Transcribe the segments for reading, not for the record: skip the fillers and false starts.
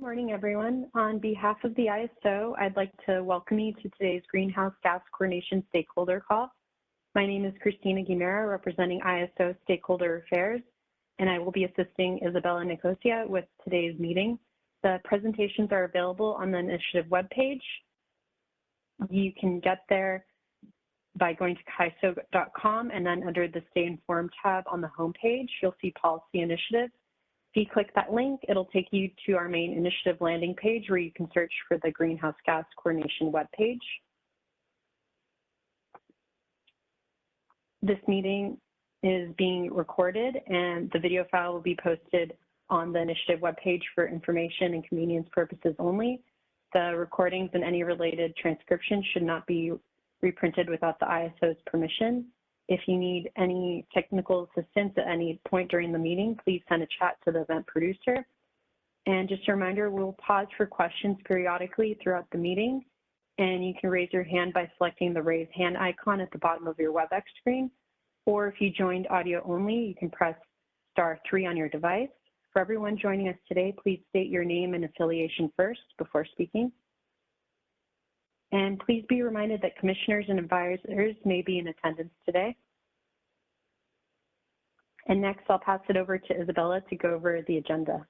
morning, everyone. On behalf of the ISO, I'd like to welcome you to today's Greenhouse Gas Coordination Stakeholder Call. My name is Christina Guimera, representing ISO Stakeholder Affairs, and I will be assisting Isabella Nicosia with today's meeting. The presentations are available on the initiative webpage. You can get there by going to kaiso.com, and then under the Stay Informed tab on the homepage, you'll see Policy Initiatives. If you click that link, it'll take you to our main initiative landing page where you can search for the Greenhouse Gas Coordination webpage. This meeting is being recorded, and the video file will be posted on the initiative webpage for information and convenience purposes only. The recordings and any related transcription should not be reprinted without the ISO's permission. If you need any technical assistance at any point during the meeting, please send a chat to the event producer. And just a reminder, we'll pause for questions periodically throughout the meeting, and you can raise your hand by selecting the raise hand icon at the bottom of your WebEx screen. Or if you joined audio only, you can press *3 on your device. For everyone joining us today, please state your name and affiliation first before speaking. And please be reminded that commissioners and advisors may be in attendance today. And next, I'll pass it over to Isabella to go over the agenda.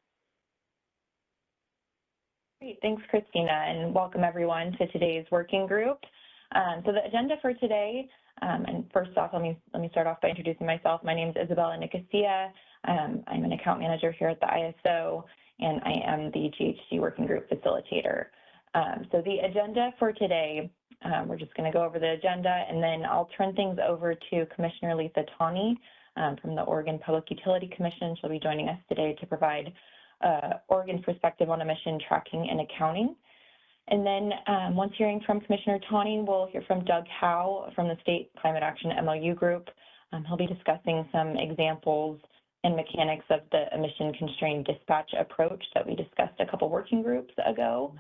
Great, thanks, Christina, and welcome everyone to today's working group. So the agenda for today, and first off, let me start off by introducing myself. My name is Isabella Nicosia. I'm an account manager here at the ISO, and I am the GHG working group facilitator. So the agenda for today, we're just going to go over the agenda, and then I'll turn things over to Commissioner Letha Tawney from the Oregon Public Utility Commission. She'll be joining us today to provide Oregon's perspective on emission tracking and accounting. And then once hearing from Commissioner Tawney, we'll hear from Doug Howe from the State Climate Action MOU Group. He'll be discussing some examples and mechanics of the emission-constrained dispatch approach that we discussed a couple working groups ago.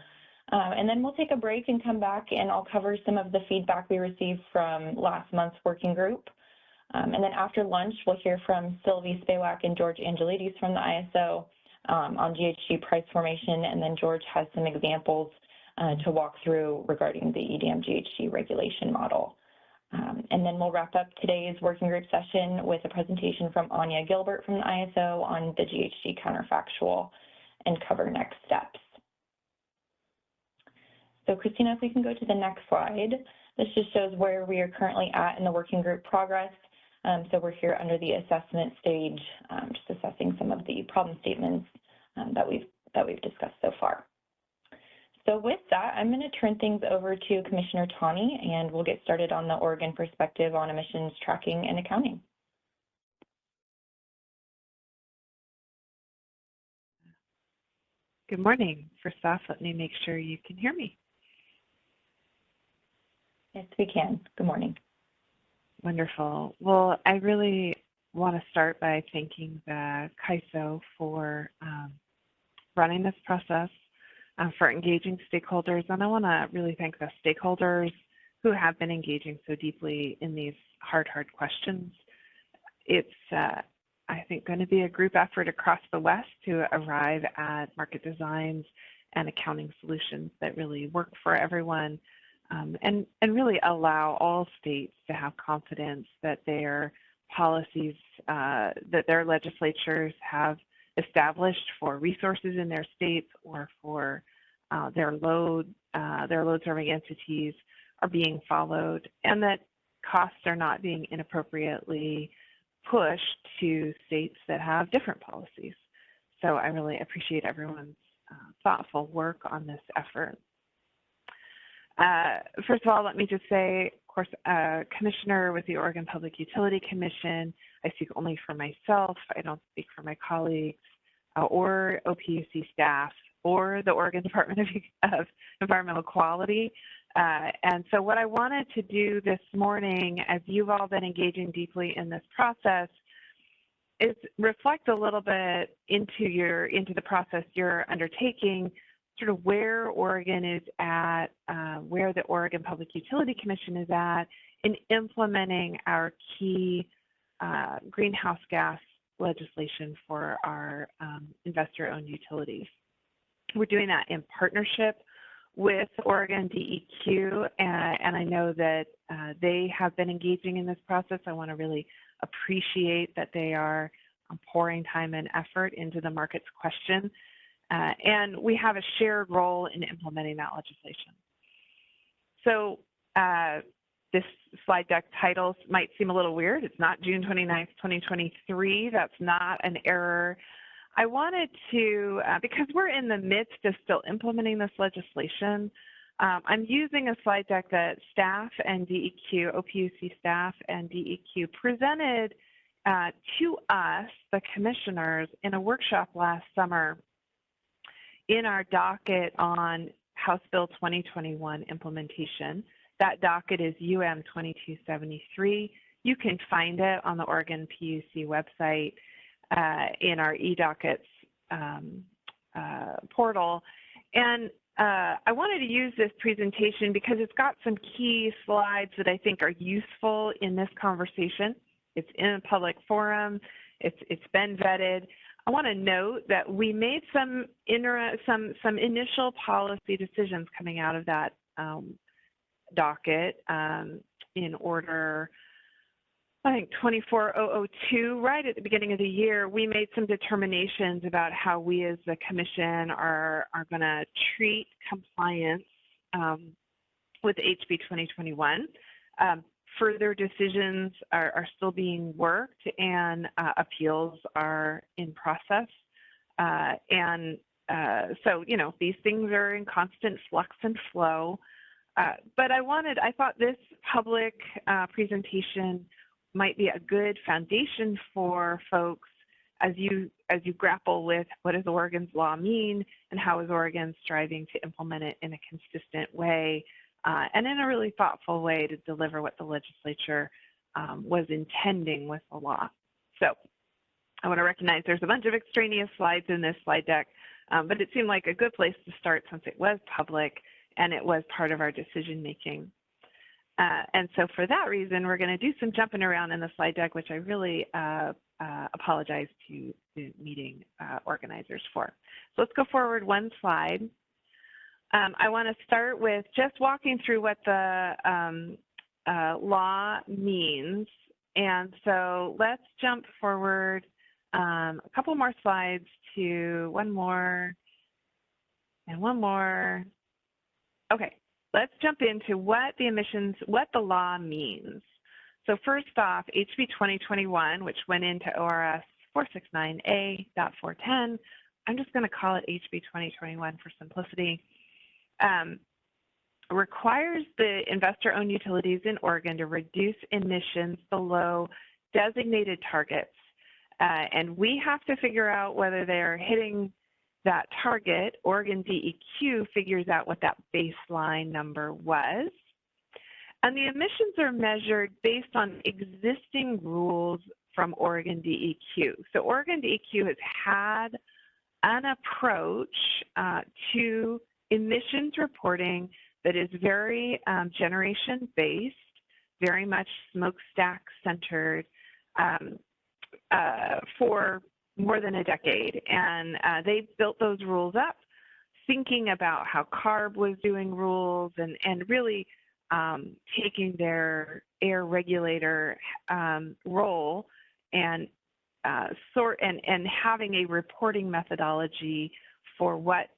And then we'll take a break and come back, and I'll cover some of the feedback we received from last month's working group. And then after lunch, we'll hear from Sylvie Spewak and George Angelides from the ISO on GHG price formation, and then George has some examples to walk through regarding the EDM GHG regulation model. And then we'll wrap up today's working group session with a presentation from Anya Gilbert from the ISO on the GHG counterfactual and cover next steps. So Christina, if we can go to the next slide, this just shows where we are currently at in the working group progress. So we're here under the assessment stage, just assessing some of the problem statements that we've discussed so far. So with that, I'm going to turn things over to Commissioner Tawney, and we'll get started on the Oregon perspective on emissions tracking and accounting. Good morning. First off, let me make sure you can hear me. Yes, we can. Good morning. Wonderful. Well, I really want to start by thanking the CAISO for running this process, for engaging stakeholders, and I want to really thank the stakeholders who have been engaging so deeply in these hard questions. It's, I think, going to be a group effort across the West to arrive at market designs and accounting solutions that really work for everyone. And really allow all states to have confidence that their policies, that their legislatures have established for resources in their states or for their load-serving entities are being followed, and that costs are not being inappropriately pushed to states that have different policies. So I really appreciate everyone's thoughtful work on this effort. First of all, let me just say, of course, Commissioner with the Oregon Public Utility Commission. I speak only for myself. I don't speak for my colleagues or OPUC staff or the Oregon Department of Environmental Quality. And so what I wanted to do this morning, as you've all been engaging deeply in this process, is reflect a little bit into the process you're undertaking, sort of where Oregon is at, where the Oregon Public Utility Commission is at in implementing our key greenhouse gas legislation for our investor-owned utilities. We're doing that in partnership with Oregon DEQ, and I know that they have been engaging in this process. I want to really appreciate that they are pouring time and effort into the market's question, and we have a shared role in implementing that legislation. So this slide deck title might seem a little weird. It's not June 29th, 2023. That's not an error. I wanted to, because we're in the midst of still implementing this legislation, I'm using a slide deck that staff and DEQ, OPUC staff and DEQ presented to us, the commissioners, in a workshop last summer in our docket on House Bill 2021 implementation. That docket is UM 2273. You can find it on the Oregon PUC website in our eDockets portal. And I wanted to use this presentation because it's got some key slides that I think are useful in this conversation. It's in a public forum. It's been vetted. I want to note that we made some initial policy decisions coming out of that docket in order, I think 24002, right at the beginning of the year. We made some determinations about how we as the commission are going to treat compliance with HB 2021. Further decisions are still being worked, and appeals are in process. So, you know, these things are in constant flux and flow. But I thought this public presentation might be a good foundation for folks as you grapple with what does Oregon's law mean and how is Oregon striving to implement it in a consistent way and in a really thoughtful way to deliver what the legislature was intending with the law. So I want to recognize there's a bunch of extraneous slides in this slide deck, but it seemed like a good place to start since it was public and it was part of our decision making. And so for that reason, we're going to do some jumping around in the slide deck, which I really apologize to the meeting organizers for. So let's go forward one slide. I want to start with just walking through what the law means. And so let's jump forward a couple more slides to one more and one more. Okay. Let's jump into what the law means. So first off, HB 2021, which went into ORS 469A.410, I'm just going to call it HB 2021 for simplicity, requires the investor-owned utilities in Oregon to reduce emissions below designated targets. And we have to figure out whether they're hitting that target. Oregon DEQ figures out what that baseline number was. And the emissions are measured based on existing rules from Oregon DEQ. So Oregon DEQ has had an approach to emissions reporting that is very generation-based, very much smokestack-centered for more than a decade. And they built those rules up thinking about how CARB was doing rules and really taking their air regulator role and having a reporting methodology for what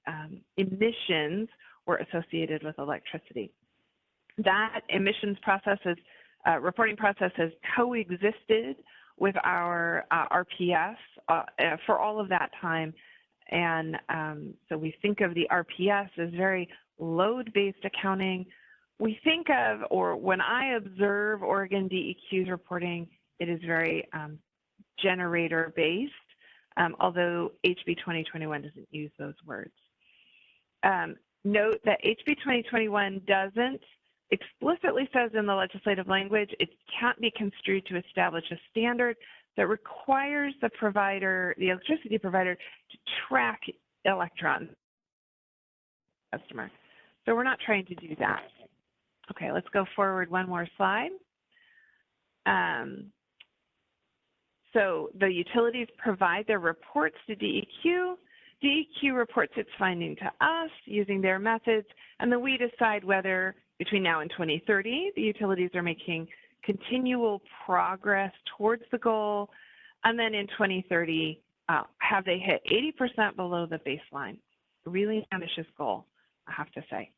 emissions were associated with electricity. That emissions process reporting process has coexisted with our RPS for all of that time. And so we think of the RPS as very load-based accounting. We think of, or when I observe Oregon DEQ's reporting, it is very generator-based, although HB 2021 doesn't use those words. Note that HB 2021 doesn't explicitly says in the legislative language, it can't be construed to establish a standard that requires the provider, the electricity provider, to track electrons customer. So we're not trying to do that. Okay, let's go forward one more slide. So the utilities provide their reports to DEQ. DEQ reports its finding to us using their methods, and then we decide whether between now and 2030, the utilities are making continual progress towards the goal, and then in 2030, have they hit 80% below the baseline? Really ambitious goal, I have to say.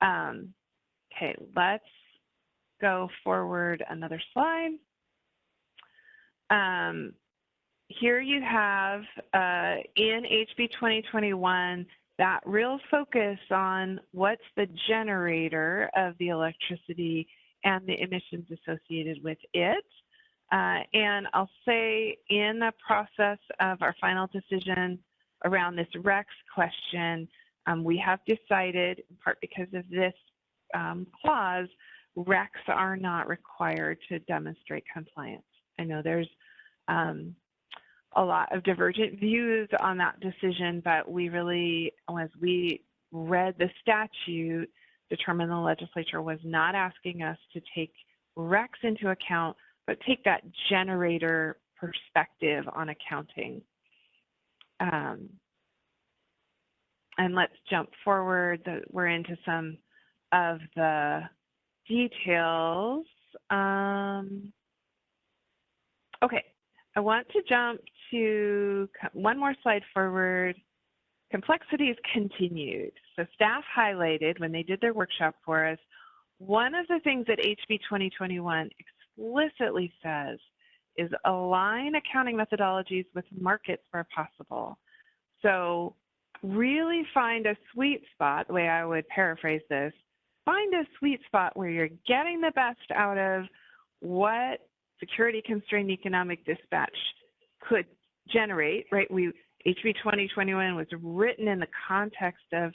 Okay, let's go forward another slide. Here you have in HB 2021 that real focus on what's the generator of the electricity and the emissions associated with it. And I'll say in the process of our final decision around this RECS question, we have decided, in part because of this clause, RECs are not required to demonstrate compliance. I know there's a lot of divergent views on that decision, but we really, as we read the statute, determined the legislature was not asking us to take RECs into account, but take that generator perspective on accounting. And let's jump forward. We're into some of the details. Okay, I want to jump to one more slide forward. Complexity is continued. So staff highlighted when they did their workshop for us, one of the things that HB 2021 explicitly says is align accounting methodologies with markets where possible. So really find a sweet spot, the way I would paraphrase this, find a sweet spot where you're getting the best out of what security constrained economic dispatch could generate, right? HB 2021 was written in the context of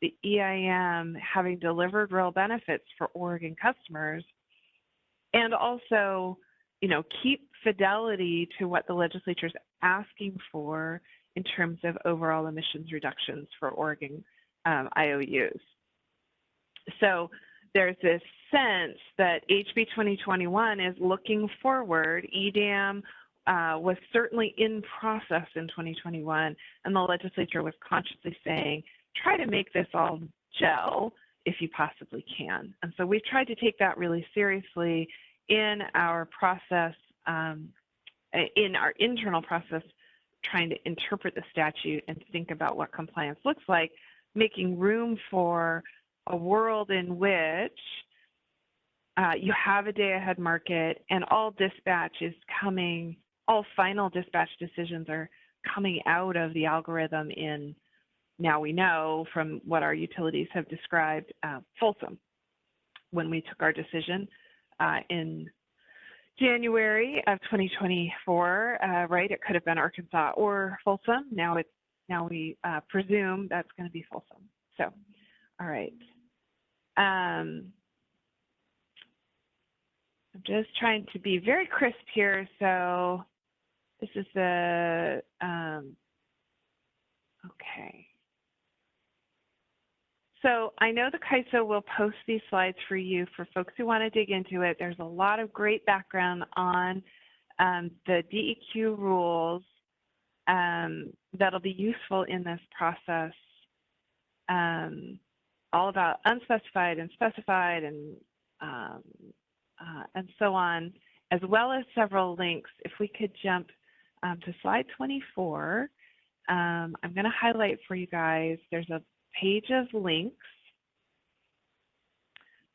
the EIM having delivered real benefits for Oregon customers, and also, you know, keep fidelity to what the legislature is asking for in terms of overall emissions reductions for Oregon IOUs. So there's this sense that HB 2021 is looking forward. EDAM was certainly in process in 2021, and the legislature was consciously saying, try to make this all gel if you possibly can. And so we've tried to take that really seriously in our process, in our internal process, trying to interpret the statute and think about what compliance looks like, making room for a world in which you have a day-ahead market and all dispatch is coming, all final dispatch decisions are coming out of the algorithm in, now we know from what our utilities have described, Folsom. When we took our decision in January of 2024, right, it could have been Arkansas or Folsom. Now we presume that's going to be Folsom. So, all right. I'm just trying to be very crisp here. So this is the, okay. So I know the CAISO will post these slides for you for folks who want to dig into it. There's a lot of great background on the DEQ rules that'll be useful in this process. All about unspecified and specified and so on, as well as several links. If we could jump to slide 24, I'm going to highlight for you guys, there's a page of links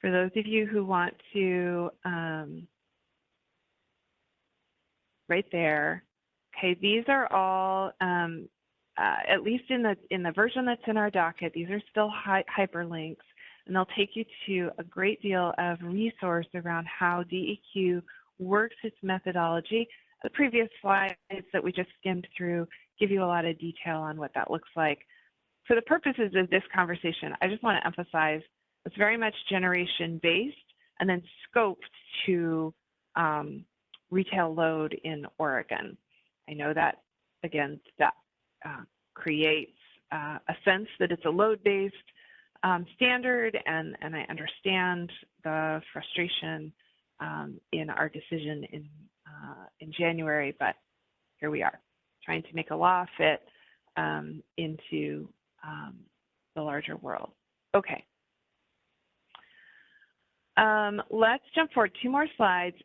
for those of you who want to, right there. Okay, these are all, at least in the version that's in our docket, these are still hyperlinks, and they'll take you to a great deal of resource around how DEQ works its methodology. The previous slides that we just skimmed through give you a lot of detail on what that looks like. For the purposes of this conversation, I just want to emphasize it's very much generation-based and then scoped to retail load in Oregon. I know that, again, that creates a sense that it's a load-based standard, and I understand the frustration in our decision in January, but here we are, trying to make a law fit into the larger world. Okay. Let's jump forward 2 more slides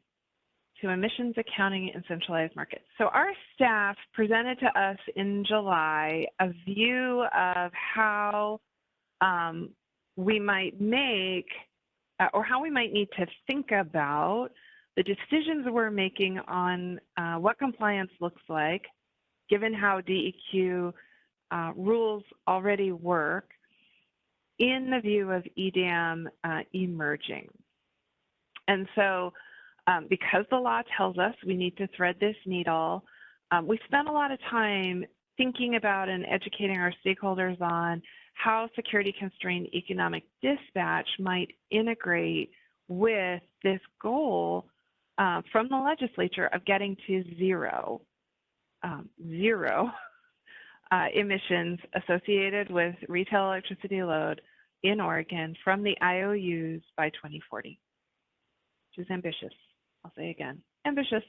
to emissions accounting and centralized markets. So our staff presented to us in July a view of how we might make or how we might need to think about the decisions we're making on what compliance looks like, given how DEQ rules already work in the view of EDAM emerging. And so because the law tells us we need to thread this needle, we spent a lot of time thinking about and educating our stakeholders on how security-constrained economic dispatch might integrate with this goal from the legislature of getting to zero emissions associated with retail electricity load in Oregon from the IOUs by 2040, which is ambitious. I'll say again, ambitious.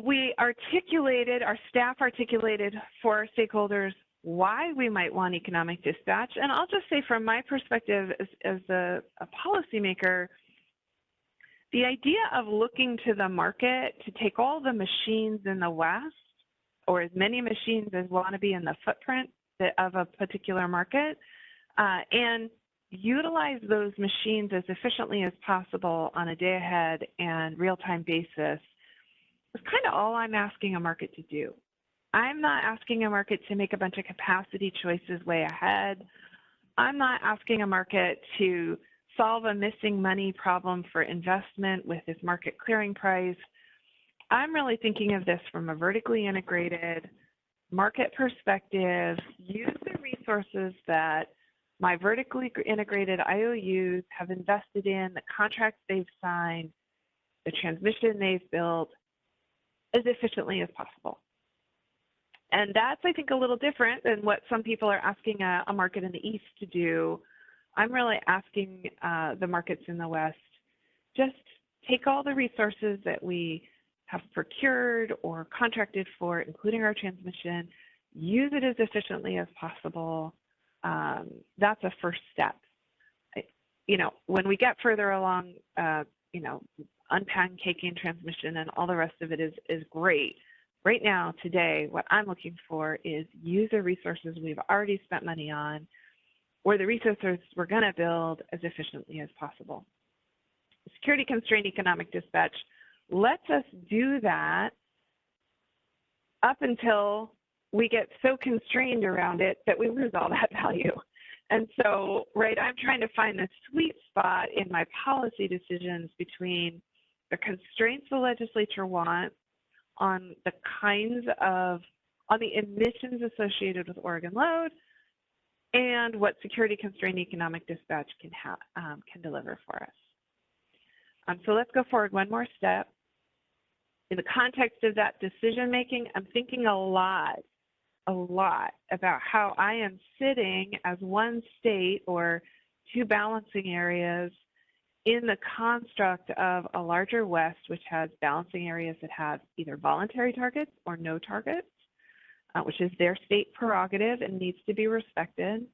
We articulated, our staff articulated for our stakeholders why we might want economic dispatch. And I'll just say from my perspective as a policymaker, the idea of looking to the market to take all the machines in the West, or as many machines as want to be in the footprint of a particular market, and utilize those machines as efficiently as possible on a day-ahead and real-time basis is kind of all I'm asking a market to do. I'm not asking a market to make a bunch of capacity choices way ahead. I'm not asking a market to solve a missing money problem for investment with its market clearing price. I'm really thinking of this from a vertically integrated market perspective, use the resources that my vertically integrated IOUs have invested in, the contracts they've signed, the transmission they've built, as efficiently as possible. And that's, I think, a little different than what some people are asking a market in the East to do. I'm really asking the markets in the West, just take all the resources that we have procured or contracted for, including our transmission, use it as efficiently as possible. That's a first step. When we get further along, unpancaking transmission and all the rest of it is great. Right now, today, what I'm looking for is use the resources we've already spent money on or the resources we're going to build as efficiently as possible. Security-constrained economic dispatch lets us do that up until we get so constrained around it that we lose all that value. And so, I'm trying to find the sweet spot in my policy decisions between the constraints the legislature wants on the emissions associated with Oregon load and what security-constrained economic dispatch can deliver for us. So let's go forward one more step. In the context of that decision-making, I'm thinking a lot about how I am sitting as one state or two balancing areas in the construct of a larger West, which has balancing areas that have either voluntary targets or no targets, which is their state prerogative and needs to be respected,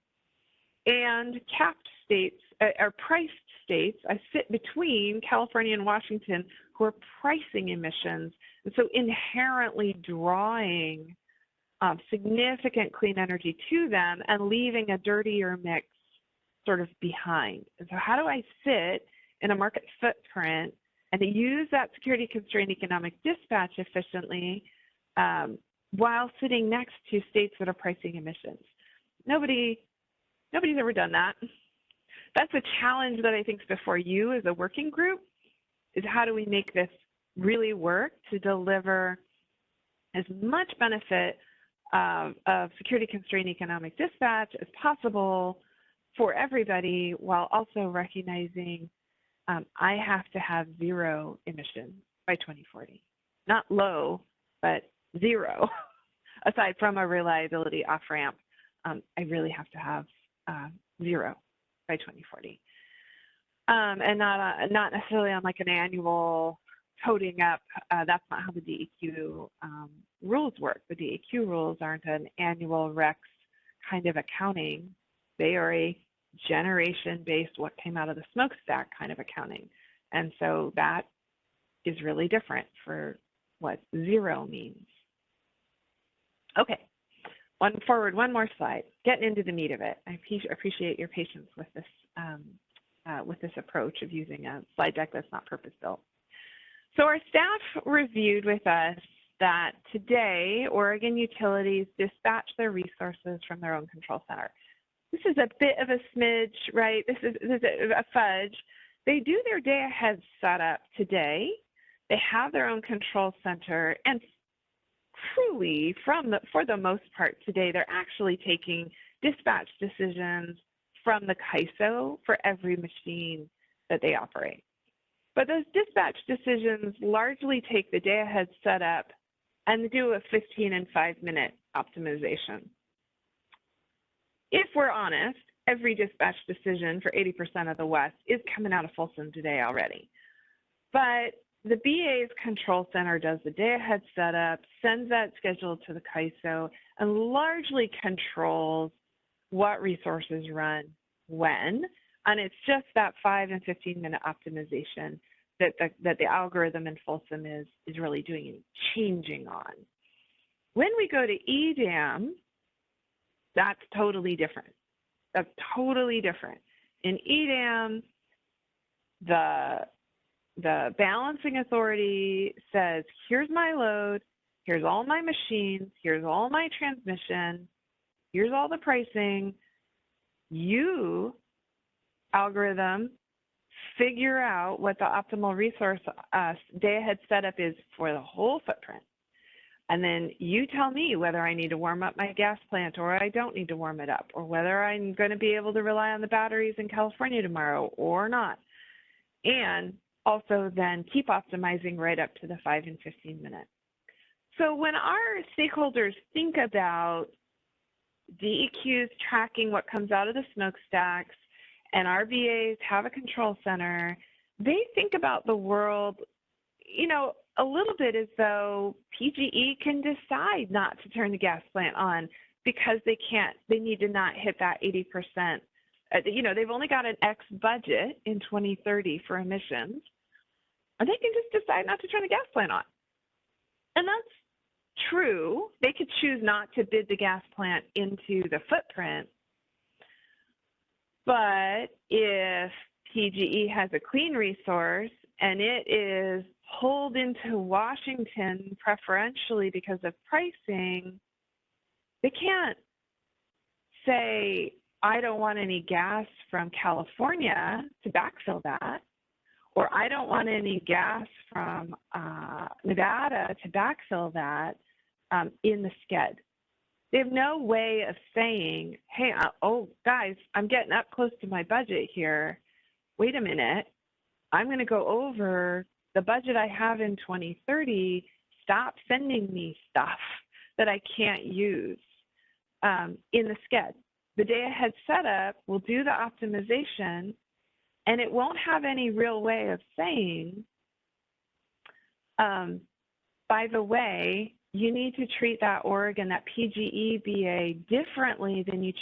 and capped states, or priced states. I sit between California and Washington, who are pricing emissions, and so inherently drawing significant clean energy to them and leaving a dirtier mix sort of behind. And so how do I sit in a market footprint and use that security-constrained economic dispatch efficiently while sitting next to states that are pricing emissions? Nobody's ever done that. That's a challenge that I think is before you as a working group, is how do we make this really work to deliver as much benefit of security-constrained economic dispatch as possible for everybody, while also recognizing I have to have zero emissions by 2040. Not low, but zero. Aside from a reliability off-ramp, I really have to have zero by 2040. And not necessarily on like an annual toting up, that's not how the DEQ rules work. The DEQ rules aren't an annual REX kind of accounting. They are a generation-based, what came out of the smokestack kind of accounting. And so that is really different for what zero means. Okay, one more slide, getting into the meat of it. I appreciate your patience with this approach of using a slide deck that's not purpose-built. So our staff reviewed with us that today, Oregon utilities dispatch their resources from their own control center. This is a bit of a smidge, right? This is a fudge. They do their day-ahead setup today. They have their own control center, and truly, for the most part today, they're actually taking dispatch decisions from the CAISO for every machine that they operate. But those dispatch decisions largely take the day-ahead setup and do a 15 and 5-minute optimization. If we're honest, every dispatch decision for 80% of the West is coming out of Folsom today already. But the BA's control center does the day-ahead setup, sends that schedule to the CAISO, and largely controls what resources run when. And it's just that 5 and 15-minute optimization that the algorithm in Folsom is really doing and changing on. When we go to EDAM, that's totally different. That's totally different. In EDAM, the balancing authority says, here's my load, here's all my machines, here's all my transmission, here's all the pricing. You, algorithm, figure out what the optimal resource day-ahead setup is for the whole footprint. And then you tell me whether I need to warm up my gas plant or I don't need to warm it up, or whether I'm going to be able to rely on the batteries in California tomorrow or not. And also then keep optimizing right up to the 5 and 15 minutes. So when our stakeholders think about DEQs tracking what comes out of the smokestacks and our VAs have a control center, they think about the world, you know, a little bit as though PGE can decide not to turn the gas plant on because they need to not hit that 80%. You know, they've only got an X budget in 2030 for emissions, and they can just decide not to turn the gas plant on. And that's true. They could choose not to bid the gas plant into the footprint. But if PGE has a clean resource and it is pulled into Washington preferentially because of pricing, they can't say, I don't want any gas from California to backfill that, or I don't want any gas from Nevada to backfill that in the SCED. They have no way of saying, hey, oh, guys, I'm getting up close to my budget here. Wait a minute. I'm going to go over the budget I have in 2030. Stop sending me stuff that I can't use in the SCED. The day-ahead setup will do the optimization, and it won't have any real way of saying, by the way, you need to treat that Oregon, that PGE BA differently than you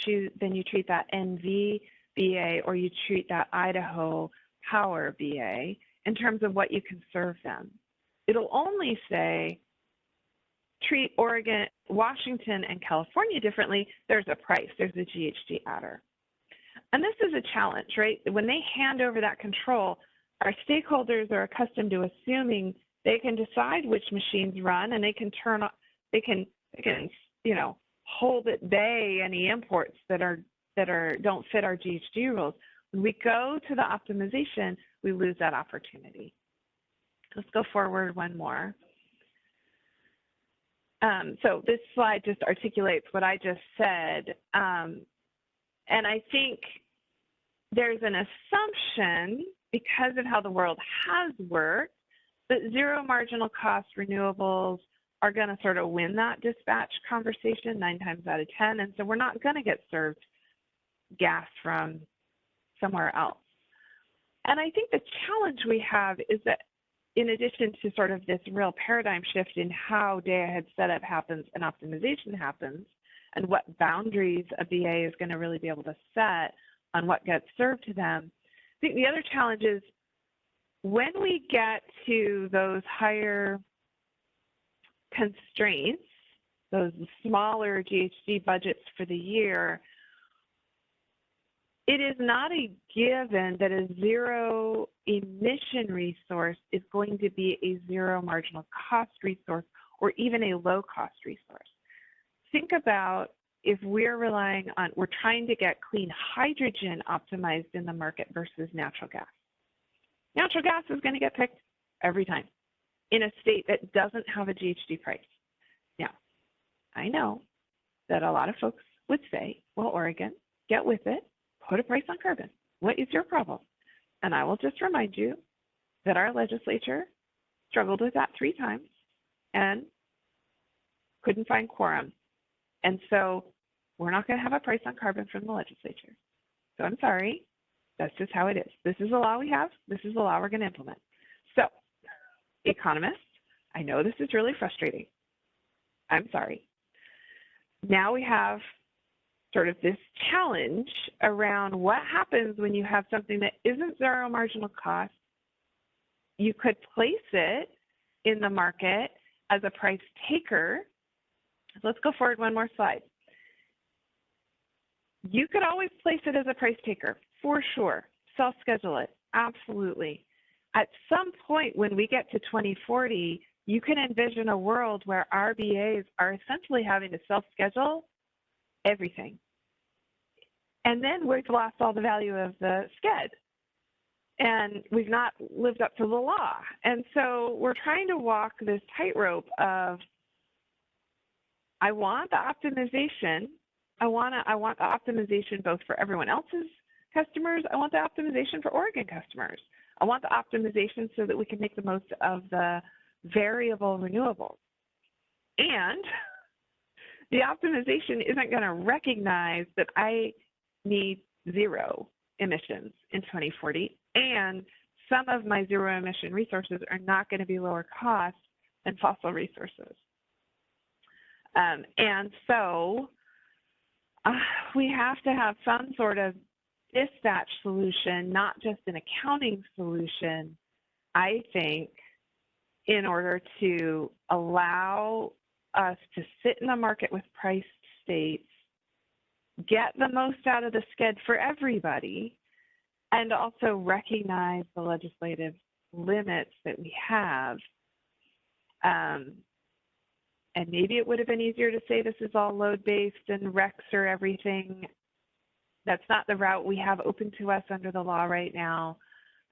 treat that NV BA or you treat that Idaho Power BA in terms of what you can serve them. It'll only say treat Oregon, Washington, and California differently. There's a price. There's a GHG adder. And this is a challenge, right? When they hand over that control, our stakeholders are accustomed to assuming they can decide which machines run, and they can turn on, they can you know, hold at bay any imports that don't fit our GHG rules. When we go to the optimization, we lose that opportunity. Let's go forward one more. So this slide just articulates what I just said. And I think there's an assumption, because of how the world has worked, that zero marginal cost renewables are going to sort of win that dispatch conversation 9 times out of 10. And so we're not going to get served gas from somewhere else. And I think the challenge we have is that in addition to sort of this real paradigm shift in how day-ahead setup happens and optimization happens, and what boundaries a BA is going to really be able to set on what gets served to them, I think the other challenge is when we get to those higher constraints, those smaller GHG budgets for the year, it is not a given that a zero emission resource is going to be a zero marginal cost resource or even a low cost resource. Think about if we're relying on, we're trying to get clean hydrogen optimized in the market versus natural gas. Natural gas is going to get picked every time in a state that doesn't have a GHG price. Now, I know that a lot of folks would say, well, Oregon, get with it, put a price on carbon. What is your problem? And I will just remind you that our legislature struggled with that 3 times and couldn't find quorum. And so we're not going to have a price on carbon from the legislature. So I'm sorry, that's just how it is. This is the law we have. This is the law we're going to implement. So economists, I know this is really frustrating. I'm sorry. Now we have sort of this challenge around what happens when you have something that isn't zero marginal cost. You could place it in the market as a price taker. Let's go forward one more slide. You could always place it as a price taker, for sure. Self-schedule it, absolutely. At some point when we get to 2040, you can envision a world where RBAs are essentially having to self-schedule everything. And then we've lost all the value of the SCED. And we've not lived up to the law. And so we're trying to walk this tightrope of, I want the optimization. I want the optimization both for everyone else's customers. I want the optimization for Oregon customers. I want the optimization so that we can make the most of the variable renewables. And the optimization isn't going to recognize that I need zero emissions in 2040, and some of my zero emission resources are not going to be lower cost than fossil resources. And so we have to have some sort of dispatch solution, not just an accounting solution, I think, in order to allow us to sit in the market with price states, get the most out of the SCED for everybody, and also recognize the legislative limits that we have. And maybe it would have been easier to say this is all load-based and RECs are everything. That's not the route we have open to us under the law right now.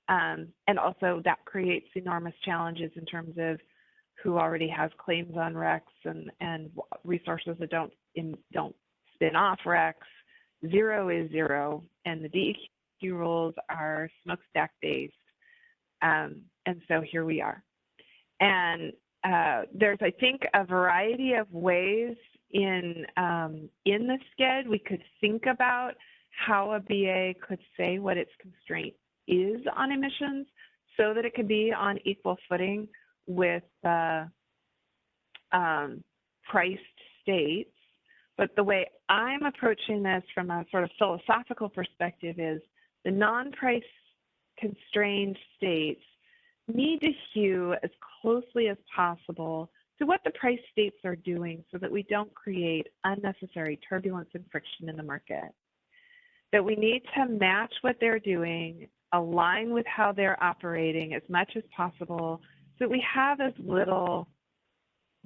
And also that creates enormous challenges in terms of who already has claims on RECs and resources that don't spin off RECs. Zero is zero, and the DEQ rules are smokestack-based. And so here we are. And there's, I think, a variety of ways in the SCED we could think about how a BA could say what its constraint is on emissions so that it could be on equal footing with priced states. But the way I'm approaching this from a sort of philosophical perspective is the non-price constrained states need to hew as closely as possible to what the price states are doing so that we don't create unnecessary turbulence and friction in the market. That we need to match what they're doing, align with how they're operating as much as possible so that we have as little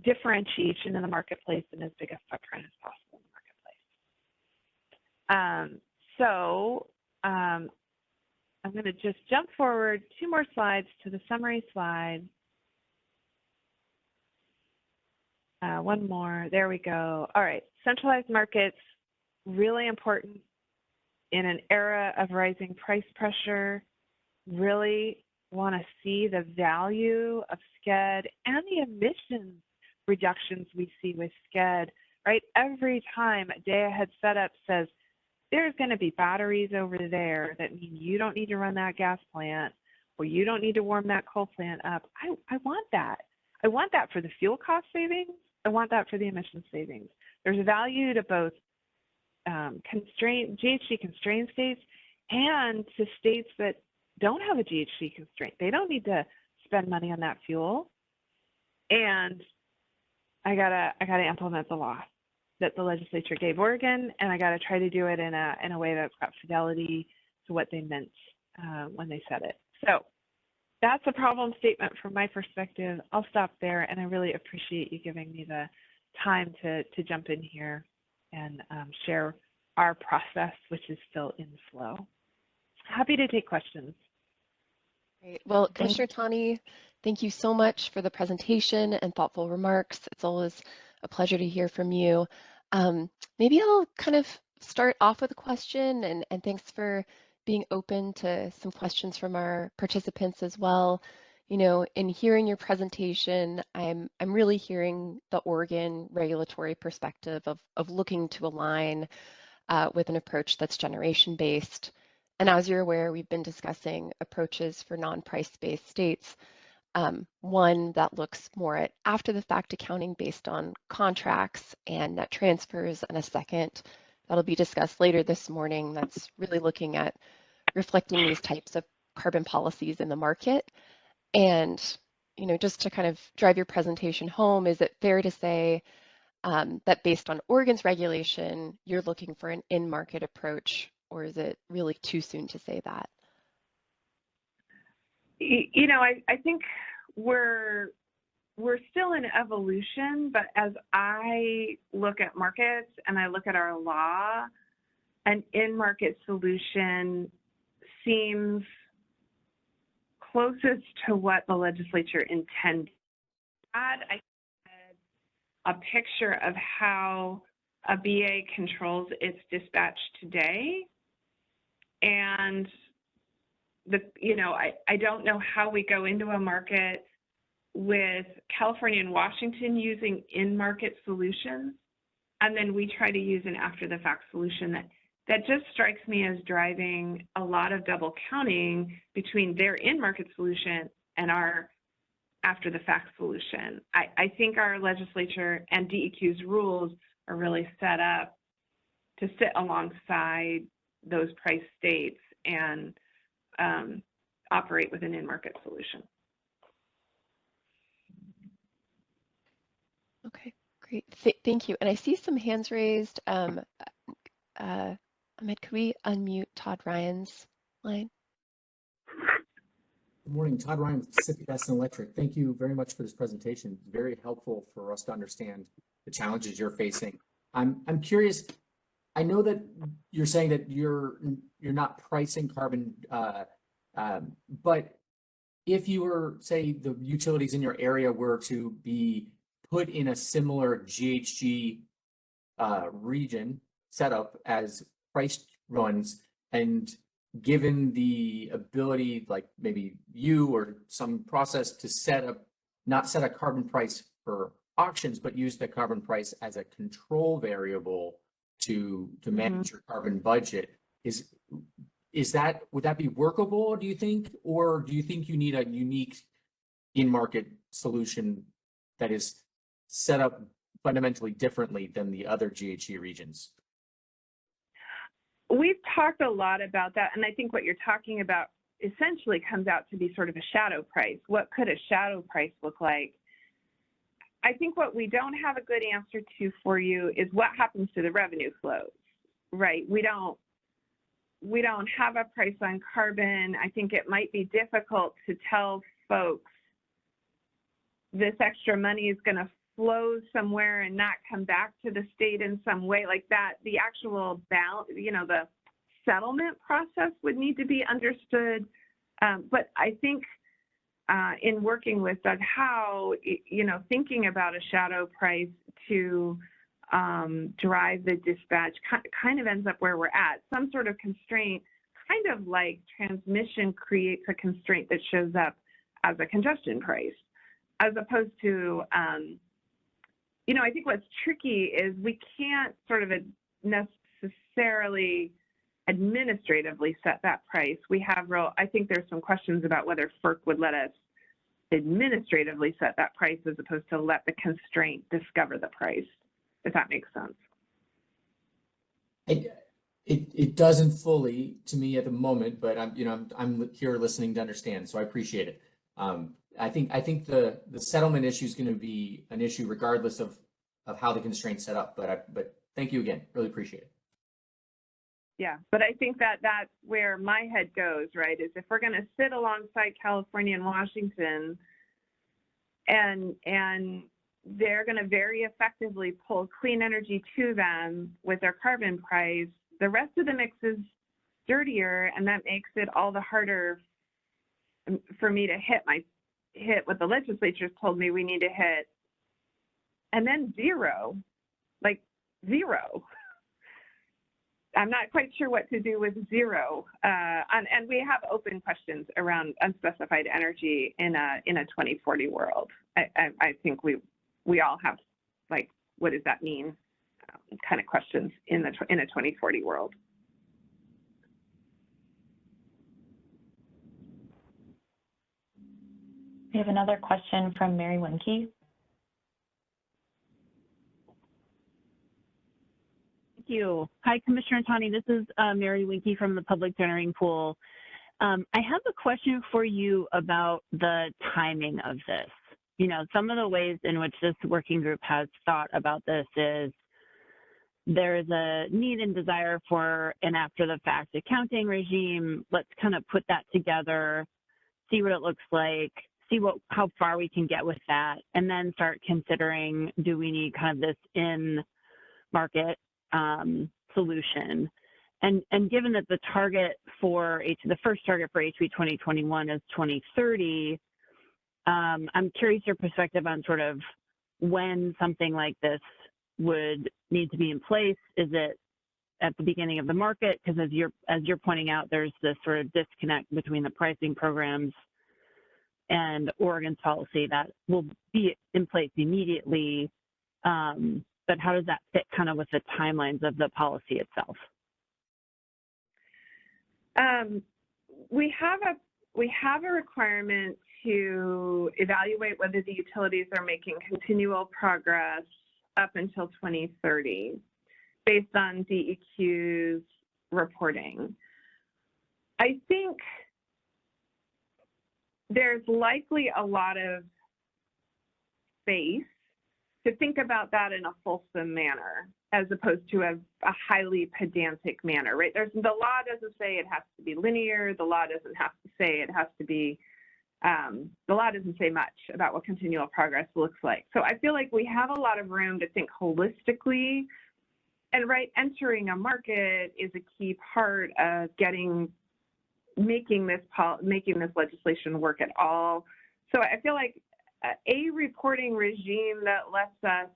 differentiation in the marketplace and as big a footprint as possible in the marketplace. I'm going to just jump forward 2 more slides to the summary slide. One more, there we go. All right, centralized markets, really important in an era of rising price pressure. Really want to see the value of SCED and the emissions reductions we see with SCED, right? Every time a day-ahead setup says, there's going to be batteries over there that mean you don't need to run that gas plant, well, you don't need to warm that coal plant up. I want that. I want that for the fuel cost savings. I want that for the emission savings. There's value to both GHG constrained states and to states that don't have a GHG constraint. They don't need to spend money on that fuel. And I gotta implement the law that the legislature gave Oregon, and I gotta try to do it in a way that's got fidelity to what they meant when they said it. So that's a problem statement from my perspective. I'll stop there, and I really appreciate you giving me the time to jump in here and share our process, which is still in flow. Happy to take questions. Great. Well, Commissioner Tani, thank you so much for the presentation and thoughtful remarks. It's always a pleasure to hear from you. Maybe I'll kind of start off with a question, and thanks for being open to some questions from our participants as well. You know, in hearing your presentation, I'm really hearing the Oregon regulatory perspective of looking to align with an approach that's generation-based. And as you're aware, we've been discussing approaches for non-price-based states. One that looks more at after-the-fact accounting based on contracts and net transfers, and a second that'll be discussed later this morning that's really looking at reflecting these types of carbon policies in the market. And, you know, just to kind of drive your presentation home, is it fair to say that based on Oregon's regulation, you're looking for an in-market approach, or is it really too soon to say that? You know, I think we're still in evolution, but as I look at markets and I look at our law, an in-market solution seems closest to what the legislature intended. I had a picture of how a BA controls its dispatch today, and I don't know how we go into a market with California and Washington using in-market solutions, and then we try to use an after-the-fact solution that just strikes me as driving a lot of double counting between their in-market solution and our after-the-fact solution. I think our legislature and DEQ's rules are really set up to sit alongside those price states and operate with an in-market solution. Okay, great. Thank you. And I see some hands raised. Ahmed, could we unmute Todd Ryan's line? Good morning, Todd Ryan with Pacific Gas and Electric. Thank you very much for this presentation. Very helpful for us to understand the challenges you're facing. I'm curious. I know that you're saying that you're not pricing carbon, but if you were, say, the utilities in your area were to be put in a similar GHG region setup as price runs, and given the ability, like maybe you or some process to not set a carbon price for auctions, but use the carbon price as a control variable to manage your carbon budget, would that be workable, do you think, or do you think you need a unique in-market solution that is set up fundamentally differently than the other GHG regions? We've talked a lot about that, and I think what you're talking about essentially comes out to be sort of a shadow price. What could a shadow price look like? I think what we don't have a good answer to for you is what happens to the revenue flows, right? We don't have a price on carbon. I think it might be difficult to tell folks this extra money is going to flow somewhere and not come back to the state in some way like that. The actual balance, the settlement process would need to be understood. But I think in working with Doug Howe, thinking about a shadow price to drive the dispatch kind of ends up where we're at. Some sort of constraint, kind of like transmission creates a constraint that shows up as a congestion price, as opposed to I think what's tricky is we can't sort of necessarily administratively set that price. I think there's some questions about whether FERC would let us administratively set that price as opposed to let the constraint discover the price, if that makes sense. It doesn't fully to me at the moment, but I'm here listening to understand, so I appreciate it. I think the settlement issue is going to be an issue regardless of how the constraint's set up. But thank you again, really appreciate it. Yeah, but I think that's where my head goes, right? Is if we're going to sit alongside California and Washington, and they're going to very effectively pull clean energy to them with their carbon price, the rest of the mix is dirtier, and that makes it all the harder for me to hit what the legislature's told me we need to hit, and then zero. I'm not quite sure what to do with zero, and we have open questions around unspecified energy in a 2040 world. I think we all have, like, what does that mean? Kind of questions in a 2040 world. We have another question from Mary Winke. Thank you. Hi, Commissioner Tani. This is Mary Winke from the Public Generating Pool. I have a question for you about the timing of this. You know, some of the ways in which this working group has thought about this is there's a need and desire for an after-the-fact accounting regime. Let's kind of put that together, see what it looks like, see how far we can get with that, and then start considering, do we need kind of this in-market solution? And given that the target for the first target for HB 2021 is 2030, I'm curious your perspective on sort of when something like this would need to be in place. Is it at the beginning of the market? Because as you're pointing out, there's this sort of disconnect between the pricing programs and Oregon's policy that will be in place immediately. But how does that fit kind of with the timelines of the policy itself? We have a requirement to evaluate whether the utilities are making continual progress up until 2030 based on DEQ's reporting. I think there's likely a lot of space to think about that in a fulsome manner as opposed to a highly pedantic manner, right? The law doesn't say it has to be linear. The law doesn't have to say it has to be, the law doesn't say much about what continual progress looks like. So I feel like we have a lot of room to think holistically, and right, entering a market is a key part of making this legislation work at all. So I feel like a reporting regime that lets us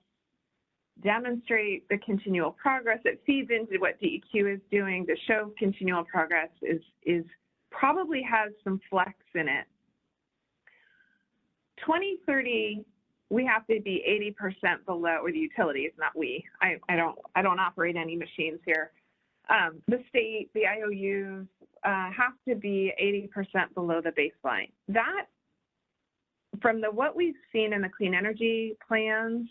demonstrate the continual progress, it feeds into what DEQ is doing to show continual progress, is probably has some flex in it. 2030, we have to be 80% below, or the utilities, not we. I don't operate any machines here. The state, the IOUs have to be 80% below the baseline. That, from what we've seen in the clean energy plans,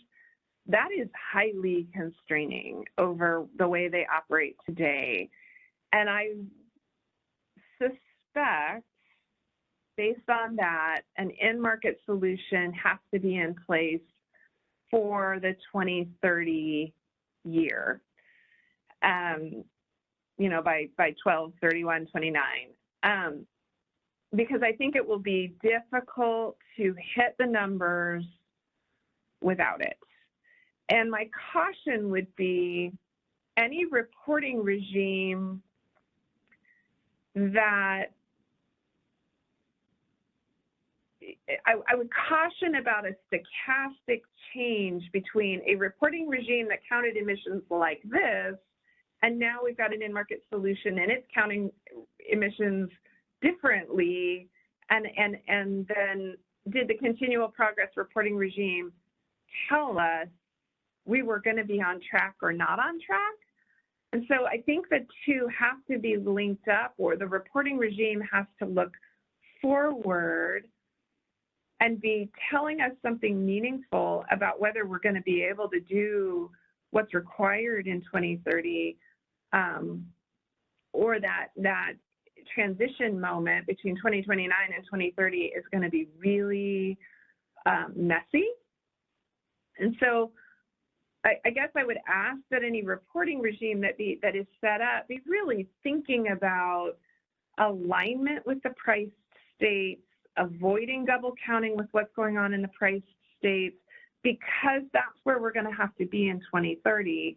that is highly constraining over the way they operate today. And I suspect, based on that, an in-market solution has to be in place for the 2030 year, you know, by 12/31/29. Because I think it will be difficult to hit the numbers without it. And my caution would be any reporting regime that I would caution about a stochastic change between a reporting regime that counted emissions like this, and now we've got an in-market solution and it's counting emissions differently, and then did the continual progress reporting regime tell us we were going to be on track or not on track? And And so I think the two have to be linked up, or the reporting regime has to look forward and be telling us something meaningful about whether we're going to be able to do what's required in 2030, or that transition moment between 2029 and 2030 is going to be really messy. And so I guess I would ask that any reporting regime that is set up be really thinking about alignment with the price states, avoiding double counting with what's going on in the price states, because that's where we're going to have to be in 2030,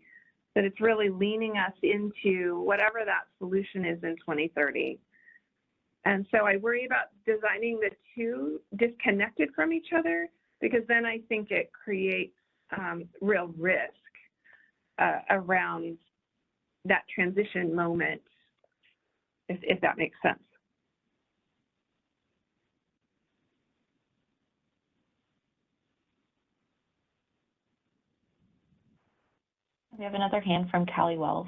that it's really leaning us into whatever that solution is in 2030. And so I worry about designing the two disconnected from each other, because then I think it creates real risk around that transition moment, if that makes sense. We have another hand from Callie Wells.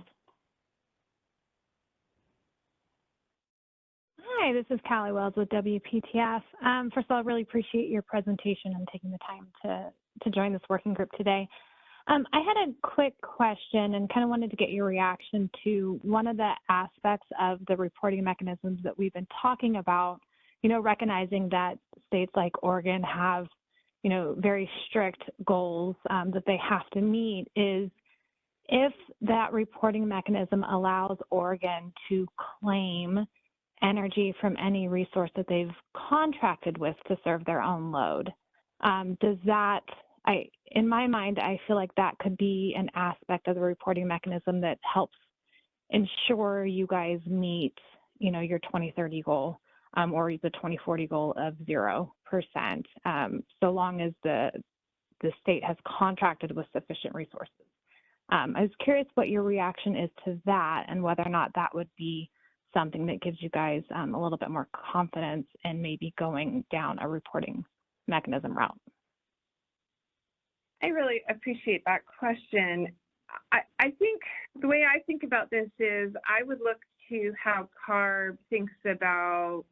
Hi, this is Callie Wells with WPTF. First of all, I really appreciate your presentation and taking the time to join this working group today. I had a quick question and kind of wanted to get your reaction to one of the aspects of the reporting mechanisms that we've been talking about, recognizing that states like Oregon have, very strict goals that they have to meet, is if that reporting mechanism allows Oregon to claim energy from any resource that they've contracted with to serve their own load, does that, in my mind, I feel like that could be an aspect of the reporting mechanism that helps ensure you guys meet, your 2030 goal or the 2040 goal of 0%, so long as the state has contracted with sufficient resources. I was curious what your reaction is to that, and whether or not that would be something that gives you guys a little bit more confidence in maybe going down a reporting mechanism route. I really appreciate that question. I think the way I think about this is I would look to how CARB thinks about,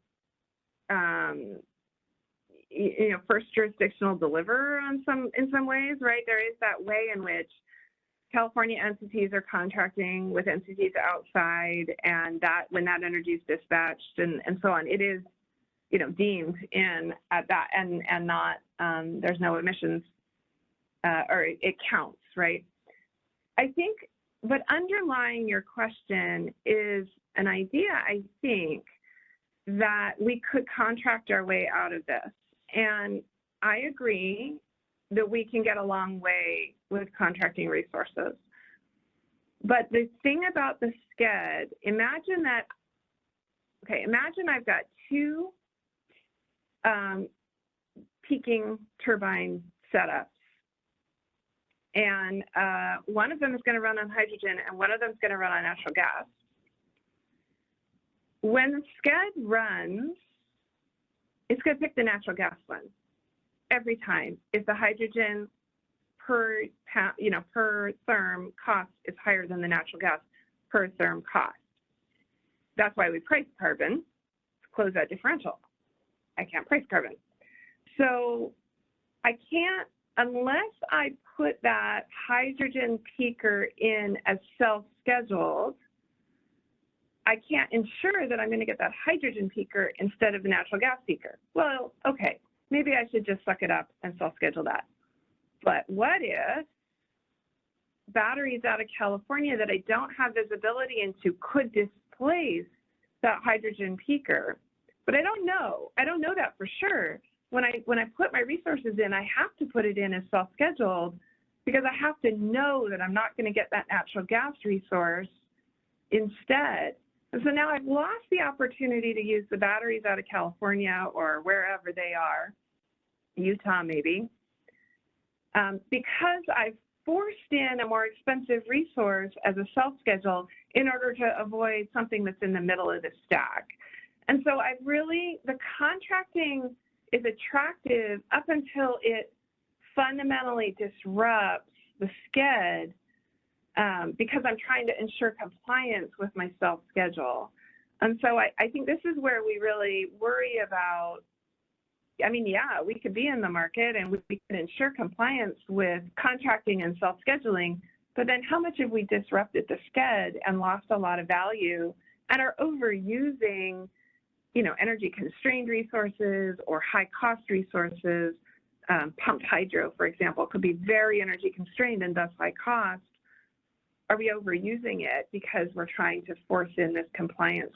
first jurisdictional deliverer in some ways, right? There is that way in which California entities are contracting with entities outside, and that when that energy is dispatched and so on, it is, deemed in at that and not, there's no emissions, or it counts, right? I think, but underlying your question is an idea, I think, that we could contract our way out of this. And I agree that we can get a long way with contracting resources. But the thing about the SCED, imagine I've got two peaking turbine setups, and one of them is going to run on hydrogen and one of them is going to run on natural gas. When the SCED runs, it's going to pick the natural gas one every time if the hydrogen per therm cost is higher than the natural gas per therm cost. That's why we price carbon, to close that differential. I can't price carbon. So I can't, unless I put that hydrogen peaker in as self-scheduled, I can't ensure that I'm going to get that hydrogen peaker instead of the natural gas peaker. Well, okay, maybe I should just suck it up and self-schedule that. But what if batteries out of California that I don't have visibility into could displace that hydrogen peaker? But I don't know. I don't know that for sure. When I put my resources in, I have to put it in as self-scheduled, because I have to know that I'm not going to get that natural gas resource instead. And so now I've lost the opportunity to use the batteries out of California or wherever they are, Utah maybe, because I've forced in a more expensive resource as a self-schedule in order to avoid something that's in the middle of the stack. And so the contracting is attractive up until it fundamentally disrupts the SCED because I'm trying to ensure compliance with my self-schedule. And so I think this is where we really worry about, I mean, yeah, we could be in the market and we can ensure compliance with contracting and self-scheduling, but then how much have we disrupted the sched and lost a lot of value and are overusing, you know, energy constrained resources or high cost resources? Pumped hydro, for example, could be very energy constrained and thus high cost. Are we overusing it because we're trying to force in this compliance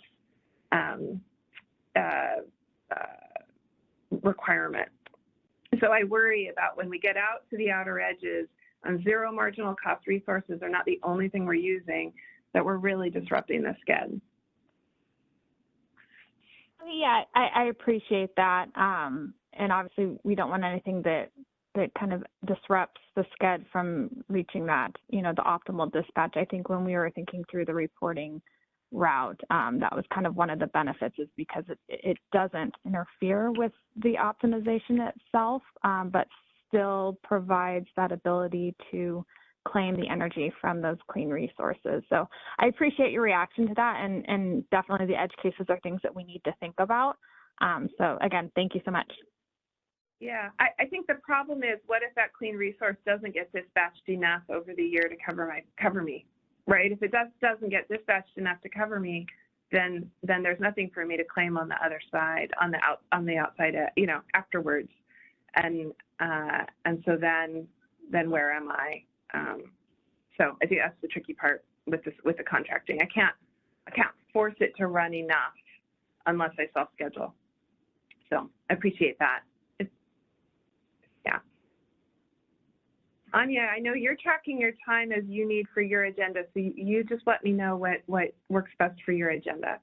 requirement? So I worry about when we get out to the outer edges and zero marginal cost resources are not the only thing we're using, that we're really disrupting the sched. Yeah, I appreciate that. And obviously we don't want anything that kind of disrupts the sched from reaching that, you know, the optimal dispatch. I think when we were thinking through the reporting route, that was kind of one of the benefits, is because it doesn't interfere with the optimization itself, but still provides that ability to claim the energy from those clean resources. So I appreciate your reaction to that, and definitely the edge cases are things that we need to think about. So again, thank you so much. Yeah, I think the problem is, what if that clean resource doesn't get dispatched enough over the year to cover me, right? If it doesn't get dispatched enough to cover me, then there's nothing for me to claim on the other side, on the outside, you know, afterwards, and so then where am I? So I think that's the tricky part with the contracting. I can't force it to run enough unless I self-schedule. So I appreciate that. Yeah. Anya, I know you're tracking your time as you need for your agenda, so you just let me know what works best for your agenda.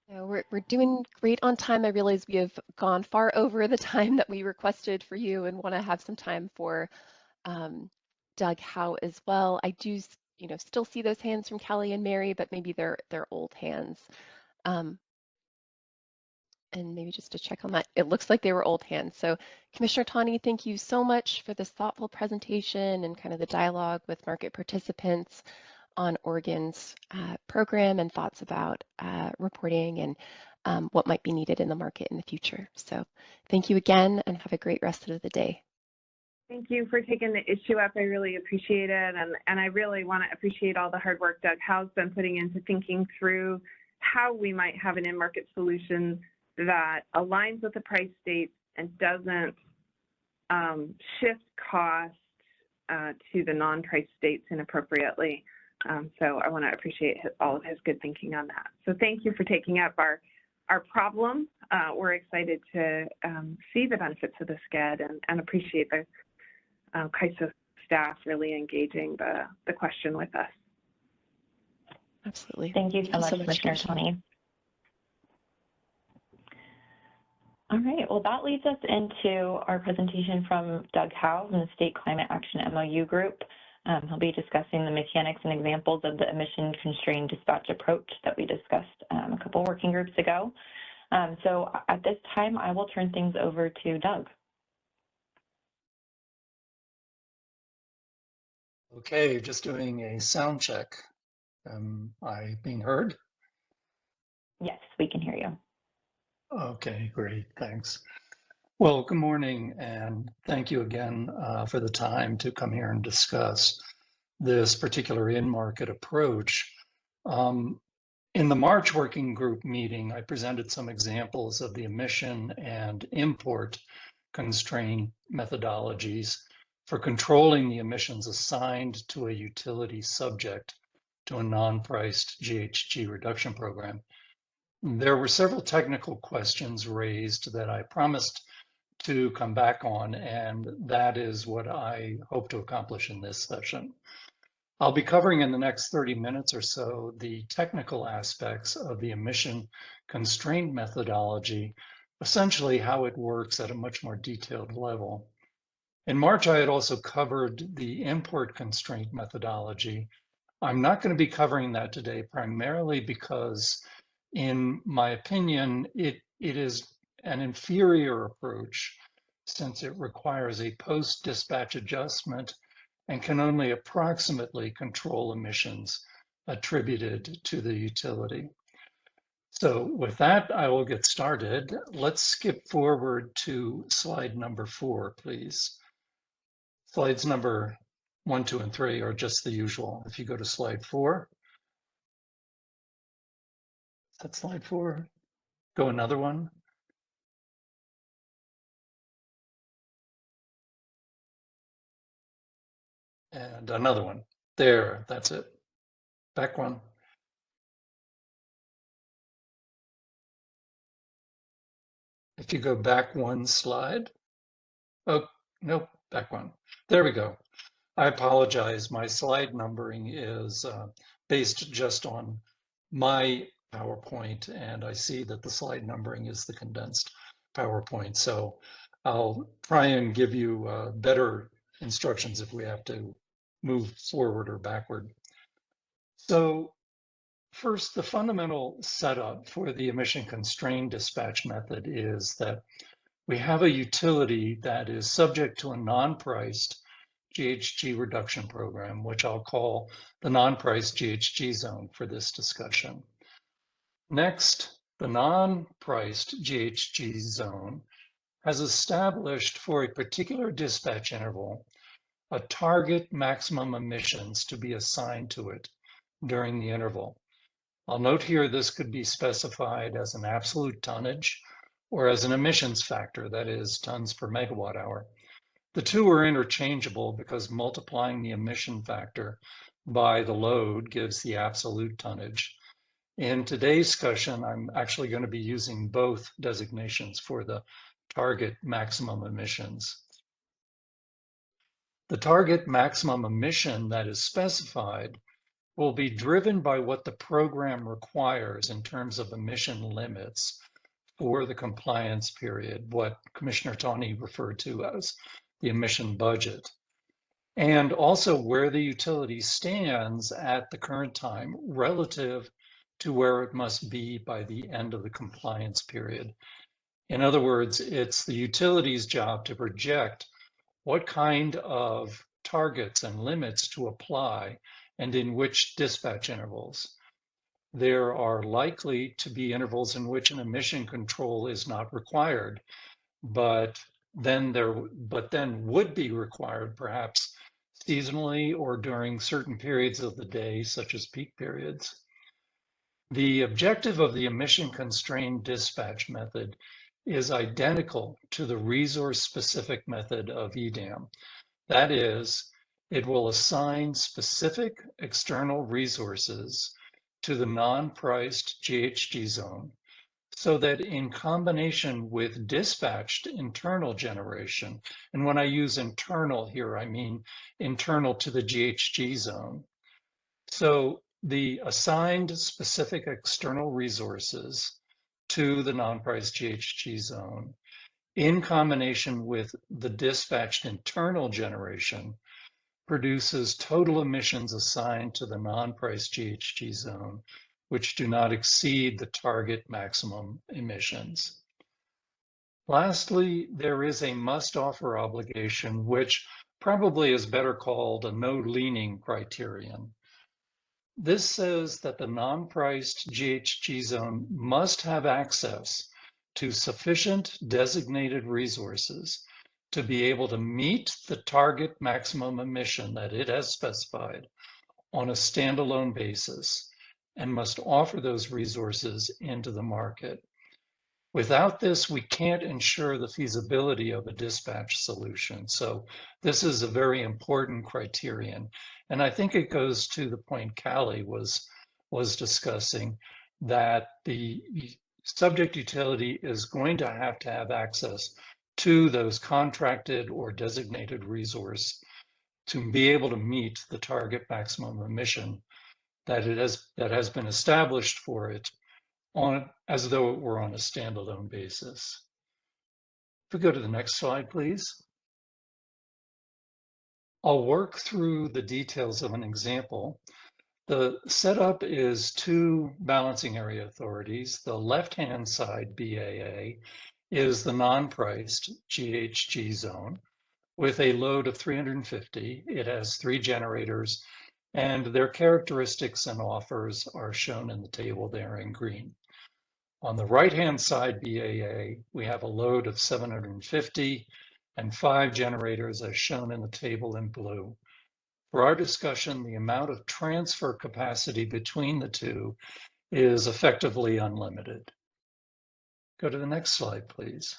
Yeah, we're doing great on time. I realize we have gone far over the time that we requested for you and want to have some time for Doug Howe as well. I do, you know, still see those hands from Kelly and Mary, but maybe they're old hands. And maybe just to check on that, it looks like they were old hands. So Commissioner Tawney, thank you so much for this thoughtful presentation and kind of the dialogue with market participants on Oregon's program and thoughts about reporting and what might be needed in the market in the future. So thank you again and have a great rest of the day. Thank you for taking the issue up. I really appreciate it. And I really want to appreciate all the hard work Doug Howe's been putting into thinking through how we might have an in-market solution that aligns with the price states and doesn't shift costs to the non-price states inappropriately. So I want to appreciate all of his good thinking on that. So thank you for taking up our problem. We're excited to see the benefits of the SCED and appreciate the CAISO staff really engaging the question with us. Absolutely. Thank you so much, Commissioner Tawney. All right, well, that leads us into our presentation from Doug Howe from the State Climate Action MOU Group. He'll be discussing the mechanics and examples of the emission-constrained dispatch approach that we discussed a couple working groups ago. So at this time, I will turn things over to Doug. Okay, just doing a sound check. Am I being heard? Yes, we can hear you. Okay, great, thanks. Well, good morning, and thank you again for the time to come here and discuss this particular in-market approach. In the March working group meeting, I presented some examples of the emission and import constraint methodologies for controlling the emissions assigned to a utility subject to a non-priced GHG reduction program. There were several technical questions raised that I promised to come back on, and that is what I hope to accomplish in this session. I'll be covering in the next 30 minutes or so the technical aspects of the emission constraint methodology, essentially how it works at a much more detailed level. In March, I had also covered the import constraint methodology. I'm not going to be covering that today, primarily because, in my opinion, it is an inferior approach since it requires a post-dispatch adjustment and can only approximately control emissions attributed to the utility. So with that, I will get started. Let's skip forward to slide number 4, please. Slides number 1, 2, and 3 are just the usual. If you go to slide 4, is that slide 4? Go another one. And another one. There, that's it. Back one. If you go back one slide. Oh, nope, back one. There we go. I apologize. My slide numbering is based just on my PowerPoint, and I see that the slide numbering is the condensed PowerPoint. So I'll try and give you better instructions if we have to move forward or backward. So first, the fundamental setup for the emission constrained dispatch method is that we have a utility that is subject to a non-priced GHG reduction program, which I'll call the non-priced GHG zone for this discussion. Next, the non-priced GHG zone has established for a particular dispatch interval a target maximum emissions to be assigned to it during the interval. I'll note here this could be specified as an absolute tonnage or as an emissions factor, that is tons per megawatt hour. The two are interchangeable because multiplying the emission factor by the load gives the absolute tonnage. In today's discussion, I'm actually going to be using both designations for the target maximum emissions. The target maximum emission that is specified will be driven by what the program requires in terms of emission limits for the compliance period, what Commissioner Tawney referred to as the emission budget, and also where the utility stands at the current time relative to where it must be by the end of the compliance period. In other words, it's the utility's job to project what kind of targets and limits to apply and in which dispatch intervals. There are likely to be intervals in which an emission control is not required, but then would be required perhaps seasonally or during certain periods of the day, such as peak periods. The objective of the emission constrained dispatch method is identical to the resource specific method of EDAM. That is, it will assign specific external resources to the non-priced GHG zone so that in combination with dispatched internal generation, and when I use internal here, I mean internal to the GHG zone. So the assigned specific external resources to the non-priced GHG zone in combination with the dispatched internal generation produces total emissions assigned to the non-priced GHG zone, which do not exceed the target maximum emissions. Lastly, there is a must-offer obligation, which probably is better called a no-leaning criterion. This says that the non-priced GHG zone must have access to sufficient designated resources to be able to meet the target maximum emission that it has specified on a standalone basis and must offer those resources into the market. Without this, we can't ensure the feasibility of a dispatch solution. So this is a very important criterion. And I think it goes to the point Callie was discussing, that the subject utility is going to have access to those contracted or designated resource to be able to meet the target maximum emission that has been established for it as though it were on a standalone basis. If we go to the next slide, please. I'll work through the details of an example. The setup is two balancing area authorities. The left-hand side, BAA, is the non-priced GHG zone. with a load of 350. It has 3 generators, and their characteristics and offers are shown in the table there in green. On the right-hand side BAA, we have a load of 750 and 5 generators as shown in the table in blue. For our discussion, the amount of transfer capacity between the two is effectively unlimited. Go to the next slide, please.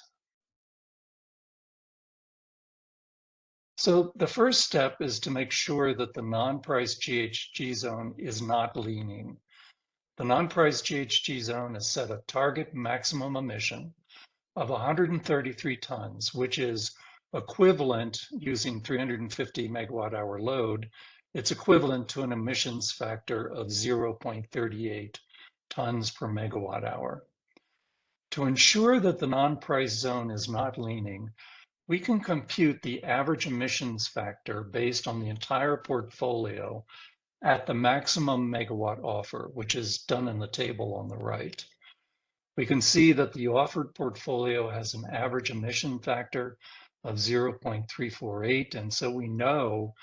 So the first step is to make sure that the non-price GHG zone is not leaning. The non-price GHG zone has set a target maximum emission of 133 tons, which is equivalent, using 350 megawatt hour load, it's equivalent to an emissions factor of 0.38 tons per megawatt hour. To ensure that the non-price zone is not leaning, we can compute the average emissions factor based on the entire portfolio at the maximum megawatt offer, which is done in the table on the right. We can see that the offered portfolio has an average emission factor of 0.348, and so we know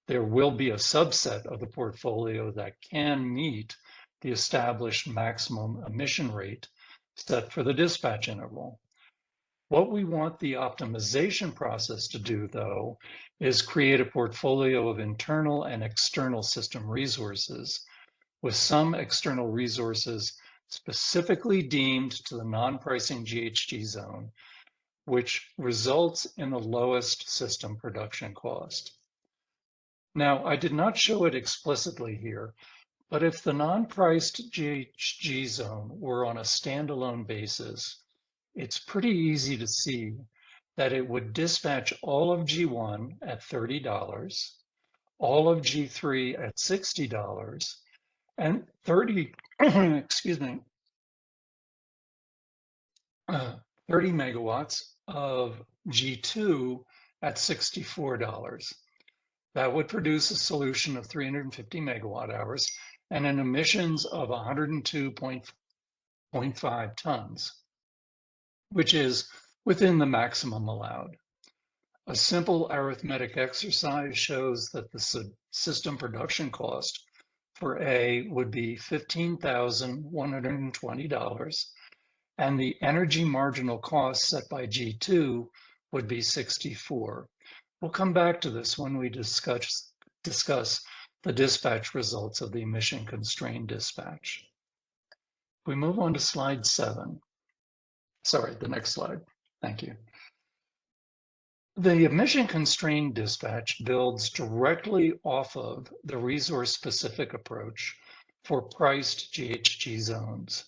there will be a subset of the portfolio that can meet the established maximum emission rate set for the dispatch interval. What we want the optimization process to do, though, is create a portfolio of internal and external system resources, with some external resources specifically deemed to the non-pricing GHG zone, which results in the lowest system production cost. Now, I did not show it explicitly here, but if the non-priced GHG zone were on a standalone basis, it's pretty easy to see that it would dispatch all of G1 at $30, all of G3 at $60, and 30 megawatts of G2 at $64. That would produce a solution of 350 megawatt hours and an emissions of 102.5 tons, which is within the maximum allowed. A simple arithmetic exercise shows that the system production cost for A would be $15,120, and the energy marginal cost set by G2 would be 64. We'll come back to this when we discuss the dispatch results of the emission constrained dispatch. We move on to slide 7. Sorry, the next slide. Thank you. The emission constrained dispatch builds directly off of the resource-specific approach for priced GHG zones.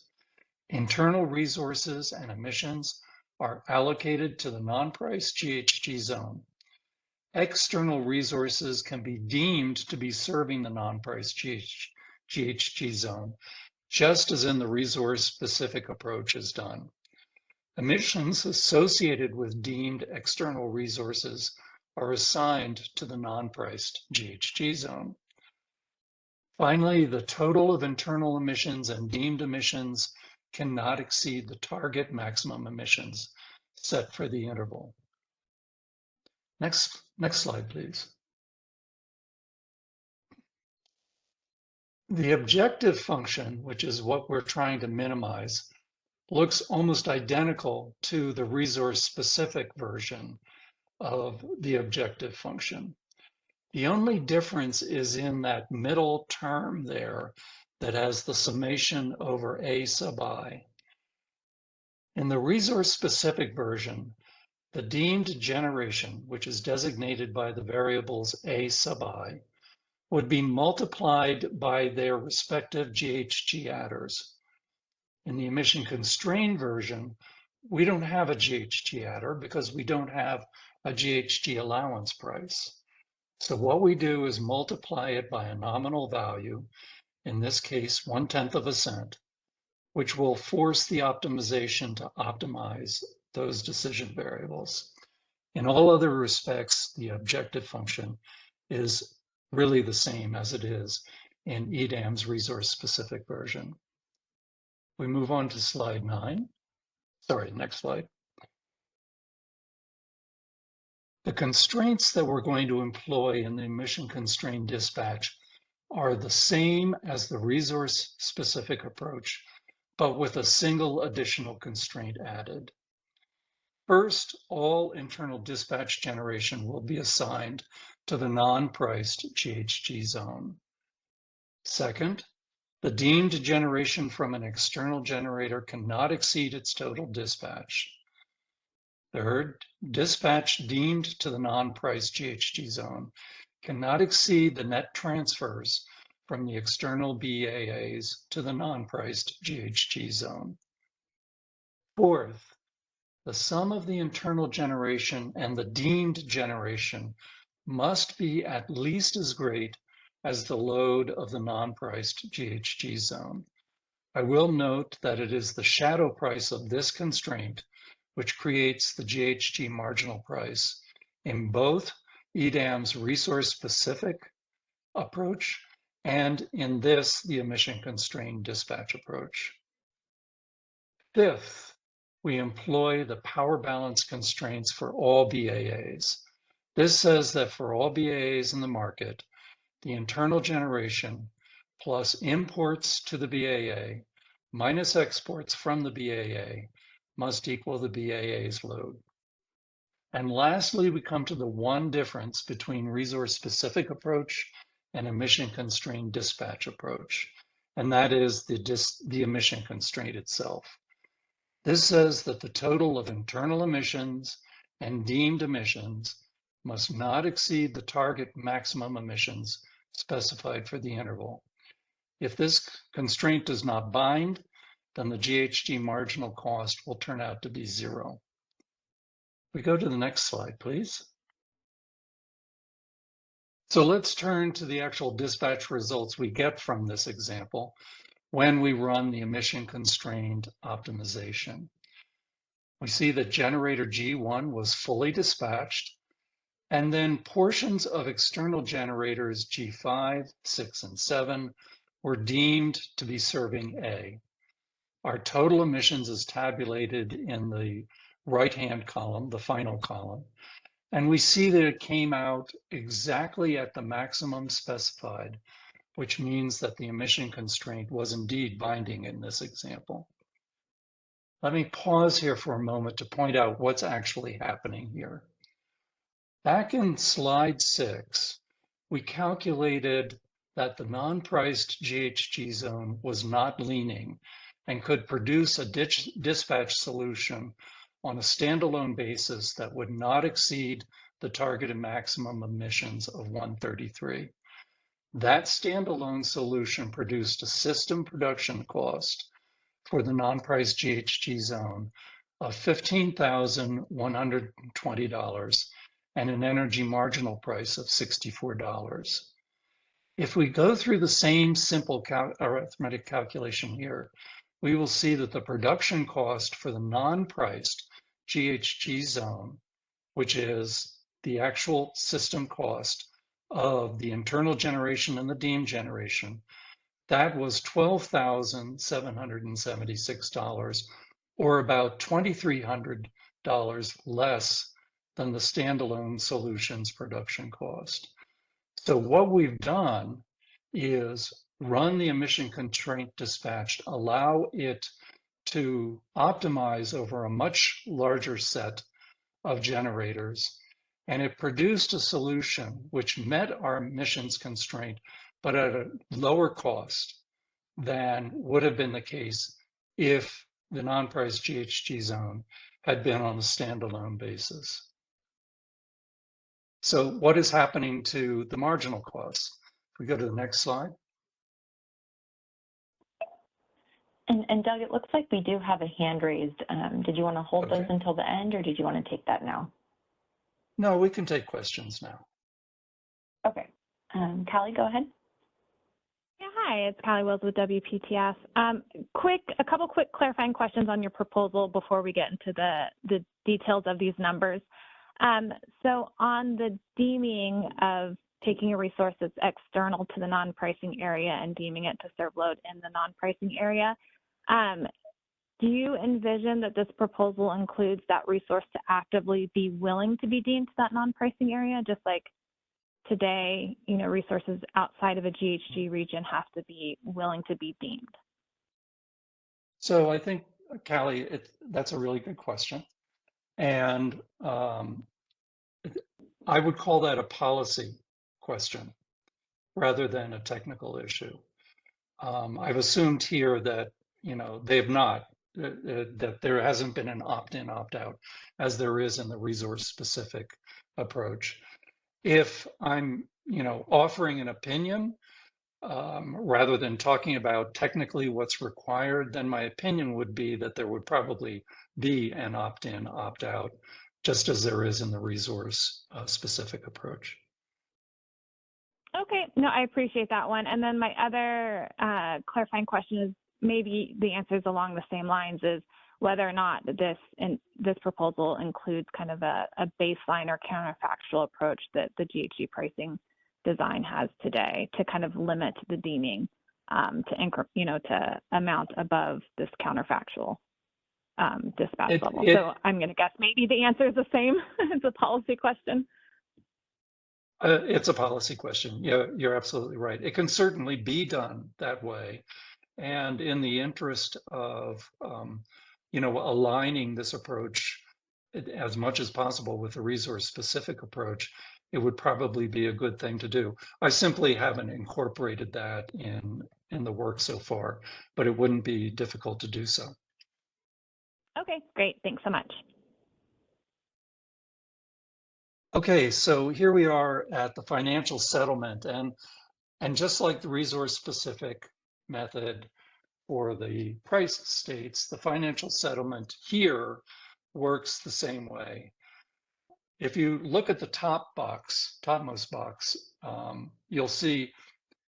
Internal resources and emissions are allocated to the non-priced GHG zone. External resources can be deemed to be serving the non-priced GHG zone, just as in the resource-specific approach is done. Emissions associated with deemed external resources are assigned to the non-priced GHG zone. Finally, the total of internal emissions and deemed emissions cannot exceed the target maximum emissions set for the interval. Next slide, please. The objective function, which is what we're trying to minimize, looks almost identical to the resource-specific version of the objective function. The only difference is in that middle term there that has the summation over A sub I. In the resource-specific version, the deemed generation, which is designated by the variables A sub I, would be multiplied by their respective GHG adders. In the emission constrained version, we don't have a GHG adder because we don't have a GHG allowance price. So what we do is multiply it by a nominal value, in this case, 1/10 cent, which will force the optimization to optimize those decision variables. In all other respects, the objective function is really the same as it is in EDAM's resource-specific version. We move on to slide 9. Sorry, next slide. The constraints that we're going to employ in the emission-constrained dispatch are the same as the resource-specific approach, but with a single additional constraint added. First, all internal dispatch generation will be assigned to the non-priced GHG zone. Second, the deemed generation from an external generator cannot exceed its total dispatch. Third, dispatch deemed to the non-priced GHG zone cannot exceed the net transfers from the external BAAs to the non-priced GHG zone. Fourth, the sum of the internal generation and the deemed generation must be at least as great as the load of the non-priced GHG zone. I will note that it is the shadow price of this constraint which creates the GHG marginal price in both EDAM's resource-specific approach and in this, the emission-constrained dispatch approach. Fifth, we employ the power balance constraints for all BAAs. This says that for all BAAs in the market, the internal generation plus imports to the BAA minus exports from the BAA must equal the BAA's load. And lastly, we come to the one difference between resource-specific approach and emission-constrained dispatch approach, and that is the emission constraint itself. This says that the total of internal emissions and deemed emissions must not exceed the target maximum emissions specified for the interval. If this constraint does not bind, then the GHG marginal cost will turn out to be zero. We go to the next slide, please. So let's turn to the actual dispatch results we get from this example when we run the emission-constrained optimization. We see that generator G1 was fully dispatched, and then portions of external generators G5, 6, and 7 were deemed to be serving A. Our total emissions is tabulated in the right-hand column, the final column, and we see that it came out exactly at the maximum specified, which means that the emission constraint was indeed binding in this example. Let me pause here for a moment to point out what's actually happening here. Back in slide 6, we calculated that the non-priced GHG zone was not leaning and could produce a dispatch solution on a standalone basis that would not exceed the targeted maximum emissions of 133. That standalone solution produced a system production cost for the non-priced GHG zone of $15,120 and an energy marginal price of $64. If we go through the same simple arithmetic calculation here, we will see that the production cost for the non-priced GHG zone, which is the actual system cost of the internal generation and the deemed generation, that was $12,776, or about $2,300 less than the standalone solution's production cost. So what we've done is run the emission constraint dispatch, allow it to optimize over a much larger set of generators, and it produced a solution which met our emissions constraint, but at a lower cost than would have been the case if the non-priced GHG zone had been on a standalone basis. So what is happening to the marginal costs? If we go to the next slide. And Doug, it looks like we do have a hand raised. Did you want to hold those until the end, or did you want to take that now? No, we can take questions now. Okay. Callie, go ahead. Yeah, hi, it's Callie Wills with WPTF. A couple quick clarifying questions on your proposal before we get into the details of these numbers. So on the deeming of taking a resource that's external to the non-pricing area and deeming it to serve load in the non-pricing area, do you envision that this proposal includes that resource to actively be willing to be deemed to that non-pricing area, just like today, you know, resources outside of a GHG region have to be willing to be deemed? So I think, Callie, that's a really good question. And I would call that a policy question rather than a technical issue. I've assumed here that, you know, they have not, that there hasn't been an opt-in, opt-out as there is in the resource specific approach. If I'm, you know, offering an opinion, rather than talking about technically what's required, then my opinion would be that there would probably be an opt-in, opt-out, just as there is in the resource specific approach. Okay, no, I appreciate that one. And then my other clarifying question is maybe the answer is along the same lines, is whether or not this proposal includes kind of a baseline or counterfactual approach that the GHG pricing design has today to kind of limit the deeming to amount above this counterfactual dispatch level. So I'm going to guess maybe the answer is the same. It's a policy question. It's a policy question. Yeah, you're absolutely right. It can certainly be done that way. And in the interest of, aligning this approach as much as possible with the resource specific approach, it would probably be a good thing to do. I simply haven't incorporated that in the work so far, but it wouldn't be difficult to do so. Okay, great. Thanks so much. Okay, so here we are at the financial settlement, and just like the resource specific method for the price states, the financial settlement here works the same way. If you look at the topmost box, you'll see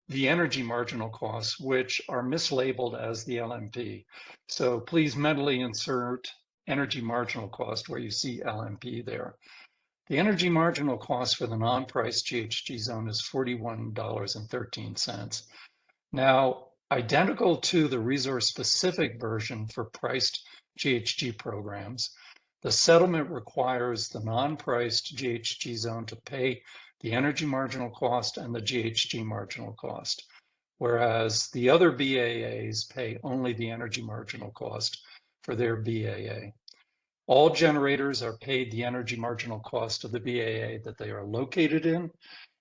the energy marginal costs, which are mislabeled as the LMP. So please mentally insert energy marginal cost where you see LMP there. The energy marginal cost for the non-price GHG zone is $41.13. Now, identical to the resource-specific version for priced GHG programs, the settlement requires the non-priced GHG zone to pay the energy marginal cost and the GHG marginal cost, whereas the other BAAs pay only the energy marginal cost for their BAA. All generators are paid the energy marginal cost of the BAA that they are located in,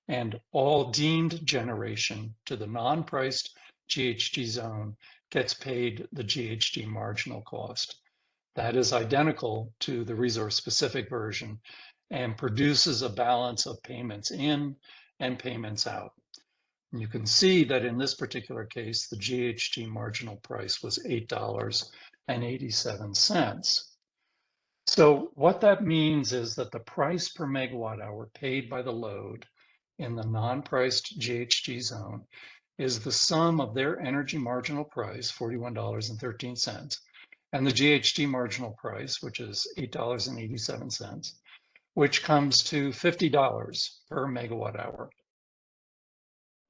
and all deemed generation to the non-priced GHG zone gets paid the GHG marginal cost. That is identical to the resource-specific version and produces a balance of payments in and payments out. And you can see that in this particular case, the GHG marginal price was $8.87. So what that means is that the price per megawatt hour paid by the load in the non-priced GHG zone is the sum of their energy marginal price, $41.13, and the GHG marginal price, which is $8.87, which comes to $50 per megawatt hour.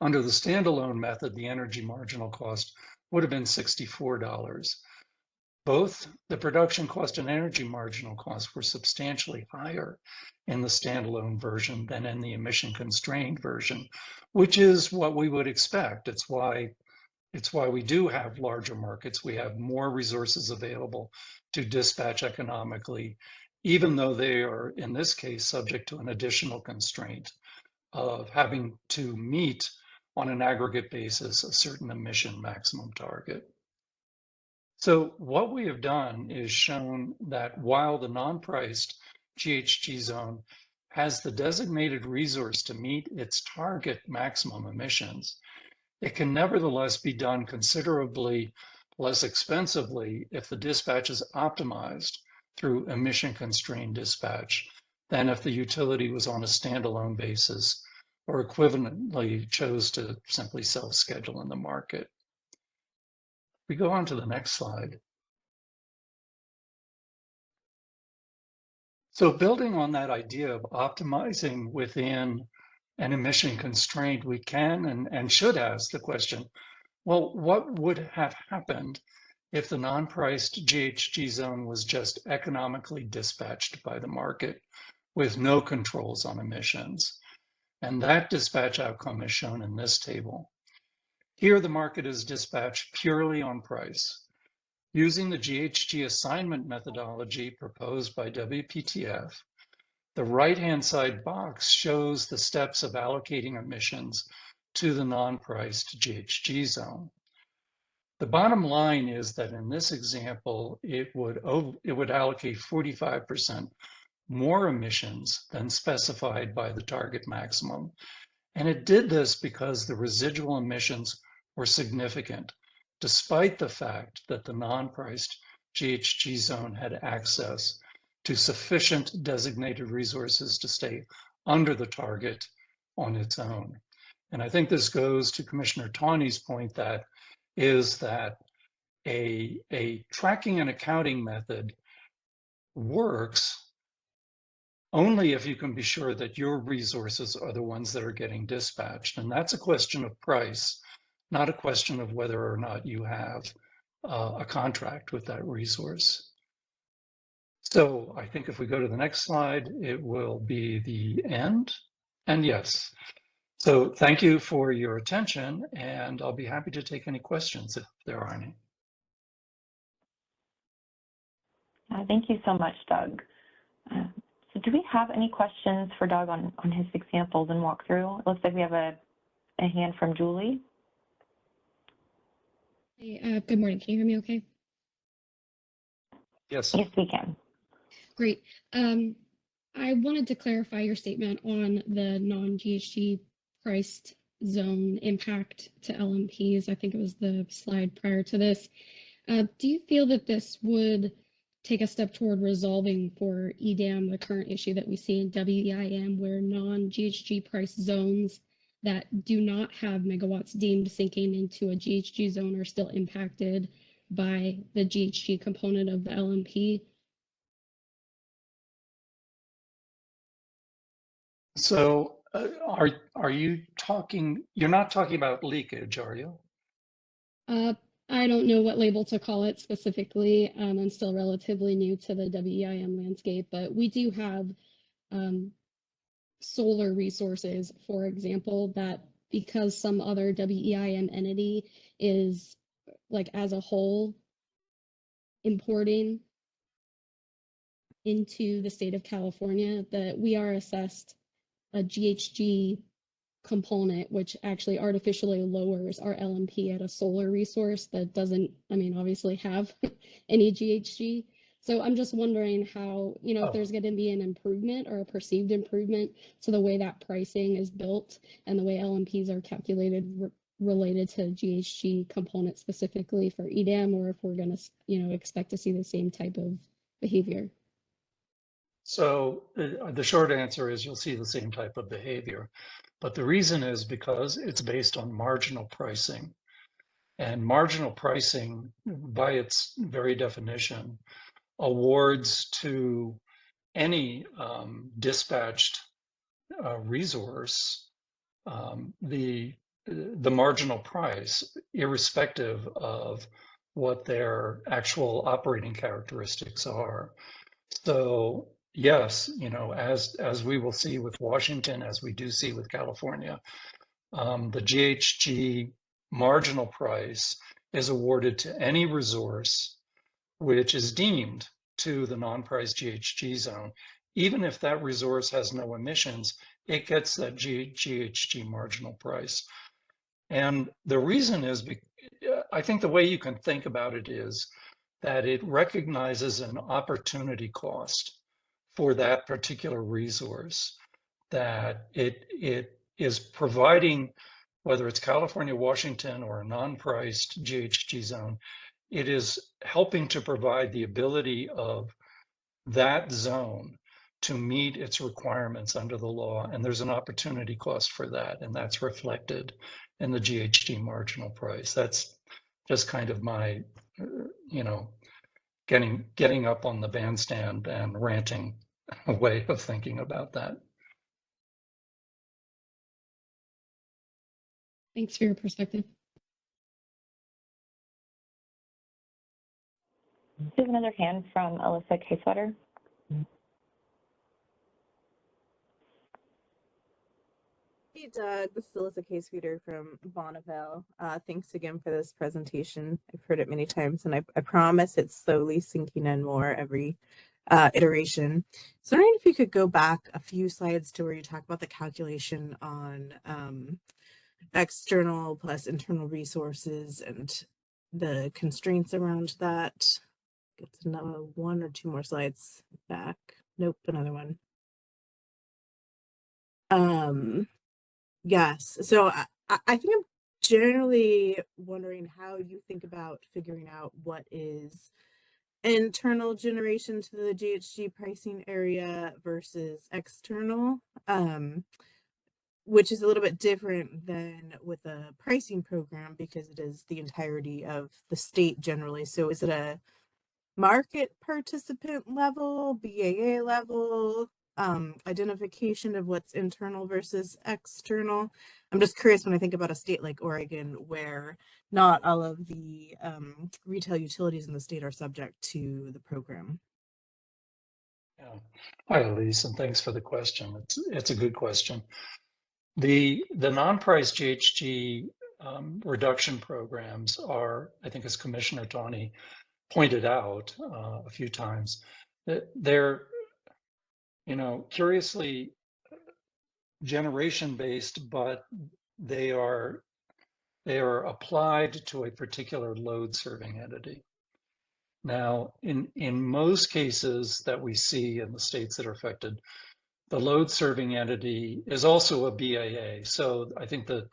Under the standalone method, the energy marginal cost would have been $64. Both the production cost and energy marginal cost were substantially higher in the standalone version than in the emission constrained version, which is what we would expect. It's why we do have larger markets. We have more resources available to dispatch economically, even though they are, in this case, subject to an additional constraint of having to meet on an aggregate basis a certain emission maximum target. So what we have done is shown that while the non-priced GHG zone has the designated resource to meet its target maximum emissions, it can nevertheless be done considerably less expensively if the dispatch is optimized through emission-constrained dispatch than if the utility was on a standalone basis or equivalently chose to simply self-schedule in the market. We go on to the next slide. So building on that idea of optimizing within an emission constraint, we can and should ask the question, well, what would have happened if the non-priced GHG zone was just economically dispatched by the market with no controls on emissions. And that dispatch outcome is shown in this table. Here, the market is dispatched purely on price. Using the GHG assignment methodology proposed by WPTF, the right-hand side box shows the steps of allocating emissions to the non-priced GHG zone. The bottom line is that in this example, it would allocate 45% more emissions than specified by the target maximum. And it did this because the residual emissions were significant, despite the fact that the non-priced GHG zone had access to sufficient designated resources to stay under the target on its own. And I think this goes to Commissioner Tawney's point that a tracking and accounting method works only if you can be sure that your resources are the ones that are getting dispatched. And that's a question of price, not a question of whether or not you have a contract with that resource. So I think if we go to the next slide, it will be the end. And yes, so thank you for your attention, and I'll be happy to take any questions if there are any. Thank you so much, Doug. So do we have any questions for Doug on his examples and walkthrough? It looks like we have a hand from Julie. Hey, good morning. Can you hear me okay? Yes. Yes, we can. Great. I wanted to clarify your statement on the non-GHG priced zone impact to LMPs. I think it was the slide prior to this. Do you feel that this would take a step toward resolving for EDAM the current issue that we see in WEIM, where non-GHG price zones that do not have megawatts deemed sinking into a GHG zone are still impacted by the GHG component of the LMP? So are you talking, you're not talking about leakage, are you? I don't know what label to call it specifically. I'm still relatively new to the WEIM landscape, but we do have solar resources, for example, that because some other WEIM entity is like as a whole importing into the state of California, that we are assessed a GHG component, which actually artificially lowers our LMP at a solar resource that doesn't, I mean, obviously have any GHG. So I'm just wondering how, you know, if there's going to be an improvement or a perceived improvement to the way that pricing is built and the way LMPs are calculated related to GHG component specifically for EDAM, or if we're going to, you know, expect to see the same type of behavior. So the short answer is you'll see the same type of behavior. But the reason is because it's based on marginal pricing. And marginal pricing, by its very definition, awards to any dispatched resource the marginal price, irrespective of what their actual operating characteristics are. So yes, you know, as we will see with Washington, as we do see with California, the GHG marginal price is awarded to any resource which is deemed to the non-priced GHG zone. Even if that resource has no emissions, it gets that GHG marginal price. And the reason is, I think the way you can think about it is that it recognizes an opportunity cost for that particular resource, that it is providing, whether it's California, Washington, or a non-priced GHG zone, it is helping to provide the ability of that zone to meet its requirements under the law. And there's an opportunity cost for that. And that's reflected in the GHG marginal price. That's just kind of my, you know, getting up on the bandstand and ranting a way of thinking about that. Thanks for your perspective. We have another hand from Alyssa Casewater. Hey Doug, this is Alyssa Casewater from Bonneville. Thanks again for this presentation. I've heard it many times, and I promise it's slowly sinking in more every iteration. So I'm wondering if you could go back a few slides to where you talk about the calculation on external plus internal resources and the constraints around that. It's another one or two more slides back. Nope, another one. Yes, so I think I'm generally wondering how you think about figuring out what is internal generation to the GHG pricing area versus external, which is a little bit different than with a pricing program because it is the entirety of the state generally. So is it a market participant level, BAA level, identification of what's internal versus external? I'm just curious when I think about a state like Oregon, where not all of the retail utilities in the state are subject to the program. Yeah. Hi, Elise, and thanks for the question. It's a good question. The non-price GHG reduction programs are, I think, as Commissioner Tawney pointed out a few times, that they're, curiously generation-based, but they are applied to a particular load-serving entity. Now, in most cases that we see in the states that are affected, the load-serving entity is also a BAA. So I think that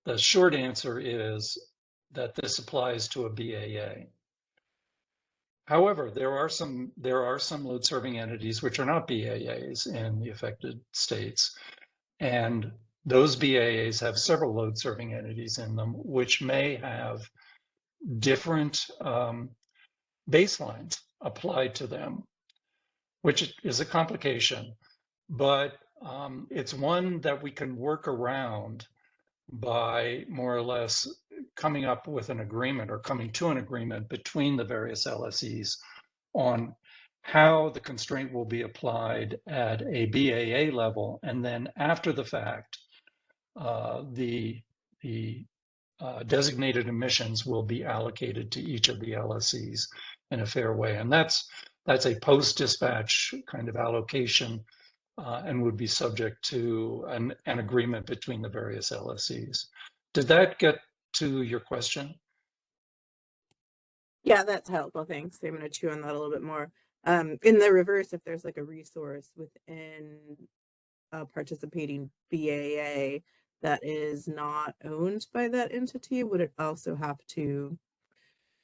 the short answer is that this applies to a BAA. However, there are some load-serving entities which are not BAAs in the affected states, and those BAAs have several load-serving entities in them, which may have different baselines applied to them, which is a complication, but it's one that we can work around by more or less coming up with an agreement or coming to an agreement between the various LSEs on how the constraint will be applied at a BAA level, and then after the fact, the designated emissions will be allocated to each of the LSEs in a fair way, and that's a post-dispatch kind of allocation, and would be subject to an agreement between the various LSEs. Did that get to your question? Yeah, that's helpful. Thanks. I'm going to chew on that a little bit more. In the reverse, if there's like a resource within a participating BAA that is not owned by that entity, would it also have to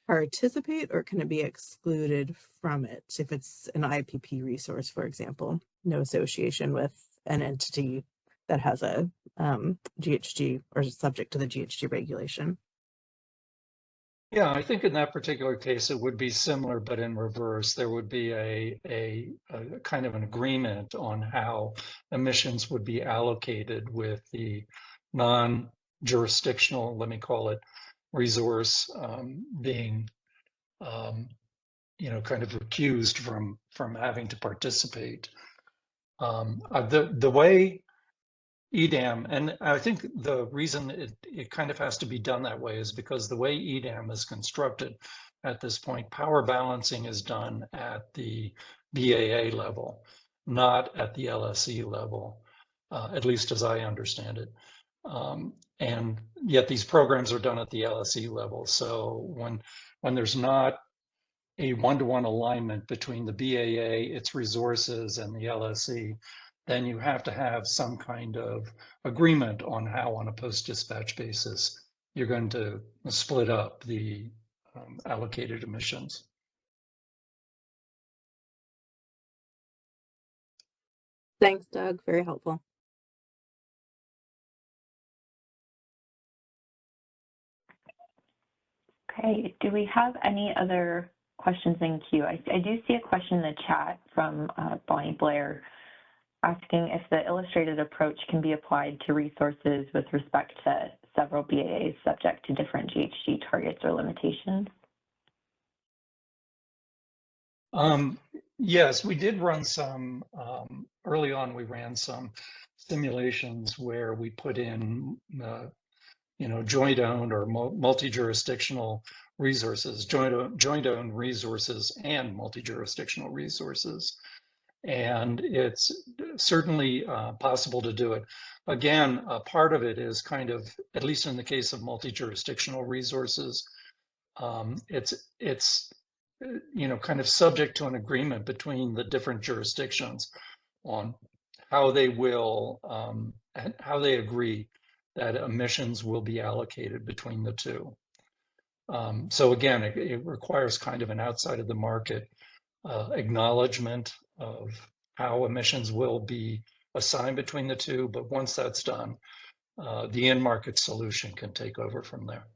participate, or can it be excluded from it if it's an IPP resource, for example, no association with an entity that has a GHG or is subject to the GHG regulation? Yeah, I think in that particular case, it would be similar, but in reverse. There would be a kind of an agreement on how emissions would be allocated with the non-jurisdictional, let me call it, resource being, kind of recused from having to participate. The way EDAM, and I think the reason it kind of has to be done that way is because the way EDAM is constructed at this point, power balancing is done at the BAA level, not at the LSE level, at least as I understand it. And yet these programs are done at the LSE level. So when there's not a one-to-one alignment between the BAA, its resources, and the LSE, then you have to have some kind of agreement on how, on a post-dispatch basis, you're going to split up the allocated emissions. Thanks, Doug. Very helpful. Okay, do we have any other questions in queue? I do see a question in the chat from Bonnie Blair asking if the illustrated approach can be applied to resources with respect to several BAAs subject to different GHG targets or limitations. Yes, we did run some, early on, we ran some simulations where we put in, joint owned or multi-jurisdictional resources, joint owned resources and multi-jurisdictional resources. And it's certainly possible to do it. Again, part of it is kind of, at least in the case of multi-jurisdictional resources, it's kind of subject to an agreement between the different jurisdictions on how they will, how they agree that emissions will be allocated between the two. So again, it requires kind of an outside of the market acknowledgement of how emissions will be assigned between the two. But once that's done, the in-market solution can take over from there.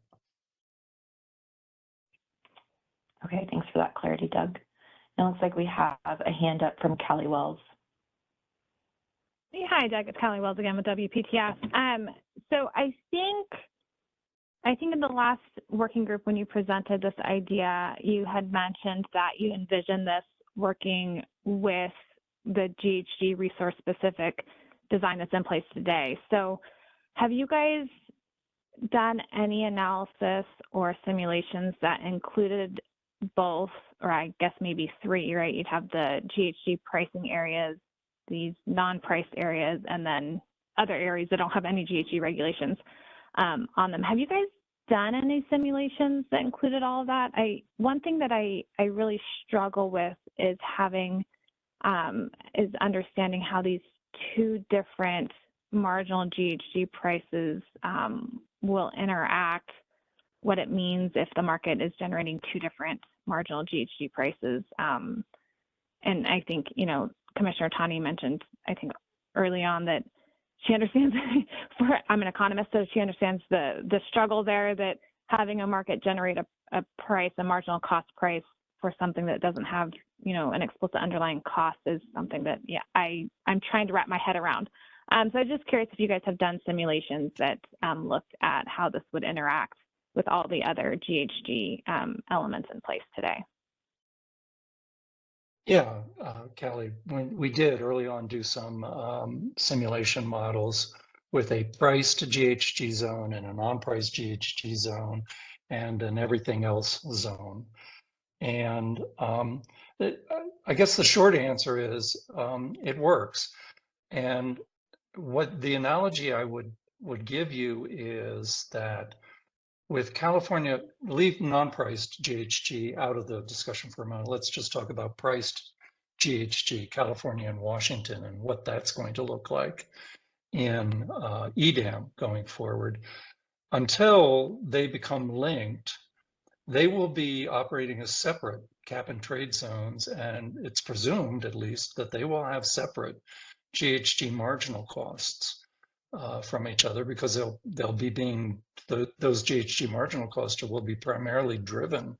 Okay, thanks for that clarity, Doug. It looks like we have a hand up from Callie Wells. Hey, hi, Doug. It's Callie Wells again with WPTF. So I think in the last working group when you presented this idea, you had mentioned that you envision this working with the GHG resource-specific design that's in place today. So have you guys done any analysis or simulations that included both, or I guess maybe three, right? You'd have the GHG pricing areas, these non-priced areas, and then other areas that don't have any GHG regulations on them. Have you guys done any simulations that included all of that? One thing that I really struggle with is understanding how these two different marginal GHG prices will interact, what it means if the market is generating two different marginal GHG prices. And I think, Commissioner Tani mentioned, I think early on, that she understands, I'm an economist, so she understands the struggle there, that having a market generate a price, a marginal cost price for something that doesn't have, an explicit underlying cost is something that, I'm trying to wrap my head around. So I'm just curious if you guys have done simulations that looked at how this would interact with all the other GHG elements in place today. Yeah, Callie, we did early on do some simulation models with a priced GHG zone and a non-priced GHG zone and an everything else zone. And I guess the short answer is it works. And what the analogy I would give you is that with California, leave non-priced GHG out of the discussion for a moment. Let's just talk about priced GHG, California and Washington, and what that's going to look like in EDAM going forward. Until they become linked, they will be operating as separate cap and trade zones, and it's presumed, at least, that they will have separate GHG marginal costs from each other, because they'll be those GHG marginal costs will be primarily driven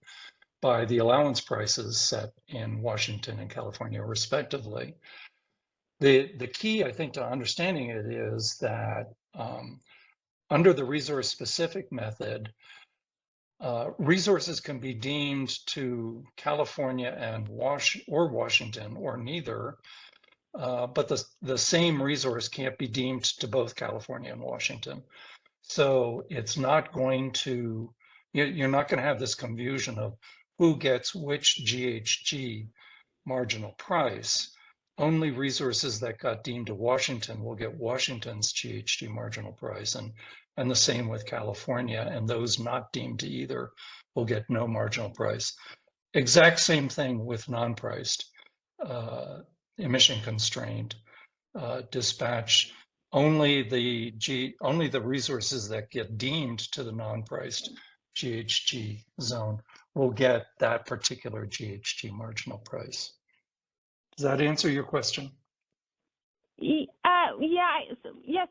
by the allowance prices set in Washington and California, respectively. The key, I think, to understanding it is that under the resource-specific method, resources can be deemed to California and Washington, or neither, but the same resource can't be deemed to both California and Washington. So it's not going to, you're not going to have this confusion of who gets which GHG marginal price. Only resources that got deemed to Washington will get Washington's GHG marginal price, and the same with California, and those not deemed to either will get no marginal price. Exact same thing with non-priced emission constrained dispatch. Only the resources that get deemed to the non-priced GHG zone will get that particular GHG marginal price. Does that answer your question? Yes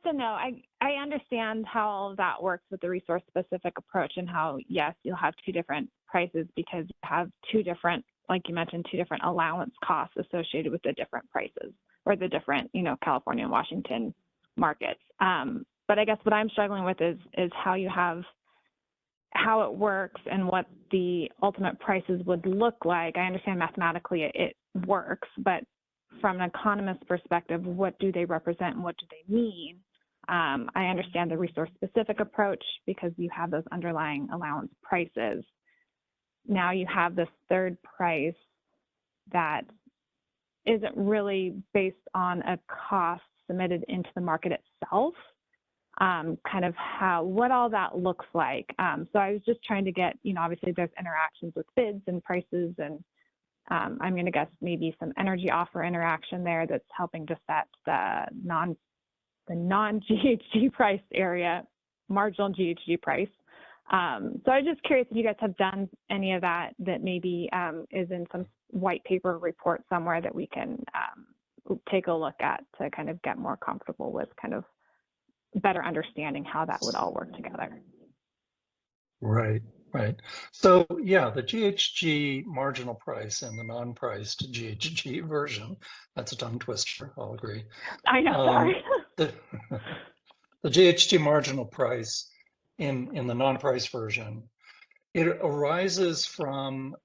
and no. I understand how all of that works with the resource-specific approach, and how, yes, you'll have two different prices because you have two different, like you mentioned, two different allowance costs associated with the different prices, or the different, California and Washington markets. But I guess what I'm struggling with is how you have how it works and what the ultimate prices would look like. I understand mathematically it works, but from an economist's perspective, what do they represent and what do they mean? I understand the resource-specific approach because you have those underlying allowance prices. Now you have this third price that isn't really based on a cost submitted into the market itself, kind of what all that looks like. So I was just trying to get, obviously there's interactions with bids and prices, and I'm going to guess maybe some energy offer interaction there that's helping to set the non-GHG priced area, marginal GHG price. So I was just curious if you guys have done any of that maybe is in some white paper report somewhere that we can take a look at to kind of get more comfortable with kind of better understanding how that would all work together. Right, right. So yeah, the GHG marginal price and the non-priced GHG version, that's a tongue twister, I'll agree. I know, sorry. The GHG marginal price in the non-price version, it arises from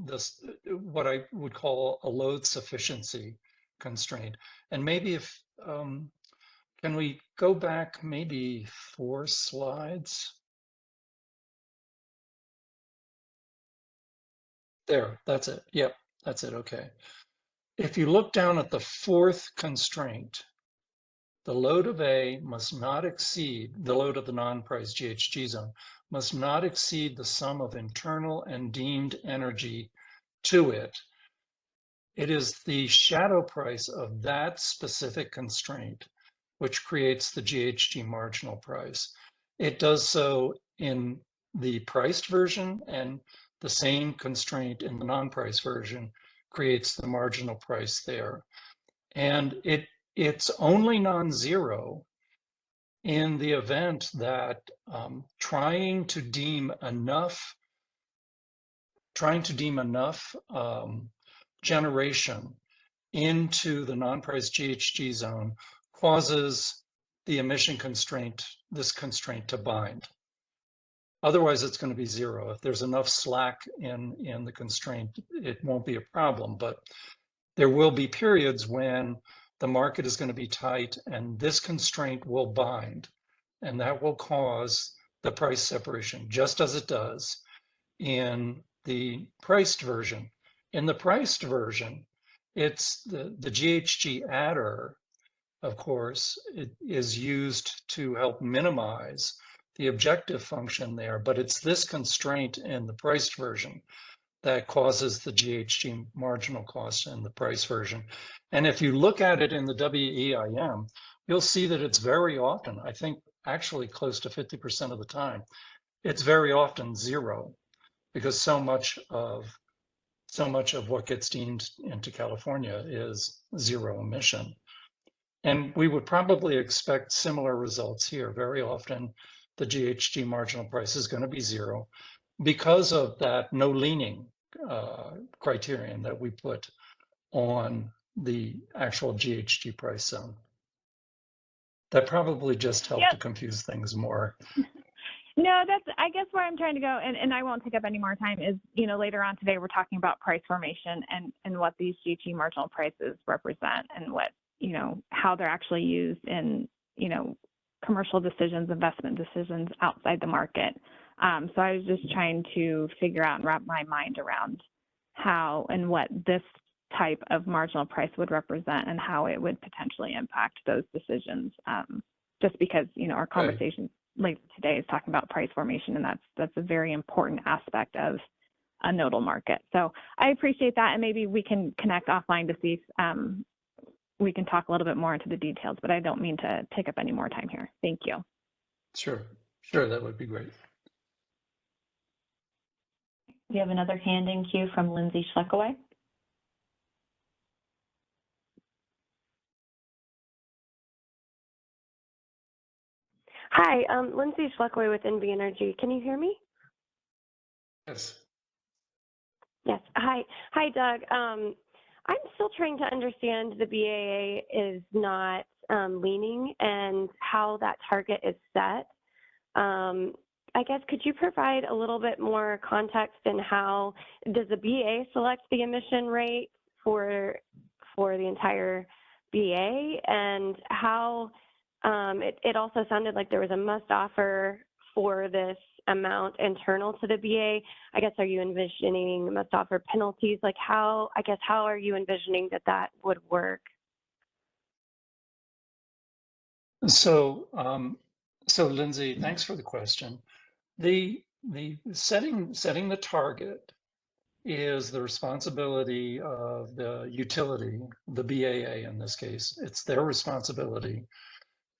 this, what I would call a load sufficiency constraint. And maybe if, can we go back maybe 4 slides? There, that's it. Yep, that's it. Okay. If you look down at the 4th constraint, the load of A must not exceed, the load of the non-price GHG zone must not exceed the sum of internal and deemed energy to it. It is the shadow price of that specific constraint which creates the GHG marginal price. It does so in the priced version, and the same constraint in the non-price version creates the marginal price there. And it's only non-zero in the event that trying to deem enough generation into the non-price GHG zone causes the emission constraint, this constraint, to bind. Otherwise, it's going to be zero. If there's enough slack in the constraint, it won't be a problem. But there will be periods when the market is going to be tight and this constraint will bind, and that will cause the price separation, just as it does in the priced version. In the priced version, it's the GHG adder, of course, it is used to help minimize the objective function there, but it's this constraint in the priced version that causes the GHG marginal cost in the price version. And if you look at it in the WEIM, you'll see that it's very often, I think actually close to 50% of the time, it's very often zero, because so much of what gets deemed into California is zero emission. And we would probably expect similar results here. Very often, the GHG marginal price is going to be zero because of that no leaning criterion that we put on the actual GHG price zone. That probably just helped to confuse things more. No, that's, I guess, where I'm trying to go, and I won't take up any more time, is, later on today, we're talking about price formation and what these GHG marginal prices represent and what, how they're actually used in, commercial decisions, investment decisions outside the market. So I was just trying to figure out and wrap my mind around how and what this type of marginal price would represent and how it would potentially impact those decisions. Just because, our conversation later today is talking about price formation, and that's a very important aspect of a nodal market. So I appreciate that, and maybe we can connect offline to see if we can talk a little bit more into the details, but I don't mean to take up any more time here. Thank you. Sure, that would be great. We have another hand in queue from Lindsay Schleckaway. Hi, Lindsay Schleckaway with NV Energy. Can you hear me? Yes. Yes. Hi, Doug. I'm still trying to understand the BAA is not leaning and how that target is set. I guess, could you provide a little bit more context in how does the BA select the emission rate for the entire BA, and how it also sounded like there was a must offer for this amount internal to the BA. I guess, are you envisioning must offer penalties? Like how are you envisioning that would work? So, so Lindsay, thanks for the question. The setting the target is the responsibility of the utility, the BAA in this case. It's their responsibility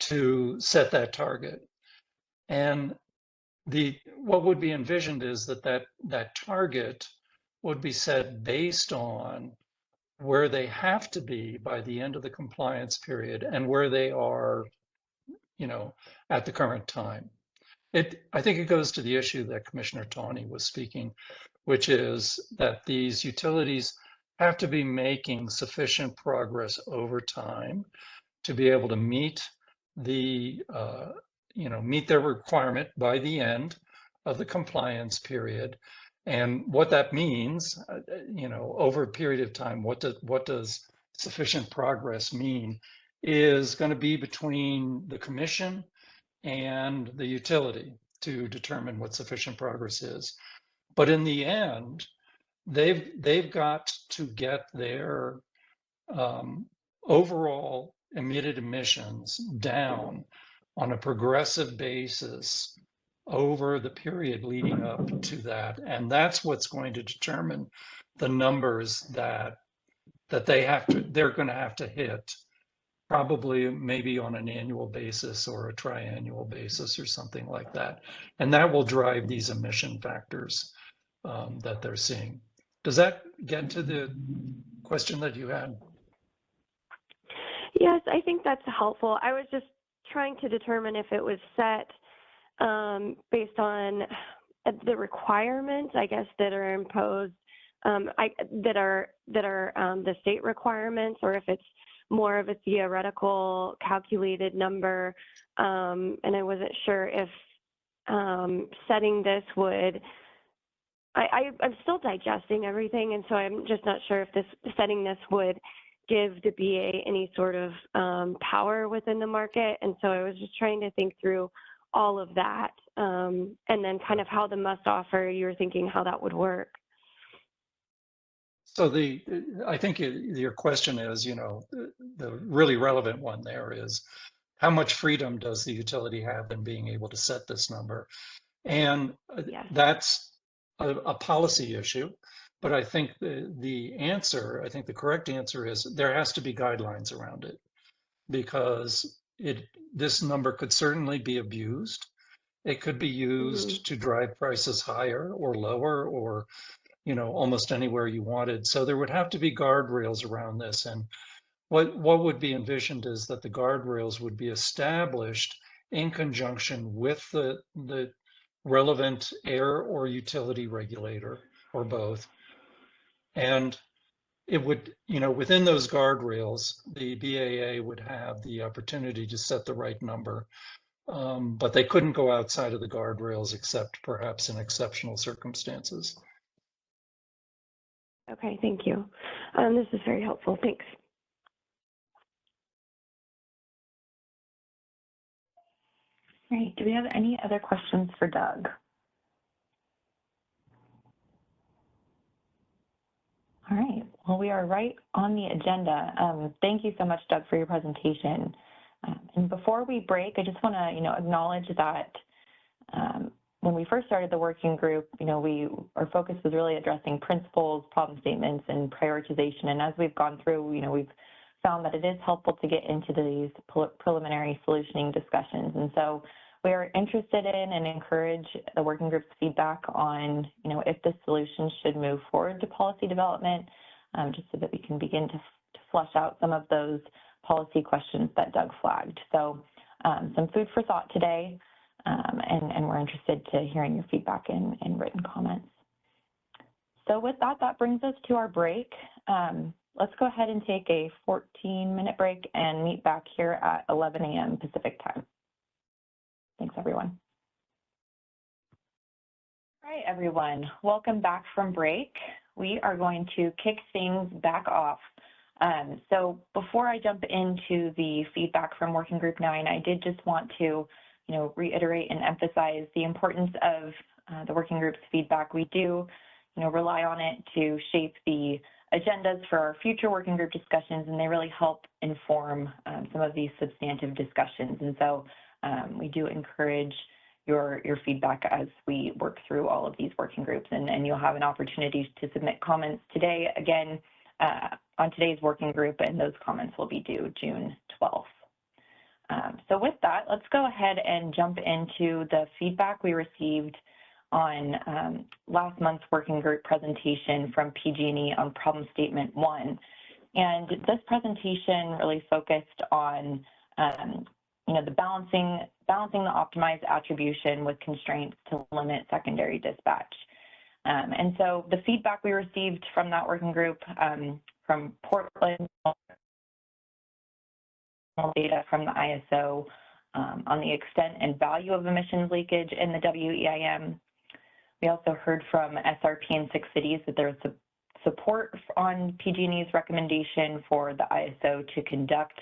to set that target. And what would be envisioned is that target would be set based on where they have to be by the end of the compliance period and where they are, at the current time. I think it goes to the issue that Commissioner Tawney was speaking, which is that these utilities have to be making sufficient progress over time to be able to meet meet their requirement by the end of the compliance period. And what that means, over a period of time, what does sufficient progress mean, is going to be between the commission and the utility to determine what sufficient progress is. But in the end, they've got to get their overall emitted emissions down on a progressive basis over the period leading up to that. And that's what's going to determine the numbers that they're going to have to hit, probably maybe on an annual basis or a triannual basis or something like that. And that will drive these emission factors that they're seeing. Does that get to the question that you had? Yes, I think that's helpful. I was just trying to determine if it was set based on the requirements, I guess, that are imposed, that are the state requirements, or if it's more of a theoretical calculated number. And I wasn't sure if setting this would, I'm still digesting everything, and so I'm just not sure if setting this would give the BA any sort of power within the market. And so I was just trying to think through all of that, and then kind of how the must offer, you were thinking how that would work. So I think your question is, the really relevant one there is, how much freedom does the utility have in being able to set this number? And Yes. That's a policy issue. But I think the correct answer is there has to be guidelines around it, because this number could certainly be abused. It could be used to drive prices higher or lower, or almost anywhere you wanted. So there would have to be guardrails around this. And what would be envisioned is that the guardrails would be established in conjunction with the relevant air or utility regulator, or both. And it would, within those guardrails, the BAA would have the opportunity to set the right number, but they couldn't go outside of the guardrails except perhaps in exceptional circumstances. Okay, thank you. This is very helpful. Thanks. All right, do we have any other questions for Doug? All right, well, we are right on the agenda. Thank you so much, Doug, for your presentation. And before we break, I just want to, acknowledge that when we first started the working group, our focus was really addressing principles, problem statements, and prioritization. And as we've gone through, we've found that it is helpful to get into these preliminary solutioning discussions. And so we are interested in and encourage the working group's feedback on, if this solution should move forward to policy development, just so that we can begin to flesh out some of those policy questions that Doug flagged. So some food for thought today, and we're interested to hearing your feedback and written comments. So with that, that brings us to our break. Let's go ahead and take a 14-minute break and meet back here at 11 a.m. Pacific time. Thanks, everyone. All right, everyone, welcome back from break. We are going to kick things back off. So before I jump into the feedback from Working Group 9, I did just want to, reiterate and emphasize the importance of the Working Group's feedback. We do, rely on it to shape the agendas for our future Working Group discussions, and they really help inform some of these substantive discussions. And so we do encourage your feedback as we work through all of these working groups, and you'll have an opportunity to submit comments today, again, on today's working group, and those comments will be due June 12th. So with that, let's go ahead and jump into the feedback we received on last month's working group presentation from PG&E on problem statement 1. And this presentation really focused on the balancing the optimized attribution with constraints to limit secondary dispatch. And so the feedback we received from that working group from Portland, data from the ISO on the extent and value of emissions leakage in the WEIM. We also heard from SRP in 6 cities that there was support on PG&E's recommendation for the ISO to conduct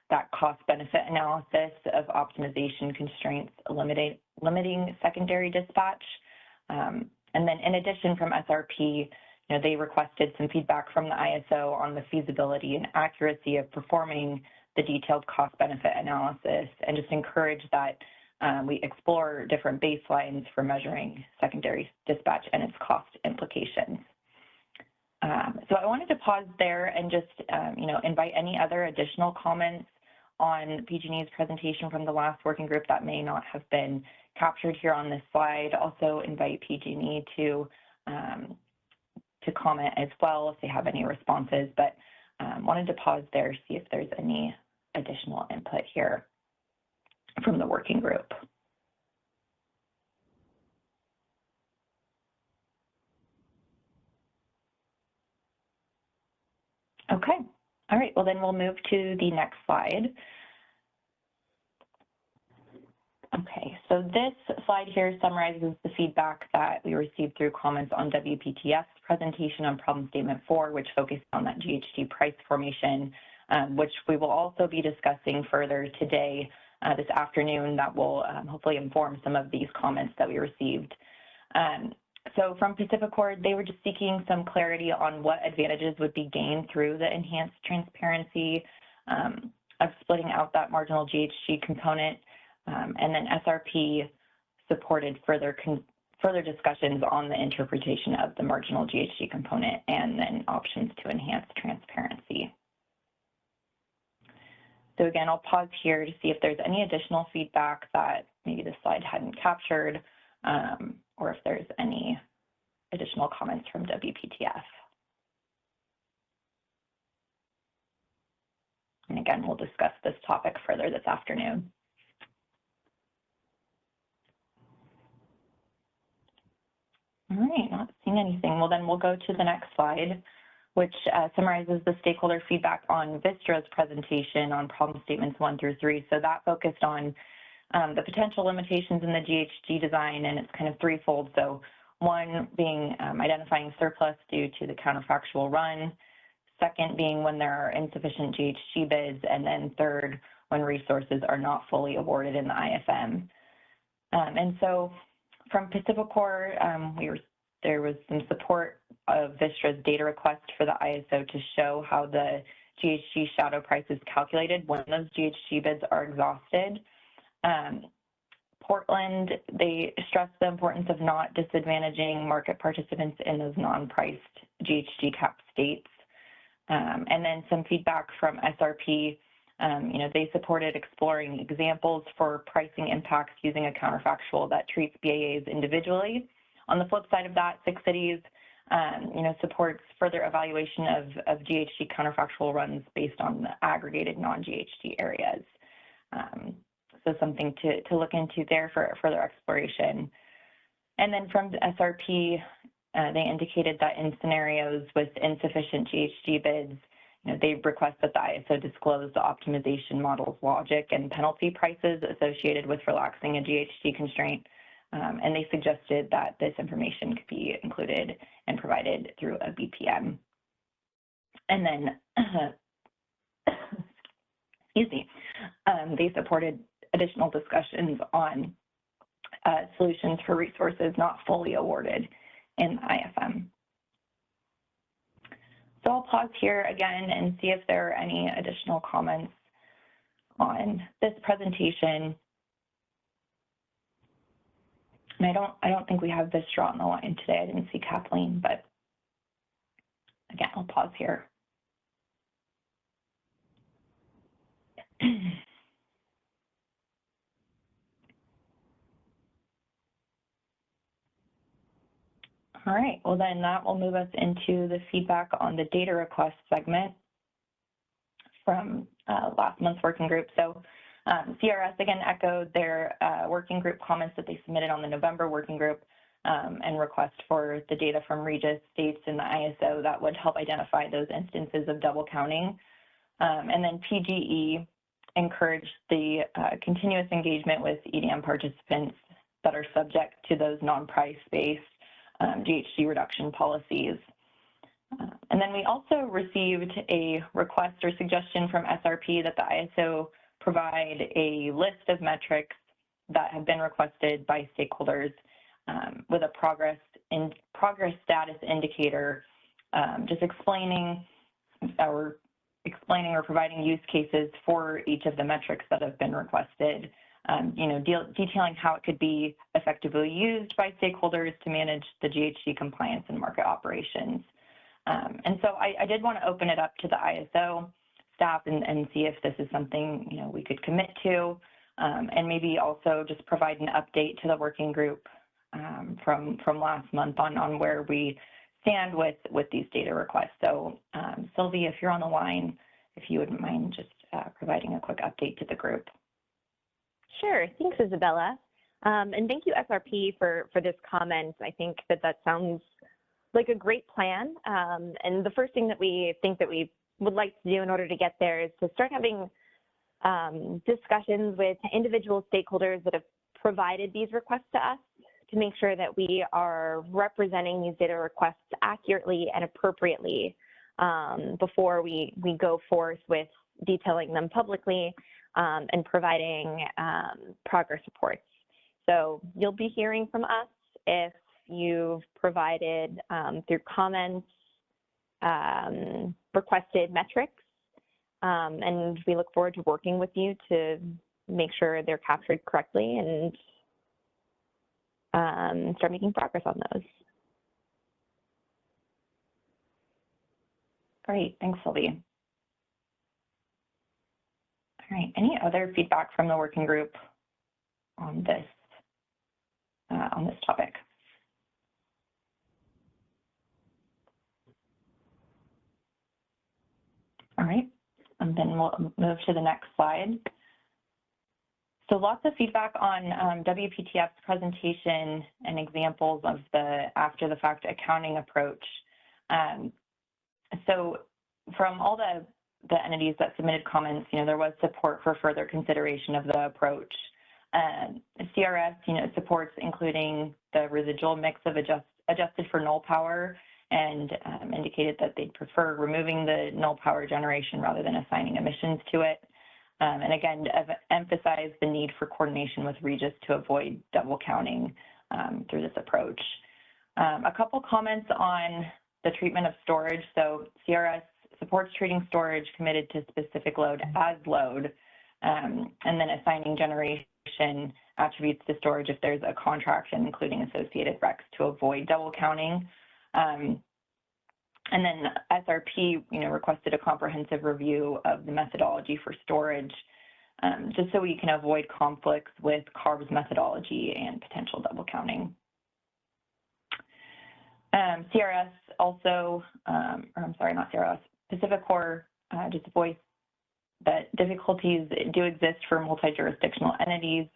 that cost-benefit analysis of optimization constraints limiting secondary dispatch. And then in addition from SRP, they requested some feedback from the ISO on the feasibility and accuracy of performing the detailed cost-benefit analysis, and just encourage that we explore different baselines for measuring secondary dispatch and its cost implications. So I wanted to pause there and just, invite any other additional comments on PG&E's presentation from the last working group that may not have been captured here on this slide. Also invite PG&E to comment as well if they have any responses, but wanted to pause there, see if there's any additional input here from the working group. Okay, all right, well then we'll move to the next slide. Okay, so this slide here summarizes the feedback that we received through comments on WPTF's presentation on problem statement 4, which focused on that GHG price formation, which we will also be discussing further today, this afternoon, that will hopefully inform some of these comments that we received. So from PacifiCorp, they were just seeking some clarity on what advantages would be gained through the enhanced transparency of splitting out that marginal GHG component. And then SRP supported further discussions on the interpretation of the marginal GHG component and then options to enhance transparency. So again, I'll pause here to see if there's any additional feedback that maybe the slide hadn't captured, or if there's any additional comments from WPTF. And again, we'll discuss this topic further this afternoon. All right, not seeing anything. Well, then we'll go to the next slide, which summarizes the stakeholder feedback on Vistra's presentation on problem statements 1 through 3. So that focused on the potential limitations in the GHG design, and it's kind of threefold. So one being identifying surplus due to the counterfactual run, second being when there are insufficient GHG bids, and then third, when resources are not fully awarded in the IFM. And so from PacifiCorp, there was some support of Vistra's data request for the ISO to show how the GHG shadow price is calculated when those GHG bids are exhausted. Portland, they stressed the importance of not disadvantaging market participants in those non-priced GHG cap states. And then some feedback from SRP, they supported exploring examples for pricing impacts using a counterfactual that treats BAAs individually. On the flip side of that, 6 cities, supports further evaluation of GHG counterfactual runs based on the aggregated non-GHG areas. So something to look into there for further exploration. And then from the SRP, they indicated that in scenarios with insufficient GHG bids, they request that the ISO disclose the optimization model's logic and penalty prices associated with relaxing a GHG constraint. and they suggested that this information could be included and provided through a BPM. And then, excuse me, they supported additional discussions on solutions for resources not fully awarded in IFM. So I'll pause here again and see if there are any additional comments on this presentation. And I don't think we have Vistra on the line today. I didn't see Kathleen, but again, I'll pause here. All right, well then that will move us into the feedback on the data request segment from last month's working group. So CRS again echoed their working group comments that they submitted on the November working group and request for the data from Regis, states, and the ISO that would help identify those instances of double counting. And then PGE encouraged the continuous engagement with EDM participants that are subject to those non-price-based GHG reduction policies. And then we also received a request or suggestion from SRP that the ISO provide a list of metrics that have been requested by stakeholders with a progress status indicator, just explaining or providing use cases for each of the metrics that have been requested. Detailing how it could be effectively used by stakeholders to manage the GHG compliance and market operations. And so I did want to open it up to the ISO staff and see if this is something we could commit to, and maybe also just provide an update to the working group from last month on where we stand with these data requests. So Sylvie, if you're on the line, if you wouldn't mind just providing a quick update to the group. Sure, thanks, Isabella. And thank you, SRP, for this comment. I think that sounds like a great plan. And the first thing that we think that we would like to do in order to get there is to start having discussions with individual stakeholders that have provided these requests to us to make sure that we are representing these data requests accurately and appropriately before we go forth with detailing them publicly and providing progress reports. So you'll be hearing from us if you've provided through comments requested metrics, and we look forward to working with you to make sure they're captured correctly and start making progress on those. Great, thanks, Sylvie. All right, any other feedback from the working group on this topic? All right, and then we'll move to the next slide. So lots of feedback on WPTF's presentation and examples of the after-the-fact accounting approach. So from all the entities that submitted comments, there was support for further consideration of the approach. CRS, supports including the residual mix of adjusted for null power, and indicated that they'd prefer removing the null power generation rather than assigning emissions to it. And again, emphasize the need for coordination with Regis to avoid double counting through this approach. A couple comments on the treatment of storage. So CRS supports treating storage committed to specific load as load, and then assigning generation attributes to storage if there's a contract and including associated recs to avoid double counting. And then SRP, requested a comprehensive review of the methodology for storage, just so we can avoid conflicts with CARB's methodology and potential double counting. CRS also, or I'm sorry, not CRS, PacifiCorp just voiced that difficulties do exist for multi-jurisdictional entities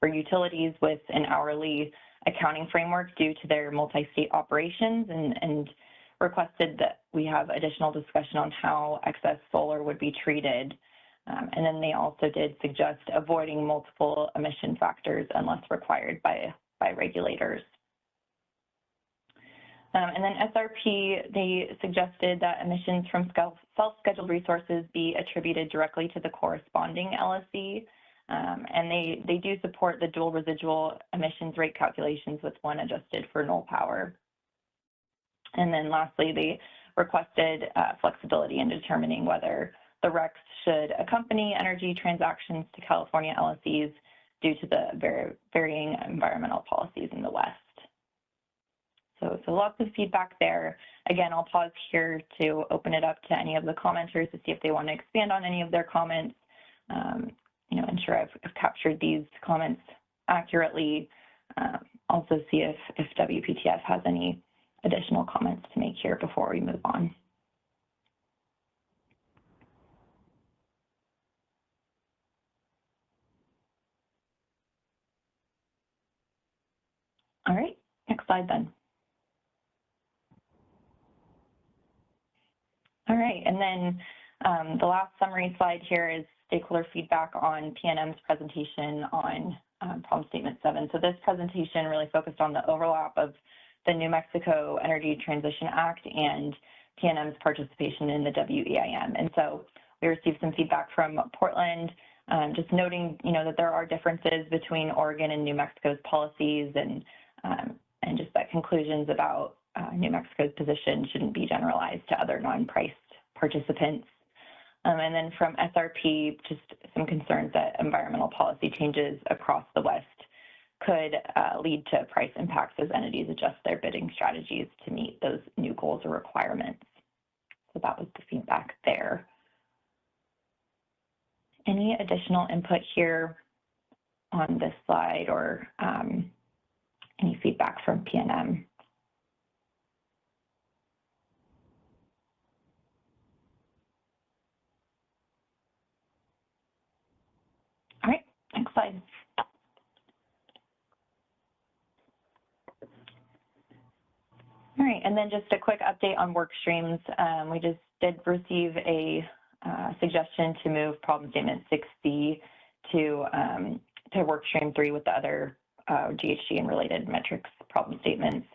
or utilities with an hourly accounting framework due to their multi-state operations, and requested that we have additional discussion on how excess solar would be treated. And then they also did suggest avoiding multiple emission factors unless required by by regulators. And then SRP, they suggested that emissions from self-scheduled resources be attributed directly to the corresponding LSE. And they do support the dual residual emissions rate calculations with one adjusted for null power. And then lastly, they requested flexibility in determining whether the RECs should accompany energy transactions to California LSEs due to the varying environmental policies in the West. So lots of feedback there. Again, I'll pause here to open it up to any of the commenters to see if they want to expand on any of their comments. You know, ensure I've captured these comments accurately. Also see if WPTF has any additional comments to make here before we move on. All right, next slide then. All right, and then the last summary slide here is stakeholder feedback on PNM's presentation on problem statement 7. So this presentation really focused on the overlap of the New Mexico Energy Transition Act and PNM's participation in the WEIM. And so we received some feedback from Portland, just noting, you know, that there are differences between Oregon and New Mexico's policies, and just that conclusions about New Mexico's position shouldn't be generalized to other non-priced participants. And then from SRP, just some concerns that environmental policy changes across the West could lead to price impacts as entities adjust their bidding strategies to meet those new goals or requirements. So that was the feedback there. Any additional input here on this slide, or any feedback from PNM? All right, next slide. All right, and then just a quick update on work streams. We just did receive a suggestion to move problem statement 6C to work stream 3 with the other GHG and related metrics problem statements.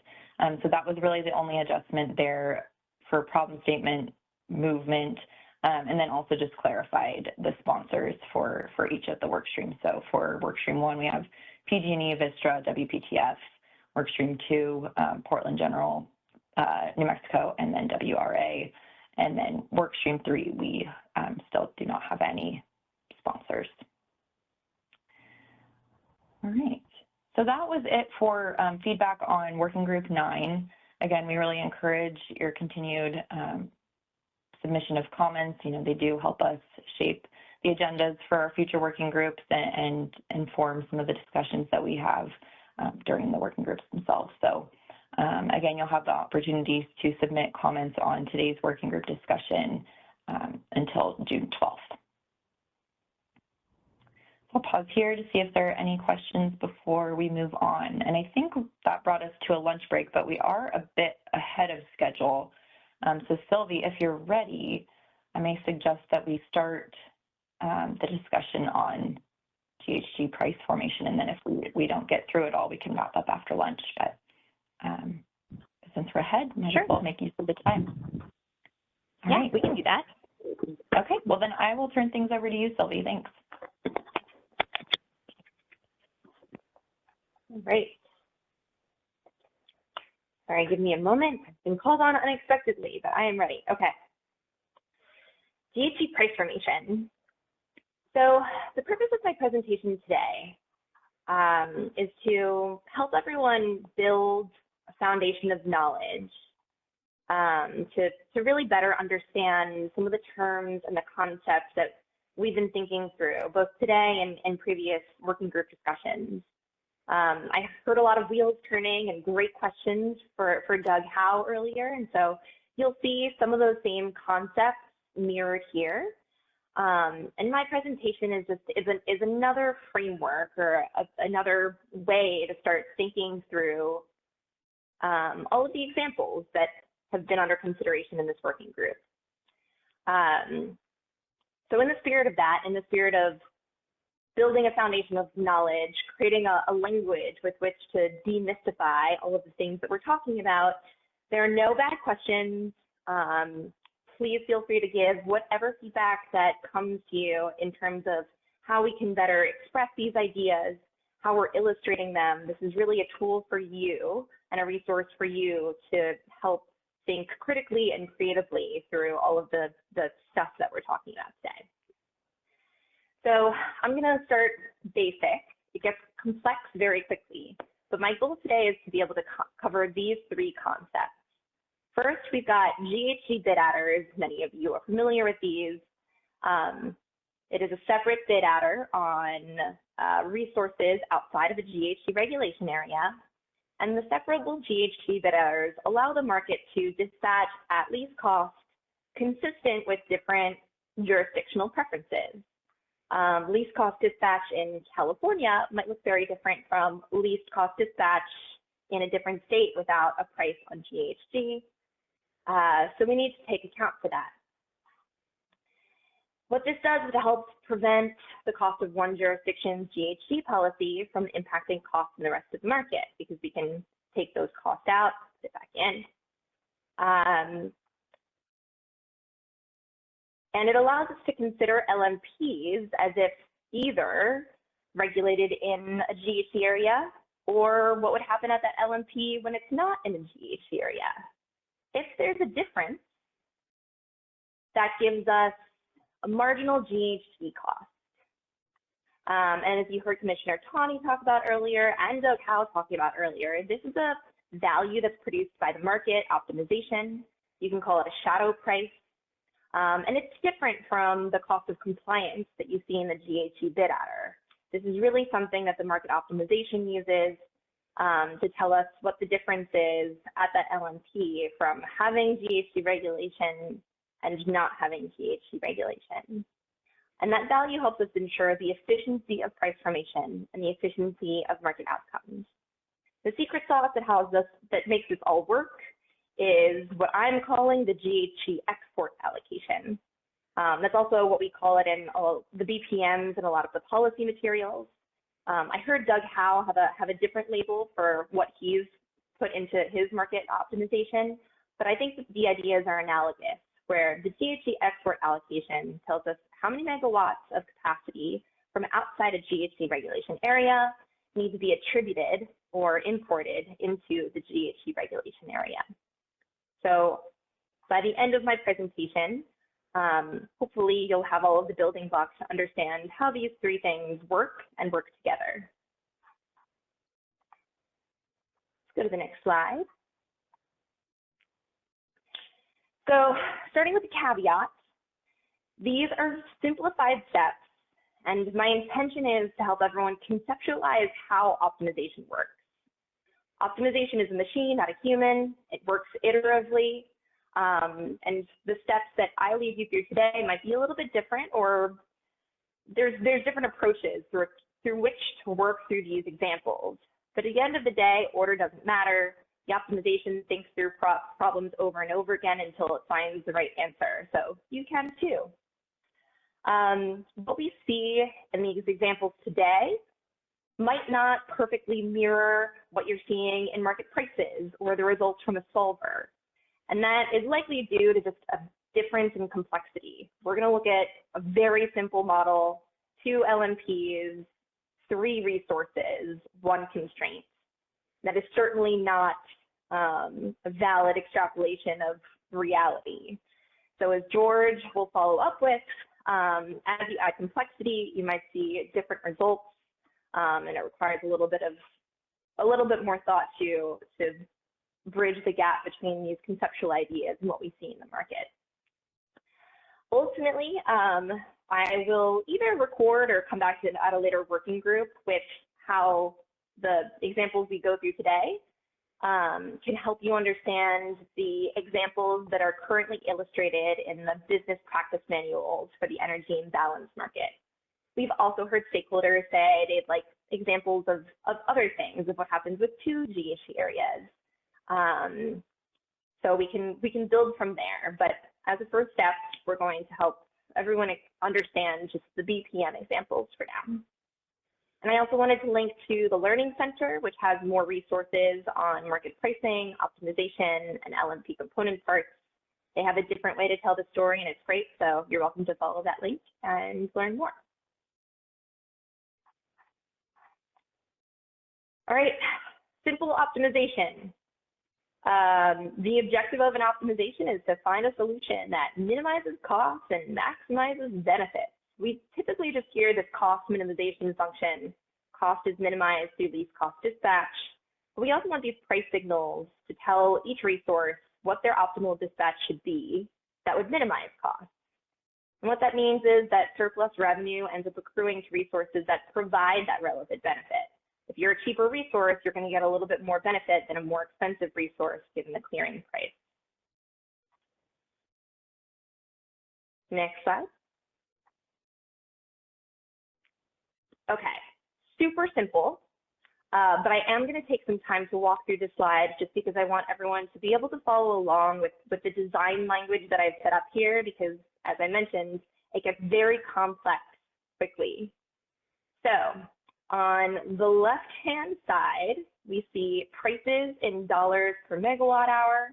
So that was really the only adjustment there for problem statement movement, and then also just clarified the sponsors for each of the work streams. So for work stream 1, we have PG&E, Vistra, WPTF. Work stream 2, Portland General, New Mexico, and then WRA. And then work stream 3, we still do not have any sponsors. All right, so that was it for feedback on working group 9. Again, we really encourage your continued submission of comments. You know, they do help us shape the agendas for our future working groups and inform some of the discussions that we have during the working groups themselves. So again, you'll have the opportunities to submit comments on today's working group discussion until June 12th. I'll pause here to see if there are any questions before we move on. And I think that brought us to a lunch break, but we are a bit ahead of schedule. So Sylvie, if you're ready, I may suggest that we start the discussion on GHG price formation, and then if we don't get through it all, we can wrap up after lunch. But since we're ahead, might as well make use of the time. All right. We can do that. Okay, well then I will turn things over to you, Sylvie. Thanks. Great. Sorry, give me a moment. I've been called on unexpectedly, but I am ready. Okay. GHG price formation. So the purpose of my presentation today is to help everyone build a foundation of knowledge to really better understand some of the terms and the concepts that we've been thinking through, both today and previous working group discussions. I heard a lot of wheels turning and great questions for Doug Howe earlier, and so you'll see some of those same concepts mirrored here. And my presentation is another framework or another way to start thinking through all of the examples that have been under consideration in this working group. So in the spirit of that, in the spirit of building a foundation of knowledge, creating a language with which to demystify all of the things that we're talking about. There are no bad questions. Please feel free to give whatever feedback that comes to you in terms of how we can better express these ideas, how we're illustrating them. This is really a tool for you and a resource for you to help think critically and creatively through all of the stuff that we're talking about today. So I'm gonna start basic. It gets complex very quickly, but my goal today is to be able to cover these three concepts. First, we've got GHG bid adders. Many of you are familiar with these. It is a separate bid adder on resources outside of a GHG regulation area. And the separable GHG bid adders allow the market to dispatch at least cost consistent with different jurisdictional preferences. Least cost dispatch in California might look very different from least cost dispatch in a different state without a price on GHG. So we need to take account for that. What this does is it helps prevent the cost of one jurisdiction's GHG policy from impacting costs in the rest of the market, because we can take those costs out, put it back in. And it allows us to consider LMPs as if either regulated in a GHG area, or what would happen at that LMP when it's not in a GHG area. If there's a difference, that gives us a marginal GHG cost. And as you heard Commissioner Tawny talk about earlier, and Doug Howe talking about earlier, this is a value that's produced by the market optimization. You can call it a shadow price. And it's different from the cost of compliance that you see in the GHG bid adder. This is really something that the market optimization uses to tell us what the difference is at that LMP from having GHG regulation and not having GHG regulation. And that value helps us ensure the efficiency of price formation and the efficiency of market outcomes. The secret sauce that makes this all work is what I'm calling the GHG export allocation. That's also what we call it in all the BPMs and a lot of the policy materials. I heard Doug Howe have a different label for what he's put into his market optimization, but I think that the ideas are analogous, where the GHG export allocation tells us how many megawatts of capacity from outside a GHG regulation area need to be attributed or imported into the GHG regulation area. So by the end of my presentation, hopefully you'll have all of the building blocks to understand how these three things work and work together. Let's go to the next slide. So starting with the caveats, these are simplified steps, and my intention is to help everyone conceptualize how optimization works. Optimization is a machine, not a human. It works iteratively, and the steps that I lead you through today might be a little bit different, or there's different approaches through which to work through these examples. But at the end of the day, order doesn't matter. The optimization thinks through problems over and over again until it finds the right answer. So you can too. What we see in these examples today might not perfectly mirror what you're seeing in market prices or the results from a solver. And that is likely due to just a difference in complexity. We're going to look at a very simple model, 2 LMPs, 3 resources, 1 constraint. That is certainly not a valid extrapolation of reality. So as George will follow up with, as you add complexity, you might see different results, and it requires a little bit more thought to bridge the gap between these conceptual ideas and what we see in the market. Ultimately, I will either record or come back to at a later working group with how the examples we go through today can help you understand the examples that are currently illustrated in the business practice manuals for the energy imbalance market. We've also heard stakeholders say they'd like examples of other things, of what happens with 2 GHG areas. So we can build from there, but as a first step, we're going to help everyone understand just the BPM examples for now. And I also wanted to link to the Learning Center, which has more resources on market pricing, optimization, and LMP component parts. They have a different way to tell the story, and it's great, so you're welcome to follow that link and learn more. All right, simple optimization. The objective of an optimization is to find a solution that minimizes costs and maximizes benefits. We typically just hear this cost minimization function. Cost is minimized through least cost dispatch. But we also want these price signals to tell each resource what their optimal dispatch should be that would minimize costs. And what that means is that surplus revenue ends up accruing to resources that provide that relevant benefit. If you're a cheaper resource, you're going to get a little bit more benefit than a more expensive resource given the clearing price. Next slide. Okay, super simple, but I am going to take some time to walk through this slide just because I want everyone to be able to follow along with the design language that I've set up here because, as I mentioned, it gets very complex quickly. So, on the left-hand side, we see prices in dollars per megawatt hour.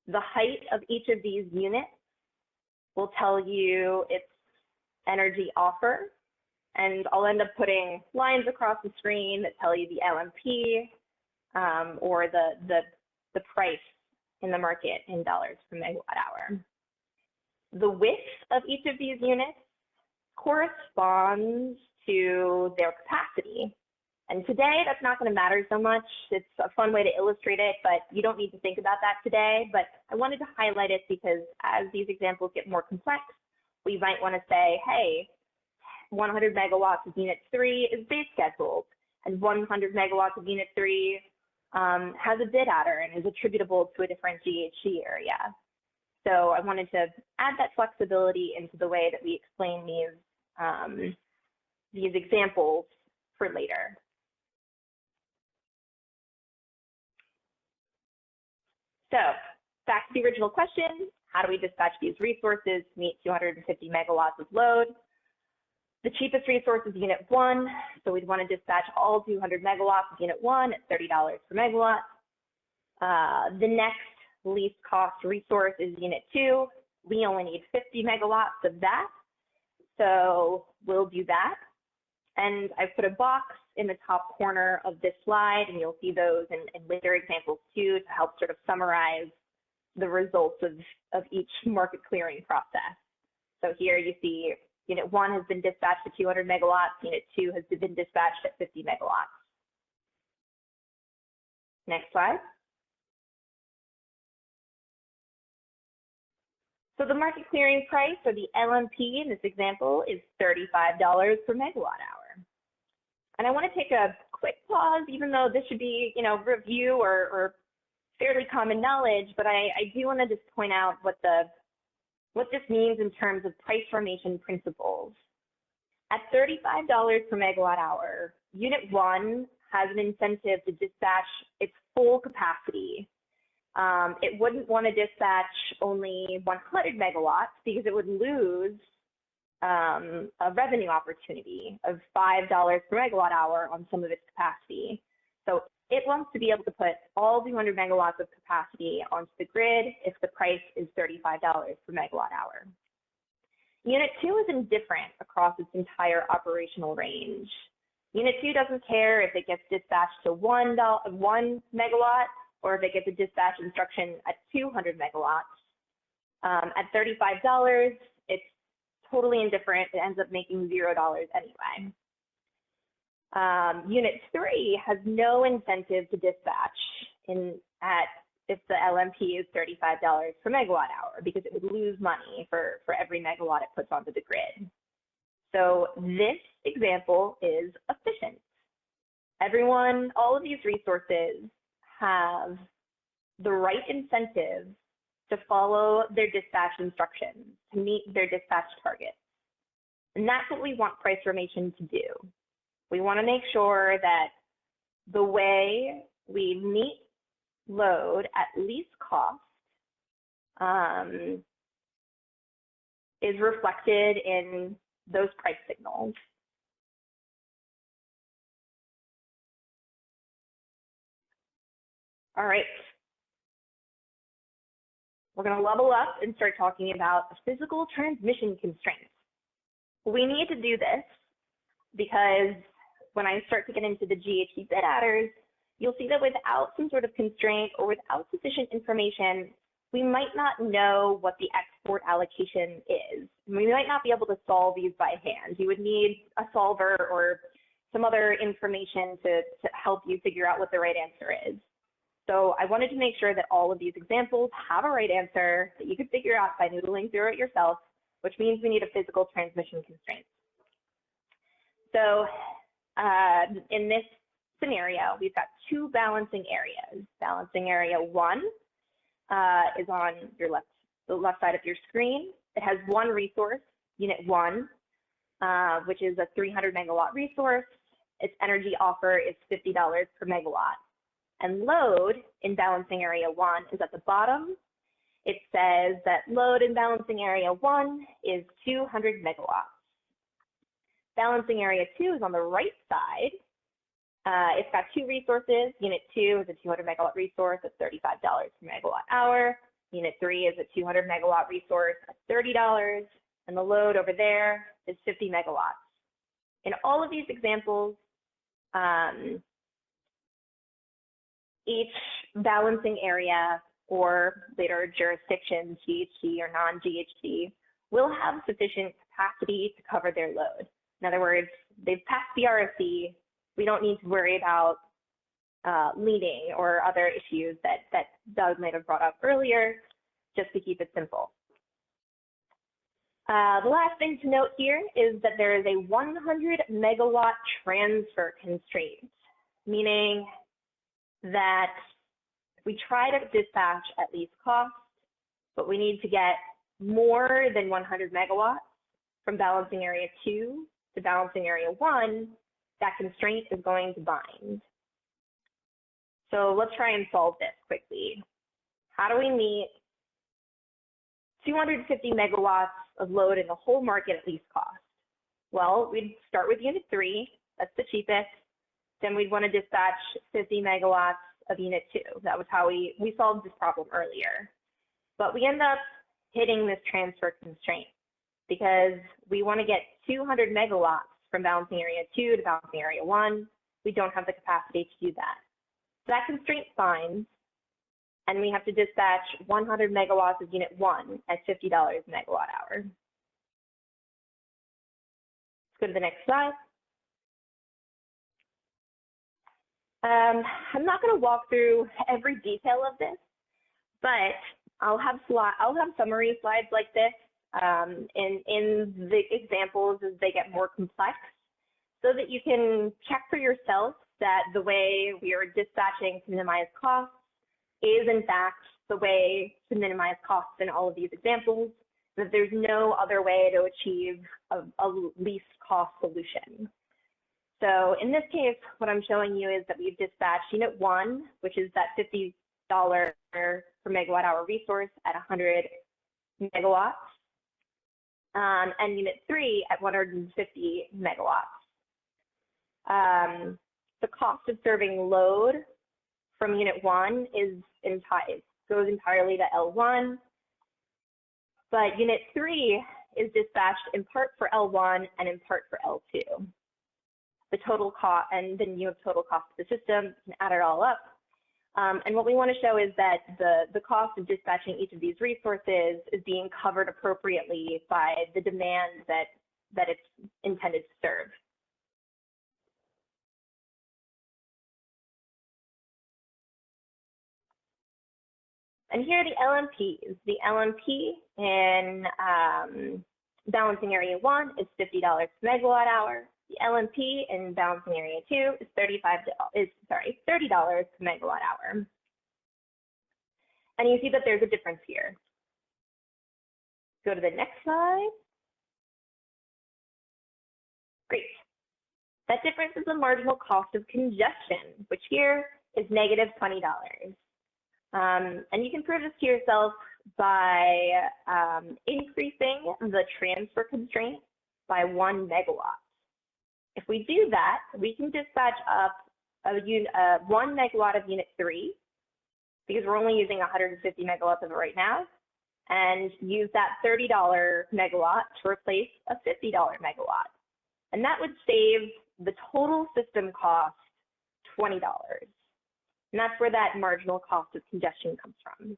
The height of each of these units will tell you its energy offer, and I'll end up putting lines across the screen that tell you the LMP or the price in the market in dollars per megawatt hour. The width of each of these units corresponds to their capacity. And today, that's not going to matter so much. It's a fun way to illustrate it, but you don't need to think about that today. But I wanted to highlight it because as these examples get more complex, we might want to say, hey, 100 megawatts of unit 3 is base scheduled, and 100 megawatts of unit 3 has a bid adder and is attributable to a different GHG area. So I wanted to add that flexibility into the way that we explain these examples for later. So back to the original question, how do we dispatch these resources to meet 250 megawatts of load? The cheapest resource is unit 1, so we'd want to dispatch all 200 megawatts of unit 1 at $30 per megawatt. The next least cost resource is unit 2. We only need 50 megawatts of that, so we'll do that. And I've put a box in the top corner of this slide, and you'll see those in later examples too to help sort of summarize the results of each market clearing process. So here you see unit 1 has been dispatched at 200 megawatts, unit 2 has been dispatched at 50 megawatts. Next slide. So the market clearing price, or the LMP in this example, is $35 per megawatt hour. And I want to take a quick pause, even though this should be, review or fairly common knowledge, but I do want to just point out what this means in terms of price formation principles. At $35 per megawatt hour, unit 1 has an incentive to dispatch its full capacity. It wouldn't want to dispatch only 100 megawatts because it would lose a revenue opportunity of $5 per megawatt hour on some of its capacity. So it wants to be able to put all 200 megawatts of capacity onto the grid if the price is $35 per megawatt hour. Unit 2 is indifferent across its entire operational range. Unit 2 doesn't care if it gets dispatched to 1 megawatt or if it gets a dispatch instruction at 200 megawatts. At $35, it's totally indifferent. It ends up making $0 anyway. Unit 3 has no incentive to dispatch if the LMP is $35 per megawatt hour because it would lose money for every megawatt it puts onto the grid. So this example is efficient. All of these resources have the right incentive to follow their dispatch instructions, to meet their dispatch targets. And that's what we want price formation to do. We want to make sure that the way we meet load at least cost is reflected in those price signals. All right. We're going to level up and start talking about physical transmission constraints. We need to do this because when I start to get into the GHG bit adders, you'll see that without some sort of constraint or without sufficient information, we might not know what the export allocation is. We might not be able to solve these by hand. You would need a solver or some other information to help you figure out what the right answer is. So I wanted to make sure that all of these examples have a right answer that you could figure out by noodling through it yourself, which means we need a physical transmission constraint. So in this scenario, we've got two balancing areas. Balancing area 1 is on the left side of your screen. It has one resource, unit 1, which is a 300 megawatt resource. Its energy offer is $50 per megawatt. And load in balancing area 1 is at the bottom. It says that load in balancing area 1 is 200 megawatts. Balancing area 2 is on the right side. It's got two resources. Unit 2 is a 200 megawatt resource at $35 per megawatt hour. Unit 3 is a 200 megawatt resource at $30. And the load over there is 50 megawatts. In all of these examples, each balancing area or later jurisdiction, GHG or non-GHG, will have sufficient capacity to cover their load. In other words, they've passed the RFC. We don't need to worry about leading or other issues that Doug might have brought up earlier, just to keep it simple. The last thing to note here is that there is a 100 megawatt transfer constraint, meaning that we try to dispatch at least cost, but we need to get more than 100 megawatts from balancing area 2 to balancing area 1, that constraint is going to bind. So let's try and solve this quickly. How do we meet 250 megawatts of load in the whole market at least cost? Well, we'd start with unit 3, that's the cheapest. Then we'd want to dispatch 50 megawatts of unit 2. That was how we solved this problem earlier. But we end up hitting this transfer constraint because we want to get 200 megawatts from balancing area 2 to balancing area 1. We don't have the capacity to do that. So that constraint binds, and we have to dispatch 100 megawatts of unit 1 at $50 a megawatt hour. Let's go to the next slide. I'm not going to walk through every detail of this, but I'll have summary slides like this in the examples as they get more complex, so that you can check for yourself that the way we are dispatching to minimize costs is in fact the way to minimize costs in all of these examples, that there's no other way to achieve a least cost solution. So in this case, what I'm showing you is that we've dispatched unit 1, which is that $50 per megawatt hour resource at 100 megawatts, and unit 3 at 150 megawatts. The cost of serving load from unit 1 goes entirely to L1, but unit 3 is dispatched in part for L1 and in part for L2. The total cost, and then you have total cost of the system, you can add it all up. And what we want to show is that the cost of dispatching each of these resources is being covered appropriately by the demand that it's intended to serve. And here are the LMPs. The LMP in balancing area 1 is $50 per megawatt hour. The LMP in balancing area 2 is $30 per megawatt hour. And you see that there's a difference here. Go to the next slide. Great. That difference is the marginal cost of congestion, which here is negative $20. And you can prove this to yourself by increasing the transfer constraint by 1 megawatt. If we do that, we can dispatch up 1 megawatt of unit 3 because we're only using 150 megawatts of it right now, and use that $30 megawatt to replace a $50 megawatt. And that would save the total system cost $20. And that's where that marginal cost of congestion comes from.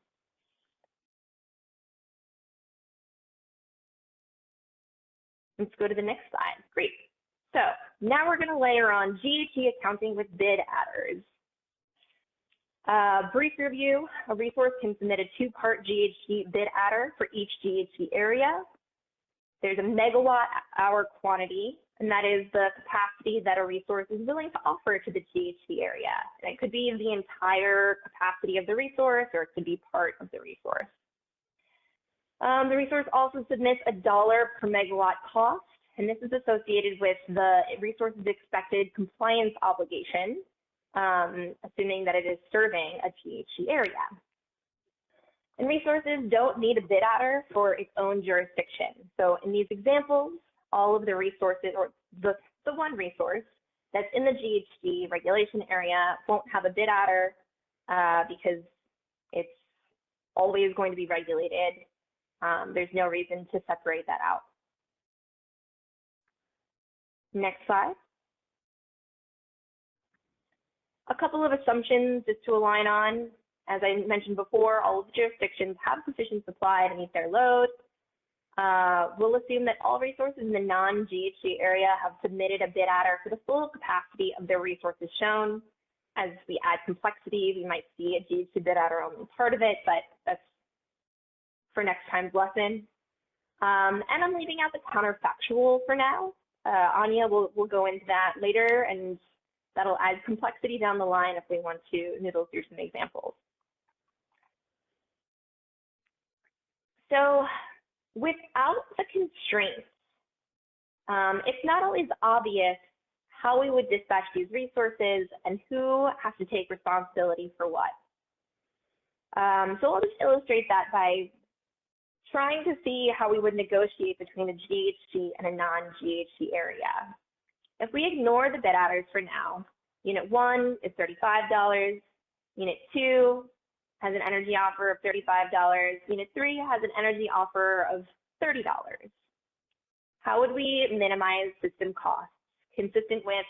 Let's go to the next slide. Great. So now we're going to layer on GHG accounting with bid adders. Brief review, a resource can submit a two-part GHG bid adder for each GHG area. There's a megawatt hour quantity, and that is the capacity that a resource is willing to offer to the GHG area. And it could be the entire capacity of the resource, or it could be part of the resource. The resource also submits a $1 per megawatt cost, and this is associated with the resource's expected compliance obligation, assuming that it is serving a GHG area. And resources don't need a bid adder for its own jurisdiction. So in these examples, all of the resources, or the one resource that's in the GHG regulation area won't have a bid adder because it's always going to be regulated. There's no reason to separate that out. Next slide. A couple of assumptions just to align on. As I mentioned before, all of the jurisdictions have sufficient supply to meet their load. We'll assume that all resources in the non-GHG area have submitted a bid adder for the full capacity of their resources shown. As we add complexity, we might see a GHG bid adder only part of it, but that's for next time's lesson. And I'm leaving out the counterfactual for now. Anya will go into that later, and that'll add complexity down the line if we want to noodle through some examples. So without the constraints, it's not always obvious how we would dispatch these resources and who has to take responsibility for what. So I'll just illustrate that by trying to see how we would negotiate between a GHG and a non-GHG area. If we ignore the bid adders for now, Unit 1 is $35, Unit 2 has an energy offer of $35, Unit 3 has an energy offer of $30. How would we minimize system costs consistent with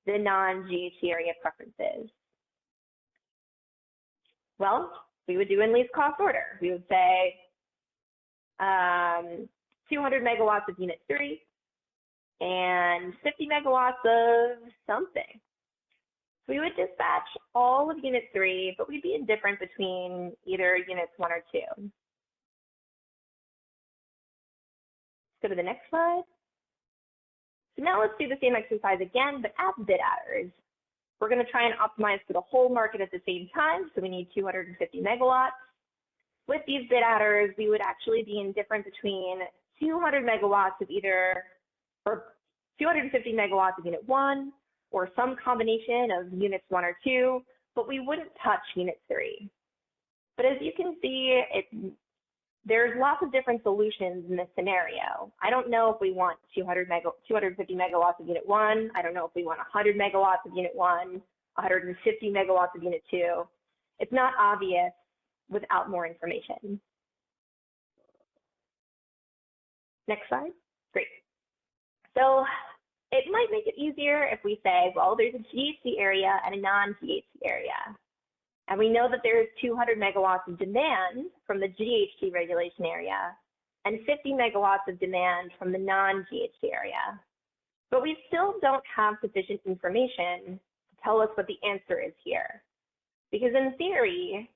the non-GHG area preferences? Well, we would do in least cost order. We would say 200 megawatts of Unit 3 and 50 megawatts of something. So we would dispatch all of Unit 3, but we'd be indifferent between either Units 1 or 2. Let's go to the next slide. So now let's do the same exercise again, but add bid adders. We're going to try and optimize for the whole market at the same time, so we need 250 megawatts. With these bid adders, we would actually be indifferent between 200 megawatts of either, or 250 megawatts of Unit 1, or some combination of Units 1 or 2, but we wouldn't touch Unit 3. But as you can see, there's lots of different solutions in this scenario. I don't know if we want 250 megawatts of Unit 1. I don't know if we want 100 megawatts of Unit 1, 150 megawatts of Unit 2. It's not obvious without more information. Next slide. Great. So it might make it easier if we say, well, there's a GHG area and a non-GHG area. And we know that there is 200 megawatts of demand from the GHG regulation area and 50 megawatts of demand from the non-GHG area. But we still don't have sufficient information to tell us what the answer is here. Because in theory,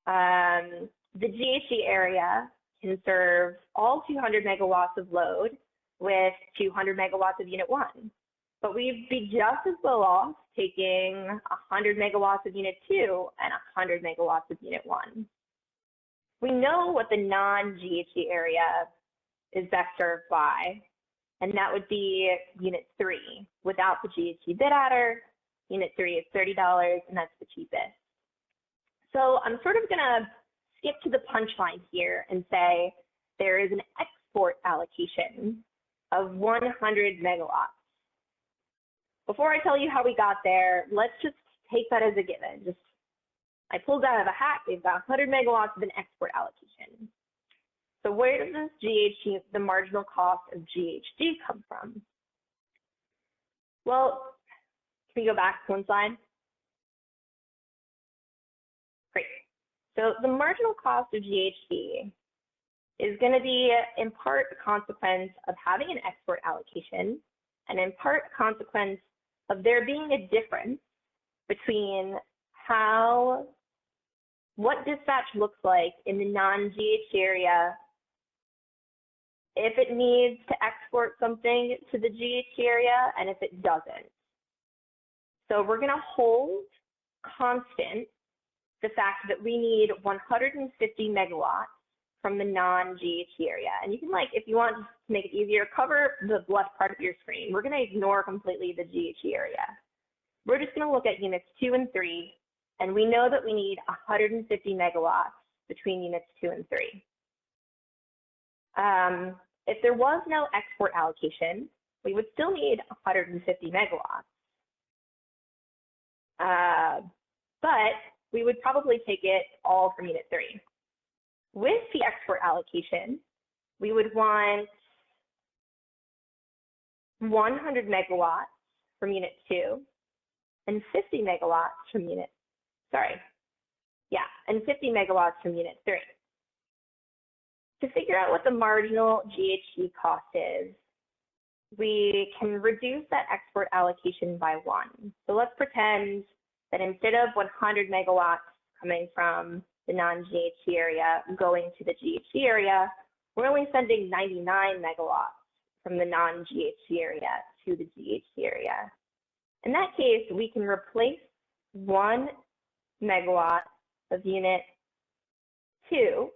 the GHG area can serve all 200 megawatts of load with 200 megawatts of Unit 1. But we'd be just as well off taking 100 megawatts of Unit 2 and 100 megawatts of Unit 1. We know what the non-GHG area is best served by, and that would be Unit 3. Without the GHG bid adder, Unit 3 is $30, and that's the cheapest. So I'm sort of going to skip to the punchline here and say there is an export allocation of 100 megawatts. Before I tell you how we got there, let's just take that as a given. Just I pulled out of a hat, we've got 100 megawatts of an export allocation. So where does this GHG, the marginal cost of GHG, come from? Well, can we go back one slide? Great. So the marginal cost of GHG is going to be in part a consequence of having an export allocation, and in part a consequence of there being a difference between what dispatch looks like in the non-GH area if it needs to export something to the GH area and if it doesn't. So we're going to hold constant the fact that we need 150 megawatts from the non-GH area. And you can, like, if you want to make it easier, cover the left part of your screen. We're going to ignore completely the GH area. We're just going to look at units 2 and 3, and we know that we need 150 megawatts between units 2 and 3. If there was no export allocation, we would still need 150 megawatts. But we would probably take it all from unit 3. With the export allocation, we would want 100 megawatts from unit 2 and 50 megawatts from unit, and 50 megawatts from unit 3. To figure out what the marginal GHG cost is, we can reduce that export allocation by 1. So let's pretend that instead of 100 megawatts coming from the non-GHG area going to the GHG area, we're only sending 99 megawatts from the non-GHG area to the GHG area. In that case, we can replace 1 megawatt of unit 2,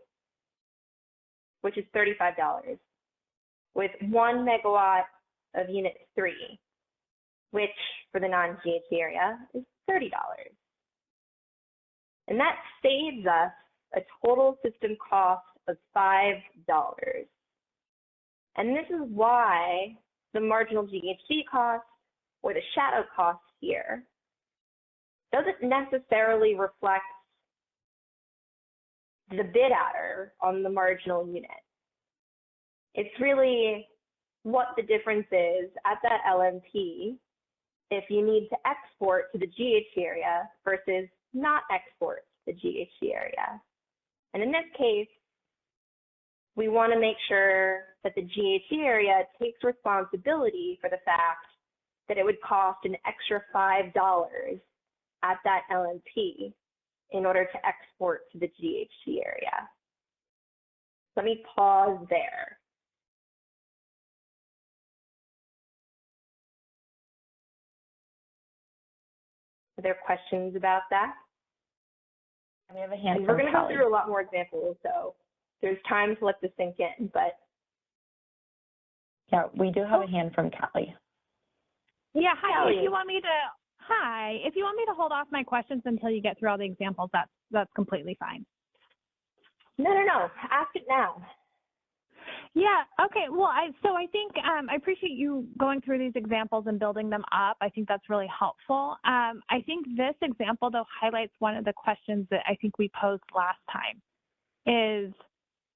which is $35, with 1 megawatt of unit 3, which for the non-GHG area is $30. And that saves us a total system cost of $5. And this is why the marginal GHG cost, or the shadow cost here, doesn't necessarily reflect the bid adder on the marginal unit. It's really what the difference is at that LMP if you need to export to the GH area versus not export to the GH area. And in this case, we want to make sure that the GH area takes responsibility for the fact that it would cost an extra $5 at that LMP in order to export to the GH area. Let me pause there. Are there questions about that? We have a hand. And we're going to go through a lot more examples, so there's time to let this sink in, but. Yeah, we do have a hand from Callie. Yeah, hi. Callie. If you want me to hold off my questions until you get through all the examples, that's completely fine. No. Ask it now. Yeah. Okay. Well, I think I appreciate you going through these examples and building them up. I think that's really helpful. I think this example, though, highlights one of the questions that I think we posed last time, is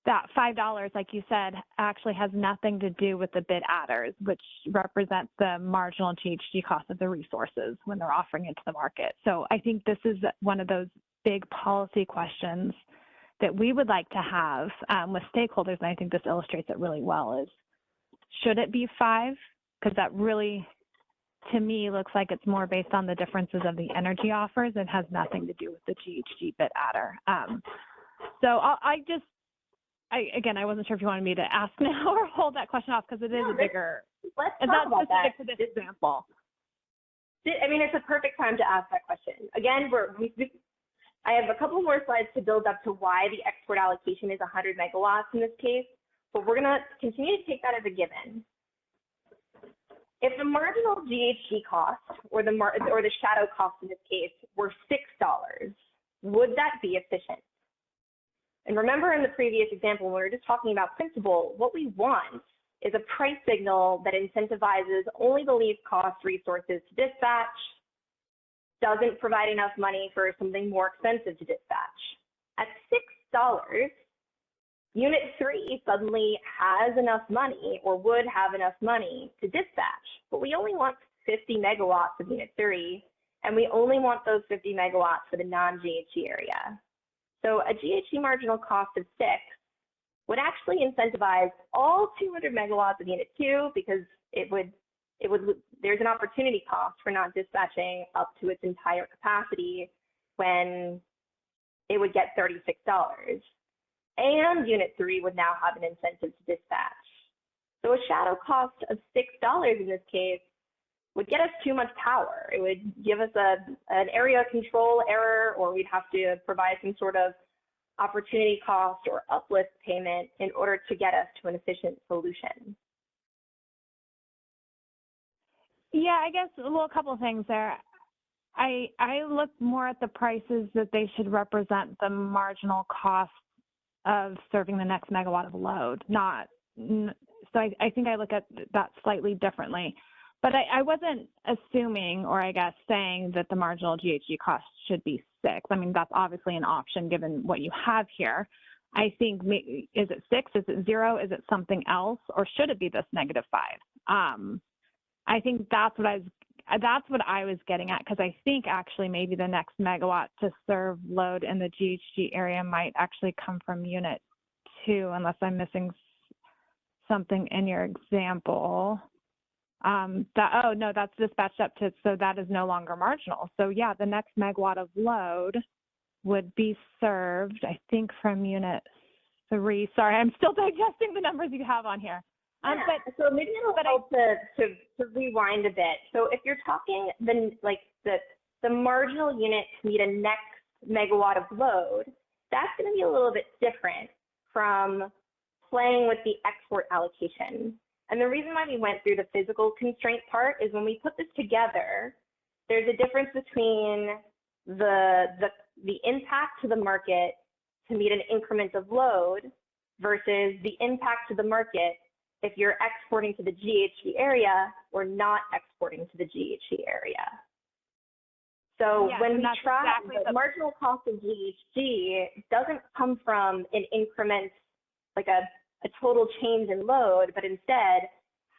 that $5, like you said, actually has nothing to do with the bid adders, which represents the marginal GHG cost of the resources when they're offering it to the market. So I think this is one of those big policy questions that we would like to have with stakeholders, and I think this illustrates it really well, is should it be 5? Because that really, to me, looks like it's more based on the differences of the energy offers and has nothing to do with the GHG bid adder. So again, I wasn't sure if you wanted me to ask now or hold that question off because it is a bigger, let's it's talk not about that. specific to this example. I mean, it's a perfect time to ask that question. Again, I have a couple more slides to build up to why the export allocation is 100 megawatts in this case, but we're going to continue to take that as a given. If the marginal GHG cost or the shadow cost in this case were $6, would that be efficient? And remember in the previous example, when we were just talking about principle, what we want is a price signal that incentivizes only the least cost resources to dispatch doesn't provide enough money for something more expensive to dispatch. At $6, Unit 3 suddenly has enough money or would have enough money to dispatch, but we only want 50 megawatts of Unit 3, and we only want those 50 megawatts for the non-GHG area. So a GHG marginal cost of 6 would actually incentivize all 200 megawatts of Unit 2 because there's an opportunity cost for not dispatching up to its entire capacity when it would get $36. And Unit 3 would now have an incentive to dispatch. So a shadow cost of $6 in this case would get us too much power. It would give us an area control error, or we'd have to provide some sort of opportunity cost or uplift payment in order to get us to an efficient solution. Yeah, I guess, well, a couple of things there. I look more at the prices that they should represent the marginal cost of serving the next megawatt of load, so I think I look at that slightly differently. But I wasn't assuming, or I guess saying, that the marginal GHG cost should be 6. I mean, that's obviously an option given what you have here. I think, is it 6? Is it 0? Is it something else? Or should it be this -5? I think that's what I was getting at, because I think actually maybe the next megawatt to serve load in the GHG area might actually come from Unit 2, unless I'm missing something in your example. Oh no, that's dispatched up to, so that is no longer marginal. So yeah, the next megawatt of load would be served, I think, from Unit 3. Sorry, I'm still digesting the numbers you have on here. So maybe it'll help to rewind a bit. So if you're talking the marginal unit to meet a next megawatt of load, that's going to be a little bit different from playing with the export allocation. And the reason why we went through the physical constraint part is when we put this together, there's a difference between the impact to the market to meet an increment of load versus the impact to the market if you're exporting to the GHG area or not exporting to the GHG area. So when we try, the marginal cost of GHG doesn't come from an increment, like a total change in load, but instead,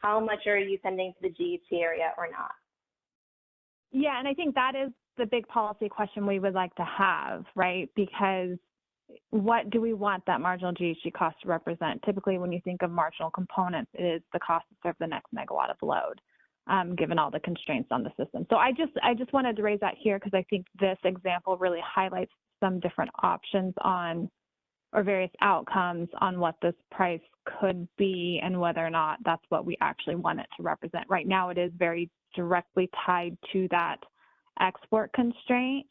how much are you sending to the GHG area or not? Yeah, and I think that is the big policy question we would like to have, right? Because what do we want that marginal GHG cost to represent? Typically, when you think of marginal components, it is the cost to serve the next megawatt of load, given all the constraints on the system. So I just wanted to raise that here because I think this example really highlights some different options on, or various outcomes on what this price could be and whether or not that's what we actually want it to represent. Right now, it is very directly tied to that export constraint.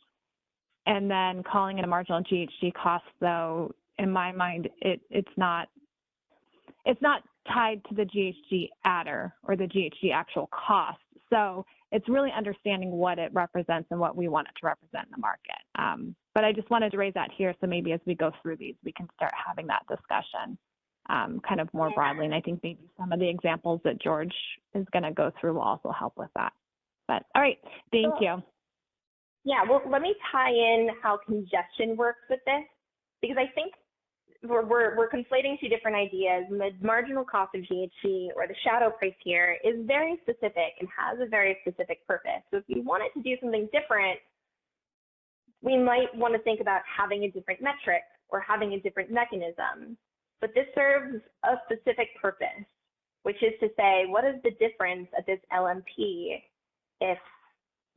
And then calling it a marginal GHG cost, though, in my mind, it's not tied to the GHG adder or the GHG actual cost. So it's really understanding what it represents and what we want it to represent in the market. But I just wanted to raise that here, so maybe as we go through these, we can start having that discussion kind of more broadly. And I think maybe some of the examples that George is going to go through will also help with that. But all right, thank you. Yeah, well, let me tie in how congestion works with this, because I think we're conflating two different ideas. And the marginal cost of GHG, or the shadow price here, is very specific and has a very specific purpose. So if you wanted to do something different, we might want to think about having a different metric or having a different mechanism. But this serves a specific purpose, which is to say, what is the difference at this LMP if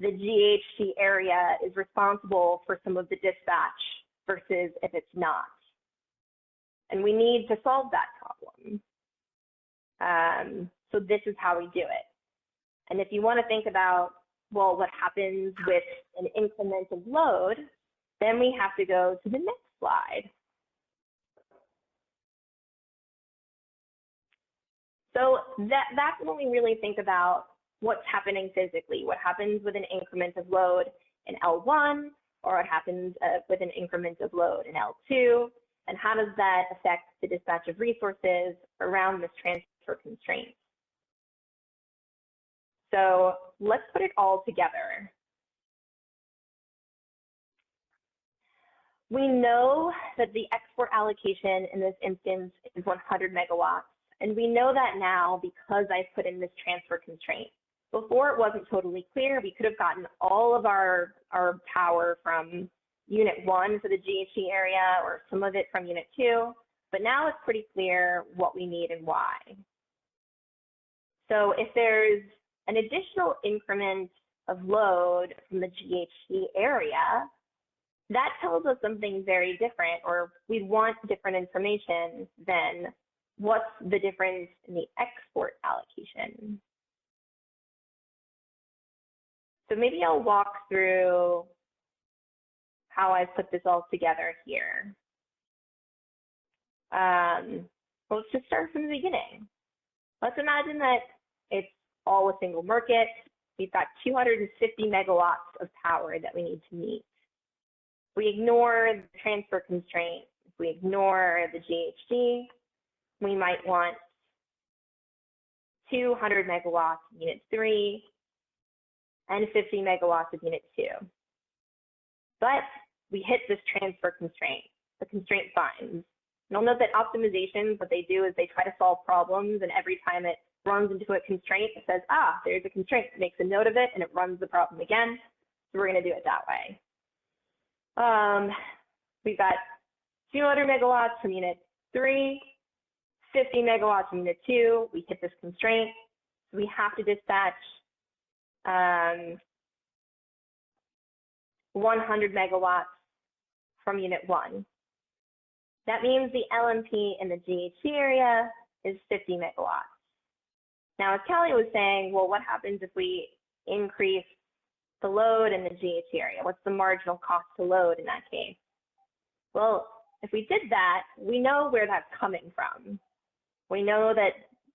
the GHG area is responsible for some of the dispatch versus if it's not? And we need to solve that problem. So this is how we do it. And if you want to think about, well, what happens with an increment of load, then we have to go to the next slide. So that's when we really think about what's happening physically, what happens with an increment of load in L1, or what happens with an increment of load in L2, and how does that affect the dispatch of resources around this transfer constraint. So let's put it all together. We know that the export allocation in this instance is 100 megawatts, and we know that now because I put in this transfer constraint. Before it wasn't totally clear. We could have gotten all of our power from Unit 1 for the GHG area or some of it from Unit 2, but now it's pretty clear what we need and why. So if there's an additional increment of load from the GHG area, that tells us something very different, or we want different information than what's the difference in the export allocation. So maybe I'll walk through how I put this all together here. Let's just start from the beginning. Let's imagine that it's all a single market. We've got 250 megawatts of power that we need to meet. We ignore the transfer constraint. If we ignore the GHG, we might want 200 megawatts in Unit 3 and 50 megawatts of Unit 2. But we hit this transfer constraint. The constraint finds. And I'll note that optimizations, what they do is they try to solve problems, and every time it runs into a constraint, it says, there's a constraint. It makes a note of it, and it runs the problem again. So we're going to do it that way. We've got 200 megawatts from Unit 3, 50 megawatts from Unit 2. We hit this constraint. So we have to dispatch 100 megawatts from Unit 1. That means the LMP in the GHG area is 50 megawatts. Now, as Callie was saying, well, what happens if we increase the load in the GHG area? What's the marginal cost to load in that case? Well, if we did that, we know where that's coming from. We know that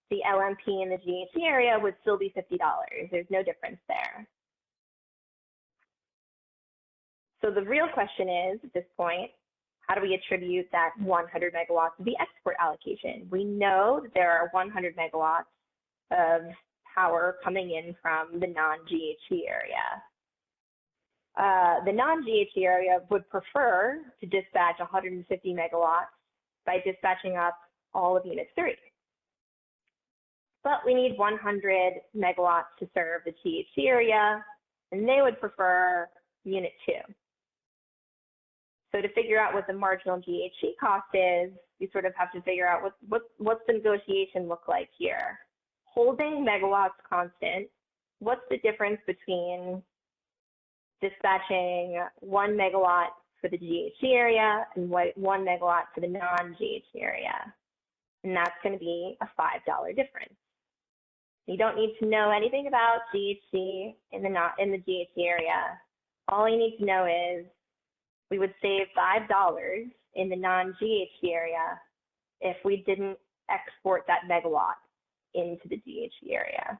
the LMP in the GHG area would still be $50. There's no difference there. So the real question is, at this point, how do we attribute that 100 megawatts to the export allocation? We know that there are 100 megawatts of power coming in from the non-GHG area. The non-GHG area would prefer to dispatch 150 megawatts by dispatching up all of Unit 3. But we need 100 megawatts to serve the GHG area, and they would prefer Unit 2. So to figure out what the marginal GHG cost is, you sort of have to figure out what's the negotiation look like here. Holding megawatts constant, what's the difference between dispatching 1 megawatt for the GHG area and 1 megawatt for the non-GHG area? And that's going to be a $5 difference. You don't need to know anything about GHG in the GHG area. All you need to know is we would save $5 in the non-GHG area if we didn't export that megawatt into the GHG area.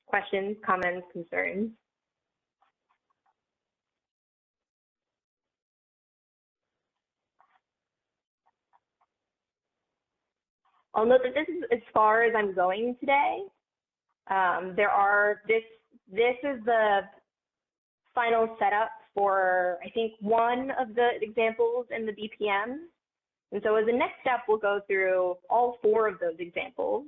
Questions, comments, concerns? I'll note that this is as far as I'm going today. This is the final setup for, I think, one of the examples in the BPM. And so as a next step, we'll go through all 4 of those examples.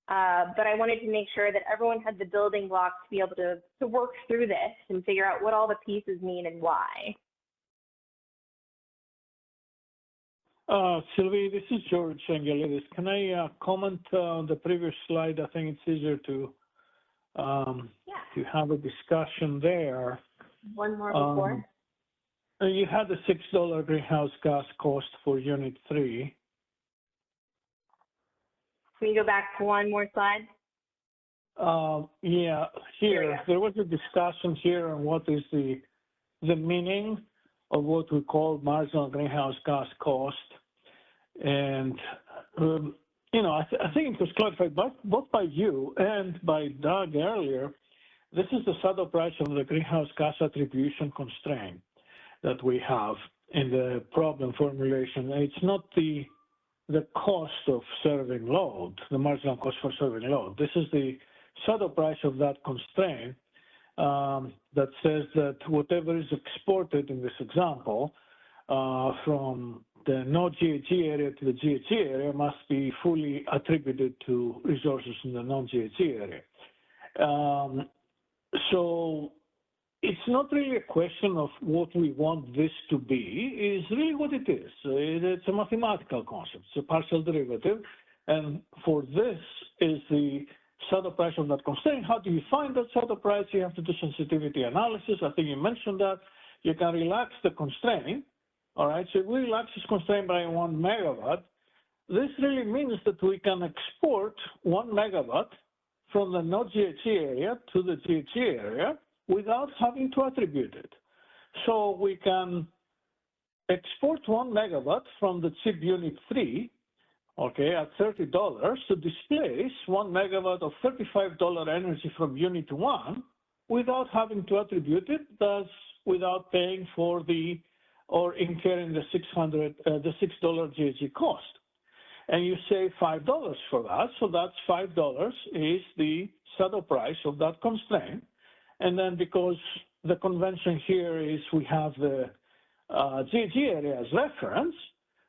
But I wanted to make sure that everyone had the building blocks to be able to work through this and figure out what all the pieces mean and why. Sylvie, this is George Angelidis. Can I comment on the previous slide? I think it's easier to have a discussion there. One more before. You had the $6 greenhouse gas cost for Unit 3. Can you go back to one more slide? Yeah, here there was a discussion here on what is the meaning of what we call marginal greenhouse gas cost. And I think it was clarified both by you and by Doug earlier. This is the saddle price of the greenhouse gas attribution constraint that we have in the problem formulation. It's not the cost of serving load, the marginal cost for serving load. This is the saddle price of that constraint that says that whatever is exported in this example from the non-GHG area to the GHG area must be fully attributed to resources in the non-GHG area. So it's not really a question of what we want this to be, it's really what it is. It's a mathematical concept, it's a partial derivative, and for this is the saddle price of that constraint. How do you find that saddle price? You have to do sensitivity analysis. I think you mentioned that. You can relax the constraint. All right, so if we relax this constraint by 1 megawatt, this really means that we can export 1 megawatt from the non-GHG area to the GHG area without having to attribute it. So we can export 1 megawatt from the CHIP unit 3, okay, at $30 to displace 1 megawatt of $35 energy from unit 1 without having to attribute it, thus without paying for the or incurring the $6 GHG cost. And you save $5 for that, so that's $5 is the saddle price of that constraint. And then because the convention here is we have the GHG area as reference,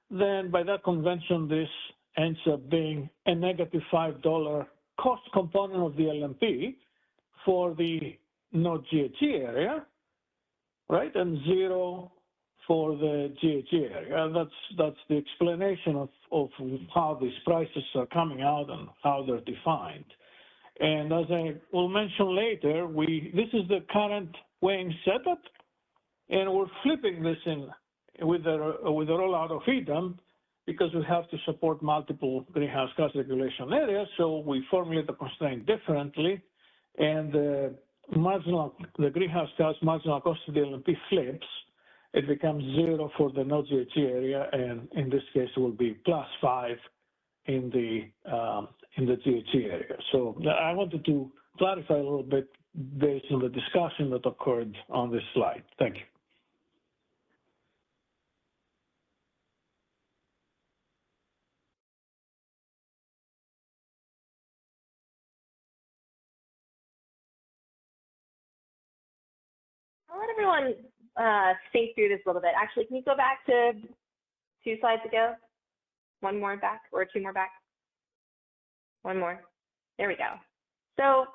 then by that convention this ends up being a negative $5 cost component of the LMP for the not GHG area, right, and 0 for the GHG area. That's the explanation of how these prices are coming out and how they're defined. And as I will mention later, this is the current weighing setup, and we're flipping this in with the rollout of EDAM because we have to support multiple greenhouse gas regulation areas. So we formulate the constraint differently, and the greenhouse gas marginal cost of the LMP flips. It becomes 0 for the no GHG area, and in this case, it will be +5 in the GHG area. So I wanted to clarify a little bit based on the discussion that occurred on this slide. Thank you. I'll let everyone think through this a little bit. Actually, can you go back to 2 slides ago? 1 more back, or 2 more back? 1 more. There we go. So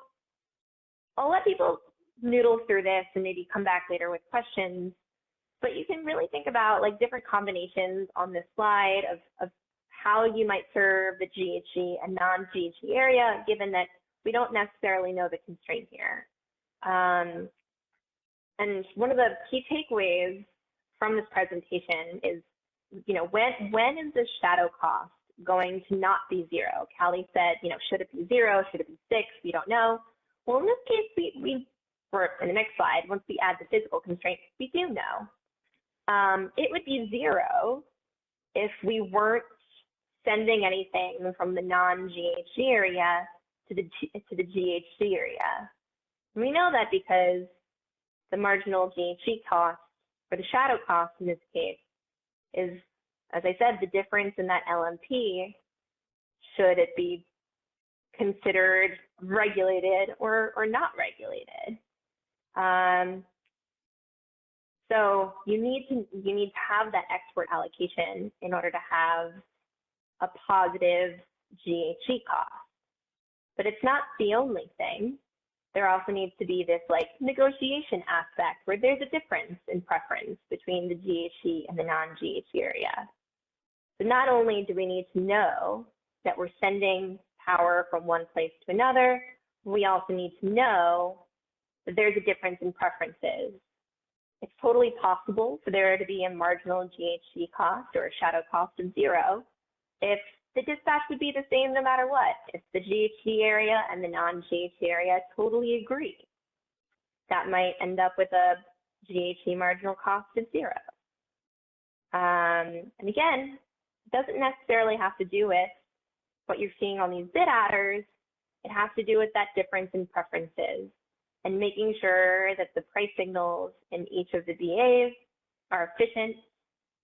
I'll let people noodle through this and maybe come back later with questions, but you can really think about like different combinations on this slide of how you might serve the GHG and non-GHG area, given that we don't necessarily know the constraint here. And one of the key takeaways from this presentation is, when is the shadow cost going to not be 0? Callie said, should it be 0? Should it be 6? We don't know. Well, in this case, or in the next slide, once we add the physical constraints, we do know. It would be 0 if we weren't sending anything from the non-GHG area to the GHG area. And we know that because the marginal GHG cost, or the shadow cost in this case, is, as I said, the difference in that LMP, should it be considered regulated or not regulated. So you need to have that export allocation in order to have a positive GHG cost. But it's not the only thing. There also needs to be this negotiation aspect where there's a difference in preference between the GHG and the non-GHG area. So not only do we need to know that we're sending power from one place to another, we also need to know that there's a difference in preferences. It's totally possible for there to be a marginal GHG cost or a shadow cost of 0 if the dispatch would be the same no matter what. If the GHG area and the non-GHG area totally agree, that might end up with a GHG marginal cost of 0. And again, it doesn't necessarily have to do with what you're seeing on these bid adders, it has to do with that difference in preferences and making sure that the price signals in each of the BAs are efficient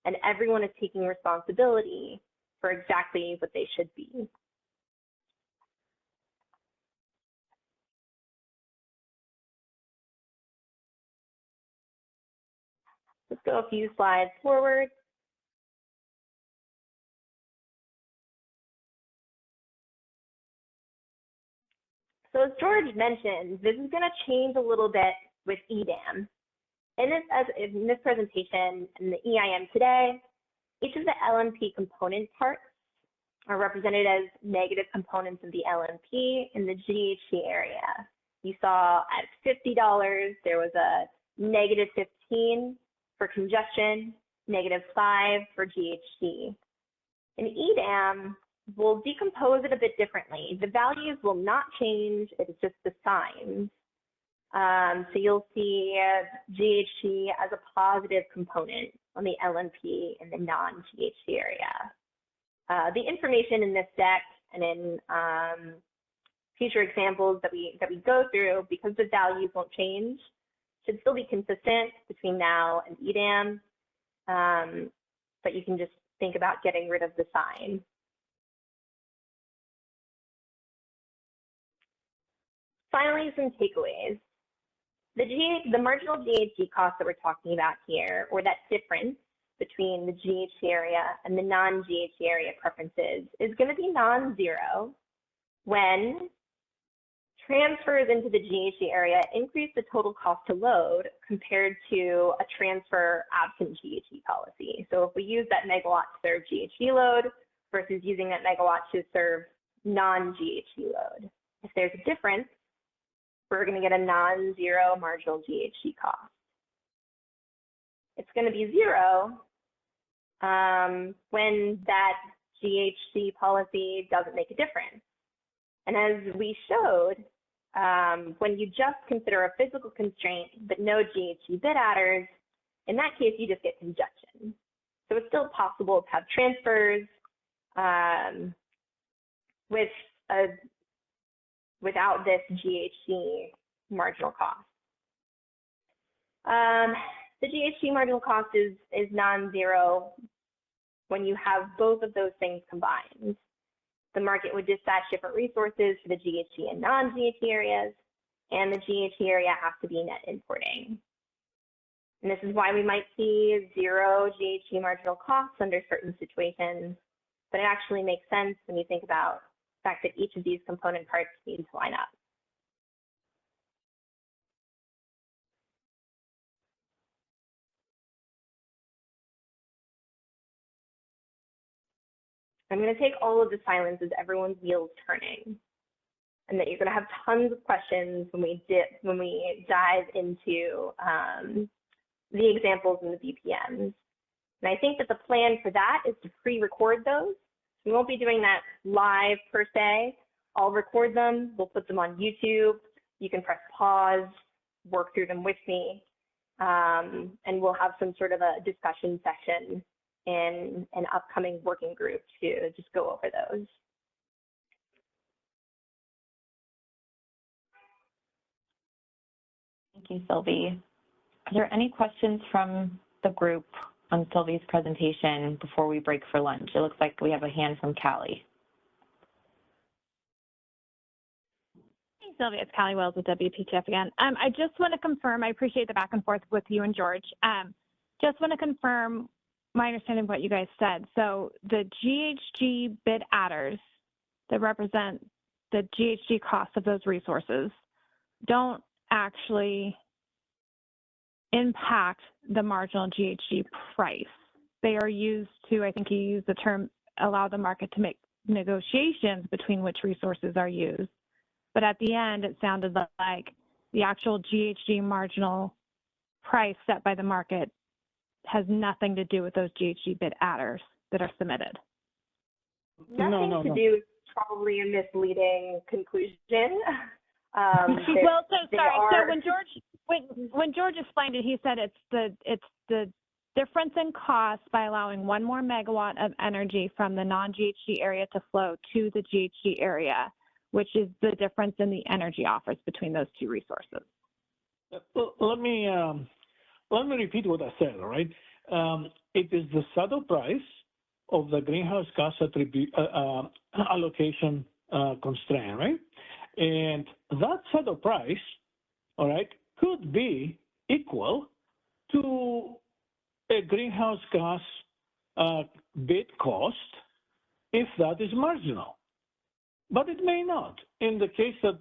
and everyone is taking responsibility for exactly what they should be. Let's go a few slides forward. So as George mentioned, this is going to change a little bit with EDAM. In this presentation and the EIM today, each of the LMP component parts are represented as negative components of the LMP in the GHG area. You saw at $50, there was a negative 15 for congestion, negative 5 for GHG. In EDAM, we'll decompose it a bit differently. The values will not change, it's just the signs. So you'll see GHG as a positive component on the LMP in the non-GHG area. The information in this deck and in future examples that we go through, because the values won't change, should still be consistent between now and EDAM, but you can just think about getting rid of the sign. Finally, some takeaways. The marginal GHG cost that we're talking about here, or that difference between the GHG area and the non-GHG area preferences, is going to be non-zero when transfers into the GHG area increase the total cost to load compared to a transfer absent GHG policy. So if we use that megawatt to serve GHG load versus using that megawatt to serve non-GHG load. If there's a difference, we're going to get a non-zero marginal GHG cost. It's going to be zero when that GHG policy doesn't make a difference. And as we showed, when you just consider a physical constraint but no GHG bid adders, in that case you just get congestion. So it's still possible to have transfers without this GHG marginal cost. The GHG marginal cost is non-zero when you have both of those things combined. The market would dispatch different resources for the GHG and non-GHG areas, and the GHG area has to be net importing. And this is why we might see zero GHG marginal costs under certain situations, but it actually makes sense when you think about the fact that each of these component parts need to line up. I'm going to take all of the silence as everyone's wheels turning, and that you're going to have tons of questions when we dive into the examples and the BPMs. And I think that the plan for that is to pre-record those. We won't be doing that live per se. I'll record them. We'll put them on YouTube. You can press pause, work through them with me, and we'll have some sort of a discussion session in an upcoming working group to just go over those. Thank you, Sylvie. Are there any questions from the group on Sylvie's presentation before we break for lunch? It looks like we have a hand from Callie. Hey, Sylvia, it's Callie Wells with WPTF again. I just want to confirm, I appreciate the back and forth with you and George. Just want to confirm my understanding of what you guys said. So the GHG bid adders that represent the GHG cost of those resources don't actually impact the marginal GHG price. They are used to, I think you used the term, allow the market to make negotiations between which resources are used. But at the end, it sounded like the actual GHG marginal price set by the market has nothing to do with those GHG bid adders that are submitted. Nothing to do with probably a misleading conclusion. Well, so sorry. So when George explained it, he said it's the difference in cost by allowing 1 more megawatt of energy from the non-GHG area to flow to the GHG area, which is the difference in the energy offers between those two resources. Let me repeat what I said, all right? It is the saddle price of the greenhouse gas allocation constraint, right? And that saddle price, all right, could be equal to a greenhouse gas bid cost if that is marginal. But it may not. In the case that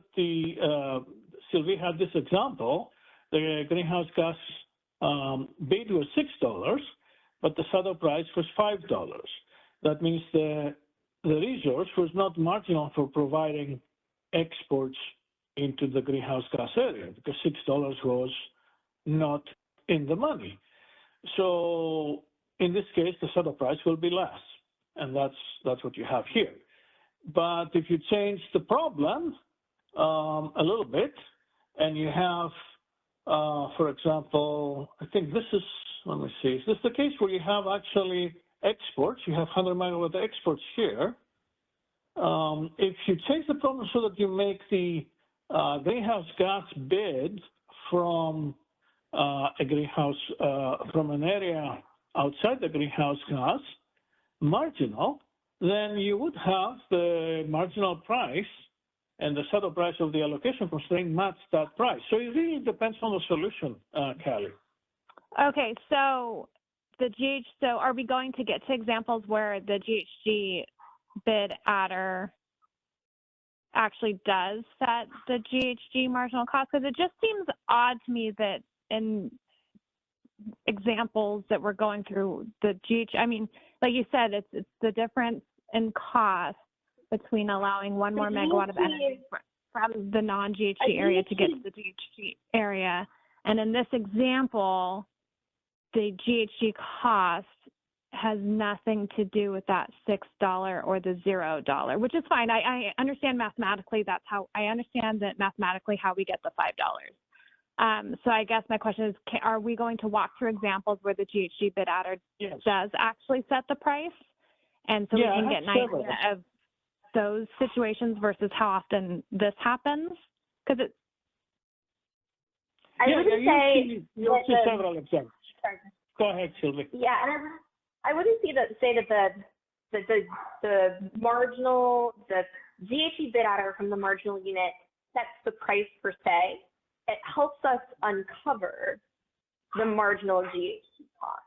Sylvie had this example, the greenhouse gas bid was $6, but the saddle price was $5. That means the resource was not marginal for providing exports into the greenhouse gas area because $6 was not in the money. So in this case, the saddle price will be less, and that's what you have here. But if you change the problem a little bit, and you have, for example, I think this is, let me see, is this the case where you have actually exports? You have 100 megawatt exports here. If you change the problem so that you make the greenhouse gas bid from a greenhouse, from an area outside the greenhouse gas marginal, then you would have the marginal price and the saddle price of the allocation constraint match that price. So it really depends on the solution, Kelly. Okay, so so are we going to get to examples where the GHG bid adder actually does set the GHG marginal cost? Because it just seems odd to me that in examples that we're going through the I mean, like you said, it's the difference in cost between allowing 1 more megawatt of energy from the non-GHG area to get to the GHG area. And in this example, the GHG cost has nothing to do with that $6 or the $0, which is fine. I understand mathematically I understand that mathematically how we get the $5. So I guess my question is, are we going to walk through examples where the GHG bid adder does actually set the price? And so we can get an idea of those situations versus how often this happens? Because it. I wouldn't say you'll see several examples. Go ahead, Sylvie. Yeah, and I wouldn't say that the GHG bid adder from the marginal unit sets the price per se. It helps us uncover the marginal GHG cost.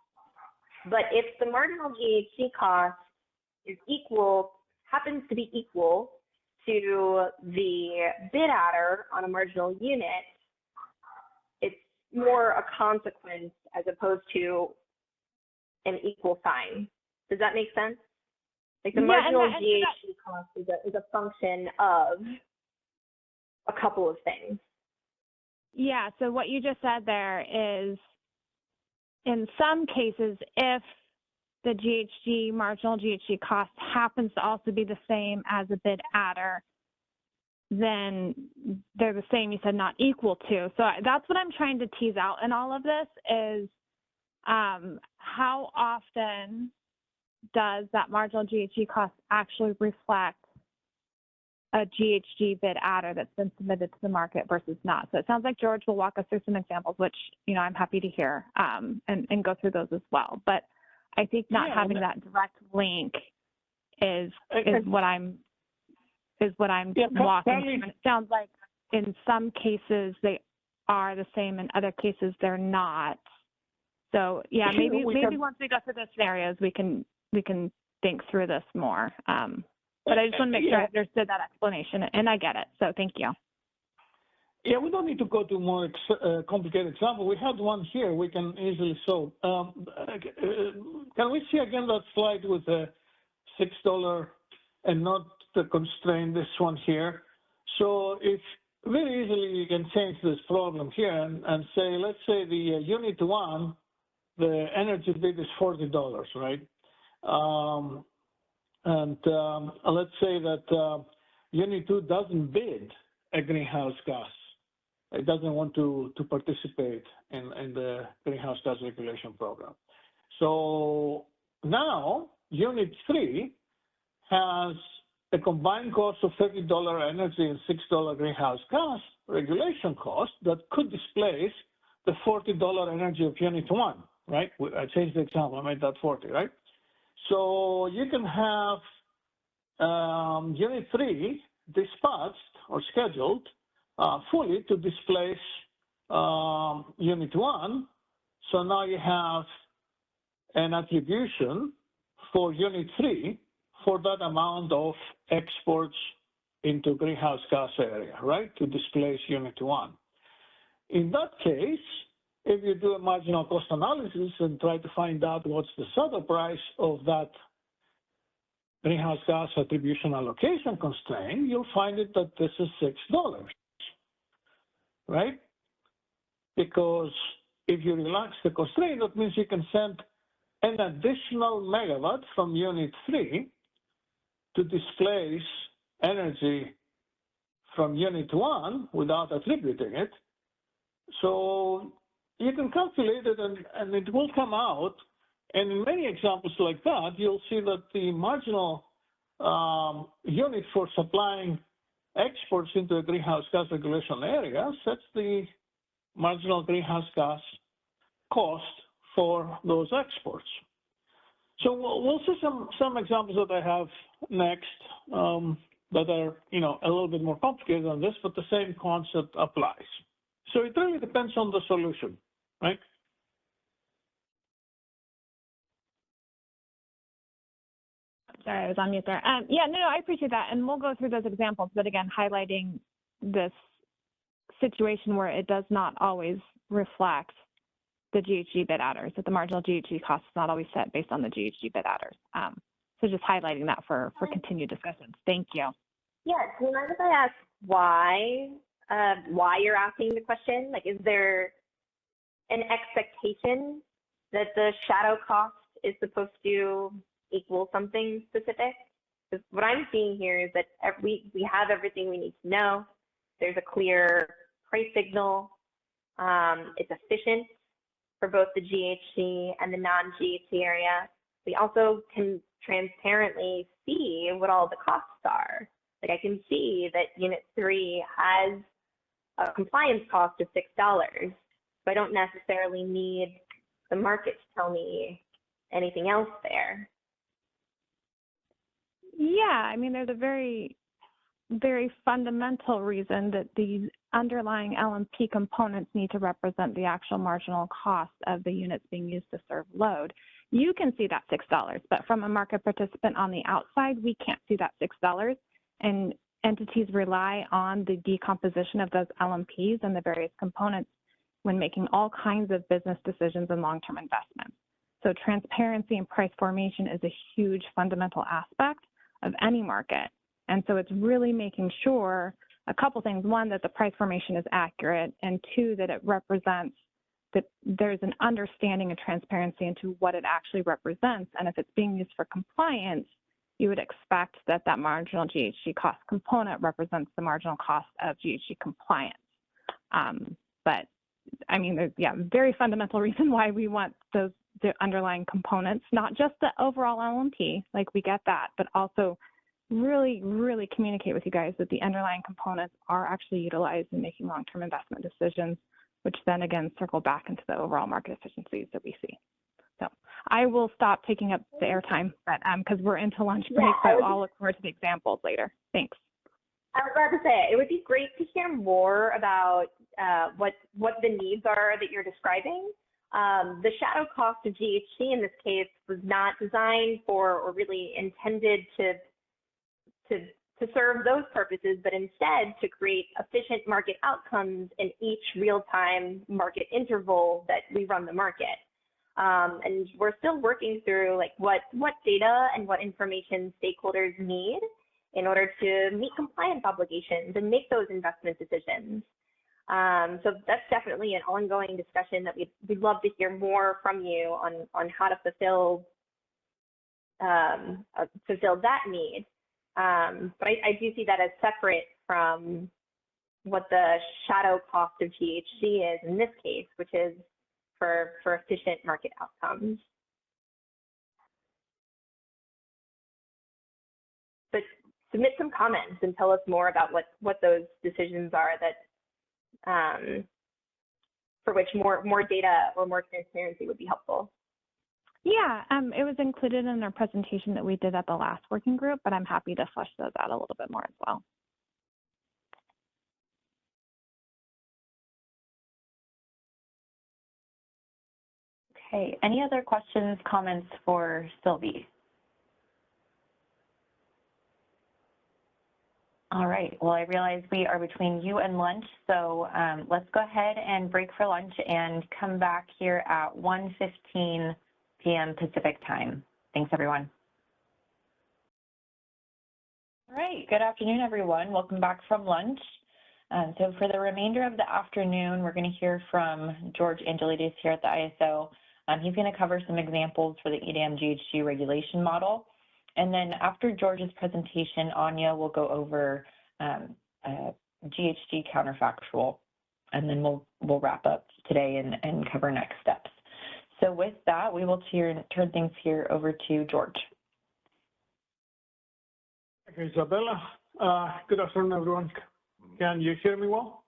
But if the marginal GHG cost is happens to be equal to the bid adder on a marginal unit, it's more a consequence as opposed to an equal sign. Does that make sense? Like the marginal GHG cost is a function of a couple of things. Yeah, so what you just said there is, in some cases, if the marginal GHG cost happens to also be the same as a bid adder, then they're the same, you said not equal to. So that's what I'm trying to tease out in all of this is how often does that marginal GHG cost actually reflect a GHG bid adder that's been submitted to the market versus not. So it sounds like George will walk us through some examples, which, I'm happy to hear and go through those as well. But I think not having that direct link is what I'm walking through. And it sounds like in some cases they are the same, in other cases they're not. So yeah, maybe once we go through the scenarios, we can think through this more. But I just want to make sure I understood that explanation, and I get it. So thank you. Yeah, we don't need to go to more complicated example. We had one here we can easily solve. Can we see again that slide with the $6 and not the constraint, this one here? So if very easily you can change this problem here and say, let's say the unit 1, the energy bid is $40, right? Let's say that unit 2 doesn't bid a greenhouse gas. It doesn't want to participate in the greenhouse gas regulation program. So now Unit 3 has a combined cost of $30 energy and $6 greenhouse gas regulation cost that could displace the $40 energy of Unit 1, right? I changed the example, I made that 40, right? So you can have Unit 3 dispatched or scheduled fully to displace Unit 1. So now you have an attribution for Unit 3 for that amount of exports into greenhouse gas area, right, to displace Unit 1. In that case, if you do a marginal cost analysis and try to find out what's the saddle price of that greenhouse gas attribution allocation constraint, you'll find it that this is $6, right? Because if you relax the constraint, that means you can send an additional megawatt from Unit 3 to displace energy from Unit 1 without attributing it. So you can calculate it and it will come out. And in many examples like that, you'll see that the marginal unit for supplying exports into a greenhouse gas regulation area sets the marginal greenhouse gas cost for those exports. So we'll see some examples that I have next that are, a little bit more complicated than this, but the same concept applies. So it really depends on the solution, right? Sorry, I was on mute there. Yeah, no, I appreciate that. And we'll go through those examples, but again, highlighting this situation where it does not always reflect the GHG bid adders, that the marginal GHG cost is not always set based on the GHG bid adders. So just highlighting that for continued discussions. Thank you. Yeah, do you mind if I ask why you're asking the question? Like, is there an expectation that the shadow cost is supposed to equal something specific? Because what I'm seeing here is that we have everything we need to know. There's a clear price signal. It's efficient for both the GHG and the non-GHG area. We also can transparently see what all the costs are. Like, I can see that Unit 3 has a compliance cost of $6, so I don't necessarily need the market to tell me anything else there. Yeah, I mean, there's a very, very fundamental reason that these underlying LMP components need to represent the actual marginal cost of the units being used to serve load. You can see that $6, but from a market participant on the outside, we can't see that $6. And entities rely on the decomposition of those LMPs and the various components when making all kinds of business decisions and long-term investments. So transparency and price formation is a huge fundamental aspect of any market. And so it's really making sure a couple things. One, that the price formation is accurate, and two, that it represents that there's an understanding and transparency into what it actually represents. And if it's being used for compliance, you would expect that that marginal GHG cost component represents the marginal cost of GHG compliance. But I mean, there's very fundamental reason why we want the underlying components, not just the overall LMP, like we get that, but also really, really communicate with you guys that the underlying components are actually utilized in making long-term investment decisions, which then again circle back into the overall market efficiencies that we see. So I will stop taking up the airtime, but because we're into lunch break, so I'll look forward to the examples later. Thanks. I was about to say, it would be great to hear more about what the needs are that you're describing. The shadow cost of GHG in this case was not designed for or really intended to serve those purposes, but instead to create efficient market outcomes in each real-time market interval that we run the market. And we're still working through like what data and what information stakeholders need in order to meet compliance obligations and make those investment decisions. So that's definitely an ongoing discussion that we'd love to hear more from you on how to fulfill that need. But I do see that as separate from what the shadow cost of GHG is in this case, which is for efficient market outcomes. submit some comments and tell us more about what those decisions are that for which more data or more transparency would be helpful. Yeah, it was included in our presentation that we did at the last working group, but I'm happy to flesh those out a little bit more as well. Okay, any other questions, comments for Sylvie? All right, well, I realize we are between you and lunch, so let's go ahead and break for lunch and come back here at 1:15 p.m. Pacific time. Thanks, everyone. All right, good afternoon, everyone. Welcome back from lunch. So for the remainder of the afternoon, we're going to hear from George Angelides here at the ISO. He's going to cover some examples for the EDAM GHG regulation model. And then after George's presentation, Anya will go over GHG counterfactual, and then we'll wrap up today and cover next steps. So with that, we will turn things here over to George. Okay, Isabella. Good afternoon, everyone. Can you hear me well?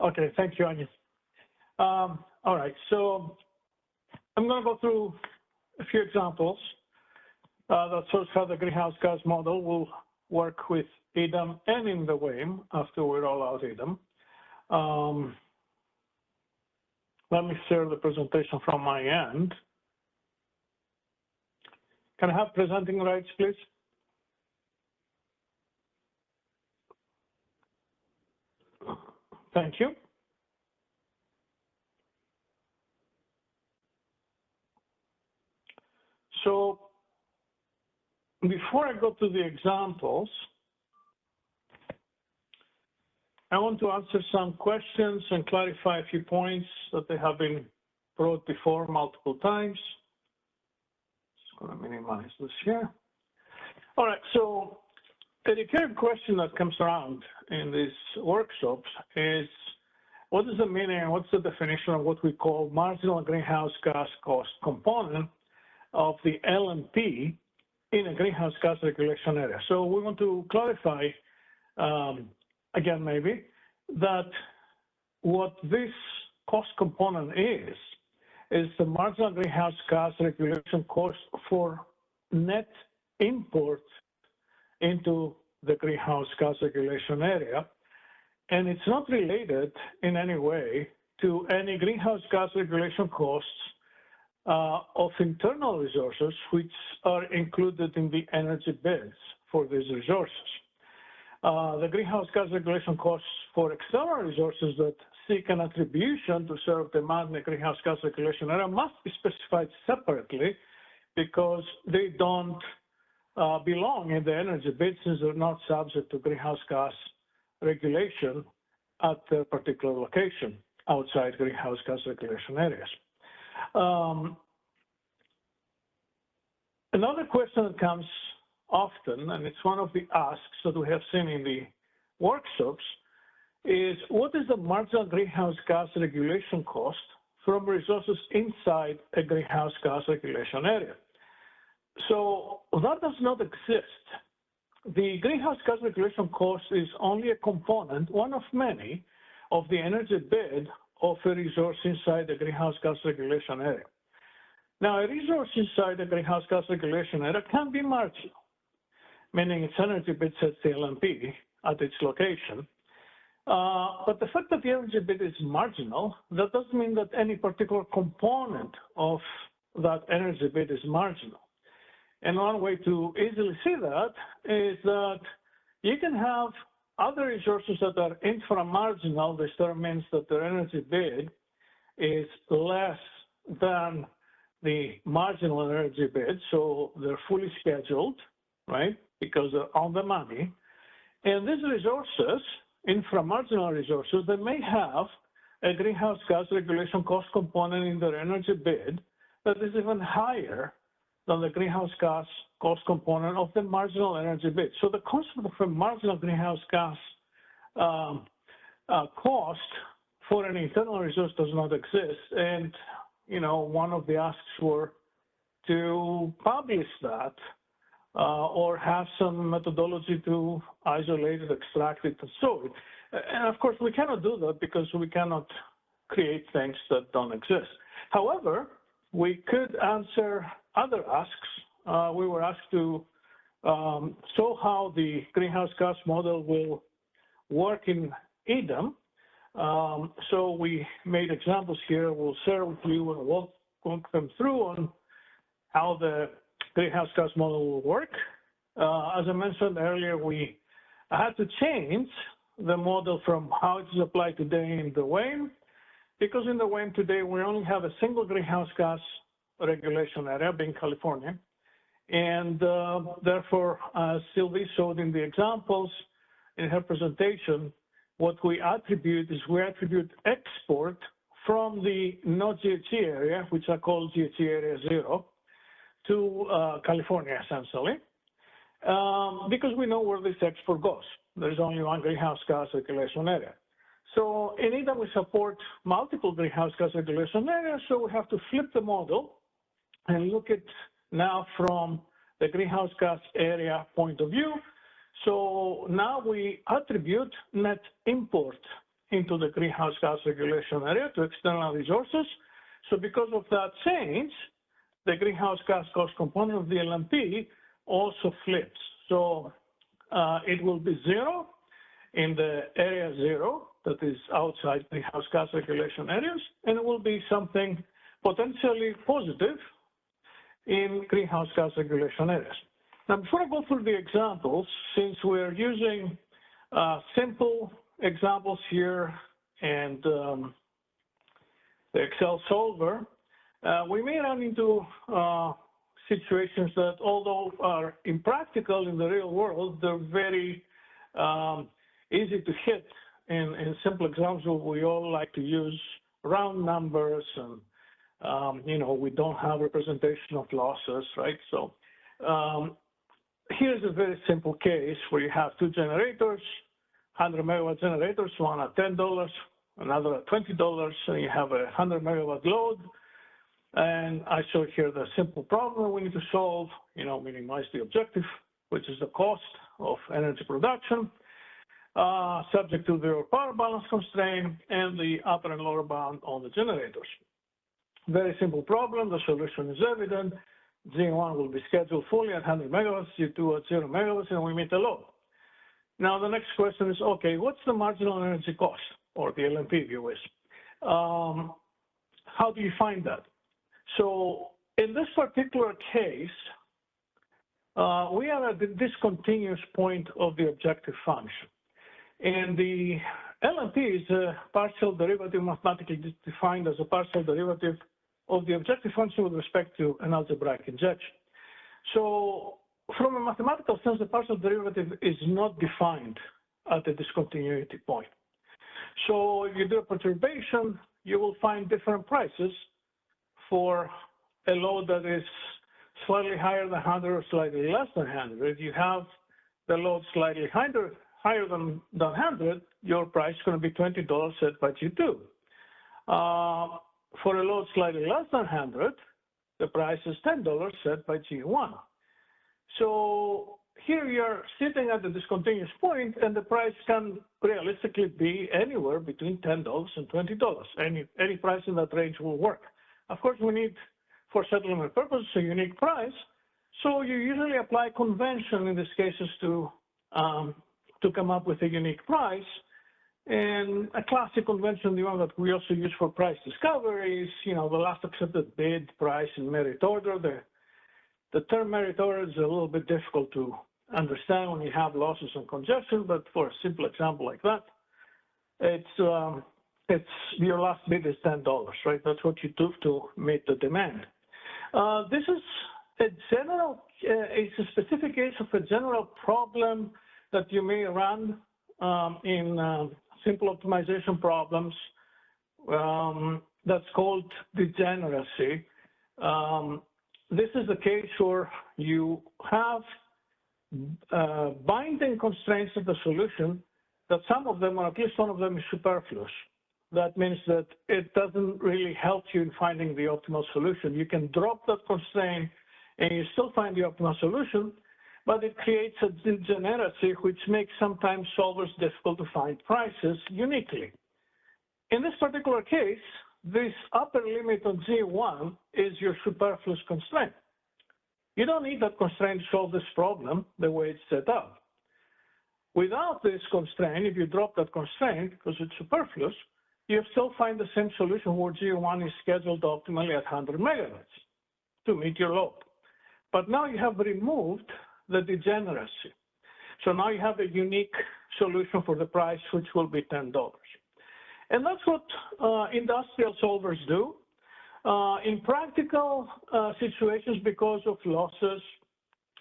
Okay, thank you, Anya. All right, so I'm going to go through a few examples that shows how the greenhouse gas model will work with EDAM and in the WAME after we roll out EDAM. Let me share the presentation from my end. Can I have presenting rights, please? Thank you. So before I go to the examples, I want to answer some questions and clarify a few points that they have been brought before multiple times. Just going to minimize this here. All right, so a recurring question that comes around in these workshops is, what is the meaning and what's the definition of what we call marginal greenhouse gas cost component of the LMP in a greenhouse gas regulation area? So we want to clarify, again, maybe, that what this cost component is the marginal greenhouse gas regulation cost for net import into the greenhouse gas regulation area. And it's not related in any way to any greenhouse gas regulation costs of internal resources, which are included in the energy bids for these resources. The greenhouse gas regulation costs for external resources that seek an attribution to serve demand in the greenhouse gas regulation area must be specified separately because they don't belong in the energy bid since they're not subject to greenhouse gas regulation at a particular location outside greenhouse gas regulation areas. Another question that comes often, and it's one of the asks that we have seen in the workshops, is what is the marginal greenhouse gas regulation cost from resources inside a greenhouse gas regulation area? So that does not exist. The greenhouse gas regulation cost is only a component, one of many, of the energy bid of a resource inside the greenhouse gas regulation area. Now, a resource inside the greenhouse gas regulation area can be marginal, meaning its energy bid sets the LMP at its location. But the fact that the energy bid is marginal, that doesn't mean that any particular component of that energy bid is marginal. And one way to easily see that is that you can have other resources that are inframarginal. This term means that their energy bid is less than the marginal energy bid, so they're fully scheduled, right, because they're on the money. And these resources, inframarginal resources, they may have a greenhouse gas regulation cost component in their energy bid that is even higher than the greenhouse gas cost component of the marginal energy bid. So the concept of a marginal greenhouse gas cost for an internal resource does not exist. And one of the asks were to publish that or have some methodology to isolate it, extract it, and store it. And of course, we cannot do that because we cannot create things that don't exist. However, we could answer other asks. We were asked to show how the greenhouse gas model will work in EDAM. So we made examples here. We'll share with you and walk them through on how the greenhouse gas model will work. As I mentioned earlier, we had to change the model from how it is applied today in the WAME, because in the WAME today, we only have a single greenhouse gas regulation area, being California. And therefore, as Sylvie showed in the examples in her presentation, what we attribute is we attribute export from the no GHG area, which are called GHG area 0, to California, essentially, because we know where this export goes. There's only one greenhouse gas regulation area. So in EDAM, we support multiple greenhouse gas regulation areas, so we have to flip the model and look at now from the greenhouse gas area point of view. So now we attribute net import into the greenhouse gas regulation area to external resources. So because of that change, the greenhouse gas cost component of the LMP also flips. So it will be 0 in the area 0 that is outside greenhouse gas regulation areas, and it will be something potentially positive in greenhouse gas regulation areas. Now, before I go through the examples, since we're using simple examples here and the Excel solver, we may run into situations that, although are impractical in the real world, they're very easy to hit. In simple examples, we all like to use round numbers, and we don't have representation of losses, right? So here's a very simple case where you have two generators, 100 megawatt generators, one at $10, another at $20, and you have a 100 megawatt load. And I show here the simple problem we need to solve, minimize the objective, which is the cost of energy production, subject to the power balance constraint and the upper and lower bound on the generators. Very simple problem. The solution is evident. G1 will be scheduled fully at 100 megawatts, G2 at 0 megawatts, and we meet the load. Now, the next question is, okay, what's the marginal energy cost, or the LMP view is? How do you find that? So in this particular case, we are at the discontinuous point of the objective function. And the LMP is a partial derivative, mathematically defined as a partial derivative of the objective function with respect to an algebraic injection. So from a mathematical sense, the partial derivative is not defined at the discontinuity point. So if you do a perturbation, you will find different prices for a load that is slightly higher than 100 or slightly less than 100. If you have the load slightly higher than 100, your price is going to be $20 set by G2. For a load slightly less than 100, the price is $10 set by G1. So here you're sitting at the discontinuous point, and the price can realistically be anywhere between $10 and $20. Any price in that range will work. Of course, we need, for settlement purposes, a unique price. So you usually apply convention in these cases to come up with a unique price. And a classic convention, the one that we also use for price discovery, is, the last accepted bid price in merit order. The term merit order is a little bit difficult to understand when you have losses and congestion, but for a simple example like that, it's your last bid is $10, right? That's what you do to meet the demand. This is it's a specific case of a general problem that you may run in simple optimization problems. That's called degeneracy. This is the case where you have binding constraints of the solution that some of them, or at least one of them, is superfluous. that means that it doesn't really help you in finding the optimal solution. You can drop that constraint and you still find the optimal solution, but it creates a degeneracy which makes sometimes solvers difficult to find prices uniquely. In this particular case, this upper limit on Z1 is your superfluous constraint. You don't need that constraint to solve this problem the way it's set up. Without this constraint, if you drop that constraint because it's superfluous, you still find the same solution where G1 is scheduled optimally at 100 megahertz to meet your load. But now you have removed the degeneracy. So now you have a unique solution for the price, which will be $10. And that's what industrial solvers do. In practical situations, because of losses,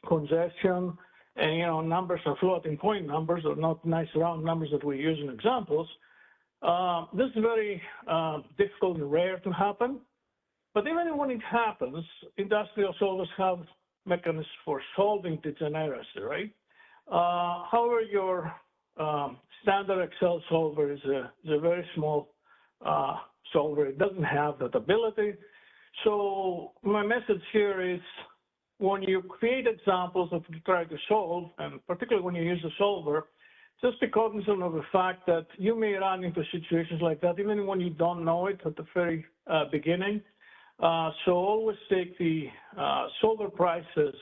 congestion, and numbers are floating point numbers, or not nice round numbers that we use in examples, this is very difficult and rare to happen. But even when it happens, industrial solvers have mechanisms for solving degeneracy, right? However, your standard Excel solver is a very small solver. It doesn't have that ability. So my message here is when you create examples that you try to solve, and particularly when you use a solver, just be cognizant of the fact that you may run into situations like that even when you don't know it at the very beginning. So always take the solver prices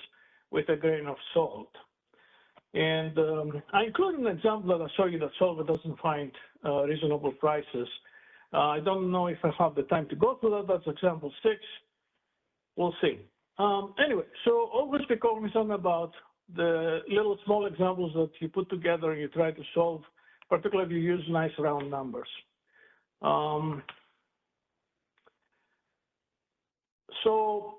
with a grain of salt. And I included an example that I show you that solver doesn't find reasonable prices. I don't know if I have the time to go through that. That's example 6. We'll see. Anyway, so always be cognizant about the little small examples that you put together and you try to solve, particularly if you use nice round numbers. So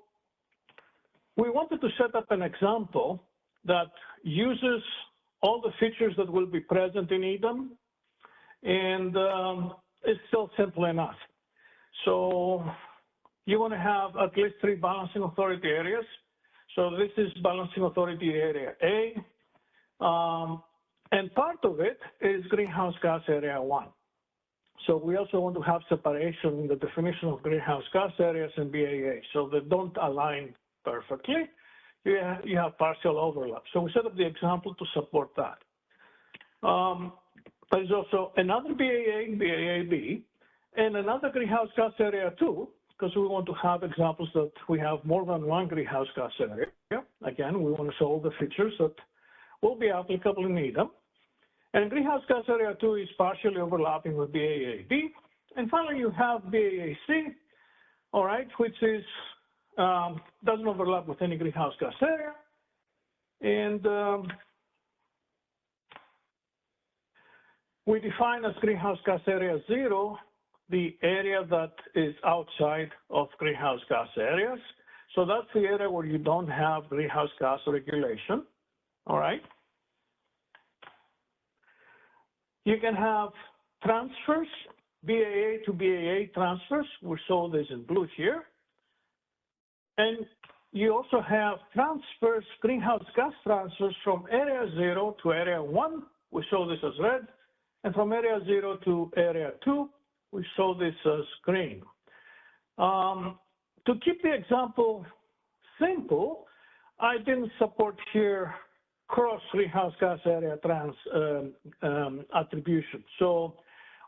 we wanted to set up an example that uses all the features that will be present in EDAM, and it's still simple enough. So you want to have at least 3 balancing authority areas. So this is balancing authority area A, and part of it is greenhouse gas area 1. So we also want to have separation in the definition of greenhouse gas areas and BAA, so they don't align perfectly. You have partial overlap. So we set up the example to support that. There's also another BAA, BAAB, and another greenhouse gas area 2, because we want to have examples that we have more than one greenhouse gas area. Again, we want to solve the features that will be applicable in EDAM. And greenhouse gas area 2 is partially overlapping with BAAB. And finally, you have BAAC, all right, which is doesn't overlap with any greenhouse gas area. And we define as greenhouse gas area 0 the area that is outside of greenhouse gas areas. So that's the area where you don't have greenhouse gas regulation, all right? You can have transfers, BAA to BAA transfers. We saw this in blue here. And you also have transfers, greenhouse gas transfers from area 0 to area 1. We saw this as red. And from area 0 to area 2, we saw this as green. To keep the example simple, I didn't support here cross greenhouse gas area attribution. So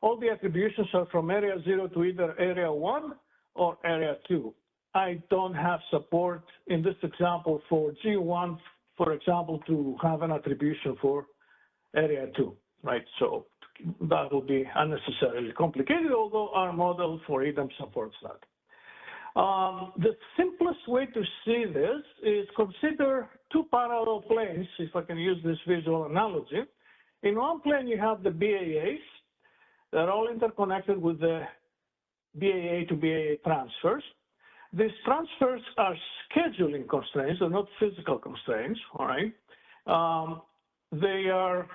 all the attributions are from area 0 to either area 1 or area 2. I don't have support in this example for G1, for example, to have an attribution for area 2, right? So that will be unnecessarily complicated, although our model for EDAM supports that. The simplest way to see this is consider 2 parallel planes, if I can use this visual analogy. In one plane, you have the BAAs. They're all interconnected with the BAA to BAA transfers. These transfers are scheduling constraints, they're not physical constraints, all right? They are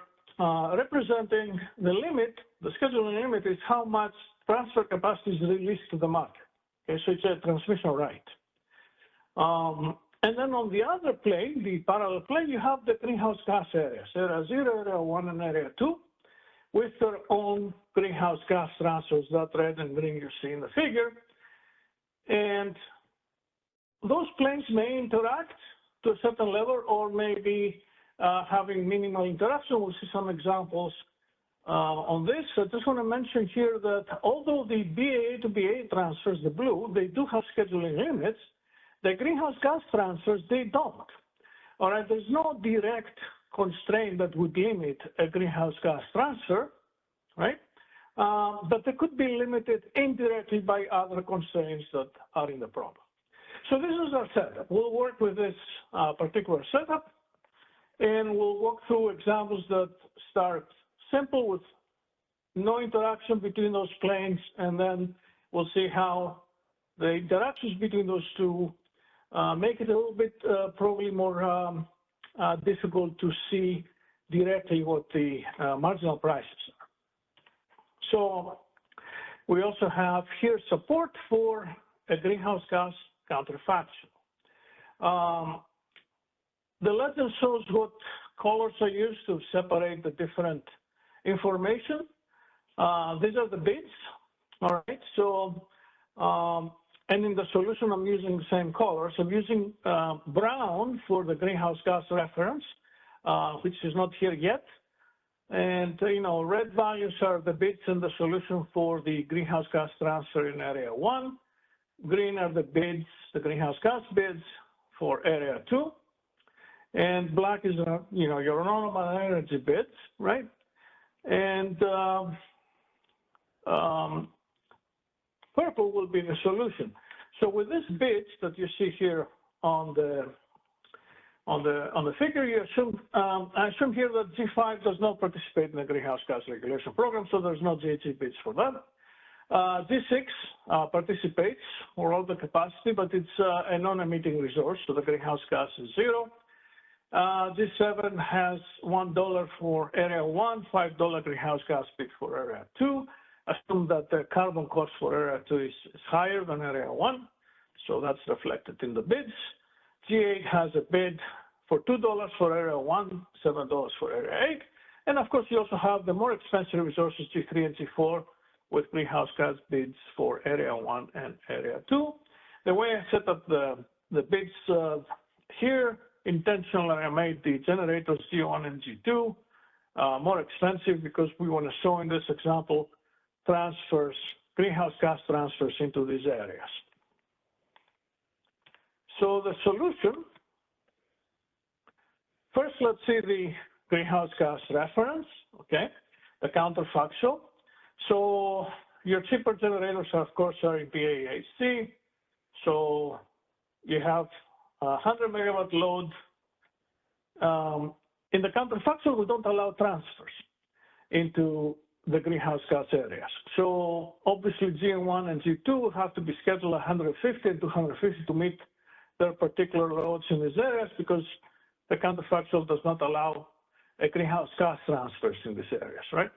representing the limit. The scheduling limit is how much transfer capacity is released to the market. Okay, so it's a transmission right. And then on the other plane, the parallel plane, you have the greenhouse gas areas, area 0, area 1, and area 2. with their own greenhouse gas transfers, that red and green you see in the figure. And those planes may interact to a certain level or maybe having minimal interaction. We'll see some examples on this. I just want to mention here that although the BAA to BAA transfers, the blue, they do have scheduling limits, the greenhouse gas transfers, they don't. All right, there's no direct constraint that would limit a greenhouse gas transfer, right? But they could be limited indirectly by other constraints that are in the problem. So this is our setup. We'll work with this particular setup, and we'll walk through examples that start simple with no interaction between those planes, and then we'll see how the interactions between those two make it a little bit probably more difficult to see directly what the marginal prices are. So we also have here support for a greenhouse gas counterfactual. The legend shows what colors are used to separate the different information. These are the bits, all right? So, and in the solution, I'm using the same colors. I'm using brown for the greenhouse gas reference, which is not here yet. And, you know, red values are the bits in the solution for the greenhouse gas transfer in area 1. Green are the bids, the greenhouse gas bids for area 2. And black is, you know, your normal energy bids, right? And purple will be the solution. So with this bids that you see here on the figure, you assume I assume here that G5 does not participate in the greenhouse gas regulation program, so there's no GHG bids for that. G6 participates for all the capacity, but it's a non-emitting resource, so the greenhouse gas is 0. G7 has $1 for area 1, $5 greenhouse gas bid for area 2. Assume that the carbon cost for area 2 is higher than area 1, so that's reflected in the bids. G8 has a bid for $2 for area 1, $7 for area 8. And of course, you also have the more expensive resources, G3 and G4, with greenhouse gas bids for area 1 and area 2. The way I set up the bids here, intentionally I made the generators G1 and G2 more expensive because we want to show in this example transfers, greenhouse gas transfers into these areas. So the solution, first let's see the greenhouse gas reference, okay, the counterfactual. So your cheaper generators, of course, are in BAAC. So you have 100 megawatt load. In the counterfactual, we don't allow transfers into the greenhouse gas areas. So obviously G1 and G2 will have to be scheduled 150 and 250 to meet their particular loads in these areas because the counterfactual does not allow a greenhouse gas transfers in these areas, right?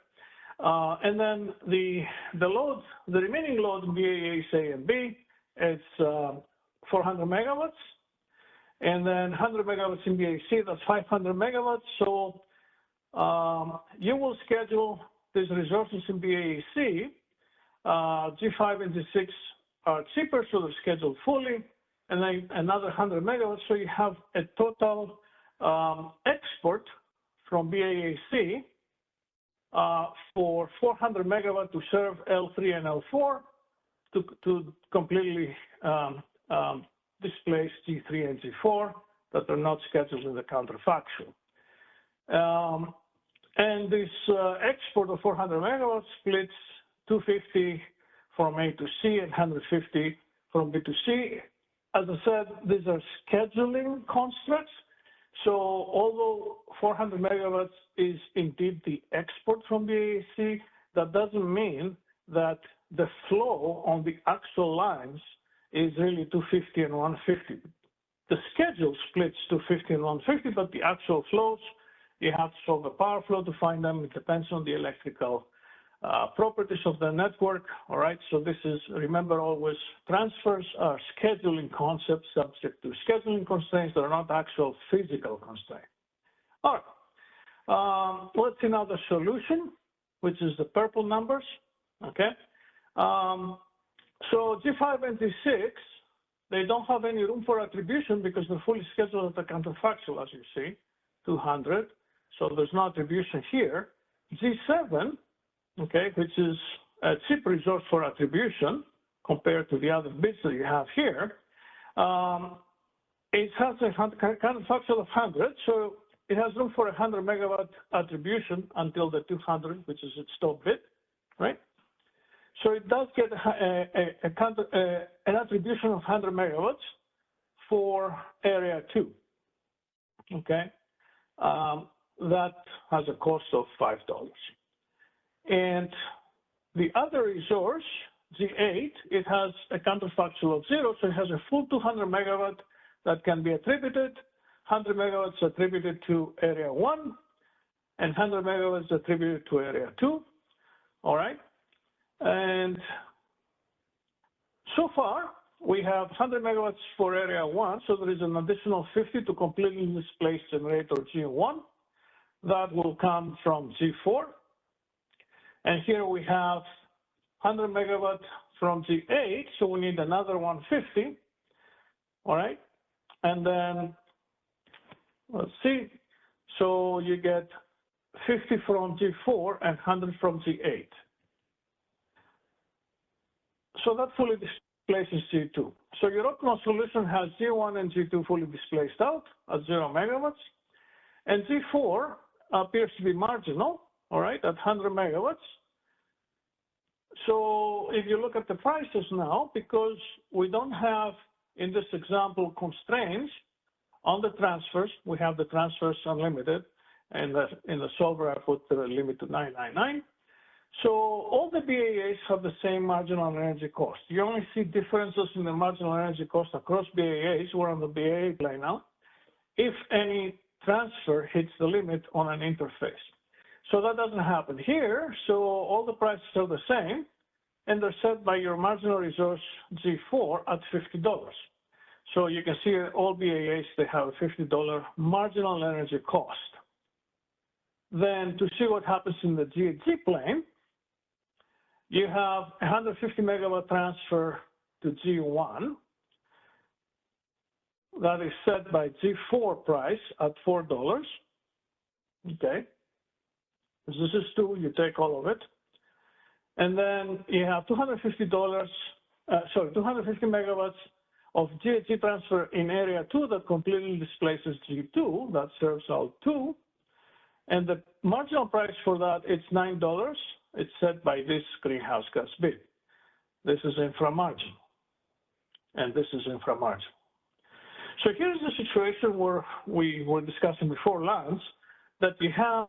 And then the load, the remaining load in BAAs A and B, it's 400 megawatts. And then 100 megawatts in BAC, that's 500 megawatts. So you will schedule these resources in BAC. G5 and G6 are cheaper, so they're scheduled fully. And then another 100 megawatts, so you have a total export from BAC for 400 megawatts to serve L3 and L4 to completely displace G3 and G4 that are not scheduled in the counterfactual. And this export of 400 megawatts splits 250 from A to C and 150 from B to C. As I said, these are scheduling constructs. So although 400 megawatts is indeed the export from BAC, that doesn't mean that the flow on the actual lines is really 250 and 150. The schedule splits 250 and 150, but the actual flows, you have to solve the power flow to find them. It depends on the electrical properties of the network, all right? So this is, remember always, transfers are scheduling concepts subject to scheduling constraints that are not actual physical constraints. All right, let's see now the solution. which is the purple numbers, okay? So G5 and G6, they don't have any room for attribution because they're fully scheduled at the counterfactual, as you see, 200. So there's no attribution here. G7, okay, which is a cheap resource for attribution compared to the other bits that you have here, it has a counterfactual of 100, so it has room for 100 megawatt attribution until the 200, which is its top bit, right? So it does get an attribution of 100 megawatts for area 2, okay? That has a cost of $5. And the other resource, G8, it has a counterfactual of 0, so it has a full 200 megawatt that can be attributed, 100 megawatts attributed to area 1, and 100 megawatts attributed to area 2, all right? And so far, we have 100 megawatts for area 1, so there is an additional 50 to completely displace generator G1. That will come from G4. And here we have 100 megawatt from G8, so we need another 150, all right? And then, let's see, so you get 50 from G4 and 100 from G8. So that fully displaces G2. So your optimal solution has G1 and G2 fully displaced out at 0 megawatts, and G4 appears to be marginal, all right, at 100 megawatts. So if you look at the prices now, because we don't have, in this example, constraints on the transfers, we have the transfers unlimited, and in the solver I put the limit to 999. So all the BAAs have the same marginal energy cost. You only see differences in the marginal energy cost across BAAs. We're on the BAA plane now, if any transfer hits the limit on an interface. So that doesn't happen here. So all the prices are the same, and they're set by your marginal resource G4 at $50. So you can see all BAAs, they have a $50 marginal energy cost. Then to see what happens in the GHG plane, you have 150 megawatt transfer to G1. That is set by G4 price at $4. Okay. This is 2, you take all of it. And then you have $250 megawatts of GHG transfer in area 2 that completely displaces G2, that serves out 2. And the marginal price for that, it's $9. It's set by this greenhouse gas bid. This is inframargin, and this is inframargin. So here's the situation where we were discussing before lunch, that you have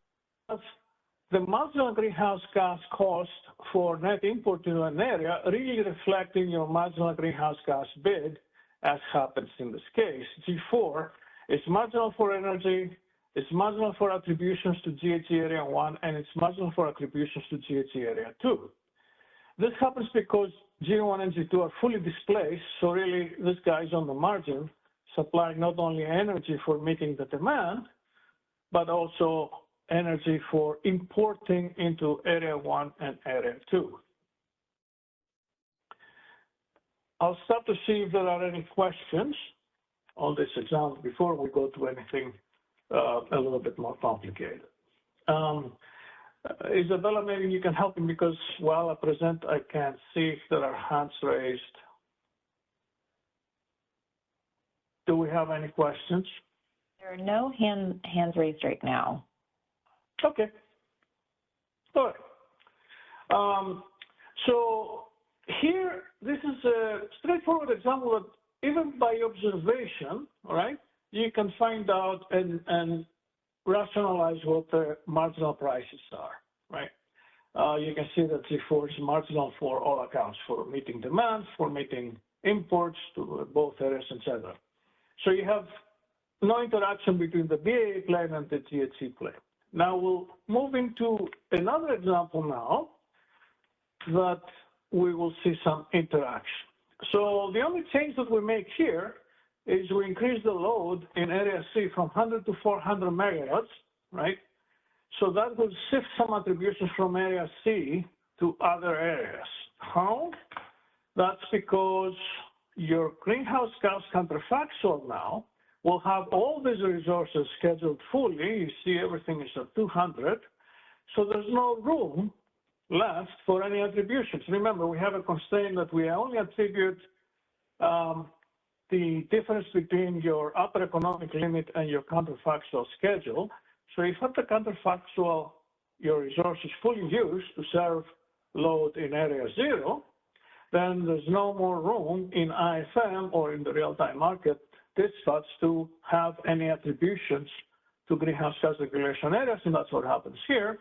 the marginal greenhouse gas cost for net import to an area really reflecting your marginal greenhouse gas bid, as happens in this case. G4 is marginal for energy, it's marginal for attributions to GHG area 1, and it's marginal for attributions to GHG area 2. This happens because G1 and G2 are fully displaced, so really this guy is on the margin, supplying not only energy for meeting the demand, but also energy for importing into area 1 and area 2. I'll stop to see if there are any questions on this example before we go to anything a little bit more complicated. Isabella, maybe you can help me because while I present, I can't see if there are hands raised. Do we have any questions? There are no hands raised right now. Okay. All right. So here, this is a straightforward example that even by observation, all right, you can find out and rationalize what the marginal prices are, right? You can see that G4 is marginal for all accounts, for meeting demand, for meeting imports to both areas, etc. So you have no interaction between the BAA plane and the GHG plane. Now we'll move into another example now that we will see some interaction. So the only change that we make here is we increase the load in area C from 100 to 400 megawatts, right? So that will shift some attributions from area C to other areas. How? That's because your greenhouse gas counterfactual now will have all these resources scheduled fully. You see everything is at 200. So there's no room left for any attributions. Remember, we have a constraint that we only attribute the difference between your upper economic limit and your counterfactual schedule. So if at the counterfactual, your resource is fully used to serve load in area 0, then there's no more room in IFM or in the real-time market dispatch to have any attributions to greenhouse gas regulation areas, and that's what happens here.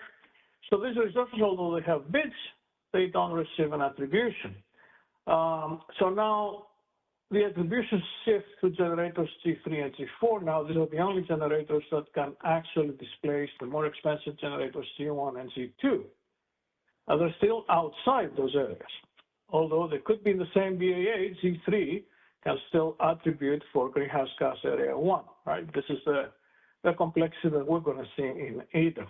So these resources, although they have bids, they don't receive an attribution. So now the attributions shift to generators G3 and G4. Now these are the only generators that can actually displace the more expensive generators G1 and G2. They're still outside those areas. Although they could be in the same BAA, G3 can still attribute for greenhouse gas area 1, right? This is the complexity that we're going to see in EDA,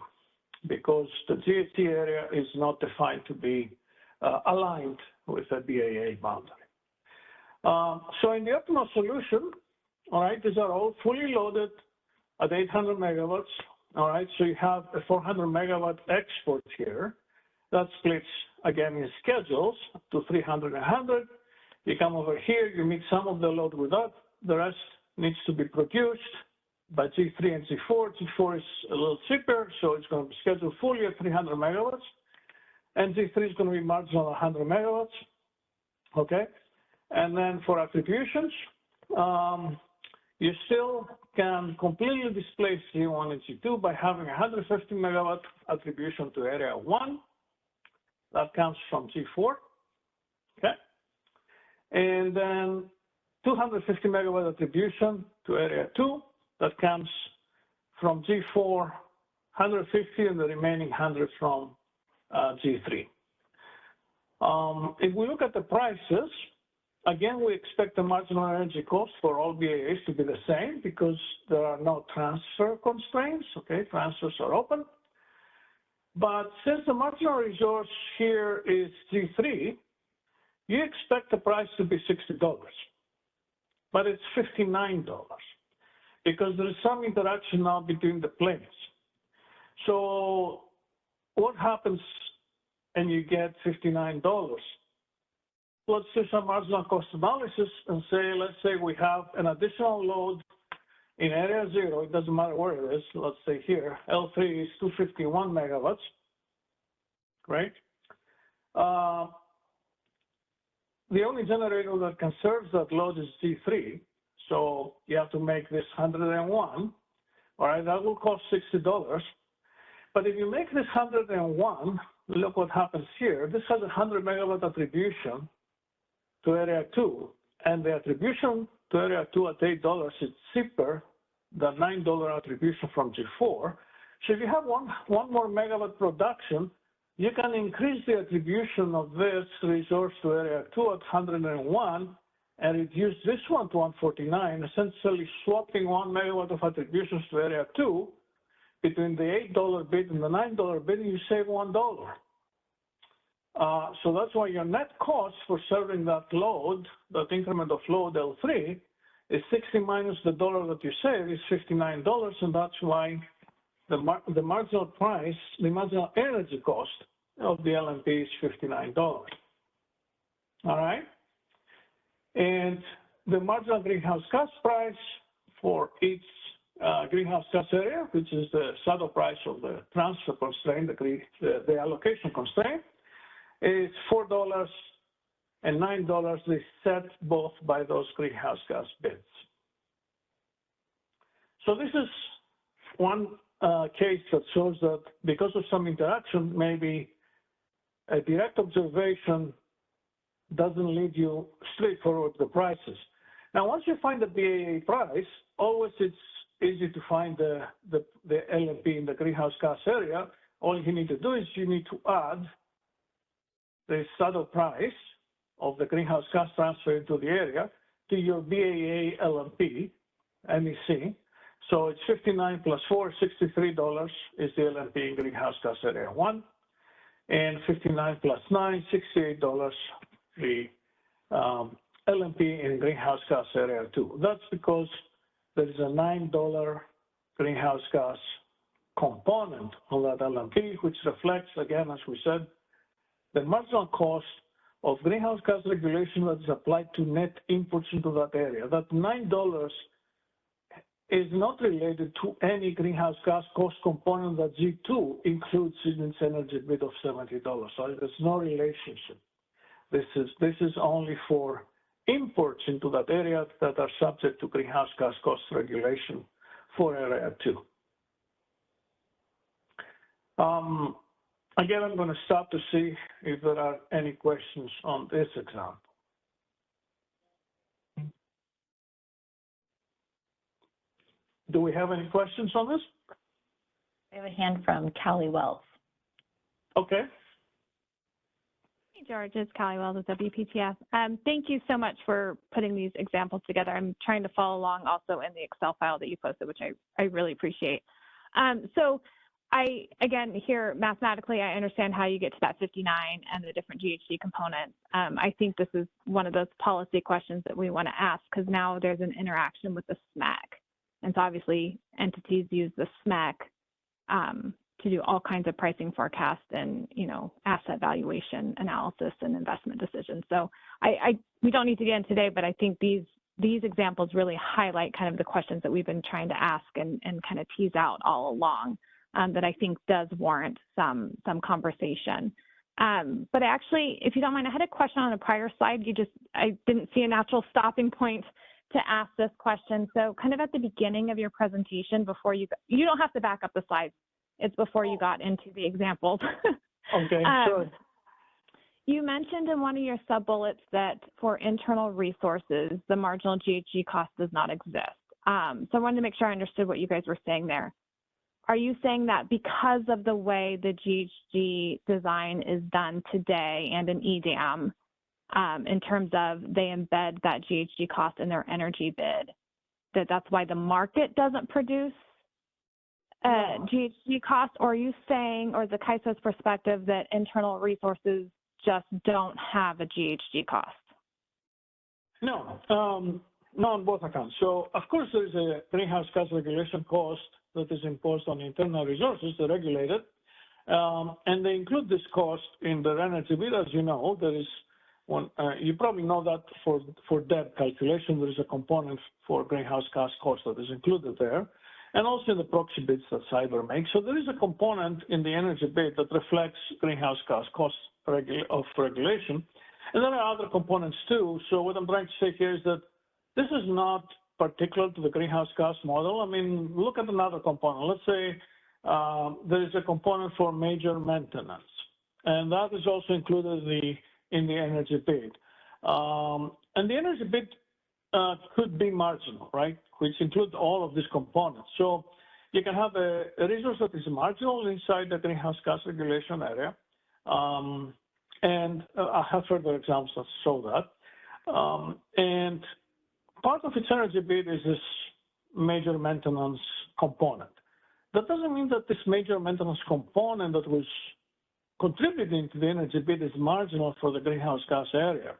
because the GHG area is not defined to be aligned with a BAA boundary. So in the optimal solution, all right, these are all fully loaded at 800 megawatts, all right? So you have a 400 megawatt export here. That splits, again, in schedules to 300 and 100. You come over here, you meet some of the load with that. The rest needs to be produced by G3 and G4. G4 is a little cheaper, so it's going to be scheduled fully at 300 megawatts. And G3 is going to be marginal 100 megawatts, okay? And then for attributions, you still can completely displace G1 and G2 by having 150 megawatt attribution to area 1. That comes from G4, okay? And then 250 megawatt attribution to area 2. That comes from G4, 150, and the remaining 100 from G3. If we look at the prices, again, we expect the marginal energy cost for all BAAs to be the same because there are no transfer constraints, okay? Transfers are open. But since the marginal resource here is G3, you expect the price to be $60, but it's $59 because there is some interaction now between the planes. So what happens and you get $59? Let's do some marginal cost analysis and say, let's say we have an additional load in area 0, it doesn't matter where it is, let's say here, L3 is 251 megawatts, right? The only generator that can serve that load is G3, so you have to make this 101, all right, that will cost $60. But if you make this 101, look what happens here. This has a 100 megawatt attribution to area 2, and the attribution to area 2 at $8 is cheaper than $9 attribution from G4. So if you have one more megawatt production, you can increase the attribution of this resource to area 2 at 101 and reduce this one to 149, essentially swapping 1 megawatt of attributions to area 2 between the $8 bid and the $9 bid, you save $1. So that's why your net cost for serving that load, that increment of load L3, is 60 minus the dollar that you save is $59, and that's why the marginal price, the marginal energy cost of the LMP is $59. All right? And the marginal greenhouse gas price for each greenhouse gas area, which is the saddle price of the transfer constraint, the allocation constraint, is $4 and $9. They set both by those greenhouse gas bids. So this is one case that shows that because of some interaction, maybe a direct observation doesn't lead you straightforward to the prices. Now, once you find the BAA price, always it's easy to find the LMP in the greenhouse gas area. All you need to do is you need to add the saddle price of the greenhouse gas transfer into the area to your BAA LMP, MEC. So it's 59 plus 4, $63 is the LMP in greenhouse gas area 1. And 59 plus 9, $68, the LMP in greenhouse gas area 2. That's because there is a $9 greenhouse gas component on that LMP, which reflects, again, as we said, the marginal cost of greenhouse gas regulation that is applied to net imports into that area. That $9 is not related to any greenhouse gas cost component that G2 includes in its energy bid of $70. So there's no relationship. This is only for imports into that area that are subject to greenhouse gas cost regulation for area 2. Again, I'm going to stop to see if there are any questions on this example. Do we have any questions on this? I have a hand from Callie Wells. Okay. Hey, George, it's Callie Wells with WPTF. Thank you so much for putting these examples together. I'm trying to follow along also in the Excel file that you posted, which I really appreciate. So again, here mathematically, I understand how you get to that 59 and the different GHG components. I think this is one of those policy questions that we want to ask because now there's an interaction with the SMEC. And so obviously entities use the SMEC to do all kinds of pricing forecast and, asset valuation analysis and investment decisions. So we don't need to get in today, but I think these examples really highlight kind of the questions that we've been trying to ask and kind of tease out all along that I think does warrant some conversation. But actually, if you don't mind, I had a question on a prior slide. I didn't see a natural stopping point to ask this question. So kind of at the beginning of your presentation, before you don't have to back up the slides. It's before you got into the examples. Okay, sure. You mentioned in one of your sub-bullets that for internal resources, the marginal GHG cost does not exist. So I wanted to make sure I understood what you guys were saying there. Are you saying that because of the way the GHG design is done today and in EDAM, in terms of they embed that GHG cost in their energy bid, that's why the market doesn't produce GHG cost? Or are you saying, or the CAISO's perspective, that internal resources just don't have a GHG cost? No, no, on both accounts. So of course there is a greenhouse gas regulation cost that is imposed on internal resources, they're regulated, and they include this cost in their energy bid. As you know, there is one, you probably know that for debt calculation, there is a component for greenhouse gas cost that is included there, and also in the proxy bids that Cyber makes. So there is a component in the energy bid that reflects greenhouse gas costs of regulation, and there are other components too. So what I'm trying to say here is that this is not particular to the greenhouse gas model. I mean, look at another component. Let's say there is a component for major maintenance, and that is also included in the energy bid. And the energy bid could be marginal, right, which includes all of these components. So you can have a resource that is marginal inside the greenhouse gas regulation area. And I have further examples that show that. And part of its energy bid is this major maintenance component. That doesn't mean that this major maintenance component that was contributing to the energy bid is marginal for the greenhouse gas area.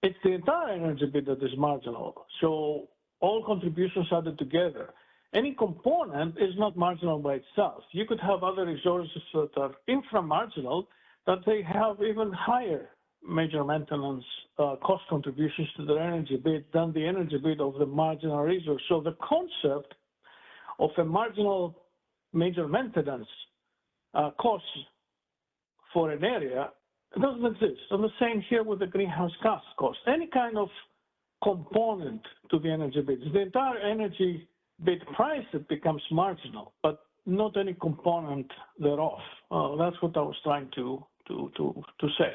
It's the entire energy bid that is marginal. So all contributions added together. Any component is not marginal by itself. You could have other resources that are inframarginal, that they have even higher major maintenance cost contributions to their energy bid than the energy bid of the marginal resource. So the concept of a marginal major maintenance cost for an area doesn't exist. And the same here with the greenhouse gas cost. Any kind of component to the energy bid, the entire energy bid price that becomes marginal, but not any component thereof. That's what I was trying to say.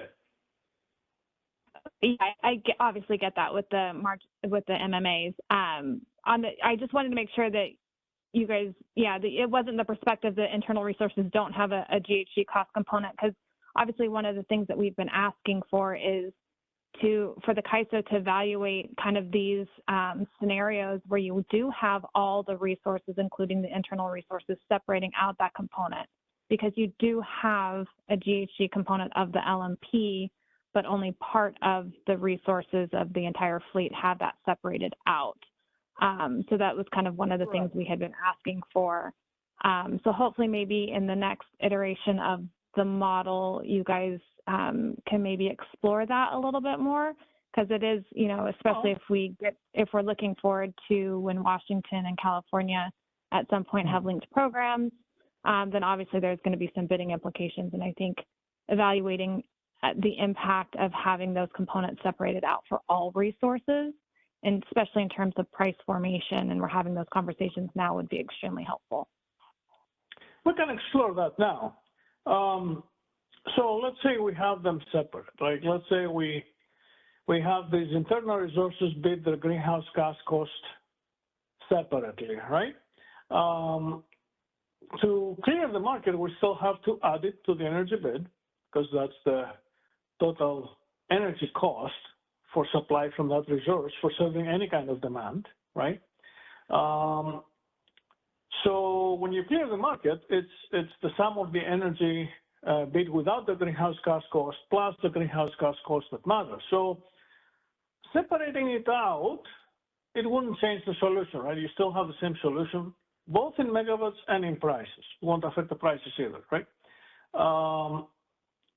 Yeah, I obviously get that with the MMAs. I just wanted to make sure that you guys, it wasn't the perspective that internal resources don't have a GHG cost component, because obviously one of the things that we've been asking for is for the CAISO to evaluate kind of these scenarios where you do have all the resources, including the internal resources, separating out that component, because you do have a GHG component of the LMP, but only part of the resources of the entire fleet have that separated out. So that was kind of one of the things we had been asking for. So hopefully maybe in the next iteration of the model, you guys can maybe explore that a little bit more, because it is, you know, especially if we're looking forward to when Washington and California at some point have linked programs, then obviously there's going to be some bidding implications. And I think evaluating the impact of having those components separated out for all resources, and especially in terms of price formation, and we're having those conversations now, would be extremely helpful. We can explore that now. So let's say we have them separate, right? Let's say we have these internal resources bid the greenhouse gas cost separately, right? To clear the market, we still have to add it to the energy bid, because that's the total energy cost for supply from that resource for serving any kind of demand, right? So when you clear the market, it's the sum of the energy bid without the greenhouse gas cost plus the greenhouse gas cost that matters. So separating it out, it wouldn't change the solution, right? You still have the same solution, both in megawatts and in prices. It won't affect the prices either, right?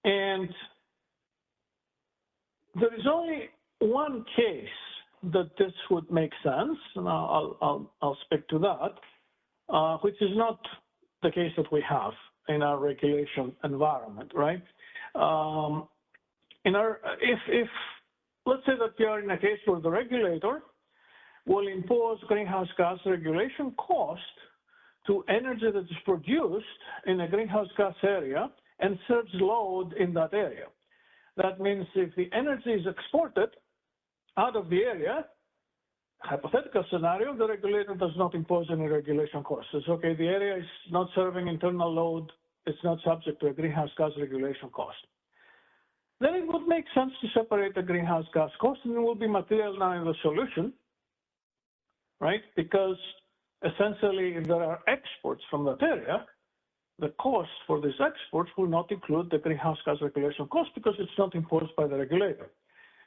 And there is only one case that this would make sense, and I'll speak to that, which is not the case that we have in our regulation environment, right? If let's say that you are in a case where the regulator will impose greenhouse gas regulation cost to energy that is produced in a greenhouse gas area and serves load in that area. That means if the energy is exported out of the area, hypothetical scenario, the regulator does not impose any regulation costs. It's okay, the area is not serving internal load, it's not subject to a greenhouse gas regulation cost. Then it would make sense to separate the greenhouse gas cost, and it will be material now in the solution, right? Because essentially, if there are exports from that area, the cost for these exports will not include the greenhouse gas regulation cost because it's not imposed by the regulator.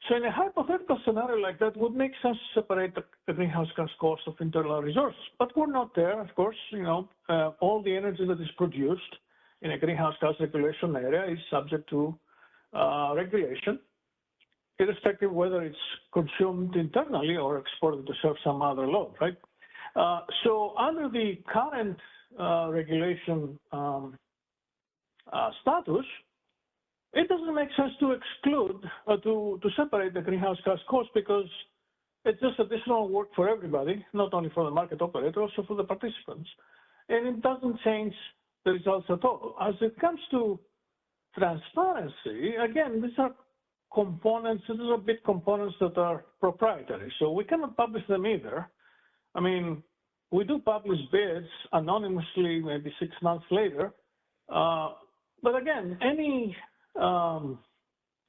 So in a hypothetical scenario like that, it would make sense to separate the greenhouse gas cost of internal resources. But we're not there, of course. You know, all the energy that is produced in a greenhouse gas regulation area is subject to regulation, irrespective of whether it's consumed internally or exported to serve some other load, right? So under the current regulation status, it doesn't make sense to exclude, to separate the greenhouse gas cost, because it's just additional work for everybody, not only for the market operator, also for the participants. And it doesn't change the results at all. As it comes to transparency, again, these are components, these are bid components that are proprietary, so we cannot publish them either. I mean, we do publish bids anonymously, maybe 6 months later, but again, any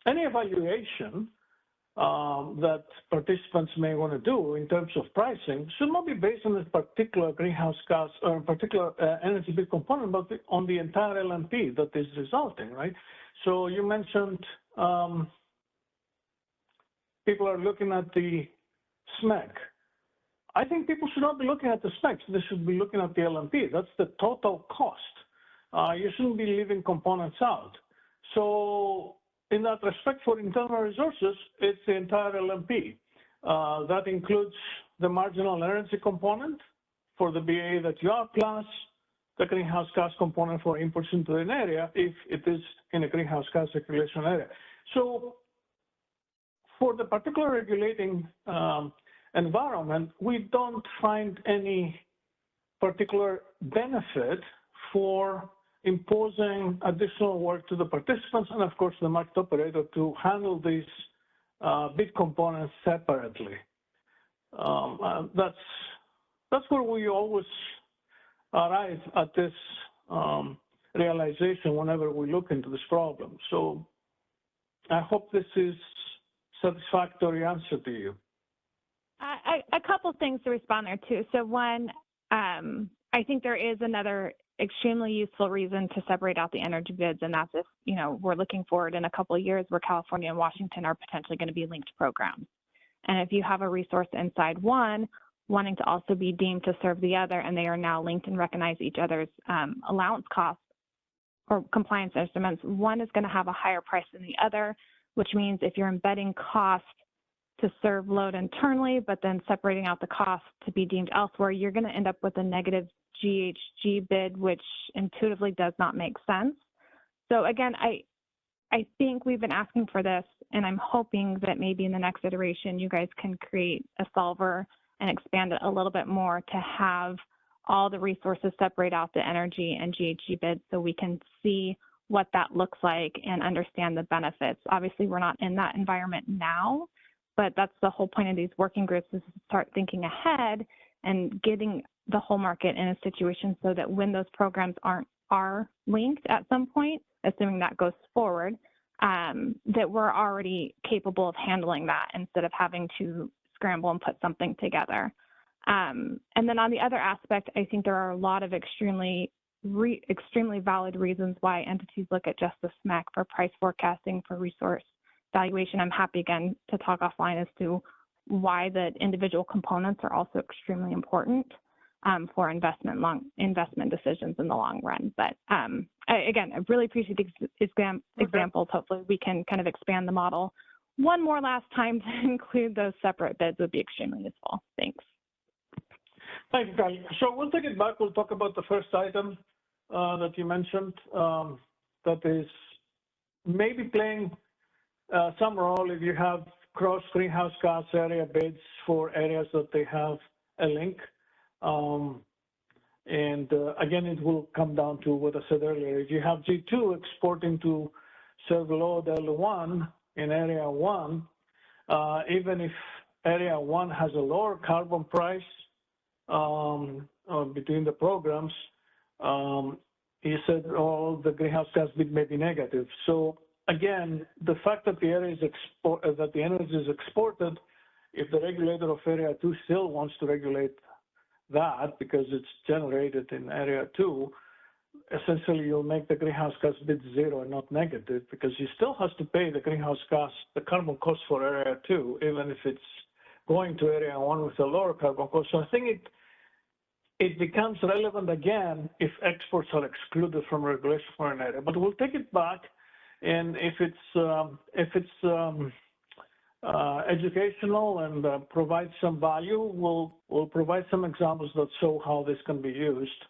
evaluation that participants may want to do in terms of pricing should not be based on a particular greenhouse gas or a particular energy bid component, but on the entire LMP that is resulting, right? So you mentioned people are looking at the SMEC. I think people should not be looking at the specs. They should be looking at the LMP. That's the total cost. You shouldn't be leaving components out. So in that respect, for internal resources, it's the entire LMP. That includes the marginal energy component for the BA that you are, plus the greenhouse gas component for imports into an area if it is in a greenhouse gas regulation area. So for the particular regulating environment, we don't find any particular benefit for imposing additional work to the participants and, of course, the market operator to handle these bid components separately. That's where we always arrive at this realization whenever we look into this problem. So I hope this is satisfactory answer to you? A couple things to respond there too. So one, I think there is another extremely useful reason to separate out the energy bids, and that's if, you know, we're looking forward in a couple of years where California and Washington are potentially going to be linked programs. And if you have a resource inside one wanting to also be deemed to serve the other, and they are now linked and recognize each other's allowance costs or compliance instruments, one is going to have a higher price than the other, which means if you're embedding cost to serve load internally, but then separating out the cost to be deemed elsewhere, you're going to end up with a negative GHG bid, which intuitively does not make sense. So again, I think we've been asking for this, and I'm hoping that maybe in the next iteration, you guys can create a solver and expand it a little bit more to have all the resources separate out the energy and GHG bids so we can see what that looks like and understand the benefits. Obviously, we're not in that environment now, but that's the whole point of these working groups, is to start thinking ahead and getting the whole market in a situation so that when those programs are linked at some point, assuming that goes forward, that we're already capable of handling that instead of having to scramble and put something together. And then on the other aspect, I think there are a lot of extremely valid reasons why entities look at just the SMEC for price forecasting, for resource valuation. I'm happy again to talk offline as to why the individual components are also extremely important for investment decisions in the long run. But again, I really appreciate the examples. Hopefully we can kind of expand the model one more last time to include those separate bids would be extremely useful. Thanks. Thank you, Kylie. So we'll take it back. We'll talk about the first item that you mentioned that is maybe playing some role if you have cross greenhouse gas area bids for areas that they have a link. Again, it will come down to what I said earlier. If you have G2 exporting to serve load L1 in area 1, even if area 1 has a lower carbon price between the programs, he said all the greenhouse gas bid may be negative. So again, the fact that the area is that the energy is exported, if the regulator of area 2 still wants to regulate that because it's generated in area 2, essentially you'll make the greenhouse gas bid 0 and not negative, because you still has to pay the greenhouse gas, the carbon cost for area 2, even if it's going to area 1 with a lower carbon cost. So I think it becomes relevant again if exports are excluded from regulation for an area. But we'll take it back, and if it's educational and provides some value, we'll provide some examples that show how this can be used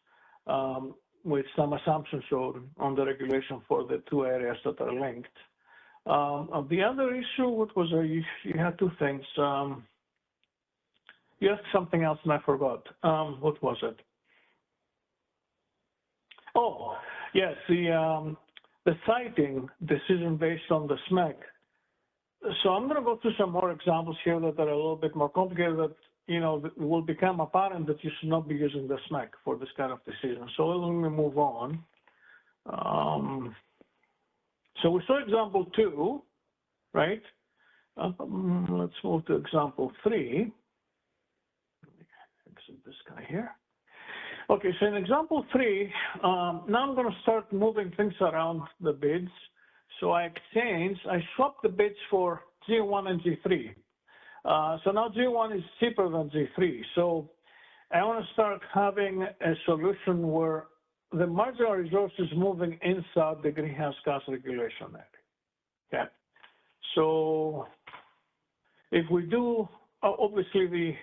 with some assumptions on the regulation for the two areas that are linked. The other issue, what was you had two things. You asked something else and I forgot. What was it? Oh, yes, the siting decision based on the SMEC. So I'm going to go through some more examples here that are a little bit more complicated that, you know, will become apparent that you should not be using the SMEC for this kind of decision. So let me move on. So we saw example 2, right? Let's move to example 3. Exit this guy here. Okay, so in example 3, now I'm going to start moving things around the bids. So I swapped the bids for G1 and G3. So now G1 is cheaper than G3. So I want to start having a solution where the marginal resource is moving inside the greenhouse gas regulation area. Okay. So if we do, obviously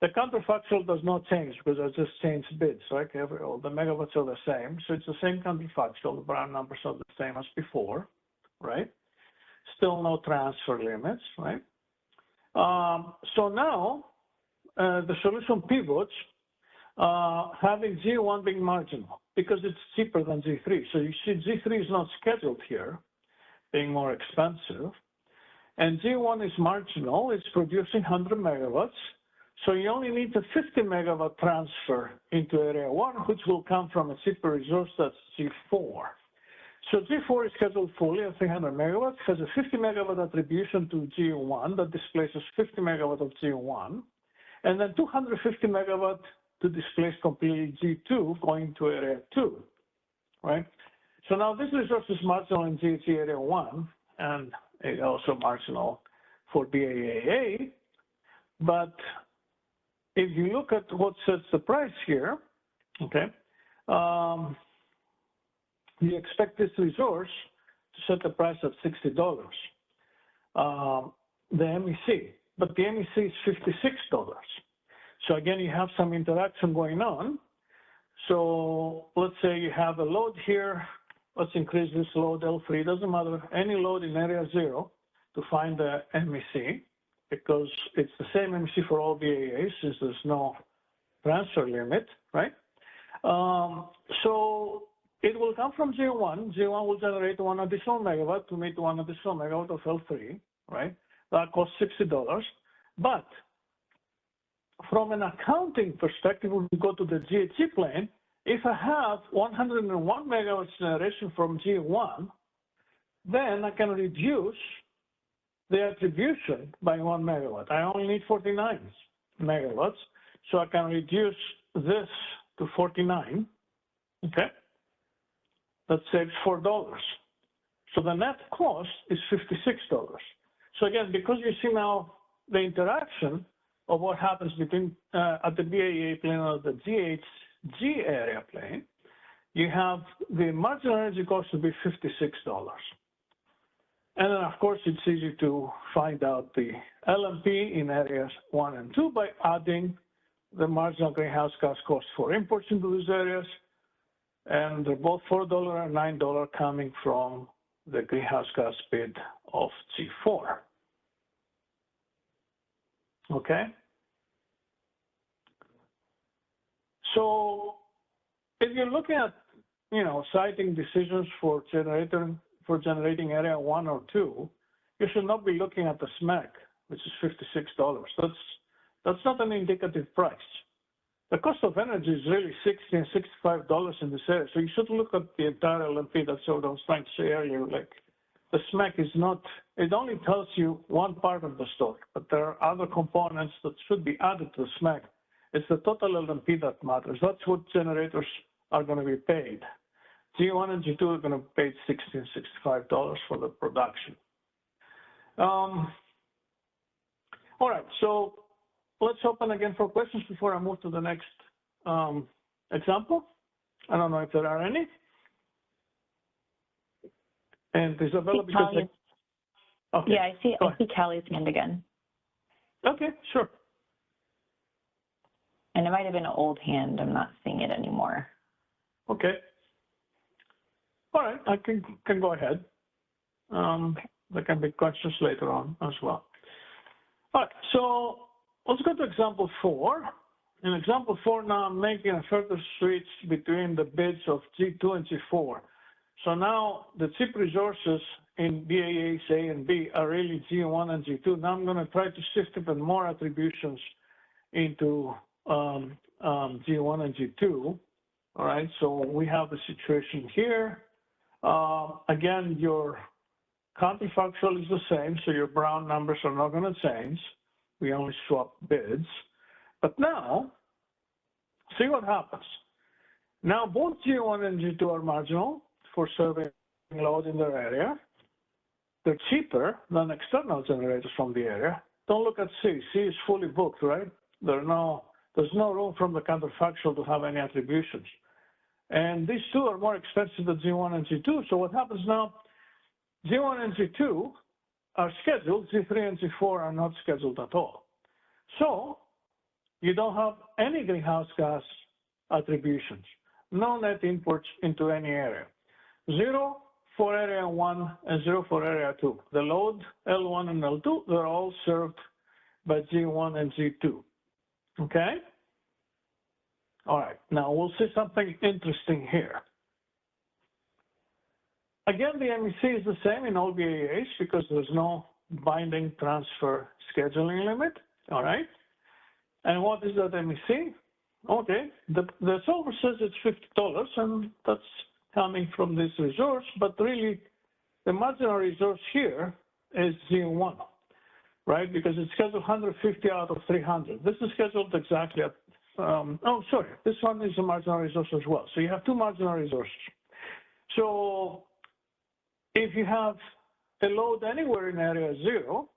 the counterfactual does not change because I just changed bids, right? All the megawatts are the same. So it's the same counterfactual. The brown numbers are the same as before, right? Still no transfer limits, right? So now the solution pivots, having G1 being marginal because it's cheaper than G3. So you see G3 is not scheduled here, being more expensive. And G1 is marginal, it's producing 100 megawatts. So you only need a 50 megawatt transfer into area 1, which will come from a cheaper resource that's G4. So G4 is scheduled fully at 300 megawatts, has a 50 megawatt attribution to G1 that displaces 50 megawatt of G1, and then 250 megawatt to displace completely G2 going to area 2, right? So now this resource is marginal in GHG area 1 and also marginal for BAAA, but if you look at what sets the price here, okay, you expect this resource to set the price at $60, the MEC, but the MEC is $56. So again, you have some interaction going on. So let's say you have a load here. Let's increase this load L3, doesn't matter, any load in area 0 to find the MEC, because it's the same MEC for all BAAs since there's no transfer limit, right? So it will come from G1. G1 will generate 1 additional megawatt to meet 1 additional megawatt of L3, right? That costs $60. But from an accounting perspective, when we go to the GHG plane, if I have 101 megawatts generation from G1, then I can reduce the attribution by 1 megawatt. I only need 49 megawatts, so I can reduce this to 49, okay? That saves $4. So the net cost is $56. So again, because you see now the interaction of what happens between at the BAA plane or the GHG area plane, you have the marginal energy cost to be $56. And then, of course, it's easy to find out the LMP in areas 1 and 2 by adding the marginal greenhouse gas cost for imports into these areas. And they're both $4 and $9 coming from the greenhouse gas bid of G4. Okay? So if you're looking at, siting decisions for generating area 1 or 2, you should not be looking at the SMEC, which is $56. That's not an indicative price. The cost of energy is really $60 and $65 in this area. So you should look at the entire LMP. That's what I was trying to say earlier. Like the SMEC is not, it only tells you one part of the story, but there are other components that should be added to the SMEC. It's the total LMP that matters. That's what generators are going to be paid. G1 and G2 are going to be paid $60 and $65 for the production. All right, so let's open again for questions before I move to the next example. I don't know if there are any. And Isabella, because okay. Yeah, I see Callie's hand again. Okay, sure. And it might have been an old hand. I'm not seeing it anymore. Okay. All right, I can go ahead. There can be questions later on as well. All right, so let's go to example 4. In example 4 now, I'm making a further switch between the bids of G2 and G4. So now the cheap resources in BAAs A and B are really G1 and G2. Now I'm going to try to shift even more attributions into G1 and G2. All right, so we have the situation here. Again, your counterfactual is the same, so your brown numbers are not going to change. We only swap bids. But now, see what happens. Now both G1 and G2 are marginal for serving load in their area. They're cheaper than external generators from the area. Don't look at C. C is fully booked, right? There's no room from the counterfactual to have any attributions. And these two are more expensive than G1 and G2. So what happens now, G1 and G2 are scheduled, G3 and G4 are not scheduled at all. So you don't have any greenhouse gas attributions, no net imports into any area. 0 for area 1 and 0 for area 2. The load L1 and L2, they're all served by G1 and G2. Okay? All right, now we'll see something interesting here. Again, the MEC is the same in all BAAs because there's no binding transfer scheduling limit, all right? And what is that MEC? Okay, the solver says it's $50, and coming from this resource, but really the marginal resource here is Z1, right? Because it's scheduled 150 out of 300. This is scheduled exactly at, oh, sorry, this one is a marginal resource as well. So you have two marginal resources. So if you have a load anywhere in area 0,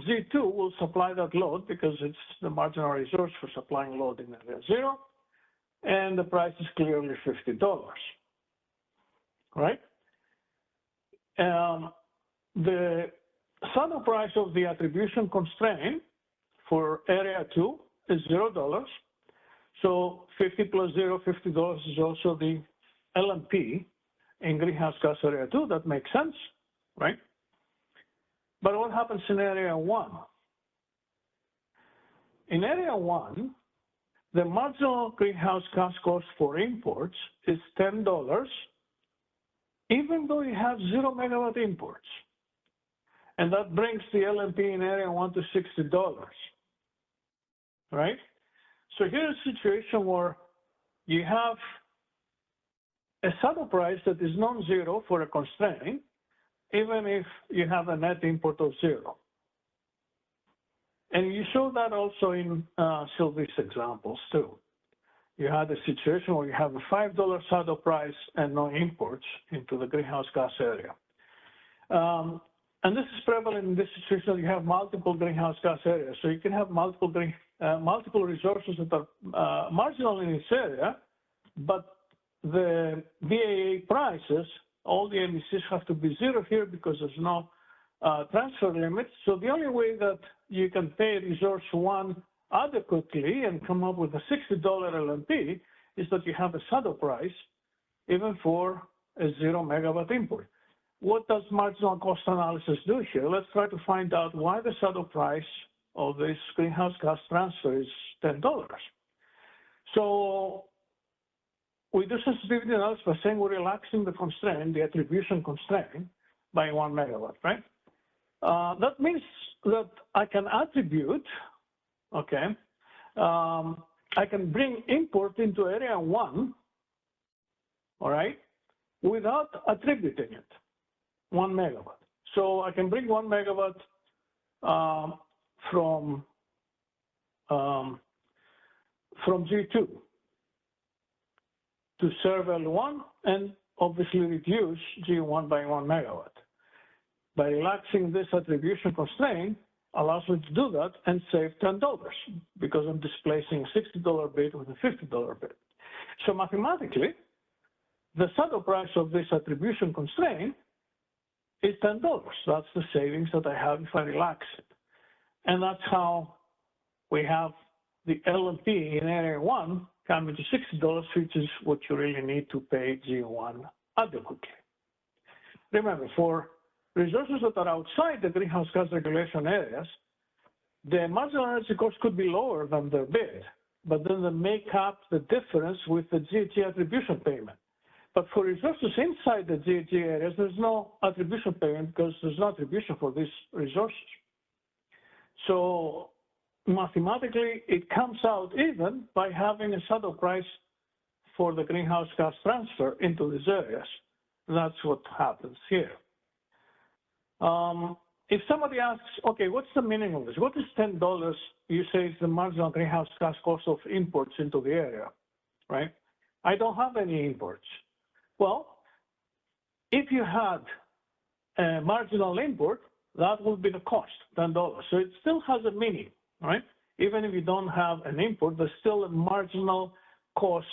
Z2 will supply that load because it's the marginal resource for supplying load in area 0, and the price is clearly $50, right? The saddle price of the attribution constraint for area 2 is $0. So 50 plus 0, $50 is also the LMP in greenhouse gas area 2. That makes sense, right? But what happens in area 1? In area 1, the marginal greenhouse gas cost for imports is $10, even though you have 0 megawatt imports. And that brings the LMP in area 1 to $60, right? So here's a situation where you have a saddle price that is non-zero for a constraint, even if you have a net import of 0. And you show that also in Sylvie's examples too. You had a situation where you have a $5 saddle price and no imports into the greenhouse gas area. And this is prevalent in this situation. You have multiple greenhouse gas areas. So you can have multiple resources that are marginal in this area, but the BAA prices, all the MECs have to be 0 here because there's no transfer limits. So the only way that you can pay resource 1 adequately and come up with a $60 LMP is that you have a saddle price even for a 0 megawatt import. What does marginal cost analysis do here? Let's try to find out why the saddle price of this greenhouse gas transfer is $10. So we do sensitivity analysis by saying we're relaxing the constraint, the attribution constraint, by 1 megawatt, right? That means that I can attribute, okay, I can bring import into area 1, all right, without attributing it, 1 megawatt. So I can bring 1 megawatt from G2 to serve L1 and obviously reduce G1 by 1 megawatt. By relaxing this attribution constraint allows me to do that and save $10 because I'm displacing a $60 bid with a $50 bid. So mathematically, the saddle price of this attribution constraint is $10. That's the savings that I have if I relax it. And that's how we have the LMP in area 1 coming to $60, which is what you really need to pay G1 adequately. Remember, for resources that are outside the greenhouse gas regulation areas, the marginal energy cost could be lower than their bid, but then they make up the difference with the GHG attribution payment. But for resources inside the GHG areas, there's no attribution payment because there's no attribution for these resources. So mathematically, it comes out even by having a saddle price for the greenhouse gas transfer into these areas. That's what happens here. If somebody asks, okay, what's the meaning of this? What is $10 you say is the marginal greenhouse gas cost of imports into the area, right? I don't have any imports. Well, if you had a marginal import, that would be the cost, $10. So it still has a meaning, right? Even if you don't have an import, there's still a marginal cost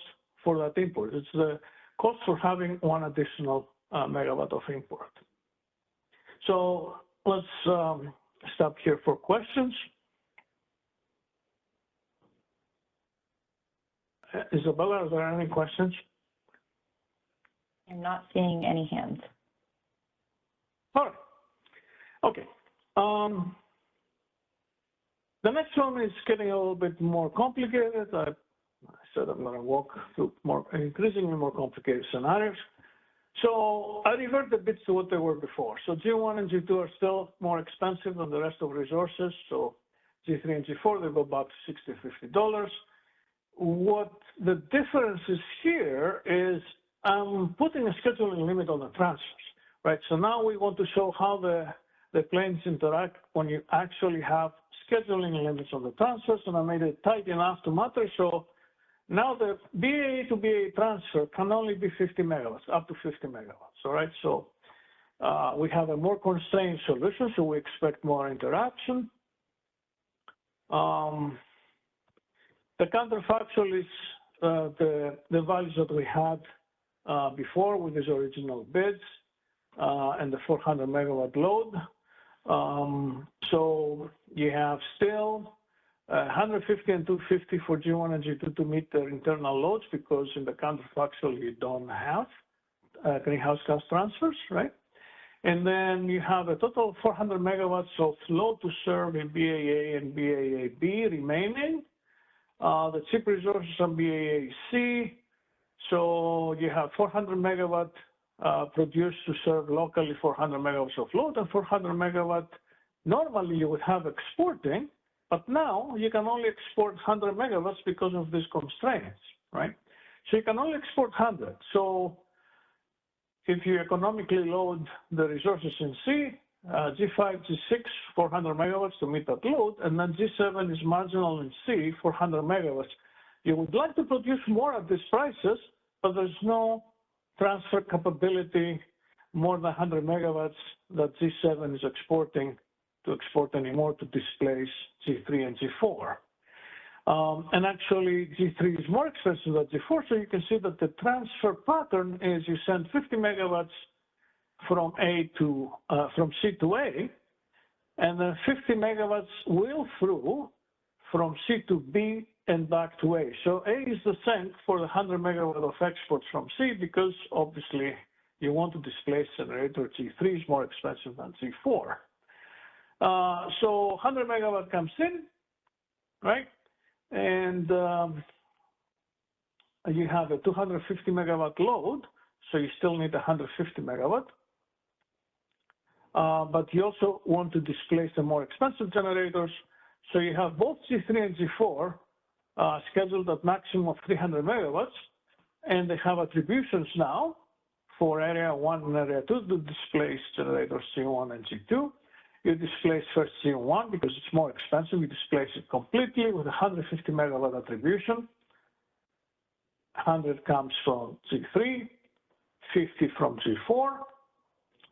for that import. It's the cost for having 1 additional megawatt of import. So let's stop here for questions. Isabella, are there any questions? I'm not seeing any hands. All right. Okay. The next one is getting a little bit more complicated. I said I'm going to walk through increasingly more complicated scenarios. So I revert a bit to what they were before. So G1 and G2 are still more expensive than the rest of resources. So G3 and G4, they go back to $60, $50. What the difference is here is I'm putting a scheduling limit on the transfers, right? So now we want to show how the planes interact when you actually have scheduling limits on the transfers, and I made it tight enough to matter. So now the BAA to BAA transfer can only be 50 megawatts, up to 50 megawatts, all right? So we have a more constrained solution, so we expect more interaction. The counterfactual is the values that we had before with these original bids and the 400 megawatt load. So you have still 150 and 250 for G1 and G2 to meet their internal loads, because in the counterfactual you don't have greenhouse gas transfers, right? And then you have a total of 400 megawatts of load to serve in BAA and BAA-B remaining. The cheap resources on BAA-C. So you have 400 megawatt produced to serve locally 400 megawatts of load, and 400 megawatt normally you would have exporting, but now you can only export 100 megawatts because of these constraints, right? So you can only export 100. So if you economically load the resources in C, G5, G6, 400 megawatts to meet that load, and then G7 is marginal in C, 400 megawatts. You would like to produce more at these prices, but there's no transfer capability more than 100 megawatts that G7 is exporting to export anymore to displace G3 and G4. And actually, G3 is more expensive than G4, so you can see that the transfer pattern is you send 50 megawatts from from C to A, and then 50 megawatts will through from C to B and back to A. So A is the sink for the 100 megawatt of exports from C, because obviously you want to displace generator. G3 is more expensive than G4. So 100 megawatt comes in, right? And you have a 250 megawatt load, so you still need 150 megawatt. But you also want to displace the more expensive generators. So you have both G3 and G4 scheduled at maximum of 300 megawatts, and they have attributions now for area 1 and area 2 to displace generators G1 and G2. You displace first G1 because it's more expensive. You displace it completely with 150 megawatt attribution. 100 comes from G3, 50 from G4,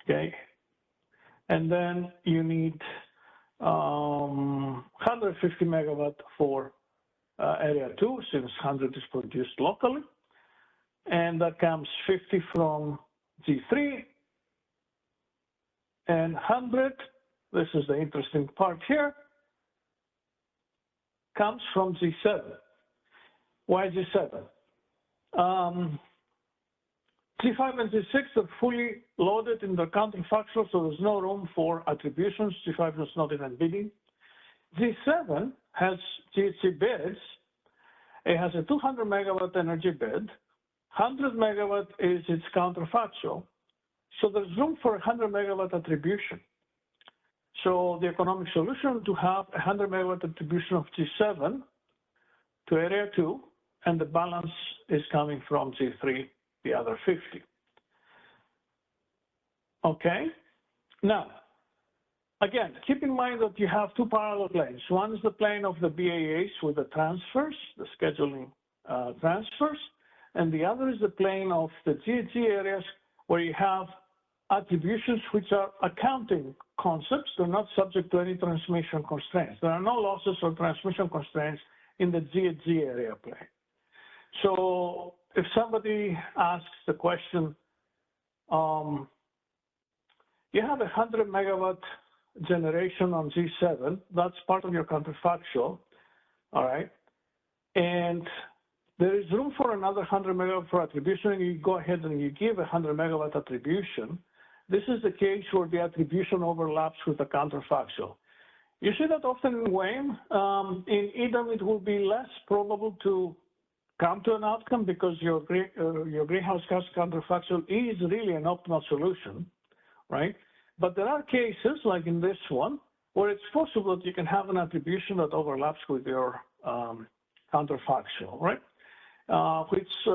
okay? And then you need 150 megawatt for area 2, since 100 is produced locally. And that comes 50 from G3 and 100, this is the interesting part here, comes from G7. Why G7? G5 and G6 are fully loaded in the counterfactual, so there's no room for attributions. G5 is not even bidding. G7 has GHG bids. It has a 200 megawatt energy bid. 100 megawatt is its counterfactual. So there's room for 100 megawatt attribution. So the economic solution to have 100 megawatt attribution of G7 to area 2, and the balance is coming from G3, the other 50. Okay, now, again, keep in mind that you have two parallel planes. One is the plane of the BAAs with the transfers, the scheduling transfers, and the other is the plane of the GHG areas where you have attributions which are accounting concepts. They're not subject to any transmission constraints. There are no losses or transmission constraints in the GHG area plane. So if somebody asks the question, you have 100 megawatt generation on G7, that's part of your counterfactual, all right? And there is room for another 100 megawatt for attribution, and you go ahead and you give 100 megawatt attribution. This is the case where the attribution overlaps with the counterfactual. You see that often in WAME. In EDAM, it will be less probable to come to an outcome because your greenhouse gas counterfactual is really an optimal solution, right? But there are cases, like in this one, where it's possible that you can have an attribution that overlaps with your counterfactual, right? Which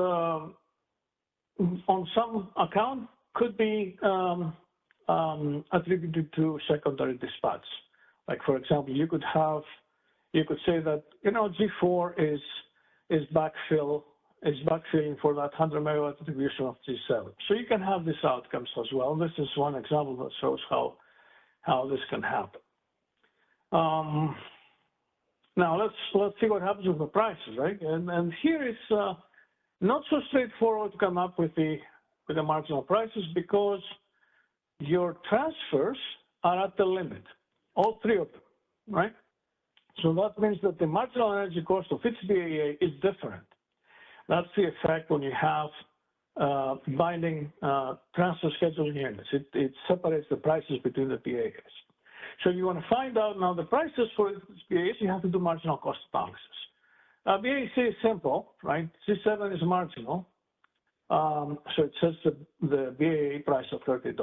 on some account could be attributed to secondary dispatch. Like for example, you could say that, you know, G4 is backfilling for that 100 megawatt attribution of G7. So you can have these outcomes as well. This is one example that shows how this can happen. Now let's see what happens with the prices, right? And here it's not so straightforward to come up with the marginal prices because your transfers are at the limit, all three of them, right? So that means that the marginal energy cost of each BAA is different. That's the effect when you have binding transfer scheduling units. It separates the prices between the BAAs. So you want to find out now the prices for these BAAs, you have to do marginal cost analysis. BAC is simple, right? C7 is marginal. So it says the BAA price of $30.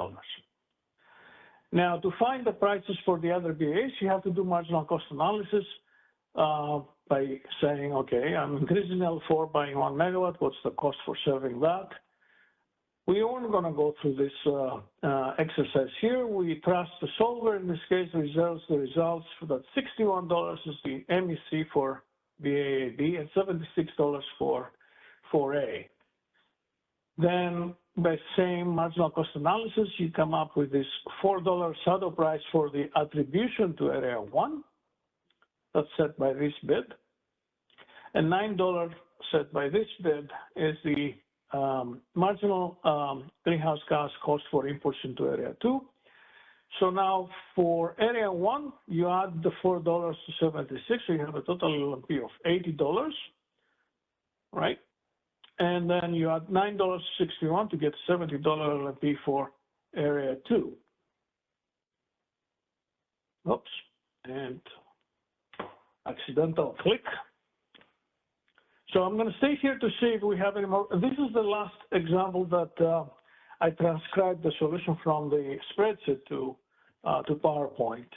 Now, to find the prices for the other BAs, you have to do marginal cost analysis by saying, okay, I'm increasing L4 by 1 megawatt. What's the cost for serving that? We aren't going to go through this exercise here. We trust the solver. In this case, the results for that $61 is the MEC for BAAB and $76 for 4A. Then by same marginal cost analysis, you come up with this $4 shadow price for the attribution to area 1. That's set by this bid. And $9 set by this bid is the marginal greenhouse gas cost for imports into area 2. So now for area 1, you add the $4 to 76, so you have a total LMP of $80, right? And then you add $9.61 to get $70 LMP for area 2. Oops, and accidental click. So I'm going to stay here to see if we have any more. This is the last example that I transcribed the solution from the spreadsheet to PowerPoint.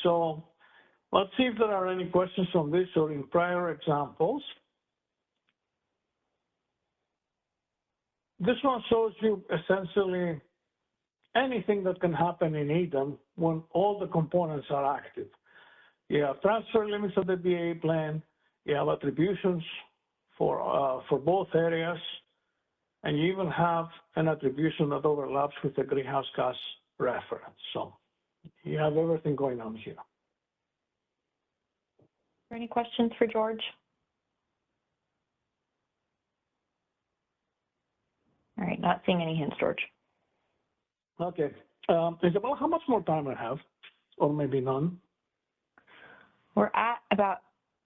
So let's see if there are any questions on this or in prior examples. This one shows you essentially anything that can happen in Eden when all the components are active. You have transfer limits of the BAA plan, you have attributions for both areas, and you even have an attribution that overlaps with the greenhouse gas reference. So you have everything going on here. Any questions for George? All right, not seeing any hands, George. Okay. Isabel, how much more time I have? Or maybe none? We're at about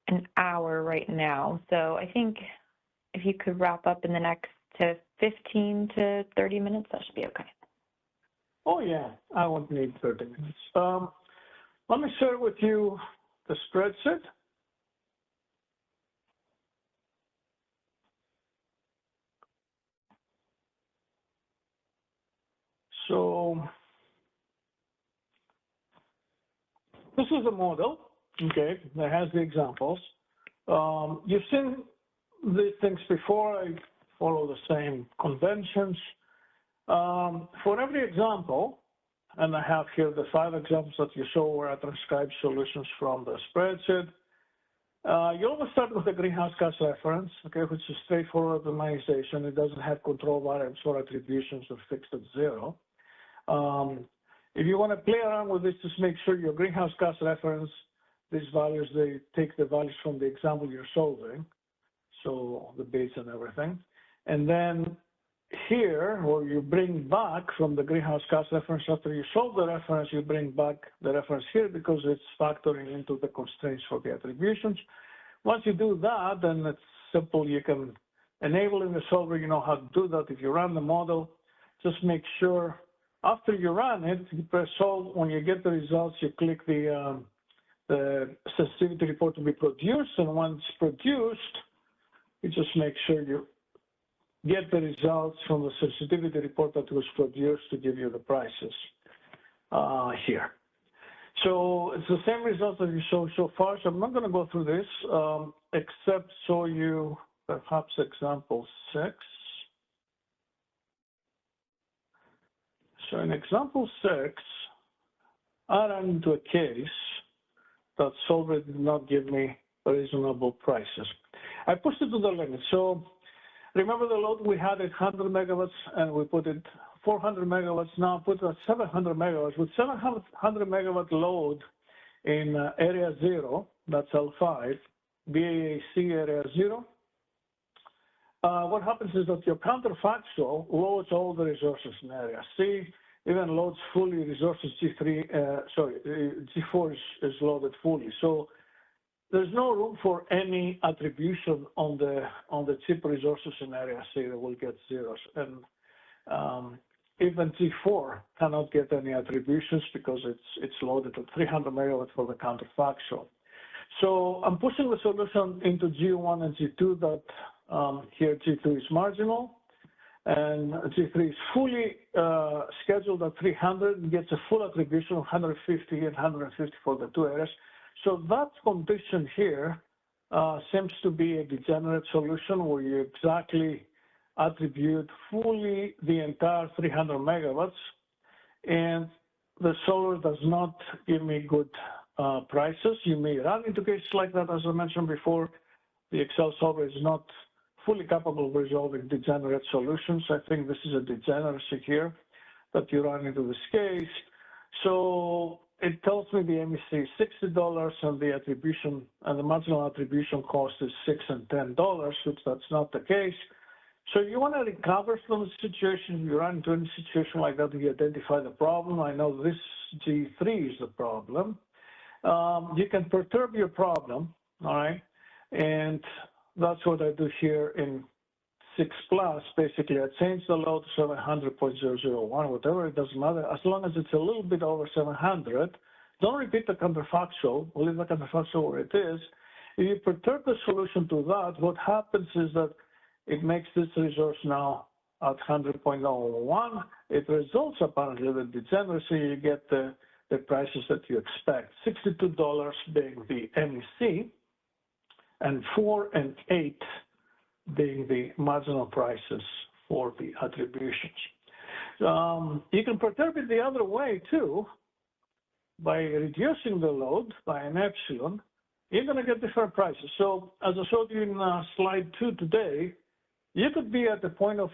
an hour right now. So I think if you could wrap up in the next 15 to 30 minutes, that should be okay. Oh, yeah. I won't need 30 minutes. Let me share with you the spreadsheet. So this is a model, okay, that has the examples. You've seen these things before. I follow the same conventions. For every example, and I have here the 5 examples that you saw where I transcribed solutions from the spreadsheet. You always start with the greenhouse gas reference, okay, which is straightforward optimization. It doesn't have control variables or attributions or fixed at 0. If you want to play around with this, just make sure your greenhouse gas reference, these values, they take the values from the example you're solving, so the base and everything. And then here, or you bring back from the greenhouse gas reference after you solve the reference, you bring back the reference here because it's factoring into the constraints for the attributions. Once you do that, then it's simple. You can enable in the solver, you know how to do that. If you run the model, just make sure after you run it, you press solve. When you get the results, you click the sensitivity report to be produced. And once produced, you just make sure you get the results from the sensitivity report that was produced to give you the prices here. So it's the same results that you saw so far. So I'm not going to go through this, except show you perhaps example 6. So in example 6, I ran into a case that Solver did not give me reasonable prices. I pushed it to the limit. So remember the load we had at 100 megawatts and we put it 400 megawatts, now put it at 700 megawatts. With 700 megawatt load in area 0, that's L5, BAAC area 0, what happens is that your counterfactual loads all the resources in area C, even loads fully resources G4 is loaded fully. So there's no room for any attribution on the cheap resources in area C that will get zeros. And even G4 cannot get any attributions because it's loaded at 300 megawatts for the counterfactual. So I'm pushing the solution into G1 and G2 that here G2 is marginal and G3 is fully scheduled at 300 and gets a full attribution of 150 and 150 for the two areas. So that condition here seems to be a degenerate solution where you exactly attribute fully the entire 300 megawatts, and the solar does not give me good prices. You may run into cases like that, as I mentioned before. The Excel solver is not fully capable of resolving degenerate solutions. I think this is a degeneracy here that you run into this case. So it tells me the MEC is $60 and the attribution and the marginal attribution cost is $6 and $10, which that's not the case. So you want to recover from the situation. You run into any situation like that, you identify the problem. I know this G3 is the problem. You can perturb your problem, all right? And that's what I do here in 6+. Basically, I change the load to 700.001, whatever, it doesn't matter. As long as it's a little bit over 700, don't repeat the counterfactual. We'll leave the counterfactual where it is. If you perturb the solution to that, what happens is that it makes this resource now at 100.01. It results apparently the degeneracy. You get the prices that you expect. $62 being the MEC, and 4 and 8 being the marginal prices for the attributions. You can perturb it the other way too, by reducing the load by an epsilon. You're going to get different prices. So as I showed you in slide 2 today, you could be at the point of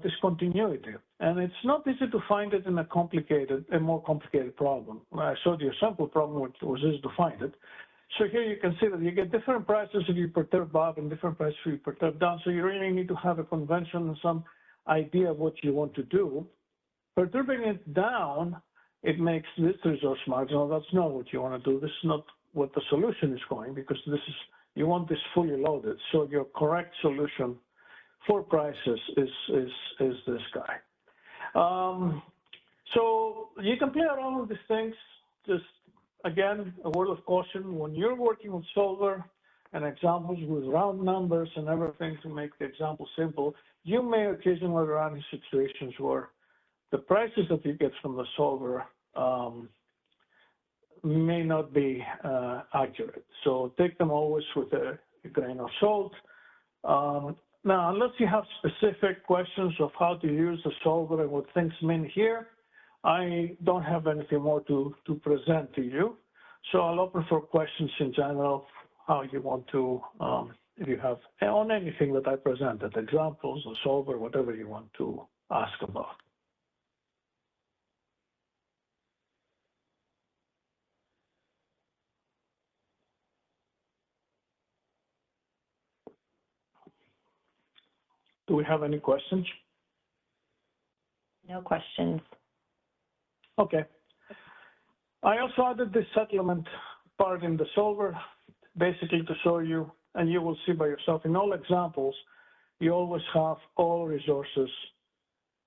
discontinuity, and it's not easy to find it in a more complicated problem. I showed you a simple problem, which was easy to find it. So here you can see that you get different prices if you perturb up and different prices if you perturb down. So you really need to have a convention and some idea of what you want to do. Perturbing it down, it makes this resource marginal. That's not what you want to do. This is not what the solution is going, because this is, you want this fully loaded. So your correct solution for prices is this guy. So you can play around with these things. Just again, a word of caution, when you're working with solver and examples with round numbers and everything to make the example simple, you may occasionally run into situations where the prices that you get from the solver may not be accurate. So take them always with a grain of salt. Now, unless you have specific questions of how to use the solver and what things mean here, I don't have anything more to present to you. So I'll open for questions in general, how you want to, if you have on anything that I presented, examples, the solver, whatever you want to ask about. Do we have any questions? No questions. Okay. I also added this settlement part in the solver, basically to show you, and you will see by yourself in all examples, you always have all resources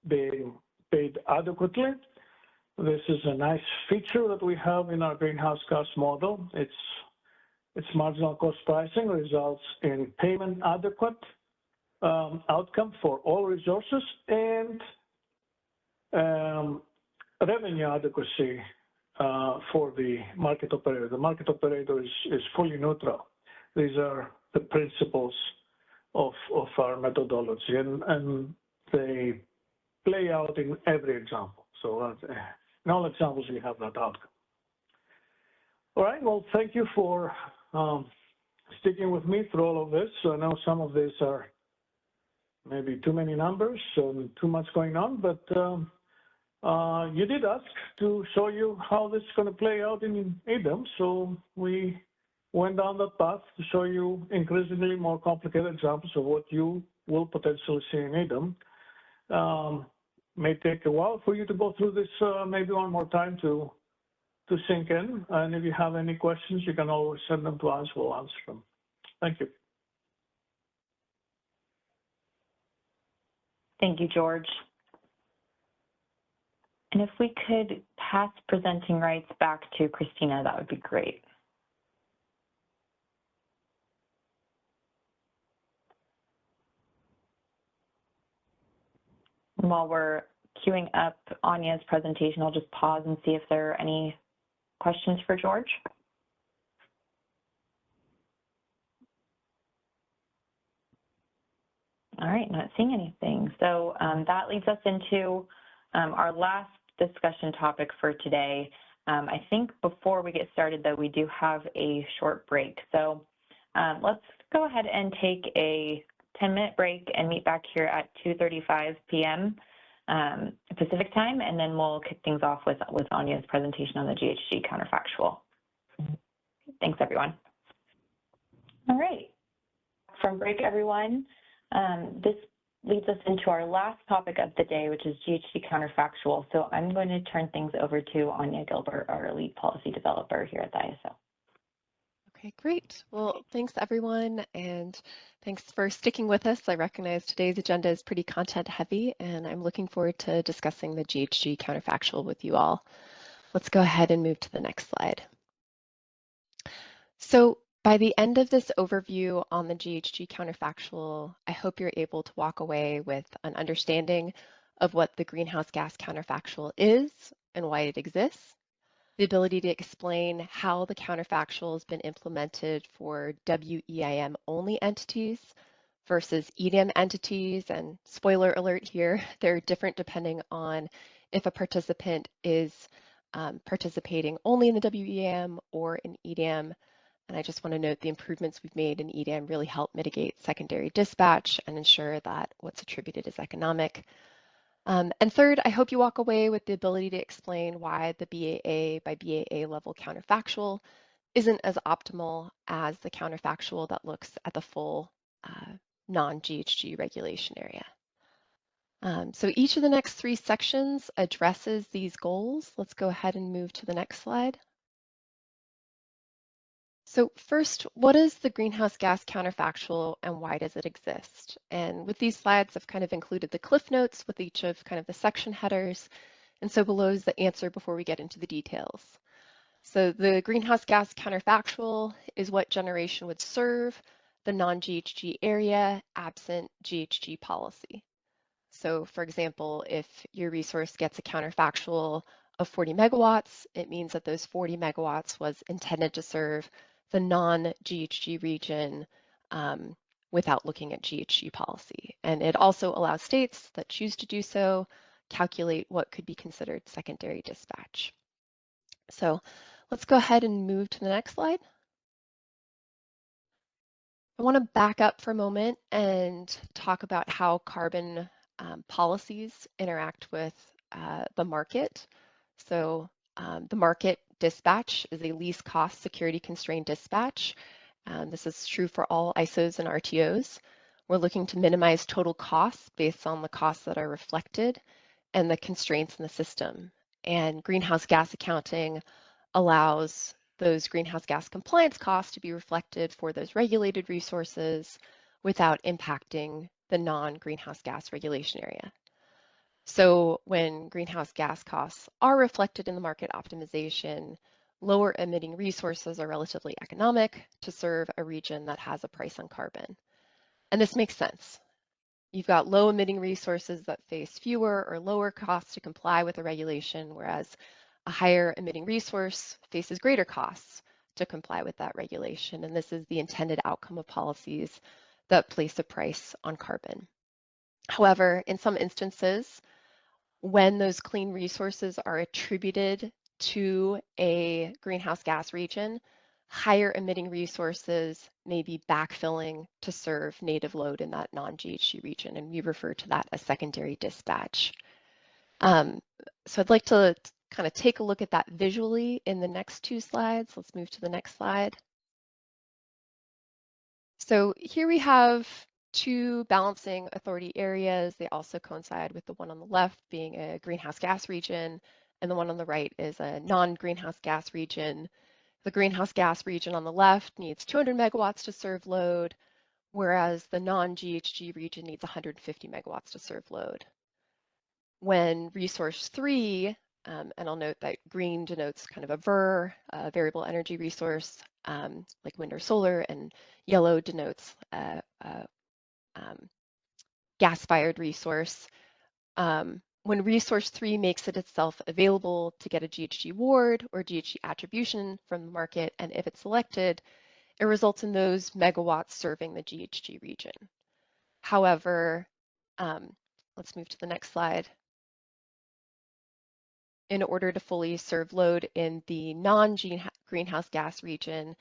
being paid adequately. This is a nice feature that we have in our greenhouse gas model. Its marginal cost pricing results in payment adequate outcome for all resources and revenue adequacy for the market operator. The market operator is fully neutral. These are the principles of our methodology, and they play out in every example. So in all examples, we have that outcome. All right, well, thank you for sticking with me through all of this. So I know some of these are maybe too many numbers and too much going on, but you did ask to show you how this is going to play out in ADEM. So we went down that path to show you increasingly more complicated examples of what you will potentially see in ADEM. May take a while for you to go through this maybe one more time to sink in. And if you have any questions, you can always send them to us. We'll answer them. Thank you. Thank you, George. And if we could pass presenting rights back to Christina, that would be great. And while we're queuing up Anya's presentation, I'll just pause and see if there are any questions for George. All right, not seeing anything. So that leads us into our last discussion topic for today. I think before we get started, though, we do have a short break. So let's go ahead and take a 10-minute break and meet back here at 2:35 p.m. Pacific time, and then we'll kick things off with Anya's presentation on the GHG counterfactual. Thanks, everyone. All right. From break, everyone. This leads us into our last topic of the day, which is GHG counterfactual. So I'm going to turn things over to Anya Gilbert, our lead policy developer here at the ISO. Okay, great. Well, thanks everyone, and thanks for sticking with us. I recognize today's agenda is pretty content heavy, and I'm looking forward to discussing the GHG counterfactual with you all. Let's go ahead and move to the next slide. So by the end of this overview on the GHG counterfactual, I hope you're able to walk away with an understanding of what the greenhouse gas counterfactual is and why it exists, the ability to explain how the counterfactual has been implemented for WEIM only entities versus EDM entities, and spoiler alert here, they're different depending on if a participant is participating only in the WEIM or in EDM. And I just want to note the improvements we've made in EDM really help mitigate secondary dispatch and ensure that what's attributed is economic. And third, I hope you walk away with the ability to explain why the BAA by BAA level counterfactual isn't as optimal as the counterfactual that looks at the full non-GHG regulation area. So each of the next 3 sections addresses these goals. Let's go ahead and move to the next slide. So first, what is the greenhouse gas counterfactual and why does it exist? And with these slides, I've kind of included the cliff notes with each of kind of the section headers. And so below is the answer before we get into the details. So the greenhouse gas counterfactual is what generation would serve the non-GHG area absent GHG policy. So for example, if your resource gets a counterfactual of 40 megawatts, it means that those 40 megawatts was intended to serve the non-GHG region without looking at GHG policy. And it also allows states that choose to do so calculate what could be considered secondary dispatch. So let's go ahead and move to the next slide. I want to back up for a moment and talk about how carbon policies interact with the market. So the market dispatch is a least cost security constrained dispatch. This is true for all ISOs and RTOs. We're looking to minimize total costs based on the costs that are reflected and the constraints in the system. And greenhouse gas accounting allows those greenhouse gas compliance costs to be reflected for those regulated resources without impacting the non-greenhouse gas regulation area. So when greenhouse gas costs are reflected in the market optimization, lower emitting resources are relatively economic to serve a region that has a price on carbon. And this makes sense. You've got low emitting resources that face fewer or lower costs to comply with the regulation, whereas a higher emitting resource faces greater costs to comply with that regulation. And this is the intended outcome of policies that place a price on carbon. However, in some instances, when those clean resources are attributed to a greenhouse gas region, higher emitting resources may be backfilling to serve native load in that non-GHG region, and we refer to that as secondary dispatch. So I'd like to kind of take a look at that visually in the next two slides. Let's move to the next slide. So here we have two balancing authority areas. They also coincide with the one on the left being a greenhouse gas region, and the one on the right is a non-greenhouse gas region. The greenhouse gas region on the left needs 200 megawatts to serve load, whereas the non-GHG region needs 150 megawatts to serve load. When resource 3, and I'll note that green denotes kind of a VER, a variable energy resource, like wind or solar, and yellow denotes a gas-fired resource. When resource 3 makes it itself available to get a GHG award or GHG attribution from the market, and if it's selected, it results in those megawatts serving the GHG region. However, let's move to the next slide. In order to fully serve load in the non-greenhouse gas region,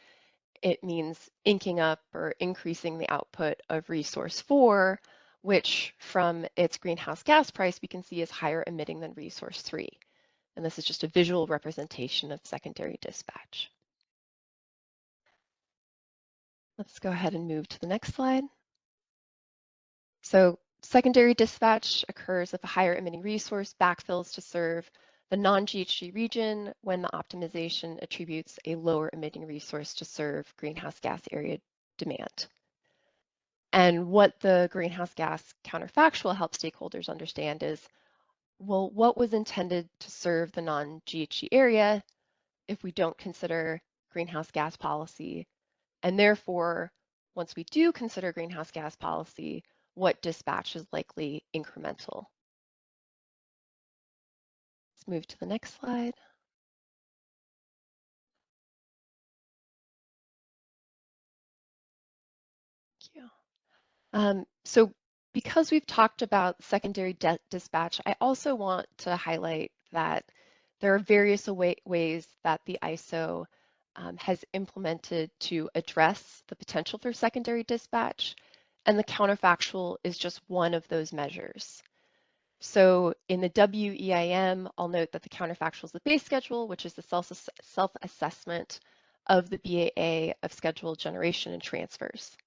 it means inking up or increasing the output of resource 4, which from its greenhouse gas price, we can see is higher emitting than resource 3. And this is just a visual representation of secondary dispatch. Let's go ahead and move to the next slide. So secondary dispatch occurs if a higher emitting resource backfills to serve the non-GHG region when the optimization attributes a lower emitting resource to serve greenhouse gas area demand. And what the greenhouse gas counterfactual helps stakeholders understand is, well, what was intended to serve the non-GHG area if we don't consider greenhouse gas policy? And therefore, once we do consider greenhouse gas policy, what dispatch is likely incremental? Let's move to the next slide. Thank you. So because we've talked about secondary dispatch, I also want to highlight that there are various ways that the ISO has implemented to address the potential for secondary dispatch, and the counterfactual is just one of those measures. So in the WEIM, I'll note that the counterfactual is the base schedule, which is the self-assessment of the BAA of scheduled generation and transfers.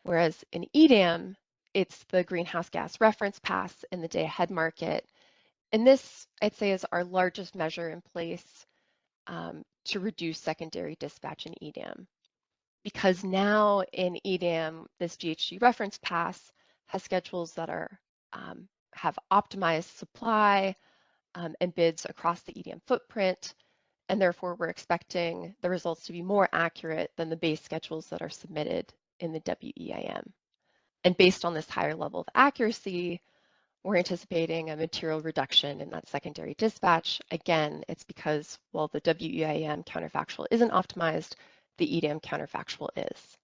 Whereas in EDAM, it's the greenhouse gas reference pass in the day-ahead market. And this, I'd say, is our largest measure in place to reduce secondary dispatch in EDAM. Because now in EDAM, this GHG reference pass has schedules that are have optimized supply and bids across the EDAM footprint, and therefore we're expecting the results to be more accurate than the base schedules that are submitted in the WEIM. And based on this higher level of accuracy, we're anticipating a material reduction in that secondary dispatch. Again, it's because while the WEIM counterfactual isn't optimized, the EDAM counterfactual is.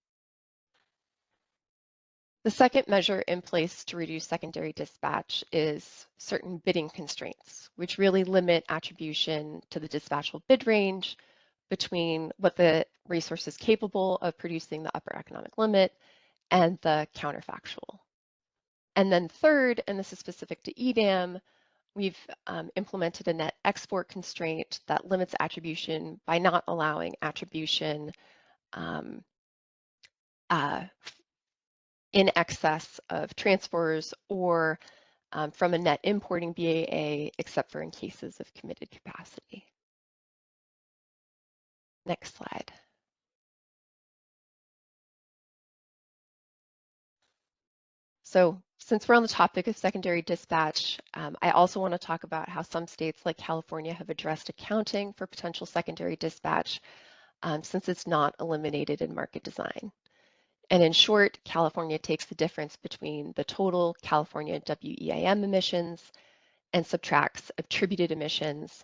The second measure in place to reduce secondary dispatch is certain bidding constraints, which really limit attribution to the dispatchable bid range between what the resource is capable of producing the upper economic limit and the counterfactual. And then third, and this is specific to EDAM, we've implemented a net export constraint that limits attribution by not allowing attribution in excess of transfers or from a net importing BAA, except for in cases of committed capacity. Next slide. So since we're on the topic of secondary dispatch, I also want to talk about how some states like California have addressed accounting for potential secondary dispatch since it's not eliminated in market design. And in short, California takes the difference between the total California WEIM emissions and subtracts attributed emissions,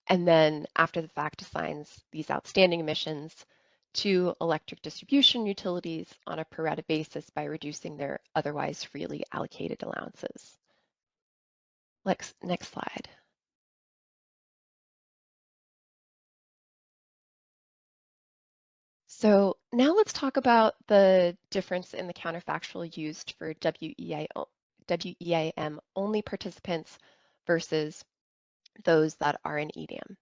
and then after the fact assigns these outstanding emissions to electric distribution utilities on a pro rata basis by reducing their otherwise freely allocated allowances. Next slide. So now let's talk about the difference in the counterfactual used for WEIM only participants versus those that are in EDAM.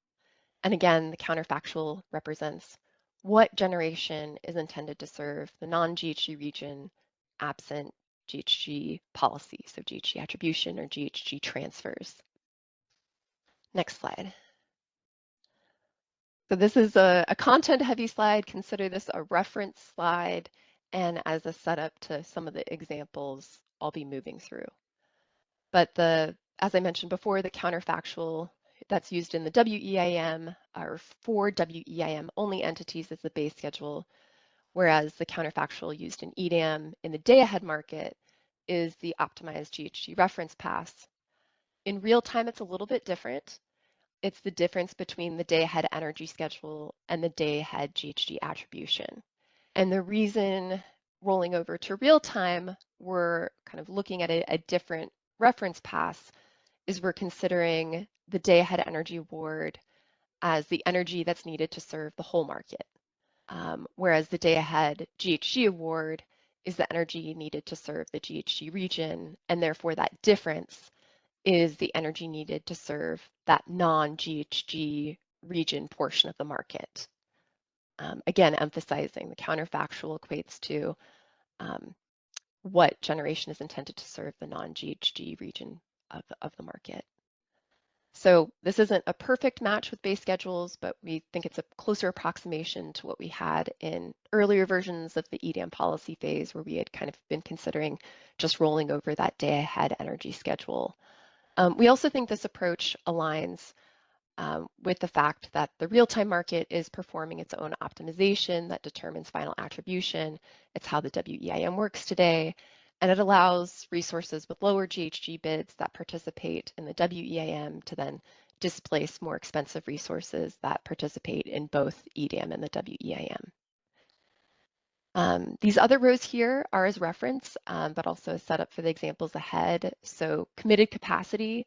And again, the counterfactual represents what generation is intended to serve the non-GHG region absent GHG policy, so GHG attribution or GHG transfers. Next slide. So this is a content-heavy slide. Consider this a reference slide and as a setup to some of the examples I'll be moving through. But as I mentioned before, the counterfactual that's used in the WEIM or for WEIM only entities is the base schedule, whereas the counterfactual used in EDAM in the day-ahead market is the optimized GHG reference pass. In real time, it's a little bit different. It's the difference between the day-ahead energy schedule and the day-ahead GHG attribution. And the reason rolling over to real time, we're kind of looking at a different reference pass is we're considering the day-ahead energy award as the energy that's needed to serve the whole market, whereas the day-ahead GHG award is the energy needed to serve the GHG region, and therefore that difference is the energy needed to serve that non-GHG region portion of the market. Again, emphasizing the counterfactual equates to what generation is intended to serve the non-GHG region of the market. So this isn't a perfect match with base schedules, but we think it's a closer approximation to what we had in earlier versions of the EDAM policy phase, where we had kind of been considering just rolling over that day-ahead energy schedule. We also think this approach aligns with the fact that the real-time market is performing its own optimization that determines final attribution. It's how the WEIM works today, and it allows resources with lower GHG bids that participate in the WEIM to then displace more expensive resources that participate in both EDAM and the WEIM. These other rows here are as reference, but also a setup for the examples ahead. So committed capacity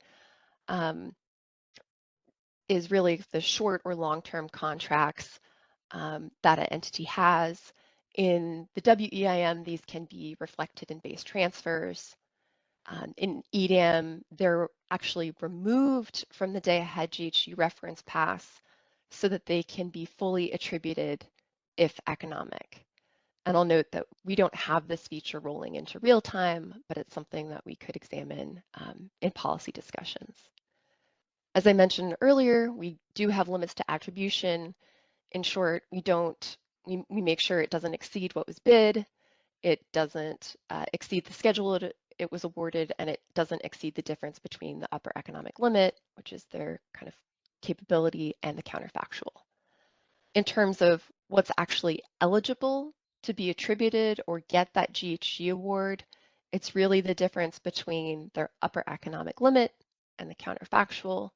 is really the short or long-term contracts that an entity has. In the WEIM, these can be reflected in base transfers. In EDAM, they're actually removed from the day-ahead GHG reference pass so that they can be fully attributed if economic. And I'll note that we don't have this feature rolling into real time, but it's something that we could examine in policy discussions. As I mentioned earlier, we do have limits to attribution. In short, we make sure it doesn't exceed what was bid, it doesn't exceed the schedule it was awarded, and it doesn't exceed the difference between the upper economic limit, which is their kind of capability, and the counterfactual. In terms of what's actually eligible to be attributed or get that GHG award, it's really the difference between their upper economic limit and the counterfactual.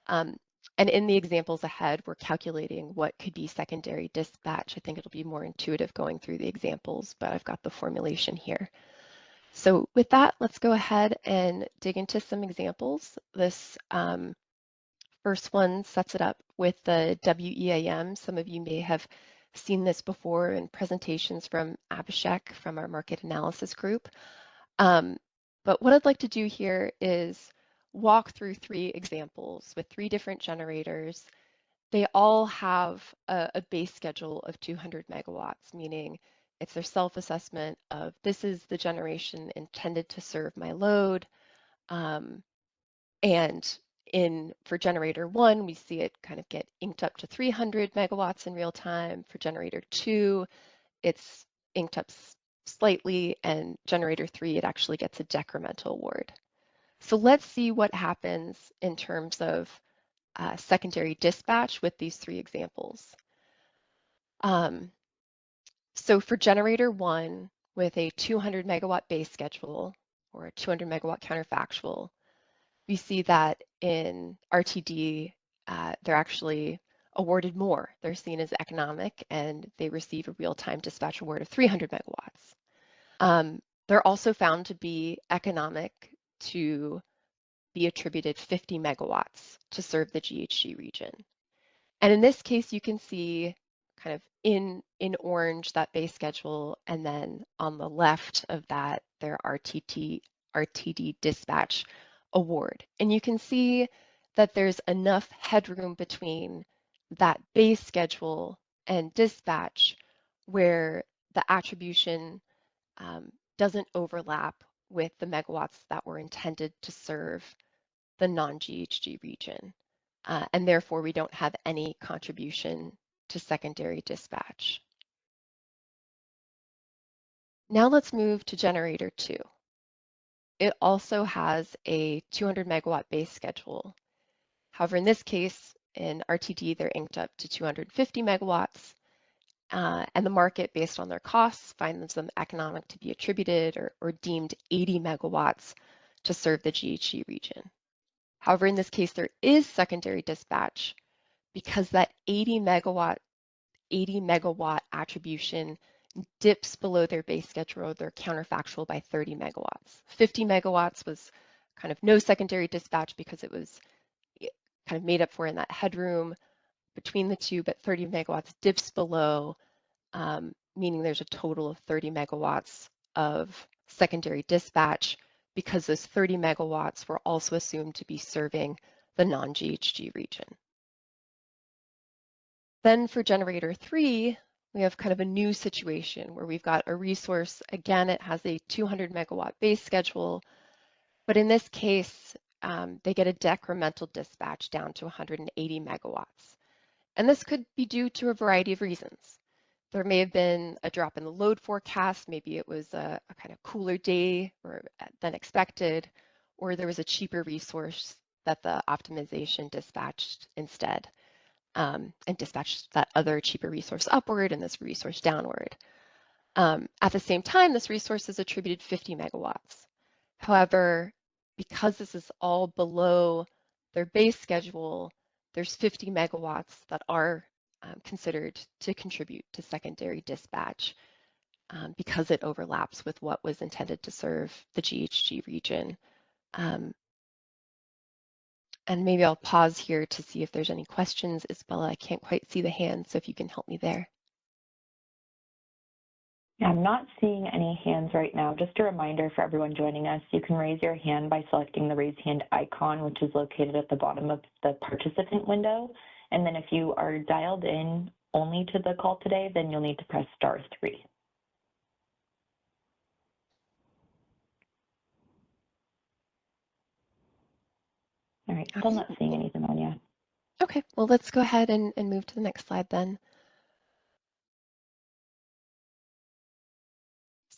And in the examples ahead, we're calculating what could be secondary dispatch. I think it'll be more intuitive going through the examples, but I've got the formulation here. So with that, let's go ahead and dig into some examples. This first one sets it up with the WEIM. Some of you may have seen this before in presentations from Abhishek from our market analysis group. But what I'd like to do here is walk through 3 examples with 3 different generators. They all have a base schedule of 200 megawatts, meaning it's their self-assessment of this is the generation intended to serve my load. And for generator 1, we see it kind of get inked up to 300 megawatts in real time. For generator 2, it's inked up slightly, and generator 3, it actually gets a decremental award. So let's see what happens in terms of secondary dispatch with these 3 examples. So for generator 1 with a 200 megawatt base schedule or a 200 megawatt counterfactual, we see that in RTD, they're actually awarded more. They're seen as economic, and they receive a real-time dispatch award of 300 megawatts. They're also found to be economic to be attributed 50 megawatts to serve the GHG region. And in this case, you can see kind of in orange that base schedule, and then on the left of that, their RTD dispatch award. And you can see that there's enough headroom between that base schedule and dispatch where the attribution doesn't overlap with the megawatts that were intended to serve the non-GHG region. And therefore, we don't have any contribution to secondary dispatch. Now let's move to generator 2. It also has a 200 megawatt base schedule. However, in this case, in RTD, they're inked up to 250 megawatts, and the market, based on their costs, finds them economic to be attributed or deemed 80 megawatts to serve the GHG region. However, in this case, there is secondary dispatch because that 80 megawatt attribution dips below their base schedule, their counterfactual, by 30 megawatts. 50 megawatts was kind of no secondary dispatch because it was kind of made up for in that headroom between the two, but 30 megawatts dips below, meaning there's a total of 30 megawatts of secondary dispatch because those 30 megawatts were also assumed to be serving the non-GHG region. Then for generator 3, we have kind of a new situation where we've got a resource. Again, it has a 200 megawatt base schedule, but in this case, they get a decremental dispatch down to 180 megawatts. And this could be due to a variety of reasons. There may have been a drop in the load forecast. Maybe it was a kind of cooler day than expected, or there was a cheaper resource that the optimization dispatched instead, and dispatched that other cheaper resource upward and this resource downward. At the same time, this resource is attributed 50 megawatts. However, because this is all below their base schedule, there's 50 megawatts that are considered to contribute to secondary dispatch because it overlaps with what was intended to serve the GHG region. And maybe I'll pause here to see if there's any questions. Isabella, I can't quite see the hand, so if you can help me there. Yeah, I'm not seeing any hands right now. Just a reminder for everyone joining us, you can raise your hand by selecting the raise hand icon, which is located at the bottom of the participant window. And then if you are dialed in only to the call today, then you'll need to press *3. All right, still not seeing anything on yet. Okay, well, let's go ahead and move to the next slide then.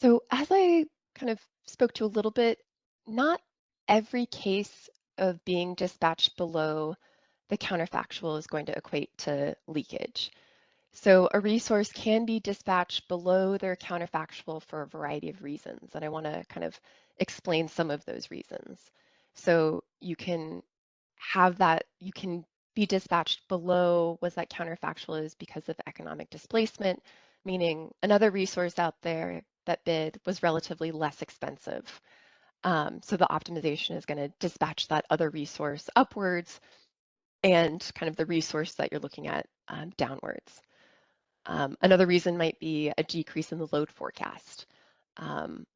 So as I kind of spoke to a little bit, not every case of being dispatched below the counterfactual is going to equate to leakage. So a resource can be dispatched below their counterfactual for a variety of reasons, and I want to kind of explain some of those reasons. So you can have that, you can be dispatched below what that counterfactual is because of economic displacement, meaning another resource out there that bid was relatively less expensive. So the optimization is going to dispatch that other resource upwards and kind of the resource that you're looking at downwards. Another reason might be a decrease in the load forecast,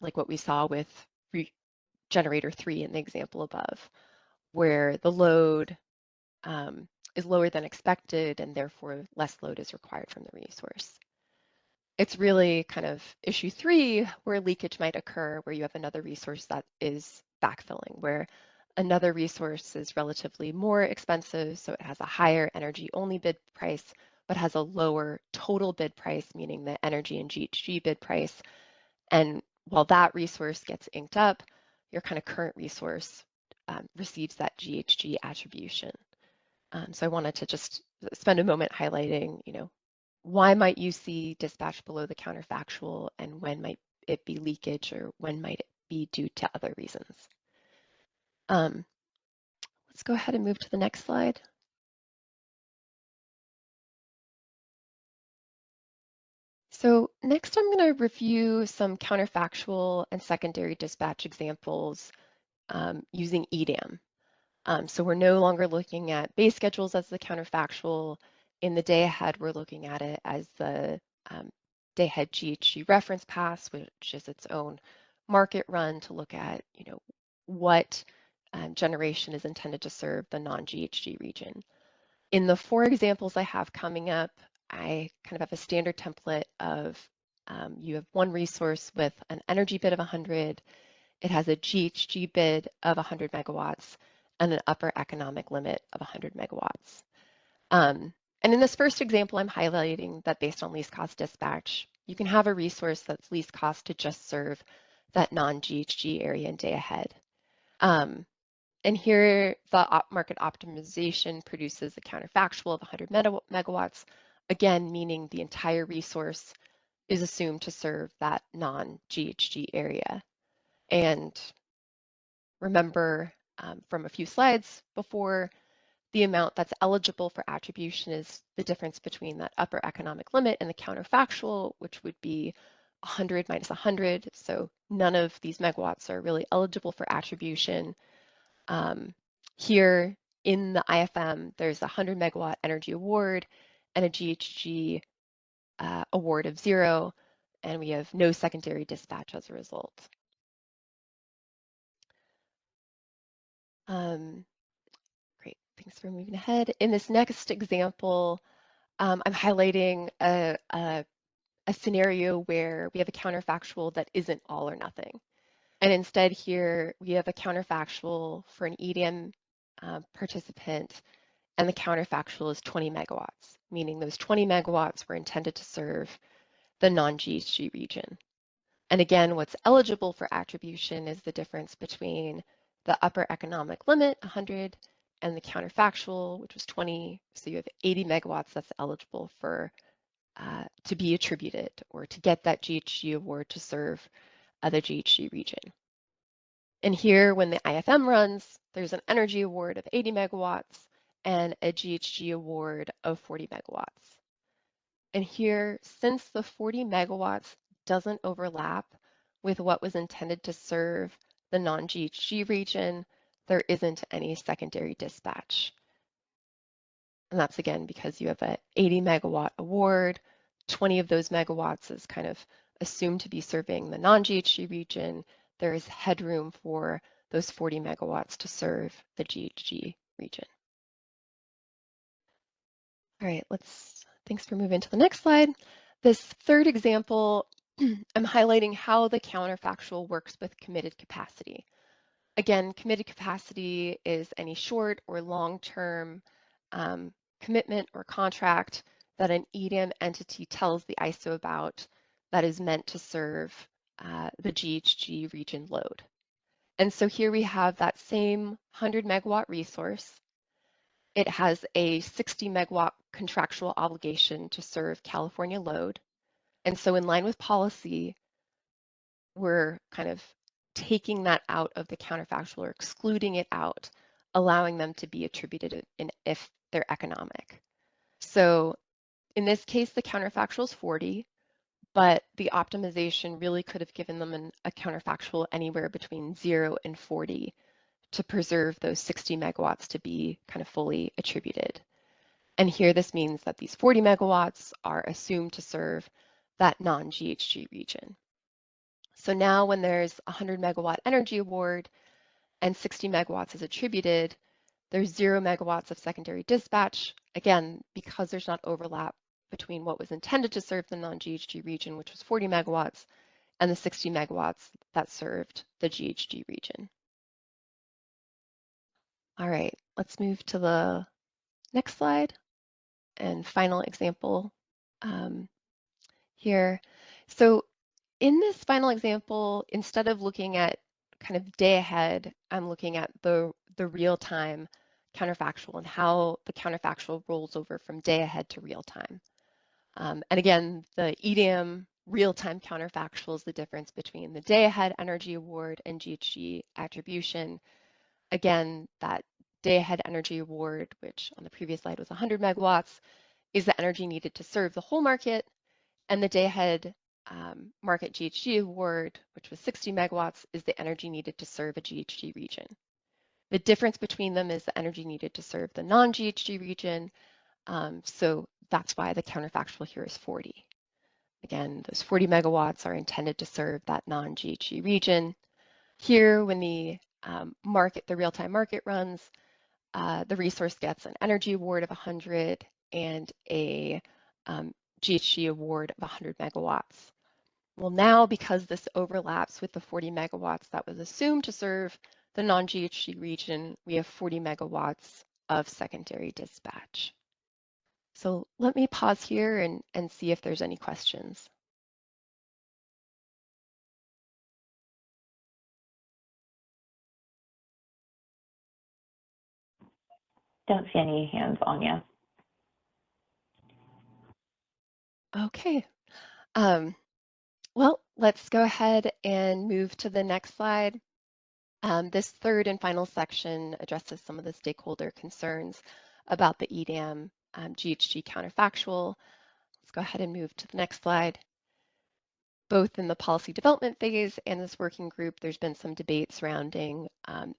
like what we saw with generator 3 in the example above, where the load is lower than expected and therefore less load is required from the resource. It's really kind of issue 3 where leakage might occur, where you have another resource that is backfilling, where another resource is relatively more expensive, so it has a higher energy only bid price, but has a lower total bid price, meaning the energy and GHG bid price. And while that resource gets inked up, your kind of current resource receives that GHG attribution. So I wanted to just spend a moment highlighting, why might you see dispatch below the counterfactual, and when might it be leakage, or when might it be due to other reasons? Let's go ahead and move to the next slide. So next I'm going to review some counterfactual and secondary dispatch examples using EDAM. So we're no longer looking at base schedules as the counterfactual. In the day ahead, we're looking at it as the day ahead GHG reference pass, which is its own market run to look at, what generation is intended to serve the non-GHG region. In the 4 examples I have coming up, I kind of have a standard template of you have one resource with an energy bid of 100, it has a GHG bid of 100 megawatts, and an upper economic limit of 100 megawatts. And in this first example, I'm highlighting that based on least cost dispatch, you can have a resource that's least cost to just serve that non-GHG area and day ahead. And here the market optimization produces a counterfactual of 100 megawatts, again, meaning the entire resource is assumed to serve that non-GHG area. And remember from a few slides before, the amount that's eligible for attribution is the difference between that upper economic limit and the counterfactual, which would be 100 minus 100. So none of these megawatts are really eligible for attribution. Here in the IFM, there's a 100 megawatt energy award and a GHG award of 0, and we have no secondary dispatch as a result. Great, thanks for moving ahead. In this next example, I'm highlighting a scenario where we have a counterfactual that isn't all or nothing. And instead here, we have a counterfactual for an EDM participant, and the counterfactual is 20 megawatts, meaning those 20 megawatts were intended to serve the non-GHG region. And again, what's eligible for attribution is the difference between the upper economic limit, 100, and the counterfactual, which was 20. So you have 80 megawatts that's eligible for to be attributed or to get that GHG award to serve the GHG region. And here, when the IFM runs, there's an energy award of 80 megawatts and a GHG award of 40 megawatts. And here, since the 40 megawatts doesn't overlap with what was intended to serve the non-GHG region, there isn't any secondary dispatch. And that's again because you have an 80 megawatt award, 20 of those megawatts is kind of assumed to be serving the non-GHG region. There is headroom for those 40 megawatts to serve the GHG region. All right, thanks for moving to the next slide. This third example, I'm highlighting how the counterfactual works with committed capacity. Again, committed capacity is any short or long-term commitment or contract that an EDM entity tells the ISO about that is meant to serve the GHG region load. And so here we have that same 100 megawatt resource. It has a 60 megawatt contractual obligation to serve California load. And so in line with policy, we're kind of taking that out of the counterfactual or excluding it out, allowing them to be attributed if they're economic. So in this case, the counterfactual is 40, but the optimization really could have given them a counterfactual anywhere between 0 and 40 to preserve those 60 megawatts to be kind of fully attributed. And here this means that these 40 megawatts are assumed to serve that non-GHG region. So now when there's a 100 megawatt energy award and 60 megawatts is attributed, there's 0 megawatts of secondary dispatch, again, because there's not overlap between what was intended to serve the non-GHG region, which was 40 megawatts, and the 60 megawatts that served the GHG region. All right, let's move to the next slide and final example here. So in this final example, instead of looking at kind of day ahead, I'm looking at the real-time counterfactual and how the counterfactual rolls over from day ahead to real time. And again, the EDM real-time counterfactual is the difference between the day ahead energy award and GHG attribution. Again, that day ahead energy award, which on the previous slide was 100 megawatts, is the energy needed to serve the whole market, and the day ahead market GHG award, which was 60 megawatts, is the energy needed to serve a GHG region. The difference between them is the energy needed to serve the non-GHG region. So that's why the counterfactual here is 40. Again, those 40 megawatts are intended to serve that non-GHG region. Here, when the the real-time market runs, the resource gets an energy award of 100 and a GHG award of 100 megawatts. Well, now, because this overlaps with the 40 megawatts that was assumed to serve the non-GHG region, we have 40 megawatts of secondary dispatch. So let me pause here and see if there's any questions. Don't see any hands on yet. Okay. Well, let's go ahead and move to the next slide. This third and final section addresses some of the stakeholder concerns about the EDAM GHG counterfactual. Let's go ahead and move to the next slide. Both in the policy development phase and this working group, there's been some debate surrounding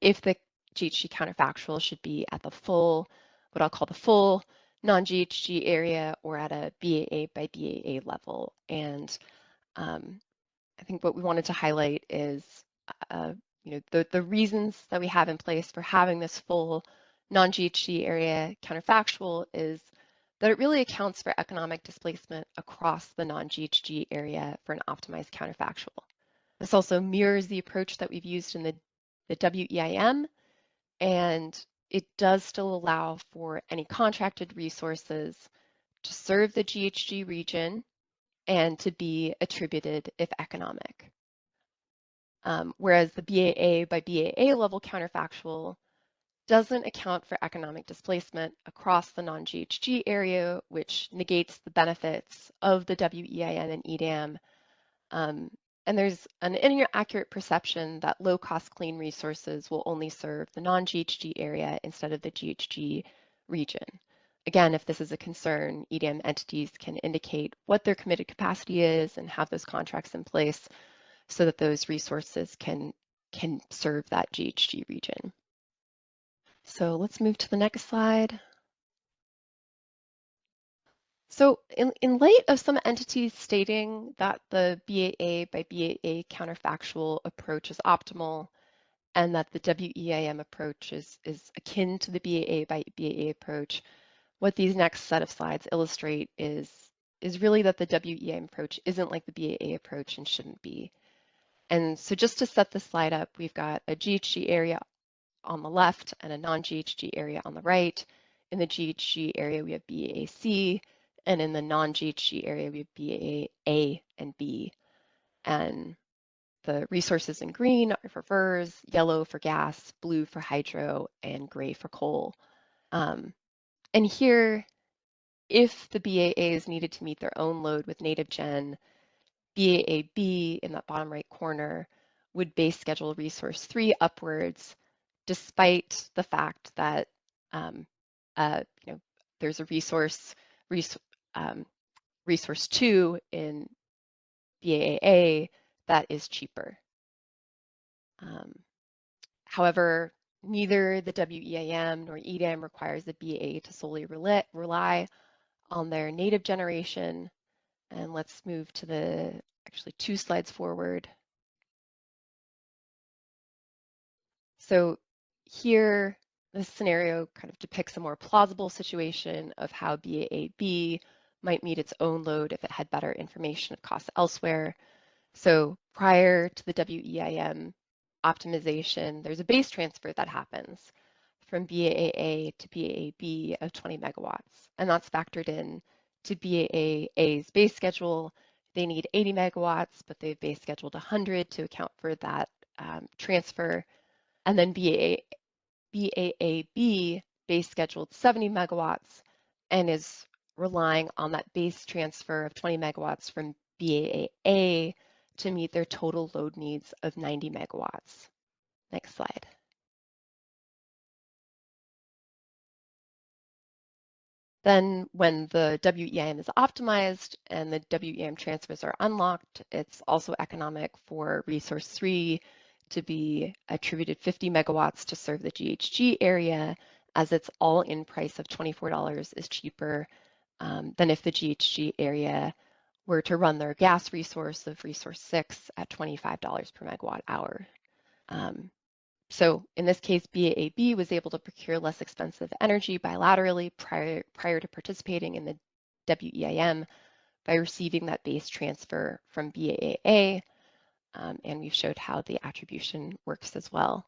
if the GHG counterfactual should be at the full, what I'll call the full non-GHG area, or at a BAA by BAA level. And I think what we wanted to highlight is the reasons that we have in place for having this full non-GHG area counterfactual is that it really accounts for economic displacement across the non-GHG area for an optimized counterfactual. This also mirrors the approach that we've used in the WEIM, and it does still allow for any contracted resources to serve the GHG region and to be attributed if economic. Whereas the BAA by BAA level counterfactual doesn't account for economic displacement across the non-GHG area, which negates the benefits of the WEIM and EDAM. And there's an inaccurate perception that low-cost clean resources will only serve the non-GHG area instead of the GHG region. Again, if this is a concern, EDAM entities can indicate what their committed capacity is and have those contracts in place so that those resources can serve that GHG region. So let's move to the next slide. So in light of some entities stating that the BAA by BAA counterfactual approach is optimal and that the WEIM approach is akin to the BAA by BAA approach, what these next set of slides illustrate is really that the WEIM approach isn't like the BAA approach and shouldn't be. And so just to set the slide up, we've got a GHG area on the left and a non-GHG area on the right. In the GHG area, we have BAC, and in the non-GHG area, we have BAA and B. And the resources in green are for FERS, yellow for gas, blue for hydro, and gray for coal. And here, if the BAAs needed to meet their own load with native gen, BAAB in that bottom right corner would base schedule resource 3 upwards, despite the fact that there's a resource 2 in BAA that is cheaper. However, neither the WEIM nor EDAM requires the BAA to solely rely on their native generation. And let's move to the actually 2 slides forward. So here, this scenario kind of depicts a more plausible situation of how BAAB might meet its own load if it had better information of costs elsewhere. So prior to the WEIM optimization, there's a base transfer that happens from BAA to BAAB of 20 megawatts, and that's factored in to BAA's base schedule. They need 80 megawatts, but they've base scheduled 100 to account for that transfer. And then BAAB base scheduled 70 megawatts and is relying on that base transfer of 20 megawatts from BAA to meet their total load needs of 90 megawatts. Next slide. Then when the WEIM is optimized and the WEIM transfers are unlocked, it's also economic for resource 3 to be attributed 50 megawatts to serve the GHG area, as its all-in price of $24 is cheaper than if the GHG area were to run their gas resource of resource 6 at $25 per megawatt hour. So in this case, BAAB was able to procure less expensive energy bilaterally prior to participating in the WEIM by receiving that base transfer from BAAA, and we've showed how the attribution works as well.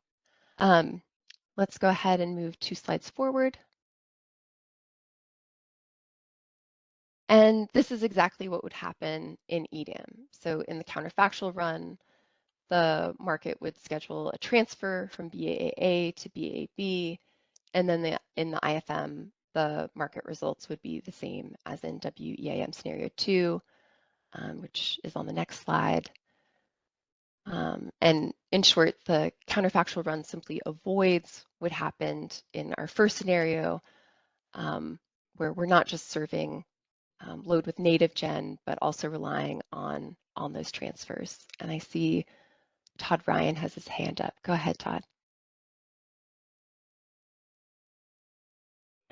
Let's go ahead and move 2 slides forward. And this is exactly what would happen in EDAM. So in the counterfactual run, the market would schedule a transfer from BAA to BAB, and then in the IFM, the market results would be the same as in WEIM scenario 2, which is on the next slide. And in short, the counterfactual run simply avoids what happened in our first scenario, where we're not just serving load with native gen, but also relying on those transfers. And I see Todd Ryan has his hand up. Go ahead, Todd.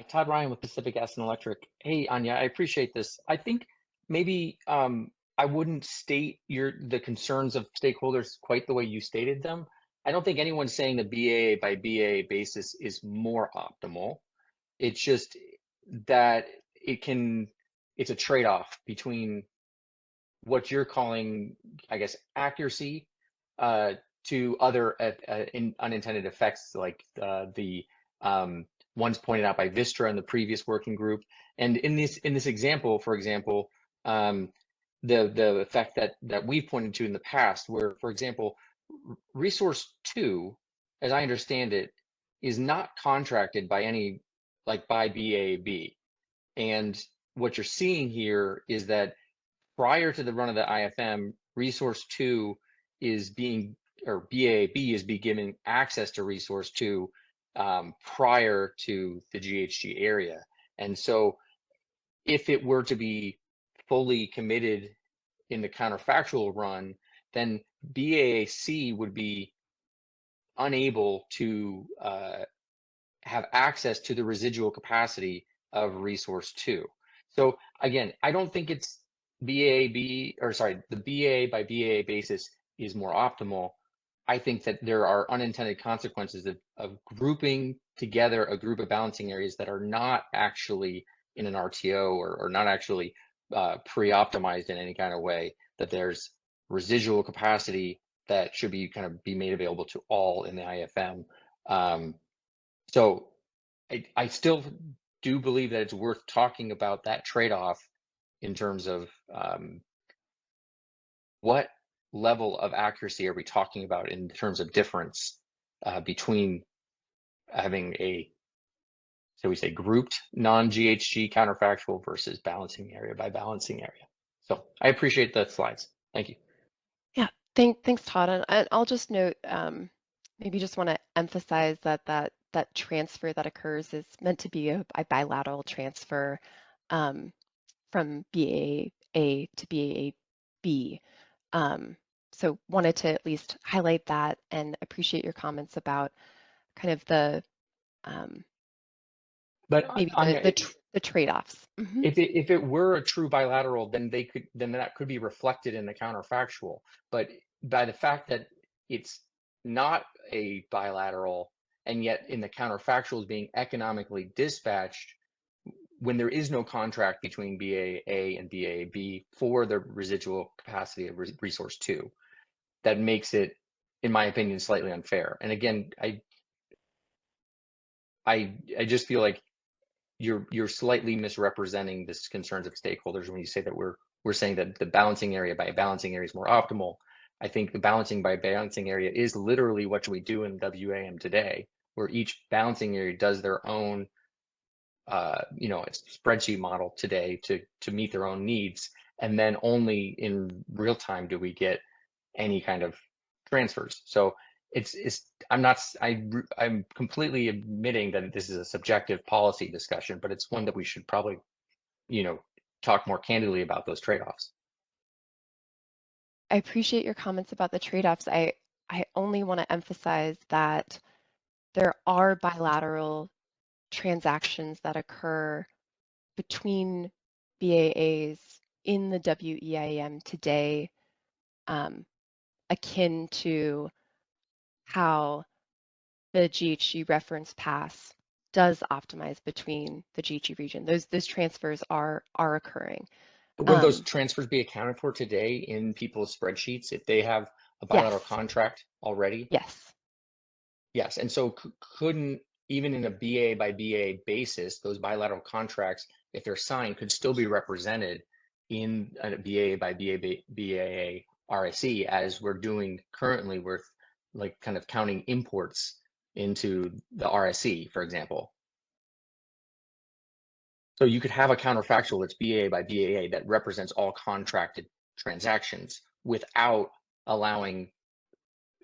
Todd Ryan with Pacific Gas and Electric. Hey, Anya, I appreciate this. I think maybe I wouldn't state the concerns of stakeholders quite the way you stated them. I don't think anyone's saying the BAA by BAA basis is more optimal. It's just that it's a trade-off between what you're calling, I guess, accuracy to other unintended effects, like the ones pointed out by Vistra in the previous working group. And in this example, for example, the effect that we've pointed to in the past, where, for example, resource 2, as I understand it, is not contracted by by BAB. And what you're seeing here is that prior to the run of the IFM, resource 2 is being, or BAB is being given access to resource 2 prior to the GHG area. And so if it were to be fully committed in the counterfactual run, then BAAC would be unable to have access to the residual capacity of resource 2. So again, I don't think it's the BA by BA basis is more optimal. I think that there are unintended consequences of grouping together a group of balancing areas that are not actually in an RTO or not actually pre-optimized in any kind of way, that there's residual capacity that should be be made available to all in the IFM. So I still do believe that it's worth talking about that trade-off in terms of what level of accuracy are we talking about in terms of difference between having a, so we say, grouped non-GHG counterfactual versus balancing area by balancing area. So I appreciate the slides. Thank you. Yeah, thanks, Todd. And I'll just note, maybe just want to emphasize that transfer that occurs is meant to be a bilateral transfer from BAA to BAB. So wanted to at least highlight that and appreciate your comments about kind of the maybe the trade-offs. Mm-hmm. If it were a true bilateral, then that could be reflected in the counterfactual. But by the fact that it's not a bilateral, and yet in the counterfactual is being economically dispatched, when there is no contract between BAA and BAB for the residual capacity of resource 2, that makes it, in my opinion, slightly unfair. And again, I just feel like you're slightly misrepresenting the concerns of stakeholders when you say that we're saying that the balancing area by balancing area is more optimal. I think the balancing by balancing area is literally what we do in WAM today, where each balancing area does their own it's spreadsheet model today to meet their own needs, and then only in real time do we get any kind of transfers. So I'm completely admitting that this is a subjective policy discussion, but it's one that we should probably talk more candidly about those trade-offs. I appreciate your comments about the trade-offs. I I only want to emphasize that there are bilateral transactions that occur between BAAs in the WEIM today, akin to how the GHG reference pass does optimize between the GHG region. Those transfers are occurring. Would those transfers be accounted for today in people's spreadsheets if they have a bilateral Yes. contract already? Yes. Yes, and so couldn't, even in a BA by BA basis, those bilateral contracts, if they're signed, could still be represented in a BA by BAA RSE as we're doing currently with like kind of counting imports into the RSE, for example. So you could have a counterfactual that's BA by BAA that represents all contracted transactions without allowing,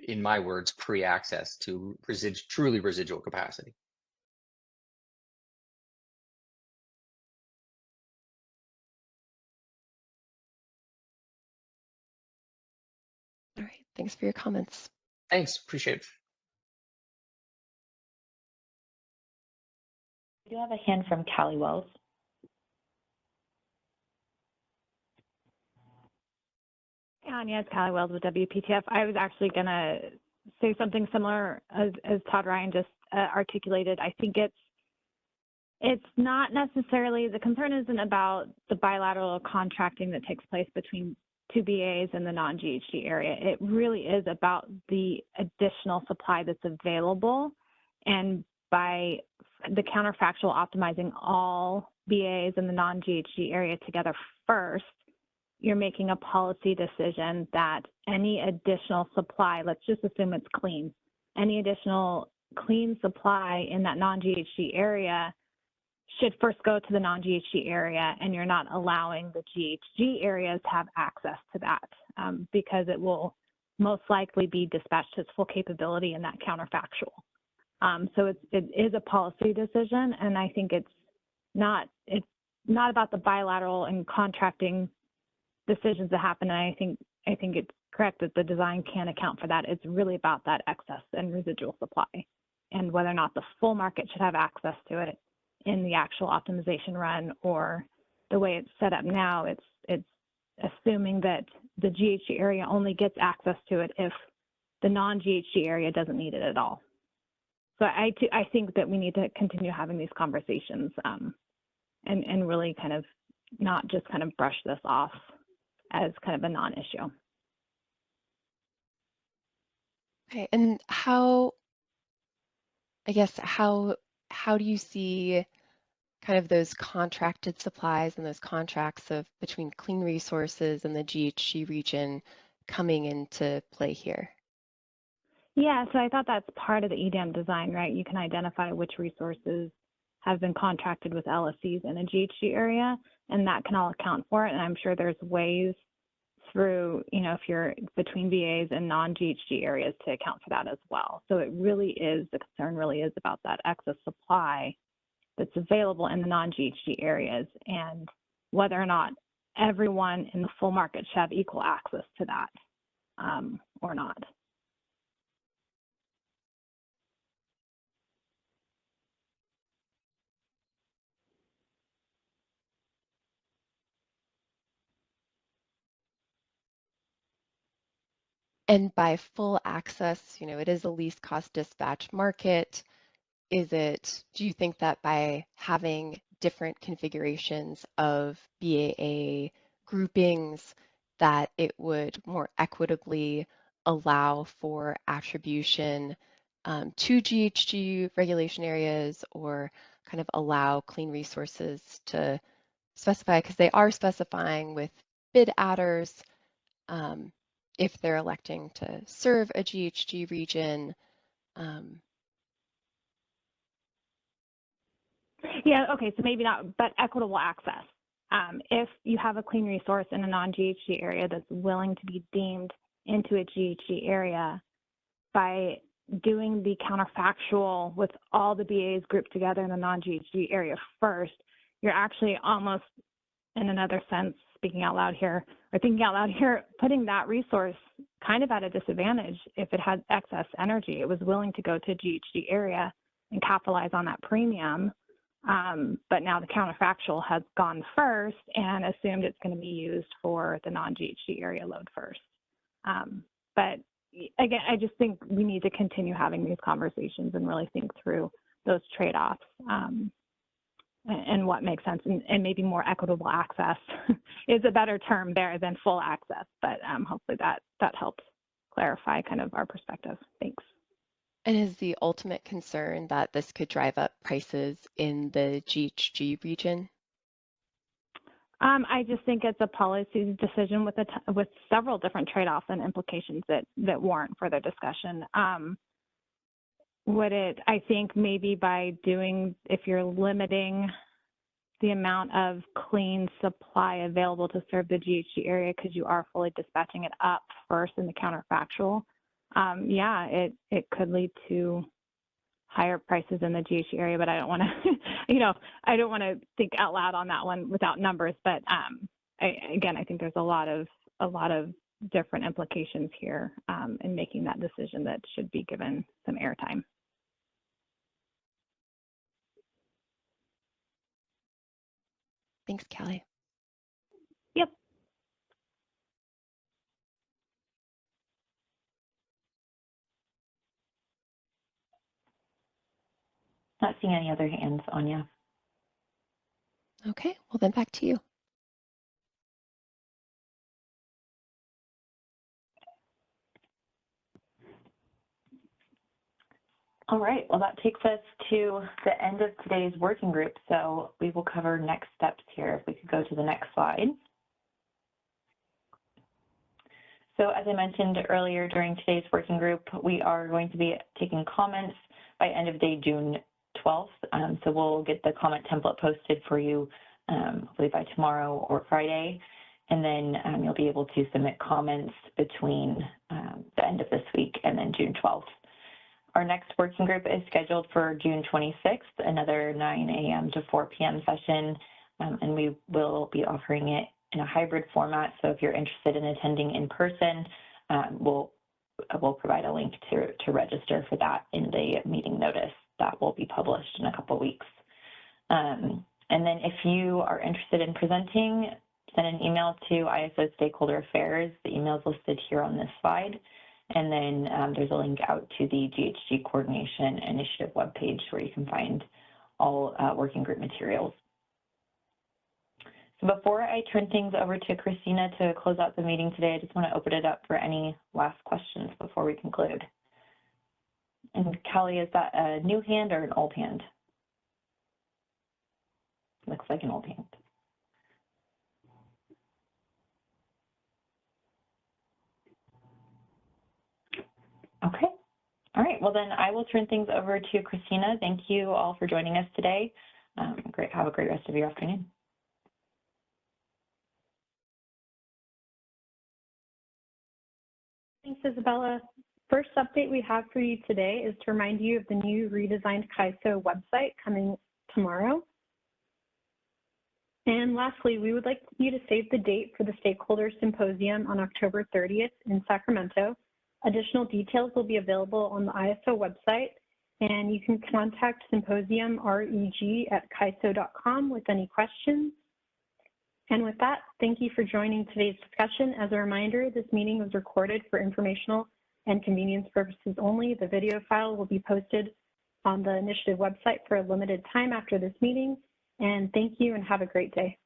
in my words, pre-access to truly residual capacity. All right, thanks for your comments. Thanks, appreciate it. We do have a hand from Callie Wells. Anya, it's Callie Wells with WPTF. I was actually going to say something similar as Todd Ryan just articulated. I think it's not necessarily, the concern isn't about the bilateral contracting that takes place between two BAs in the non-GHG area. It really is about the additional supply that's available, and by the counterfactual optimizing all BAs in the non-GHG area together first, you're making a policy decision that any additional supply, let's just assume it's clean, any additional clean supply in that non-GHG area should first go to the non-GHG area, and you're not allowing the GHG areas to have access to that because it will most likely be dispatched to its full capability in that counterfactual. So it is a policy decision, and I think it's not about the bilateral and contracting decisions that happen. And I think it's correct that the design can account for that. It's really about that excess and residual supply, and whether or not the full market should have access to it in the actual optimization run, or the way it's set up now, it's assuming that the GHG area only gets access to it if the non-GHG area doesn't need it at all. So I think that we need to continue having these conversations and really kind of not just kind of brush this off as kind of a non-issue. Okay, and how do you see kind of those contracted supplies and those contracts between clean resources and the GHG region coming into play here? Yeah, so I thought that's part of the EDAM design, right? You can identify which resources have been contracted with LSCs in a GHG area, and that can all account for it. And I'm sure there's ways through, if you're between BAs and non-GHG areas, to account for that as well. So the concern really is about that excess supply that's available in the non-GHG areas, and whether or not everyone in the full market should have equal access to that or not. And by full access, it is a least cost dispatch market. Do you think that by having different configurations of BAA groupings, that it would more equitably allow for attribution to GHG regulation areas, or kind of allow clean resources to specify, because they are specifying with bid adders, if they're electing to serve a GHG region. Yeah, okay, so maybe not, but equitable access. If you have a clean resource in a non-GHG area that's willing to be deemed into a GHG area, by doing the counterfactual with all the BAs grouped together in the non-GHG area first, you're actually almost, in another sense, speaking out loud here, putting that resource kind of at a disadvantage if it had excess energy. It was willing to go to GHG area and capitalize on that premium. But now the counterfactual has gone first and assumed it's going to be used for the non-GHG area load first. But again, I just think we need to continue having these conversations and really think through those trade-offs and what makes sense, and maybe more equitable access is a better term there than full access, but hopefully that helps clarify kind of our perspective. Thanks. And is the ultimate concern that this could drive up prices in the GHG region? I just think it's a policy decision with several different trade-offs and implications that warrant further discussion. I think maybe by if you're limiting the amount of clean supply available to serve the GHG area because you are fully dispatching it up first in the counterfactual, yeah, it could lead to higher prices in the GHG area, but I don't want to, I don't want to think out loud on that one without numbers. But again, I think there's a lot of different implications here in making that decision that should be given some airtime. Thanks, Callie. Yep. Not seeing any other hands, Anya. Okay, well then back to you. All right, well, that takes us to the end of today's working group. So we will cover next steps here. If we could go to the next slide. So as I mentioned earlier during today's working group, we are going to be taking comments by end of day June 12th. So we'll get the comment template posted for you hopefully by tomorrow or Friday. And then you'll be able to submit comments between the end of this week and then June 12th. Our next working group is scheduled for June 26th, another 9 a.m. to 4 p.m. session, and we will be offering it in a hybrid format. So if you're interested in attending in person, we'll provide a link to register for that in the meeting notice that will be published in a couple weeks. And then if you are interested in presenting, send an email to ISO Stakeholder Affairs. The email is listed here on this slide. And then there's a link out to the GHG Coordination Initiative webpage where you can find all working group materials. So before I turn things over to Christina to close out the meeting today, I just want to open it up for any last questions before we conclude. And Callie, is that a new hand or an old hand? Looks like an old hand. Okay. All right. Well, then I will turn things over to Christina. Thank you all for joining us today. Have a great rest of your afternoon. Thanks, Isabella. First update we have for you today is to remind you of the new redesigned CAISO website coming tomorrow. And lastly, we would like you to save the date for the Stakeholder Symposium on October 30th in Sacramento. Additional details will be available on the ISO website, and you can contact symposiumreg@caiso.com with any questions. And with that, thank you for joining today's discussion. As a reminder, this meeting was recorded for informational and convenience purposes only. The video file will be posted on the initiative website for a limited time after this meeting. And thank you and have a great day.